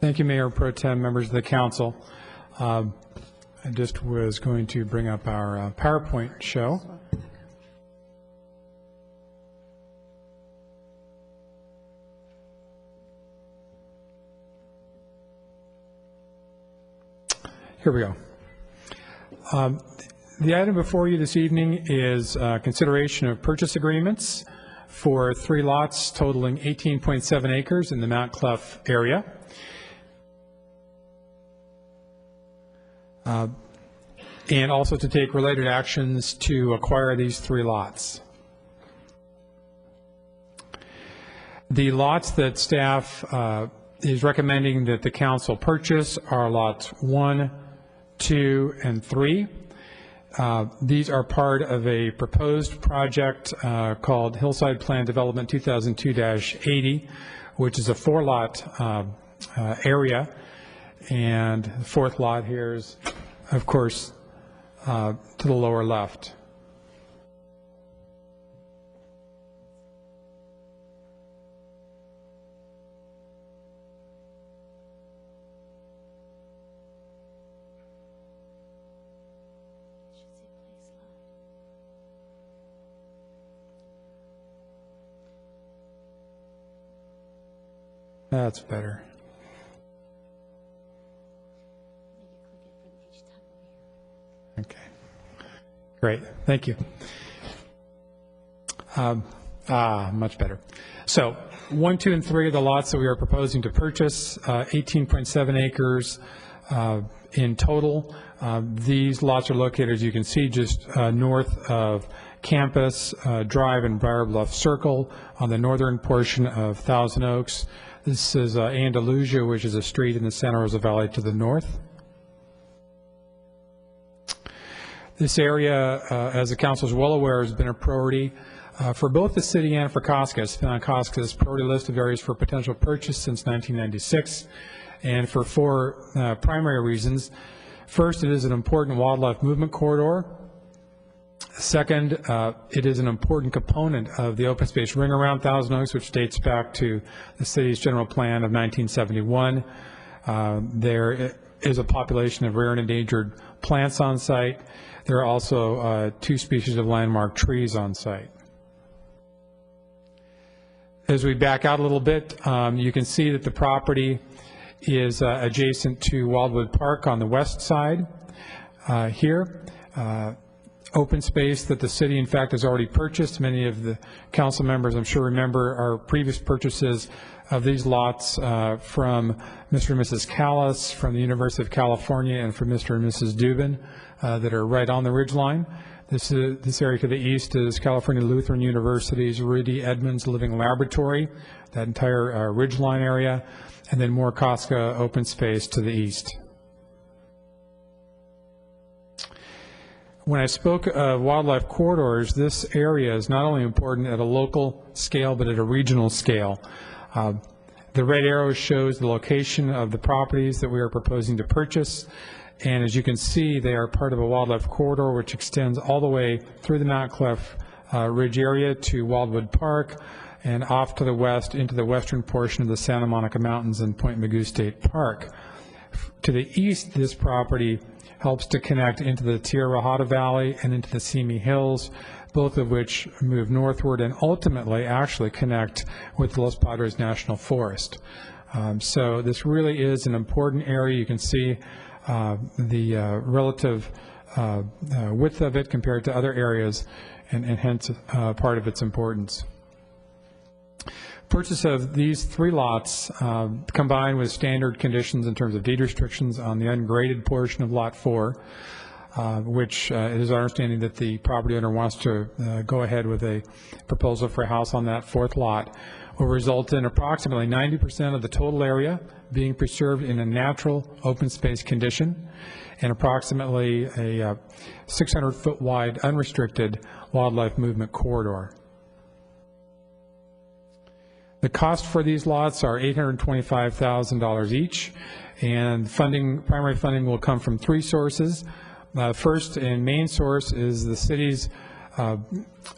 Thank you, Mayor Pro Tem, members of the council. I just was going to bring up our PowerPoint show. Here we go. The item before you this evening is consideration of purchase agreements for 3 lots totaling 18.7 acres in the Mount Clough area. And also to take related actions to acquire these 3 lots. The lots that staff is recommending that the council purchase are lots 1, 2, and 3. These are part of a proposed project called Hillside Plan Development 2002-80, which is a 4-lot area. And the 4th lot here is, of course, to the lower left. That's better. Okay. Great. Thank you. Much better. So 1, 2, and 3 are the lots that we are proposing to purchase, 18.7 acres in total. These lots are located, as you can see, just north of Campus Drive and Briar Bluff Circle on the northern portion of Thousand Oaks. This is Andalusia, which is a street in the Santa Rosa Valley to the north. This area, as the council is well aware, has been a priority for both the city and for COSCA. It's been on COSCA's priority list of areas for potential purchase since 1996, and for 4 primary reasons. First, it is an important wildlife movement corridor. Second, it is an important component of the open space ring around Thousand Oaks, which dates back to the city's general plan of 1971. There is a population of rare and endangered plants on site. There are also 2 species of landmark trees on site. As we back out a little bit, you can see that the property is adjacent to Wildwood Park on the west side here. Open space that the city, in fact, has already purchased. Many of the council members, I'm sure, remember our previous purchases of these lots from Mr. and Mrs. Callis from the University of California and from Mr. and Mrs. Dubin that are right on the ridgeline. This area to the east is California Lutheran University's Rudy Edmonds Living Laboratory, that entire ridgeline area, and then more COSCA open space to the east. When I spoke of wildlife corridors, this area is not only important at a local scale, but at a regional scale. The red arrow shows the location of the properties that we are proposing to purchase, and as you can see, they are part of a wildlife corridor which extends all the way through the Mount Clef Ridge area to Wildwood Park and off to the west into the western portion of the Santa Monica Mountains and Point Mugu State Park. To the east, this property helps to connect into the Tierra Bajada Valley and into the Simi Hills, both of which move northward and ultimately actually connect with the Los Padres National Forest. So this really is an important area. You can see the relative width of it compared to other areas, and hence part of its importance. Purchase of these 3 lots combined with standard conditions in terms of deed restrictions on the ungraded portion of Lot 4, which it is our understanding that the property owner wants to go ahead with a proposal for a house on that 4th lot, will result in approximately 90% of the total area being preserved in a natural open space condition and approximately a 600-foot wide unrestricted wildlife movement corridor. The cost for these lots are $825,000 each, and primary funding will come from 3 sources. First and main source is the city's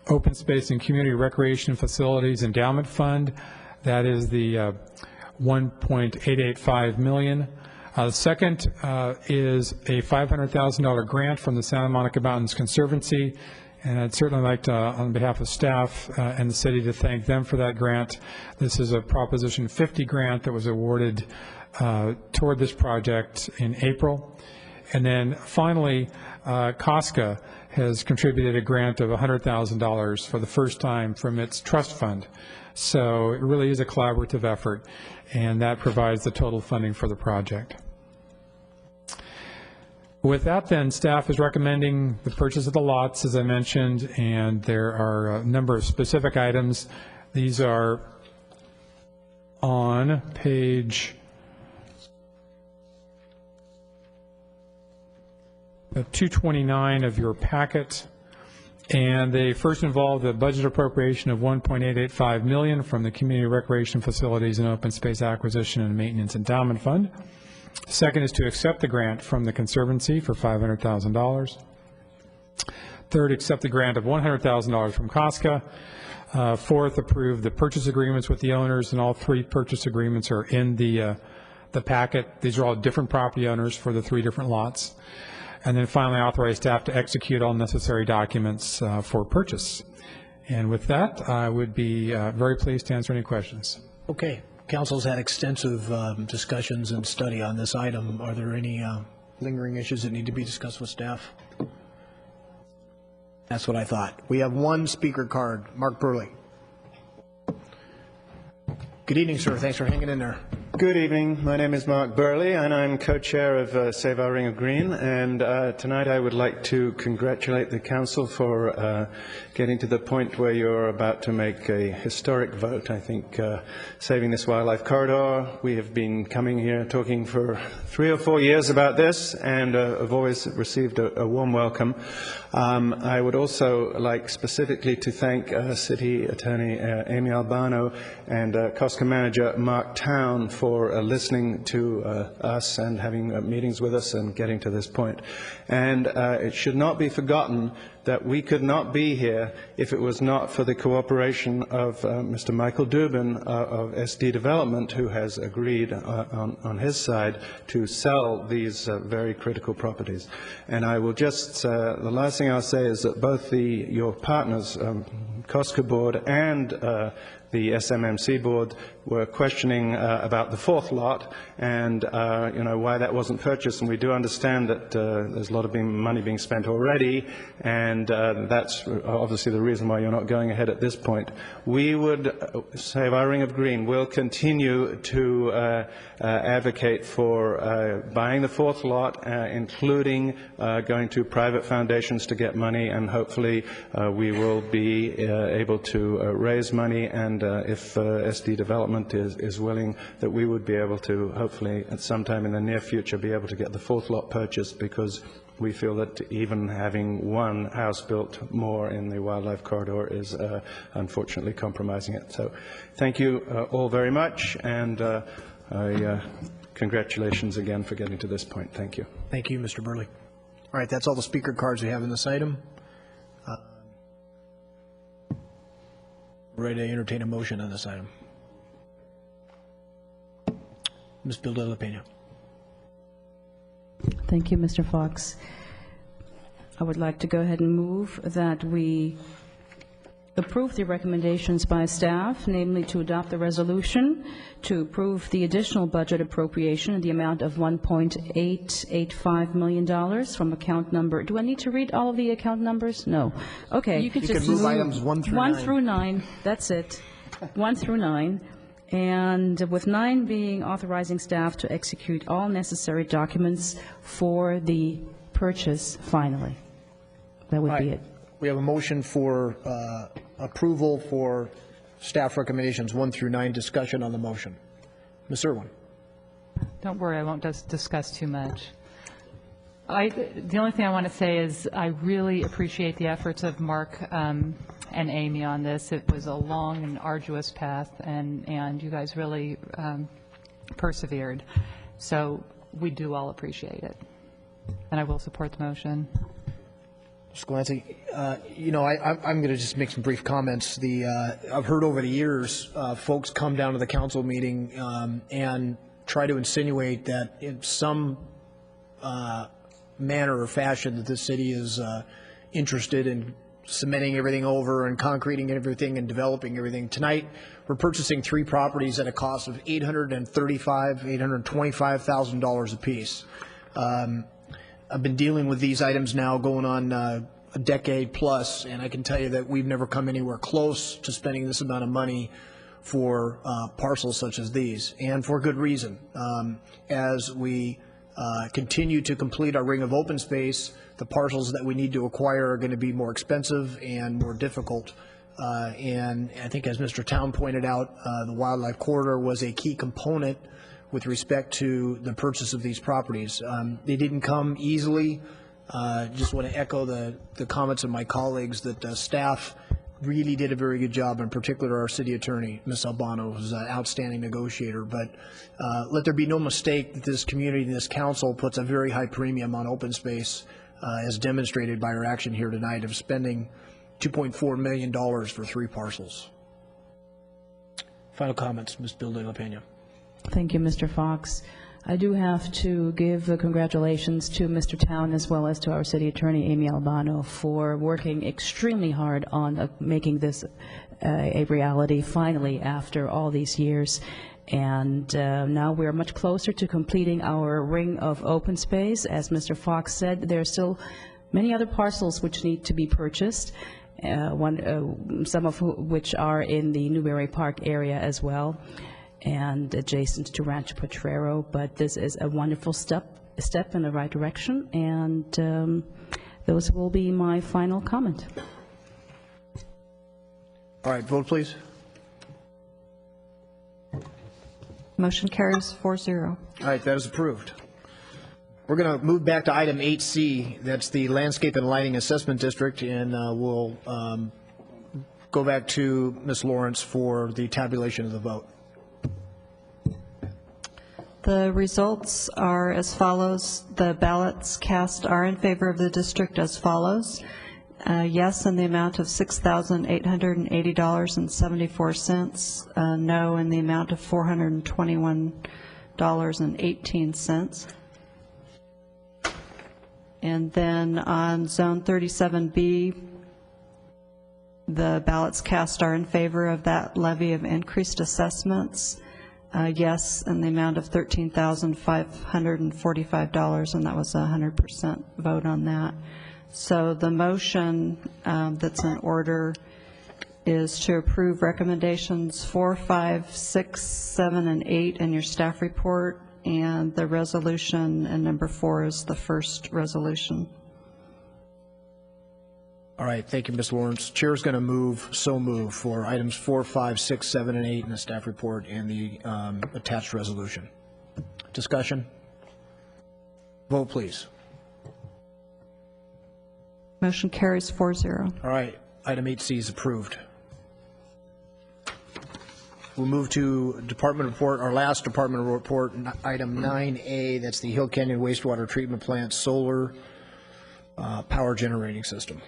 Open Space and Community Recreation Facilities Endowment Fund. That is the $1.885 million. The second is a $500,000 grant from the Santa Monica Mountains Conservancy. And I'd certainly like to, on behalf of staff and the city, to thank them for that grant. This is a Proposition 50 grant that was awarded toward this project in April. And then finally, COSCA has contributed a grant of $100,000 for the first time from its trust fund. So it really is a collaborative effort, and that provides the total funding for the project. With that, then, staff is recommending the purchase of the lots, as I mentioned, and there are a number of specific items. These are on page 229 of your packet, and they first involve the budget appropriation of $1.885 million from the Community Recreation Facilities and Open Space Acquisition and Maintenance Endowment Fund. Second is to accept the grant from the Conservancy for $500,000. Third, accept the grant of $100,000 from COSCA. Fourth, approve the purchase agreements with the owners, and all 3 purchase agreements are in the packet. These are all different property owners for the 3 different lots. And then finally, authorize staff to execute all necessary documents for purchase. And with that, I would be very pleased to answer any questions. Okay. Council's had extensive discussions and study on this item. Are there any lingering issues that need to be discussed with staff? That's what I thought. We have one speaker card. Mark Burley. Good evening, sir. Thanks for hanging in there. Good evening. My name is Mark Burley, and I'm co-chair of Save Our Ring of Green. And tonight I would like to congratulate the council for getting to the point where you're about to make a historic vote. I think saving this wildlife corridor, we have been coming here talking for 3 or 4 years about this, and have always received a warm welcome. I would also like specifically to thank City Attorney Amy Albano and COSCA Manager Mark Town for listening to us and having meetings with us and getting to this point. And it should not be forgotten that we could not be here if it was not for the cooperation of Mr. Michael Dubin of SD Development, who has agreed on his side to sell these very critical properties. And I will just, the last thing I'll say is that both your partners, COSCA Board and the SMMC board, were questioning about the fourth lot and why that wasn't purchased, and we do understand that there's a lot of money being spent already, and that's obviously the reason why you're not going ahead at this point. We would, Save Our Ring of Green, will continue to advocate for buying the fourth lot, including going to private foundations to get money, and hopefully we will be able to raise money, and if SD Development is willing, that we would be able to hopefully at some time in the near future be able to get the fourth lot purchased, because we feel that even having one house built more in the wildlife corridor is unfortunately compromising it. So thank you all very much, and congratulations again for getting to this point. Thank you. Thank you, Mr. Burley. All right, that's all the speaker cards we have in this item. Ready to entertain a motion on this item. Ms. Bilda La Peña. Thank you, Mr. Fox. I would like to go ahead and move that we approve the recommendations by staff, namely to adopt the resolution to approve the additional budget appropriation in the amount of $1.885 million from account number. Do I need to read all of the account numbers? No. Okay. You can just move items 1 through 9. 1 through 9. That's it. 1 through 9. And with 9 being authorizing staff to execute all necessary documents for the purchase finally. That would be it. We have a motion for approval for staff recommendations 1 through 9. Discussion on the motion. Ms. Irwin. Don't worry, I won't discuss too much. The only thing I want to say is I really appreciate the efforts of Mark and Amy on this. It was a long and arduous path, and you guys really persevered. So we do all appreciate it. And I will support the motion. Mr. Glancy, I'm going to just make some brief comments. I've heard over the years folks come down to the council meeting and try to insinuate that in some manner or fashion that the city is interested in cementing everything over and concreting everything and developing everything. Tonight, we're purchasing 3 properties at a cost of $825,000 apiece. I've been dealing with these items now going on a decade plus, and I can tell you that we've never come anywhere close to spending this amount of money for parcels such as these, and for good reason. As we continue to complete our ring of open space, the parcels that we need to acquire are going to be more expensive and more difficult. And I think, as Mr. Town pointed out, the wildlife corridor was a key component with respect to the purchase of these properties. They didn't come easily. Just want to echo the comments of my colleagues that staff really did a very good job, in particular our city attorney, Ms. Albano, who's an outstanding negotiator. But let there be no mistake that this community and this council puts a very high premium on open space, as demonstrated by our action here tonight of spending $2.4 million for 3 parcels. Final comments, Ms. Bilda La Peña. Thank you, Mr. Fox. I do have to give congratulations to Mr. Town as well as to our city attorney, Amy Albano, for working extremely hard on making this a reality finally after all these years. And now we're much closer to completing our ring of open space. As Mr. Fox said, there are still many other parcels which need to be purchased, some of which are in the Newberry Park area as well, and adjacent to Rancho Potrero. But this is a wonderful step in the right direction, and those will be my final comment. All right, vote please. Motion carries 4-0. All right, that is approved. We're going to move back to item 8C. That's the Landscape and Lighting Assessment District, and we'll go back to Ms. Lawrence for the tabulation of the vote. The results are as follows. The ballots cast are in favor of the district as follows. Yes, in the amount of $6,880.74. No, in the amount of $421.18. And then on Zone 37B, the ballots cast are in favor of that levy of increased assessments. Yes, in the amount of $13,545, and that was a 100% vote on that. So the motion that's in order is to approve recommendations 4, 5, 6, 7, and 8 in your staff report, and the resolution in number 4 is the first resolution. All right, thank you, Ms. Lawrence. Chair is going to move for items 4, 5, 6, 7, and 8 in the staff report and the attached resolution. Discussion? Vote, please. Motion carries 4-0. All right, item 8C is approved. We'll move to department report, our last department report, item 9A. That's the Hill Canyon Wastewater Treatment Plant Solar Power Generating System.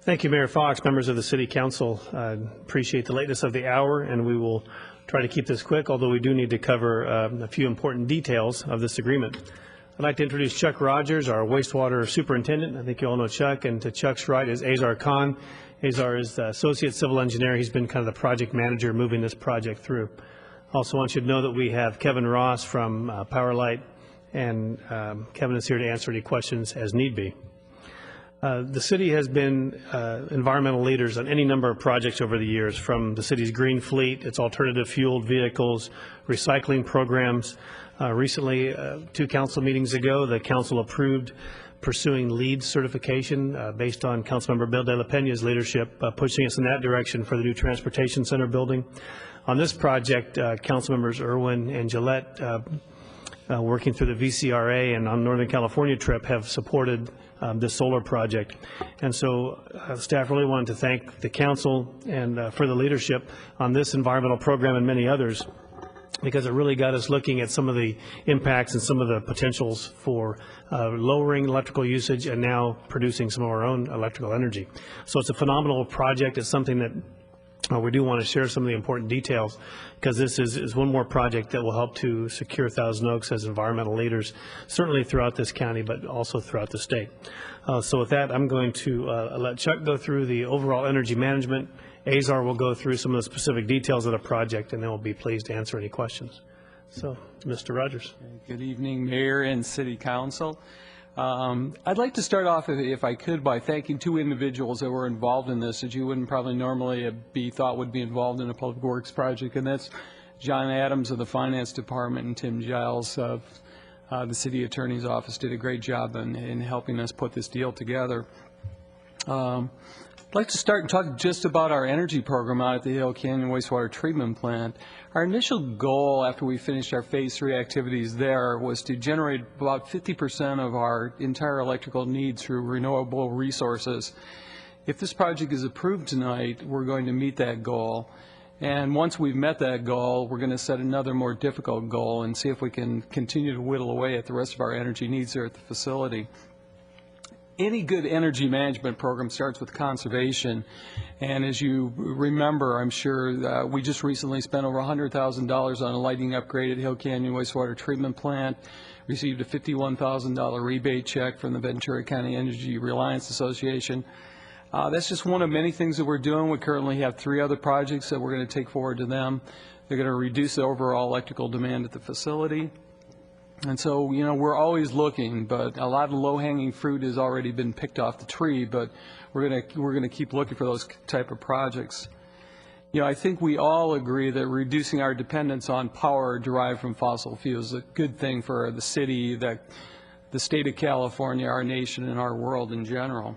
Thank you, Mayor Fox, members of the City Council. I appreciate the lateness of the hour, and we will try to keep this quick, although we do need to cover a few important details of this agreement. I'd like to introduce Chuck Rogers, our wastewater superintendent. I think you all know Chuck, and to Chuck's right is Azar Khan. Azar is the associate civil engineer. He's been kind of the project manager moving this project through. Also want you to know that we have Kevin Ross from Powerlight, and Kevin is here to answer any questions as need be. The city has been environmental leaders on any number of projects over the years, from the city's green fleet, its alternative fueled vehicles, recycling programs. Recently, 2 council meetings ago, the council approved pursuing LEED certification based on Councilmember Bill De La Pena's leadership, pushing us in that direction for the new Transportation Center building. On this project, Councilmembers Irwin and Gillette, working through the VCRA and on Northern California trip, have supported this solar project. And so staff really wanted to thank the council and for the leadership on this environmental program and many others, because it really got us looking at some of the impacts and some of the potentials for lowering electrical usage and now producing some of our own electrical energy. So it's a phenomenal project. It's something that we do want to share some of the important details, because this is one more project that will help to secure Thousand Oaks as environmental leaders, certainly throughout this county, but also throughout the state. So with that, I'm going to let Chuck go through the overall energy management. Azar will go through some of the specific details of the project, and then we'll be pleased to answer any questions. So, Mr. Rogers. Good evening, Mayor and City Council. I'd like to start off, if I could, by thanking 2 individuals that were involved in this that you wouldn't probably normally be thought would be involved in a public works project, and that's John Adams of the Finance Department and Tim Giles of the City Attorney's Office. Did a great job in helping us put this deal together. I'd like to start and talk just about our energy program out at the Hill Canyon Wastewater Treatment Plant. Our initial goal after we finished our Phase 3 activities there was to generate about 50% of our entire electrical needs through renewable resources. If this project is approved tonight, we're going to meet that goal. And once we've met that goal, we're going to set another more difficult goal and see if we can continue to whittle away at the rest of our energy needs there at the facility. Any good energy management program starts with conservation, and as you remember, I'm sure, we just recently spent over $100,000 on a lighting upgrade at Hill Canyon Wastewater Treatment Plant, received a $51,000 rebate check from the Ventura County Energy Reliance Association. That's just one of many things that we're doing. We currently have 3 other projects that we're going to take forward to them. They're going to reduce the overall electrical demand at the facility. And so, you know, we're always looking, but a lot of low-hanging fruit has already been picked off the tree, but we're going to keep looking for those type of projects. You know, I think we all agree that reducing our dependence on power derived from fossil fuels is a good thing for the city, the state of California, our nation, and our world in general.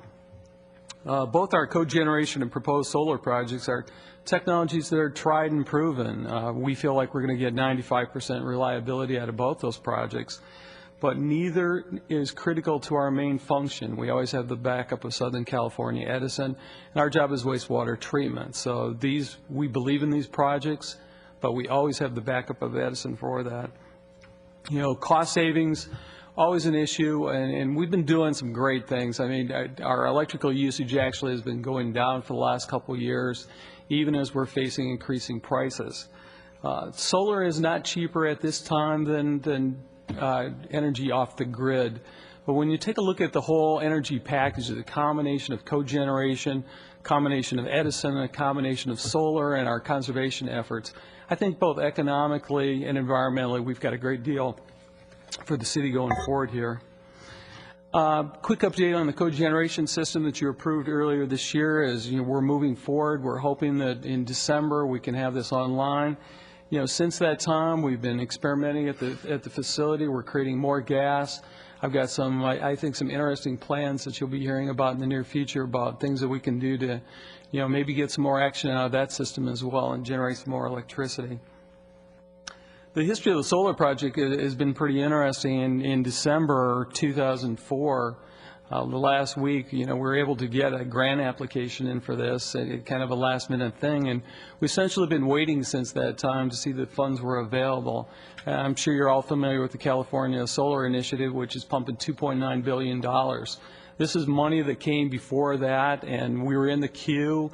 Both our cogeneration and proposed solar projects are technologies that are tried and proven. We feel like we're going to get 95% reliability out of both those projects, but neither is critical to our main function. We always have the backup of Southern California Edison, and our job is wastewater treatment. So we believe in these projects, but we always have the backup of Edison for that. You know, cost savings, always an issue, and we've been doing some great things. I mean, our electrical usage actually has been going down for the last couple of years, even as we're facing increasing prices. Solar is not cheaper at this time than energy off the grid. But when you take a look at the whole energy package, the combination of cogeneration, combination of Edison, and a combination of solar and our conservation efforts, I think both economically and environmentally we've got a great deal for the city going forward here. Quick update on the cogeneration system that you approved earlier this year. As you know, we're moving forward. We're hoping that in December we can have this online. You know, since that time we've been experimenting at the facility. We're creating more gas. I've got some, I think, some interesting plans that you'll be hearing about in the near future about things that we can do to, you know, maybe get some more action out of that system as well and generate some more electricity. The history of the solar project has been pretty interesting. In December 2004, the last week, you know, we were able to get a grant application in for this, kind of a last-minute thing, and we've essentially been waiting since that time to see that funds were available. I'm sure you're all familiar with the California Solar Initiative, which is pumping $2.9 billion. This is money that came before that, and we were in the queue.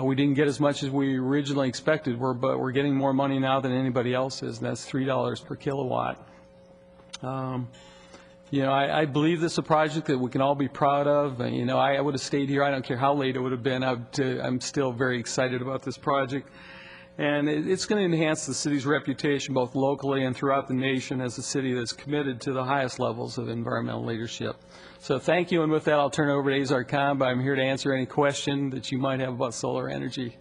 We didn't get as much as we originally expected, but we're getting more money now than anybody else is, and that's $3 per kilowatt. You know, I believe this is a project that we can all be proud of. You know, I would have stayed here. I don't care how late it would have been. I'm still very excited about this project. And it's going to enhance the city's reputation both locally and throughout the nation as a city that's committed to the highest levels of environmental leadership. So thank you, and with that I'll turn it over to Azar Khan, but I'm here to answer any question that you might have about solar energy.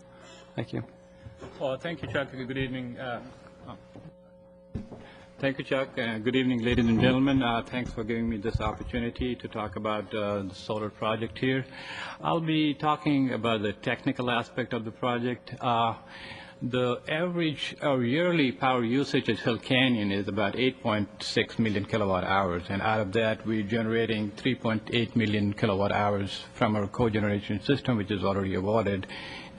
Thank you. Well, thank you, Chuck. Good evening. Thank you, Chuck. Good evening, ladies and gentlemen. Thanks for giving me this opportunity to talk about the solar project here. I'll be talking about the technical aspect of the project. The average yearly power usage at Hill Canyon is about 8.6 million kilowatt hours, and out of that we're generating 3.8 million kilowatt hours from our cogeneration system, which is already awarded,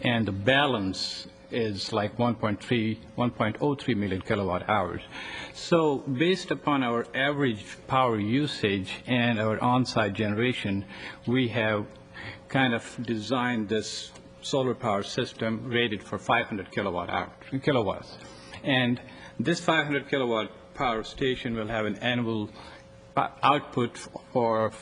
and the balance is like 1.03 million kilowatt hours. So based upon our average power usage and our on-site generation, we have kind of designed this solar power system rated for 500 kilowatts. And this 500 kilowatt power station will have an annual output for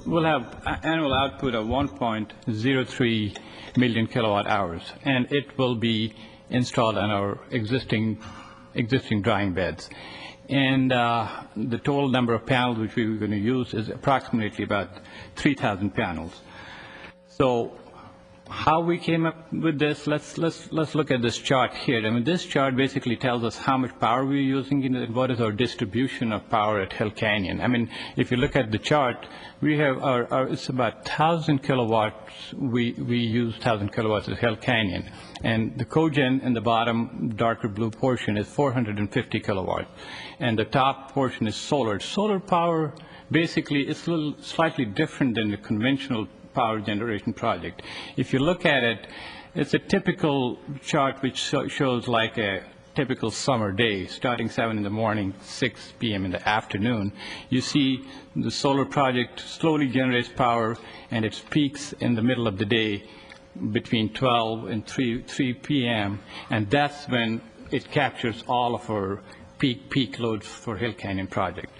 we'll have annual output of 1.03 million kilowatt hours, and it will be installed on our existing drying beds. And the total number of panels which we were going to use is approximately about 3,000 panels. So how we came up with this, let's look at this chart here. I mean, this chart basically tells us how much power we're using and what is our distribution of power at Hill Canyon. I mean, if you look at the chart, we have it's about 1,000 kilowatts. We use 1,000 kilowatts at Hill Canyon. And the cogen in the bottom darker blue portion is 450 kilowatts. And the top portion is solar. Solar power basically is a little slightly different than the conventional power generation project. If you look at it, it's a typical chart which shows like a typical summer day, starting 7 in the morning, 6 p.m. in the afternoon. You see the solar project slowly generates power, and it peaks in the middle of the day between 12 and 3 p.m., and that's when it captures all of our peak loads for Hill Canyon project.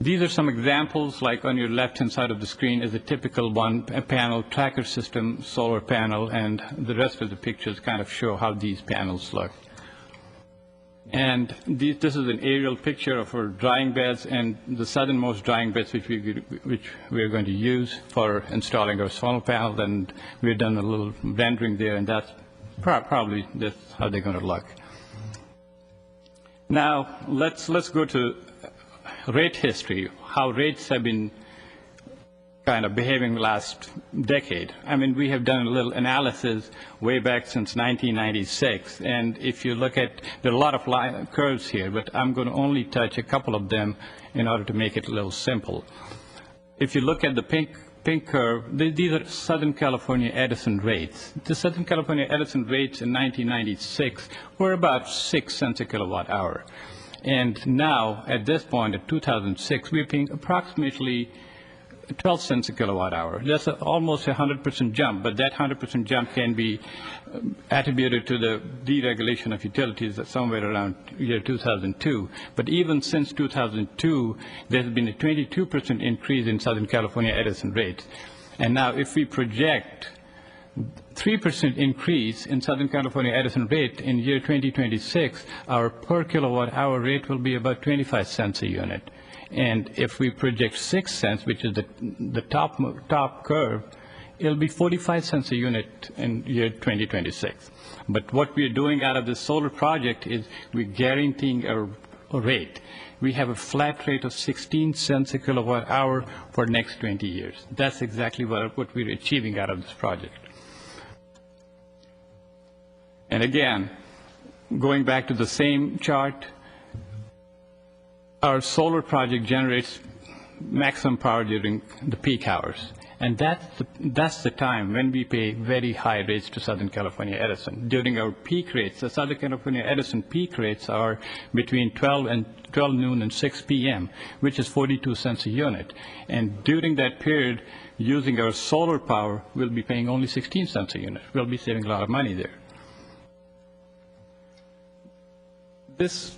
These are some examples, like on your left-hand side of the screen is a typical one-panel tracker system solar panel, and the rest of the pictures kind of show how these panels look. And this is an aerial picture of our drying beds, and the southernmost drying beds which we are going to use for installing our solar panel, and we've done a little rendering there, and that's probably that's how they're going to look. Now, let's go to rate history, how rates have been kind of behaving the last decade. I mean, we have done a little analysis way back since 1996, and if you look at, there are a lot of curves here, but I'm going to only touch a couple of them in order to make it a little simple. If you look at the pink curve, these are Southern California Edison rates. The Southern California Edison rates in 1996 were about 6 cents a kilowatt hour. And now, at this point, in 2006, we're paying approximately 12 cents a kilowatt hour. That's almost a 100% jump, but that 100% jump can be attributed to the deregulation of utilities somewhere around year 2002. But even since 2002, there's been a 22% increase in Southern California Edison rates. And now, if we project 3% increase in Southern California Edison rate in year 2026, our per kilowatt hour rate will be about 25 cents a unit. And if we project 6 cents, which is the top curve, it'll be 45 cents a unit in year 2026. But what we're doing out of this solar project is we're guaranteeing a rate. We have a flat rate of 16 cents a kilowatt hour for next 20 years. That's exactly what we're achieving out of this project. And again, going back to the same chart, our project generates maximum power during the peak hours. And that's the time when we pay very high rates to Southern California Edison. During our peak rates, the Southern California Edison peak rates are between 12 noon and 6 p.m., which is 42 cents a unit. And during that period, using our solar power, we'll be paying only 16 cents a unit. We'll be saving a lot of money there. This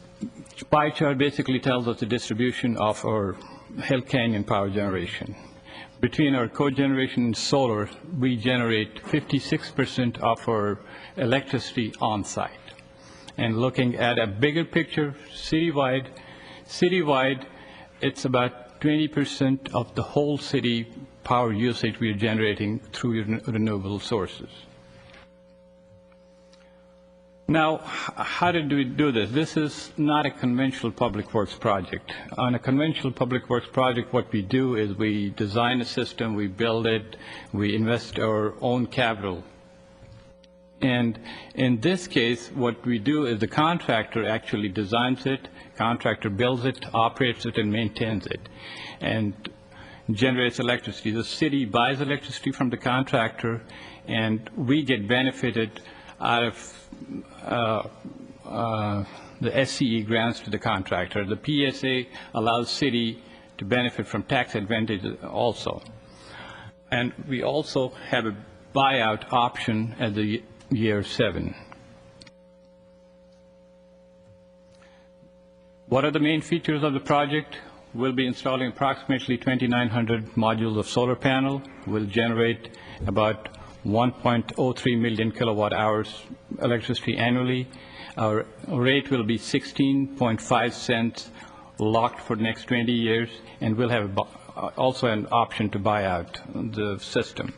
pie chart basically tells us the distribution of our Hill Canyon power generation. Between our cogeneration and solar, we generate 56% of our electricity on-site. And looking at a bigger picture, citywide, it's about 20% of the whole city power usage we are generating through renewable sources. Now, how did we do this? This is not a conventional public works project. On a conventional public works project, what we do is we design a system, we build it, we invest our own capital. And in this case, what we do is the contractor actually designs it, contractor builds it, operates it, and maintains it, and generates electricity. The city buys electricity from the contractor, and we get benefited out of the SCE grants to the contractor. The PSA allows city to benefit from tax advantages also. And we also have a buyout option at the year 7. What are the main features of the project? We'll be installing approximately 2,900 modules of solar panel. We'll generate about 1.03 million kilowatt hours electricity annually. Our rate will be 16.5 cents locked for the next 20 years, and we'll have also an option to buy out the system.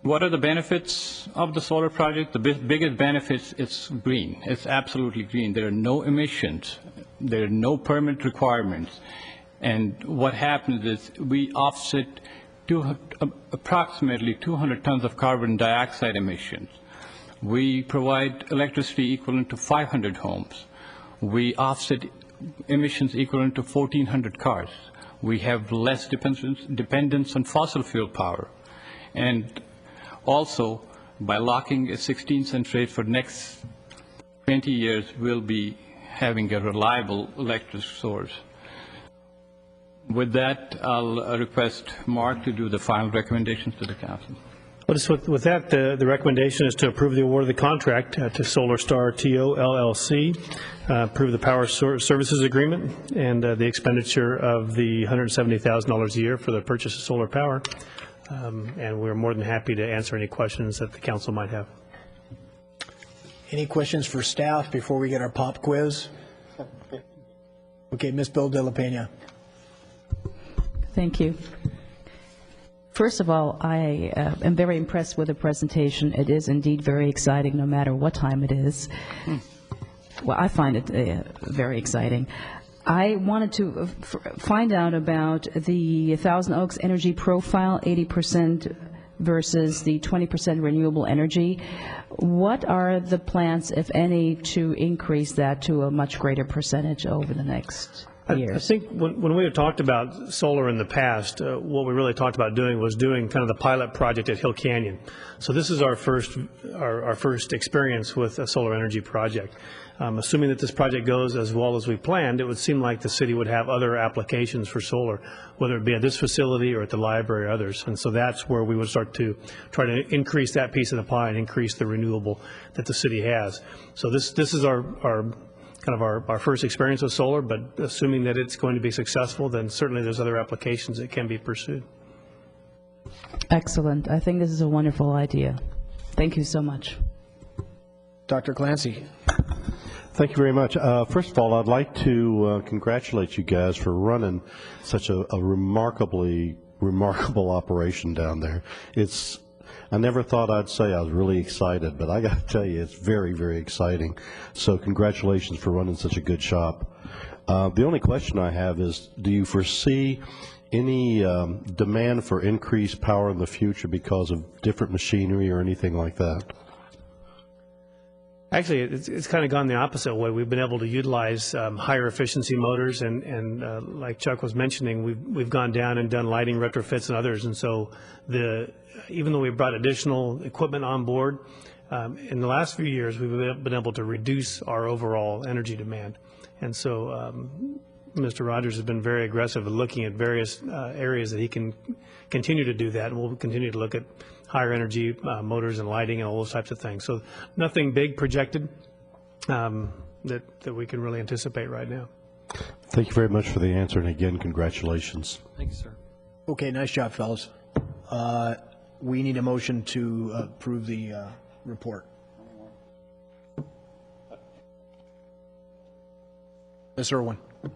What are the benefits of the solar project? The biggest benefits, it's green. It's absolutely green. There are no emissions. There are no permit requirements. And what happens is we offset approximately 200 tons of carbon dioxide emissions. We provide electricity equivalent to 500 homes. We offset emissions equivalent to 1,400 cars. We have less dependence on fossil fuel power. And also, by locking a 16-cent rate for the next 20 years, we'll be having a reliable electric source. With that, I'll request Mark to do the final recommendations to the council. Well, just with that, the recommendation is to approve the award of the contract to Solar Star TO LLC, approve the power services agreement, and the expenditure of the $170,000 a year for the purchase of solar power. And we're more than happy to answer any questions that the council might have. Any questions for staff before we get our pop quiz? Okay, Ms. Bill de la Pena. Thank you. First of all, I am very impressed with the presentation. It is indeed very exciting, no matter what time it is. Well, I find it very exciting. I wanted to find out about the Thousand Oaks energy profile, 80% versus the 20% renewable energy. What are the plans, if any, to increase that to a much greater percentage over the next years? I think when we had talked about solar in the past, what we really talked about doing was doing kind of the pilot project at Hill Canyon. So this is our first experience with a solar energy project. Assuming that this project goes as well as we planned, it would seem like the city would have other applications for solar, whether it be at this facility or at the library or others. And so that's where we would start to try to increase that piece of the pie and increase the renewable that the city has. So this is our first experience with solar, but assuming that it's going to be successful, then certainly there's other applications that can be pursued. Excellent. I think this is a wonderful idea. Thank you so much. Dr. Clancy. Thank you very much. First of all, I'd like to congratulate you guys for running such a remarkable operation down there. I never thought I'd say I was really excited, but I got to tell you, it's very, very exciting. So congratulations for running such a good shop. The only question I have is, do you foresee any demand for increased power in the future because of different machinery or anything like that? Actually, it's kind of gone the opposite way. We've been able to utilize higher efficiency motors, and like Chuck was mentioning, we've gone down and done lighting retrofits and others. And so even though we've brought additional equipment on board, in the last few years, we've been able to reduce our overall energy demand. And so Mr. Rogers has been very aggressive in looking at various areas that he can continue to do that, and we'll continue to look at higher energy motors and lighting and all those types of things. So nothing big projected that we can really anticipate right now. Thank you very much for the answer, and again, congratulations. Thank you, sir. Okay, nice job, fellas. We need a motion to approve the report. Ms. Irwin. I'm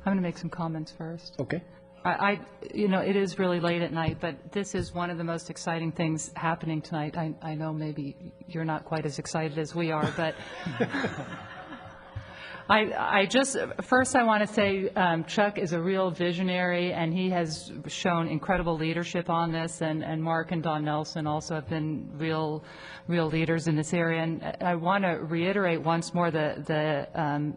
going to make some comments first. Okay. It is really late at night, but this is one of the most exciting things happening tonight. I know maybe you're not quite as excited as we are, but first I want to say Chuck is a real visionary, and he has shown incredible leadership on this, and Mark and Don Nelson also have been real leaders in this area. And I want to reiterate once more the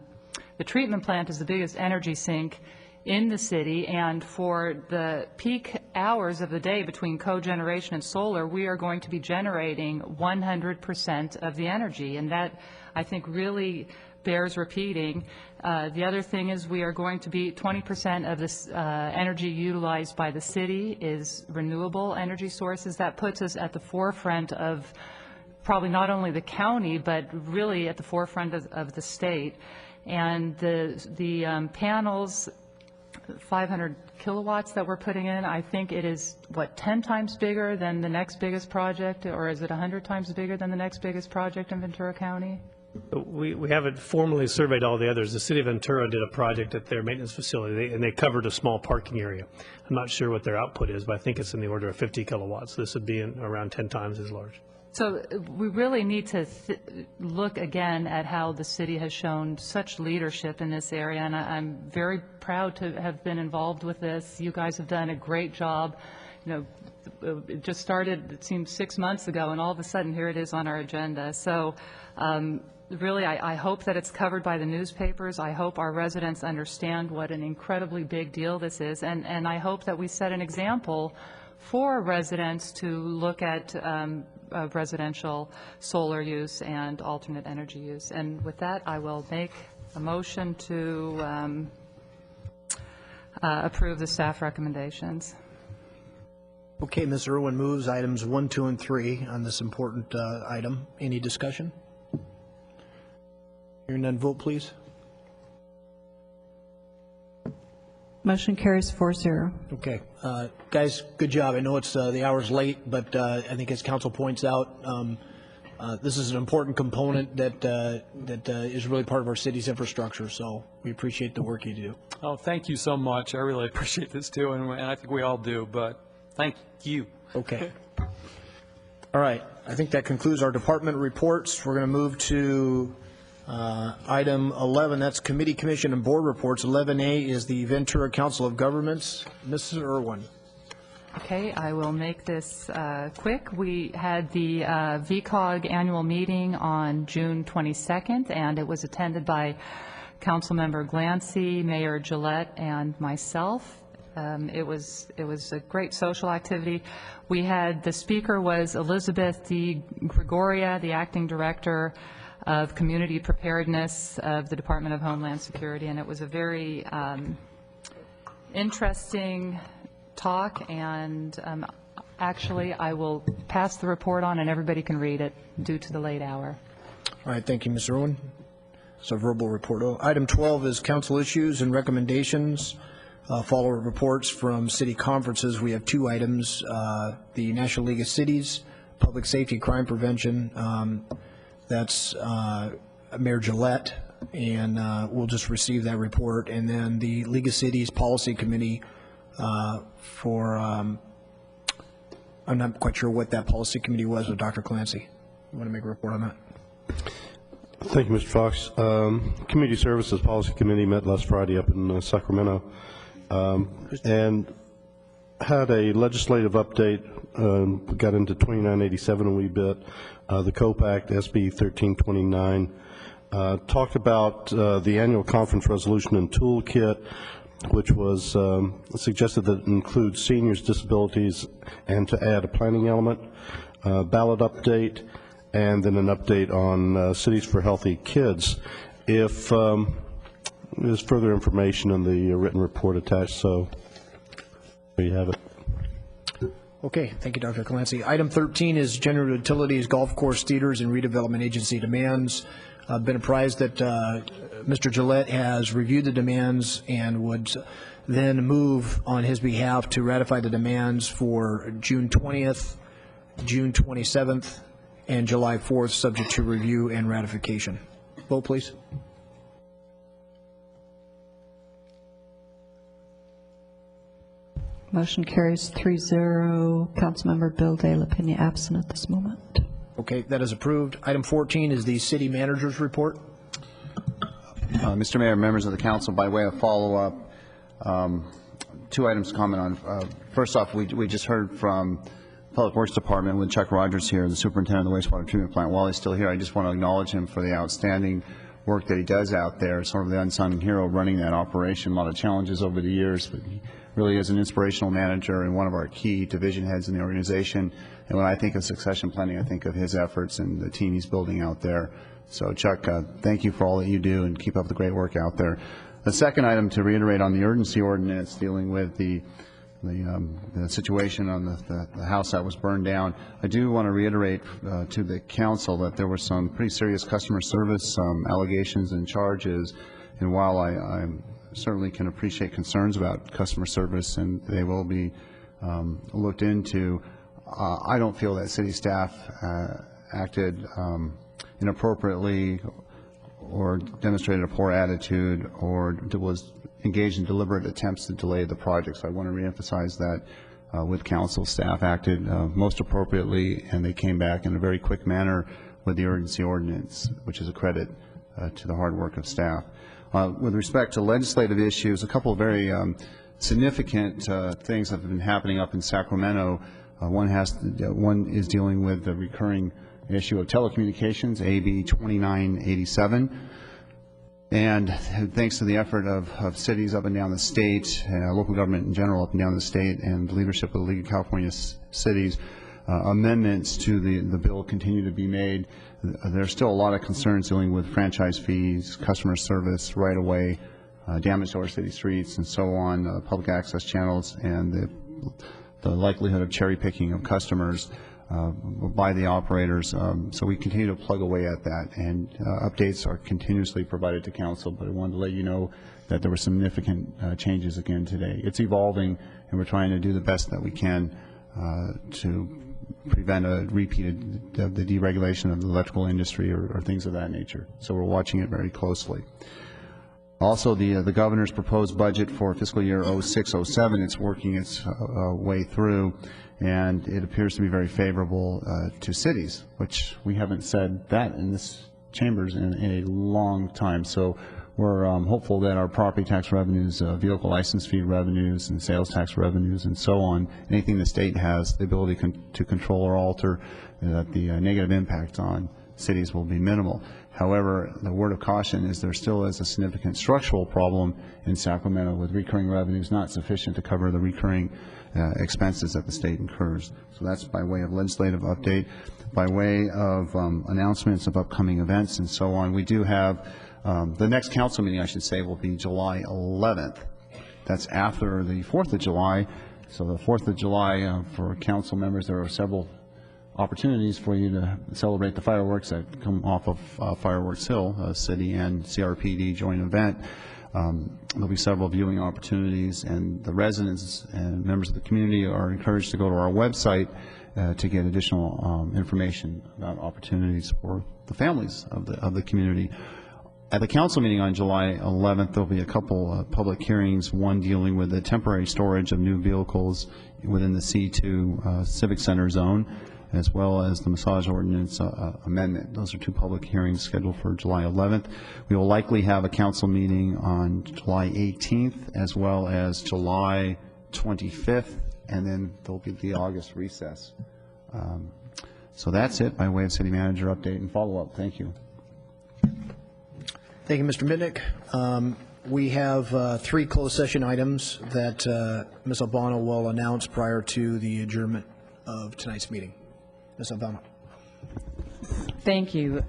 treatment plant is the biggest energy sink in the city, and for the peak hours of the day between cogeneration and solar, we are going to be generating 100% of the energy, and that, I think, really bears repeating. The other thing is we are going to be 20% of this energy utilized by the city is renewable energy sources. That puts us at the forefront of probably not only the county, but really at the forefront of the state. And the panels, 500 kilowatts that we're putting in, I think it is, 10 times bigger than the next biggest project, or is it 100 times bigger than the next biggest project in Ventura County? We haven't formally surveyed all the others. The city of Ventura did a project at their maintenance facility, and they covered a small parking area. I'm not sure what their output is, but I think it's in the order of 50 kilowatts. This would be around 10 times as large. So we really need to look again at how the city has shown such leadership in this area, and I'm very proud to have been involved with this. You guys have done a great job. It just started, it seems, 6 months ago, and all of a sudden here it is on our agenda. So really, I hope that it's covered by the newspapers. I hope our residents understand what an incredibly big deal this is, and I hope that we set an example for residents to look at residential solar use and alternate energy use. And with that, I will make a motion to approve the staff recommendations. Okay, Ms. Irwin moves items 1, 2, and 3 on this important item. Any discussion? Hearing none, vote please. Motion carries 4-0. Okay. Guys, good job. I know it's the hour's late, but I think as council points out, this is an important component that is really part of our city's infrastructure, so we appreciate the work you do. Oh, thank you so much. I really appreciate this too, and I think we all do, but thank you. Okay. All right. I think that concludes our department reports. We're going to move to item 11. That's committee, commission, and board reports. 11A is the Ventura Council of Governments. Mrs. Irwin. Okay, I will make this quick. We had the VCOG annual meeting on June 22nd, and it was attended by Councilmember Glancy, Mayor Gillette, and myself. It was a great social activity. We had, the speaker was Elizabeth D. Gregoria, the acting director of Community Preparedness of the Department of Homeland Security, and it was a very interesting talk, and actually I will pass the report on and everybody can read it due to the late hour. All right, thank you, Ms. Irwin. It's a verbal report. Item 12 is council issues and recommendations. Follow-up reports from city conferences. We have 2 items, the National League of Cities, Public Safety Crime Prevention. That's Mayor Gillette, and we'll just receive that report. And then the League of Cities Policy Committee for, I'm not quite sure what that policy committee was, but Dr. Clancy, you want to make a report on that? Thank you, Mr. Fox. Community Services Policy Committee met last Friday up in Sacramento and had a legislative update. We got into 2987 a wee bit. The COPE Act, SB 1329, talked about the annual conference resolution and toolkit, which was suggested that it includes seniors' disabilities and to add a planning element, ballot update, and then an update on Cities for Healthy Kids. If there's further information in the written report attached, so there you have it. Okay, thank you, Dr. Clancy. Item 13 is general utilities, golf course, theaters, and redevelopment agency demands. I've been apprised that Mr. Gillette has reviewed the demands and would then move on his behalf to ratify the demands for June 20th, June 27th, and July 4th, subject to review and ratification. Vote, please. Motion carries 3-0. Councilmember Bill De La Pena absent at this moment. Okay, that is approved. Item 14 is the city manager's report. Mr. Mayor, members of the council, by way of follow-up, 2 items to comment on. First off, we just heard from Public Works Department with Chuck Rogers here, the superintendent of the wastewater treatment plant. While he's still here, I just want to acknowledge him for the outstanding work that he does out there, sort of the unsung hero running that operation. A lot of challenges over the years, but he really is an inspirational manager and one of our key division heads in the organization. And when I think of succession planning, I think of his efforts and the team he's building out there. So Chuck, thank you for all that you do and keep up the great work out there. The second item to reiterate on the urgency ordinance dealing with the situation on the house that was burned down. I do want to reiterate to the council that there were some pretty serious customer service allegations and charges, and while I certainly can appreciate concerns about customer service and they will be looked into, I don't feel that city staff acted inappropriately or demonstrated a poor attitude or was engaged in deliberate attempts to delay the project. So I want to reemphasize that with council, staff acted most appropriately, and they came back in a very quick manner with the urgency ordinance, which is a credit to the hard work of staff. With respect to legislative issues, a couple of very significant things have been happening up in Sacramento. One is dealing with the recurring issue of telecommunications, AB 2987. And thanks to the effort of cities up and down the state, local government in general up and down the state, and the leadership of the League of California Cities, amendments to the bill continue to be made. There's still a lot of concerns dealing with franchise fees, customer service, right-of-way, damage to our city streets, and so on, public access channels, and the likelihood of cherry picking of customers by the operators. So we continue to plug away at that, and updates are continuously provided to council, but I wanted to let you know that there were significant changes again today. It's evolving, and we're trying to do the best that we can to prevent a repeat of the deregulation of the electrical industry or things of that nature. So we're watching it very closely. Also, the governor's proposed budget for fiscal year 06-07, it's working its way through, and it appears to be very favorable to cities, which we haven't said that in this chambers in a long time. So we're hopeful that our property tax revenues, vehicle license fee revenues, and sales tax revenues, and so on, anything the state has the ability to control or alter, that the negative impact on cities will be minimal. However, the word of caution is there still is a significant structural problem in Sacramento with recurring revenues not sufficient to cover the recurring expenses that the state incurs. So that's by way of legislative update. By way of announcements of upcoming events and so on, we do have the next council meeting, I should say, will be July 11th. That's after the 4th of July. So the 4th of July, for council members, there are several opportunities for you to celebrate the fireworks that come off of Fireworks Hill, a city and CRPD joint event. There'll be several viewing opportunities, and the residents and members of the community are encouraged to go to our website to get additional information about opportunities for the families of the community. At the council meeting on July 11th, there'll be a couple public hearings, one dealing with the temporary storage of new vehicles within the C2 Civic Center zone, as well as the massage ordinance amendment. Those are two public hearings scheduled for July 11th. We will likely have a council meeting on July 18th, as well as July 25th, and then there'll be the August recess. So that's it by way of city manager update and follow-up. Thank you. Thank you, Mr. Mitnick. We have three closed session items that Ms. Albano will announce prior to the adjournment of tonight's meeting. Ms. Albano. Thank you,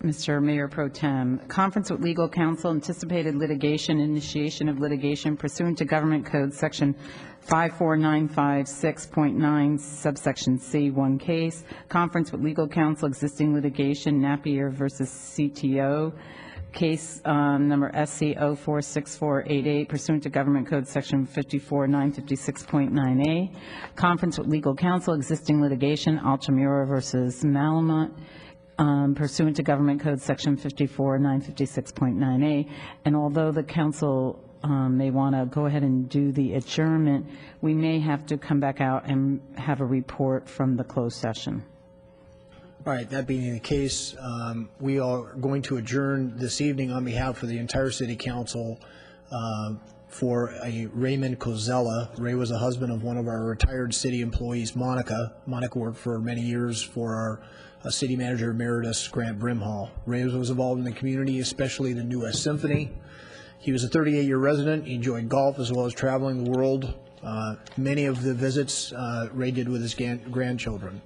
Mr. Mayor Pro Tem. Conference with legal counsel, anticipated litigation, initiation of litigation pursuant to Government Code Section 54956.9, subsection C, one case. Conference with legal counsel, existing litigation, Napier versus CTO. Case number SC 046488, pursuant to Government Code Section 54956.9A. Conference with legal counsel, existing litigation, Altamura versus Malamut, pursuant to Government Code Section 54956.9A. And although the council may want to go ahead and do the adjournment, we may have to come back out and have a report from the closed session. All right, that being the case, we are going to adjourn this evening on behalf of the entire city council for a Raymond Cozella. Ray was a husband of one of our retired city employees, Monica. Monica worked for many years for our city manager emeritus, Grant Brimhall. Ray was involved in the community, especially the New West Symphony. He was a 38-year resident. He enjoyed golf as well as traveling the world. Many of the visits Ray did with his grandchildren.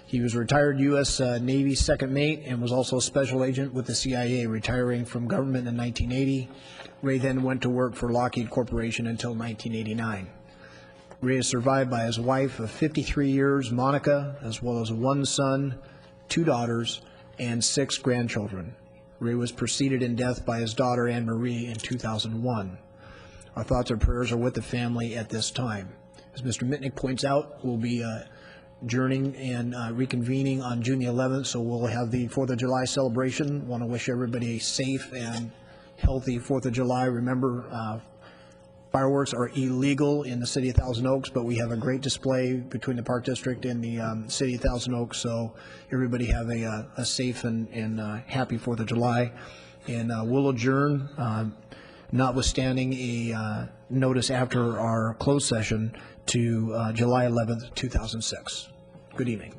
He was a retired U.S. Navy second mate and was also a special agent with the CIA, retiring from government in 1980. Ray then went to work for Lockheed Corporation until 1989. Ray is survived by his wife of 53 years, Monica, as well as one son, 2 daughters, and 6 grandchildren. Ray was preceded in death by his daughter, Anne Marie, in 2001. Our thoughts and prayers are with the family at this time. As Mr. Mitnick points out, we'll be adjourning and reconvening on June the 11th, so we'll have the 4th of July celebration. Want to wish everybody a safe and healthy 4th of July. Remember, fireworks are illegal in the city of Thousand Oaks, but we have a great display between the Park District and the city of Thousand Oaks, so everybody have a safe and happy 4th of July. And we'll adjourn, notwithstanding a notice after our closed session, to July 11th, 2006. Good evening.